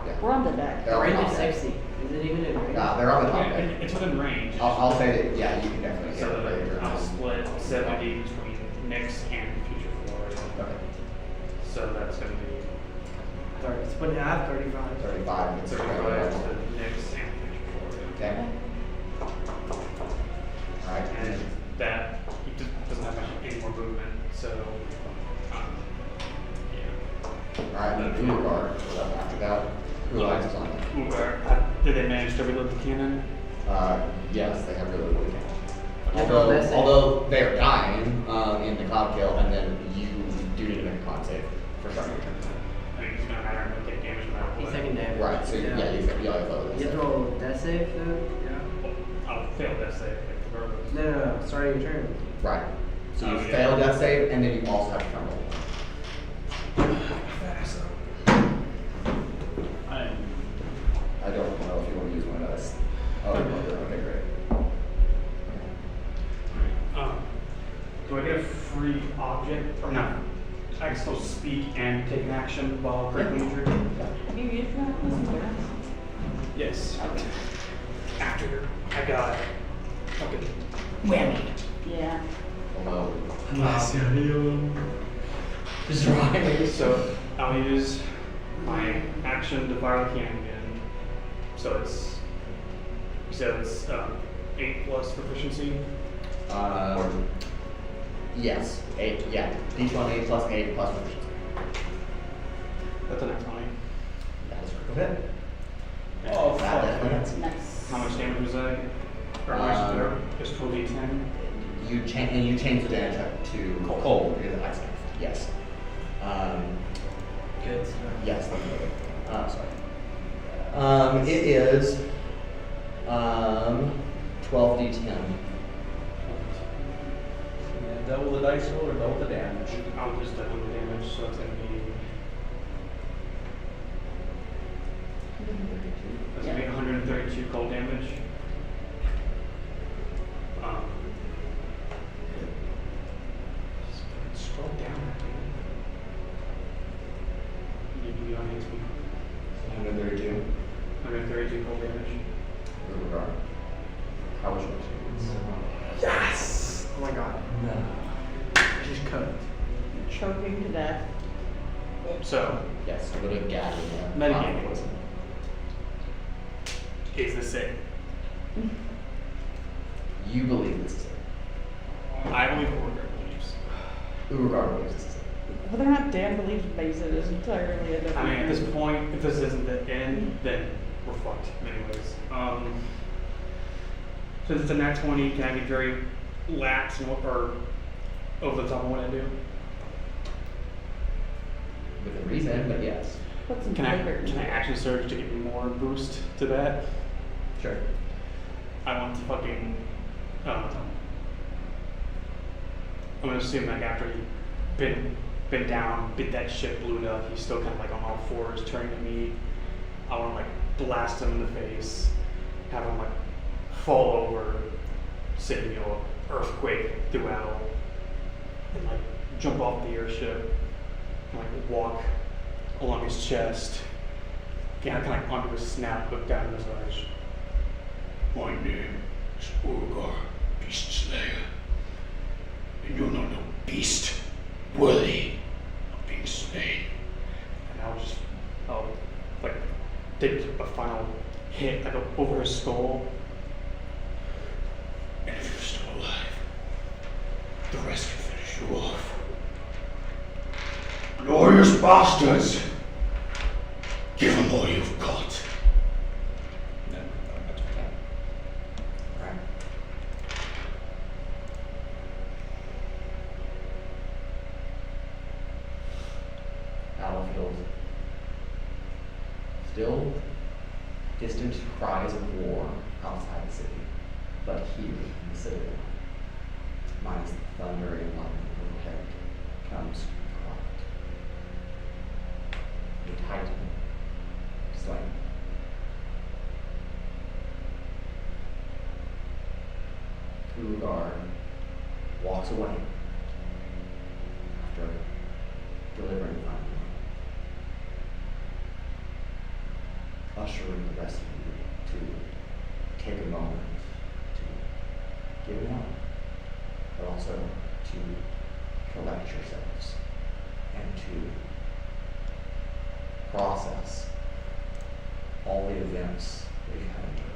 Yeah. We're on the deck. They're on Range the is top deck. 60. Is it even in range? They're on the top Yeah, deck. it's within range. I'll say that, yeah, you can definitely get So it. I'll split 70 between Nyx and future Flores. Okay. So that's going to be 30. Split in half, 35. 35. It's 35 to right. Nyx and future Flores. Okay. Alright. And that he doesn't have any more movement, so yeah. Alright, then Urogar is up after that. Kuolias is on deck. Urogar, did they manage to reload the cannon? Yes, they have really good Yeah, Although, that's it. although they're dying in the cloud kill, and then you do need to make a con save for starting your turn. I mean, it's going to matter if they take damage no matter He's what. taking damage. Right, so yeah, you have a You have to roll death save, though? Yeah. I'll fail that save regardless. No. Starting your turn. Right. So you Oh, yeah. fail death save, and then you also have to tremble. I don't know if you want to use one of those. Oh, you want to. Okay, great. Do I get a free object or no? I can still speak and take an action while critically injured. Have you used that? Listen, Yes. After I got fucking Whammy. yeah. Hello. Just right. So I'll use my action to fire the cannon again. So it's you said it's 8 plus proficiency. Yes. 8. Yeah. D20 plus 8 plus proficiency. That's an X20. That is a critical hit. Oh, That definitely hits. Nice. How much damage was that? Or just 12d10? You change the damage up to cold because of ice knife. Yes. Good. Yes. Sorry. It is 12d10. Yeah, double the dice roll or double the damage. I'll just double the damage, so it's gonna be that's gonna be 132 cold damage. Scroll down. You can be on HP. 132. 132 cold damage. Urogar. How was your experience? Yes! Oh my god. No. I just cooked. Choking to death. So Yes, a little bit gagging. Metagaming. Is this it? You believe this is it. I believe Urogar believes. Urogar believes this is it. Whether or not Dan believes base it is entirely a different. I mean, at this point, if this isn't the end, then we're fucked anyways. Since it's a nat 20, can I be very lax or over the top of what I do? With a reason, but yes. Put some Can I flavor. action surge to get more boost to that? Sure. I want to fucking, I'm gonna assume like after he been down, bit that shit, blew it up, he's still kind of like on all fours, turning to me. I want to like blast him in the face, have him like fall over, send earthquake throughout, and like jump off the airship, and like walk along his chest, kind of like onto his snout, look down his eyes. My name is Urogar, Beastslayer, and you're not no beast worthy of being slain. And I'll like take a final hit like over his skull, The rest can finish you off. Glorious bastards! Give them all you've got. No, that's okay. Alright. Battlefield. Still distant cries of war outside the city, but here in the citadel, minus the thunder and lightning overhead, comes quiet. A titan slain. Urogar walks away after delivering final, ushering the rest of you to take a moment to give one, but also to collect yourselves and to process all the events that you have endured.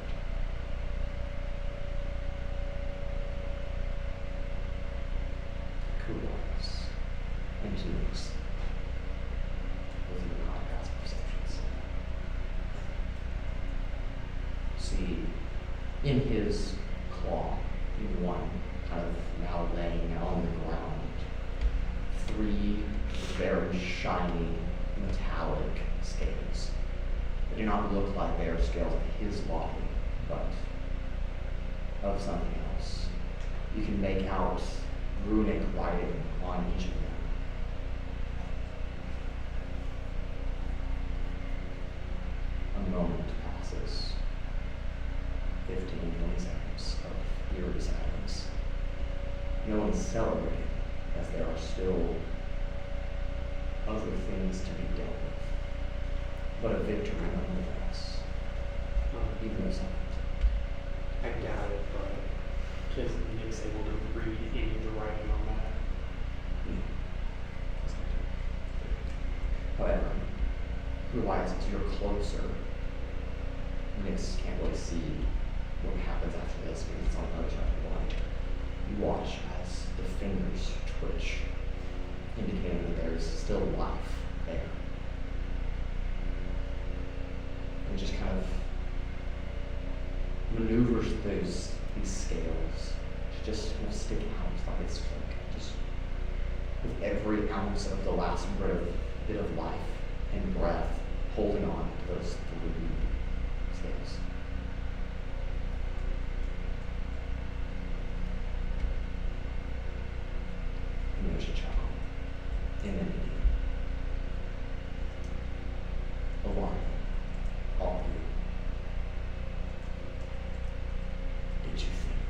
Kuolias and Trixi with your podcast perceptions. See, in his claw, in one kind of now laying on the ground, 3 very shiny metallic scales. They do not look like they are scales of his body, but of something else. You can make out runic writing on each of them. A moment passes. 15, 20 seconds of eerie silence. No one's celebrating, as there are still other things to be dealt with. But a victory nonetheless, even though silent. I doubt it, but because Nick's able to read any of the writing on that. However, Kuolias, as you're closer, Nix can't really see what happens after this because it's on the other side of the light. You watch as the fingers twitch, indicating that there's still life there. And just kind of maneuvers these scales to just kind of stick out like it's like just with every ounce of the last bit of life and breath holding on to those 3 scales. And there's a child in an idiot. Alone. All of you. Did you think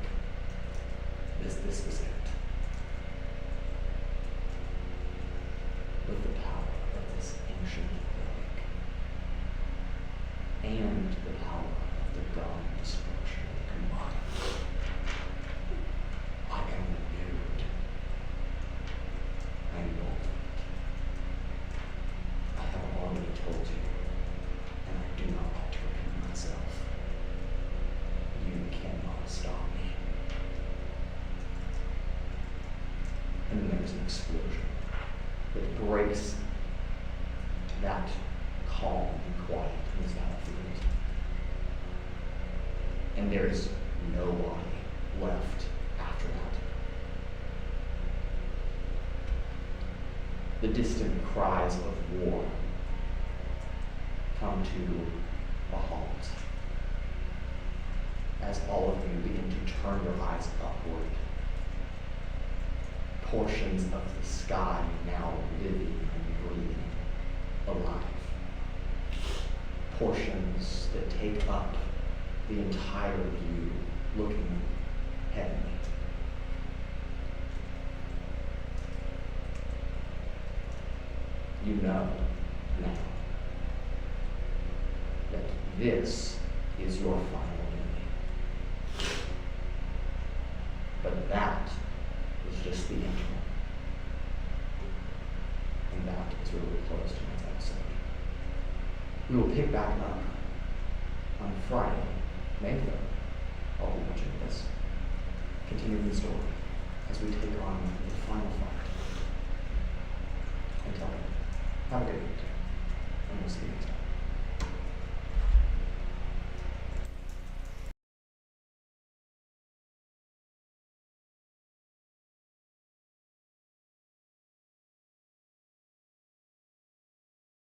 this was it? With the power of this ancient relic and the power of the god of destruction combined, I am renewed. I am bold. I have already told you, and I do not like to repeat myself. You cannot stop me. And then there's an explosion that breaks that calm and quiet in this battlefield. And there is nobody left after that. The distant cries of war come to a halt as all of you begin to turn your eyes upward. Portions of the sky now living and breathing, alive. Portions that take up the entire view, looking heavenly. You know now that this is your final duty. But that is just the intro. And that is where we close tonight's episode. We will pick back up on Friday, May 3rd. I'll be watching this. Continuing the story as we take on the final fight. Until then, have a good week, and we'll see you next time.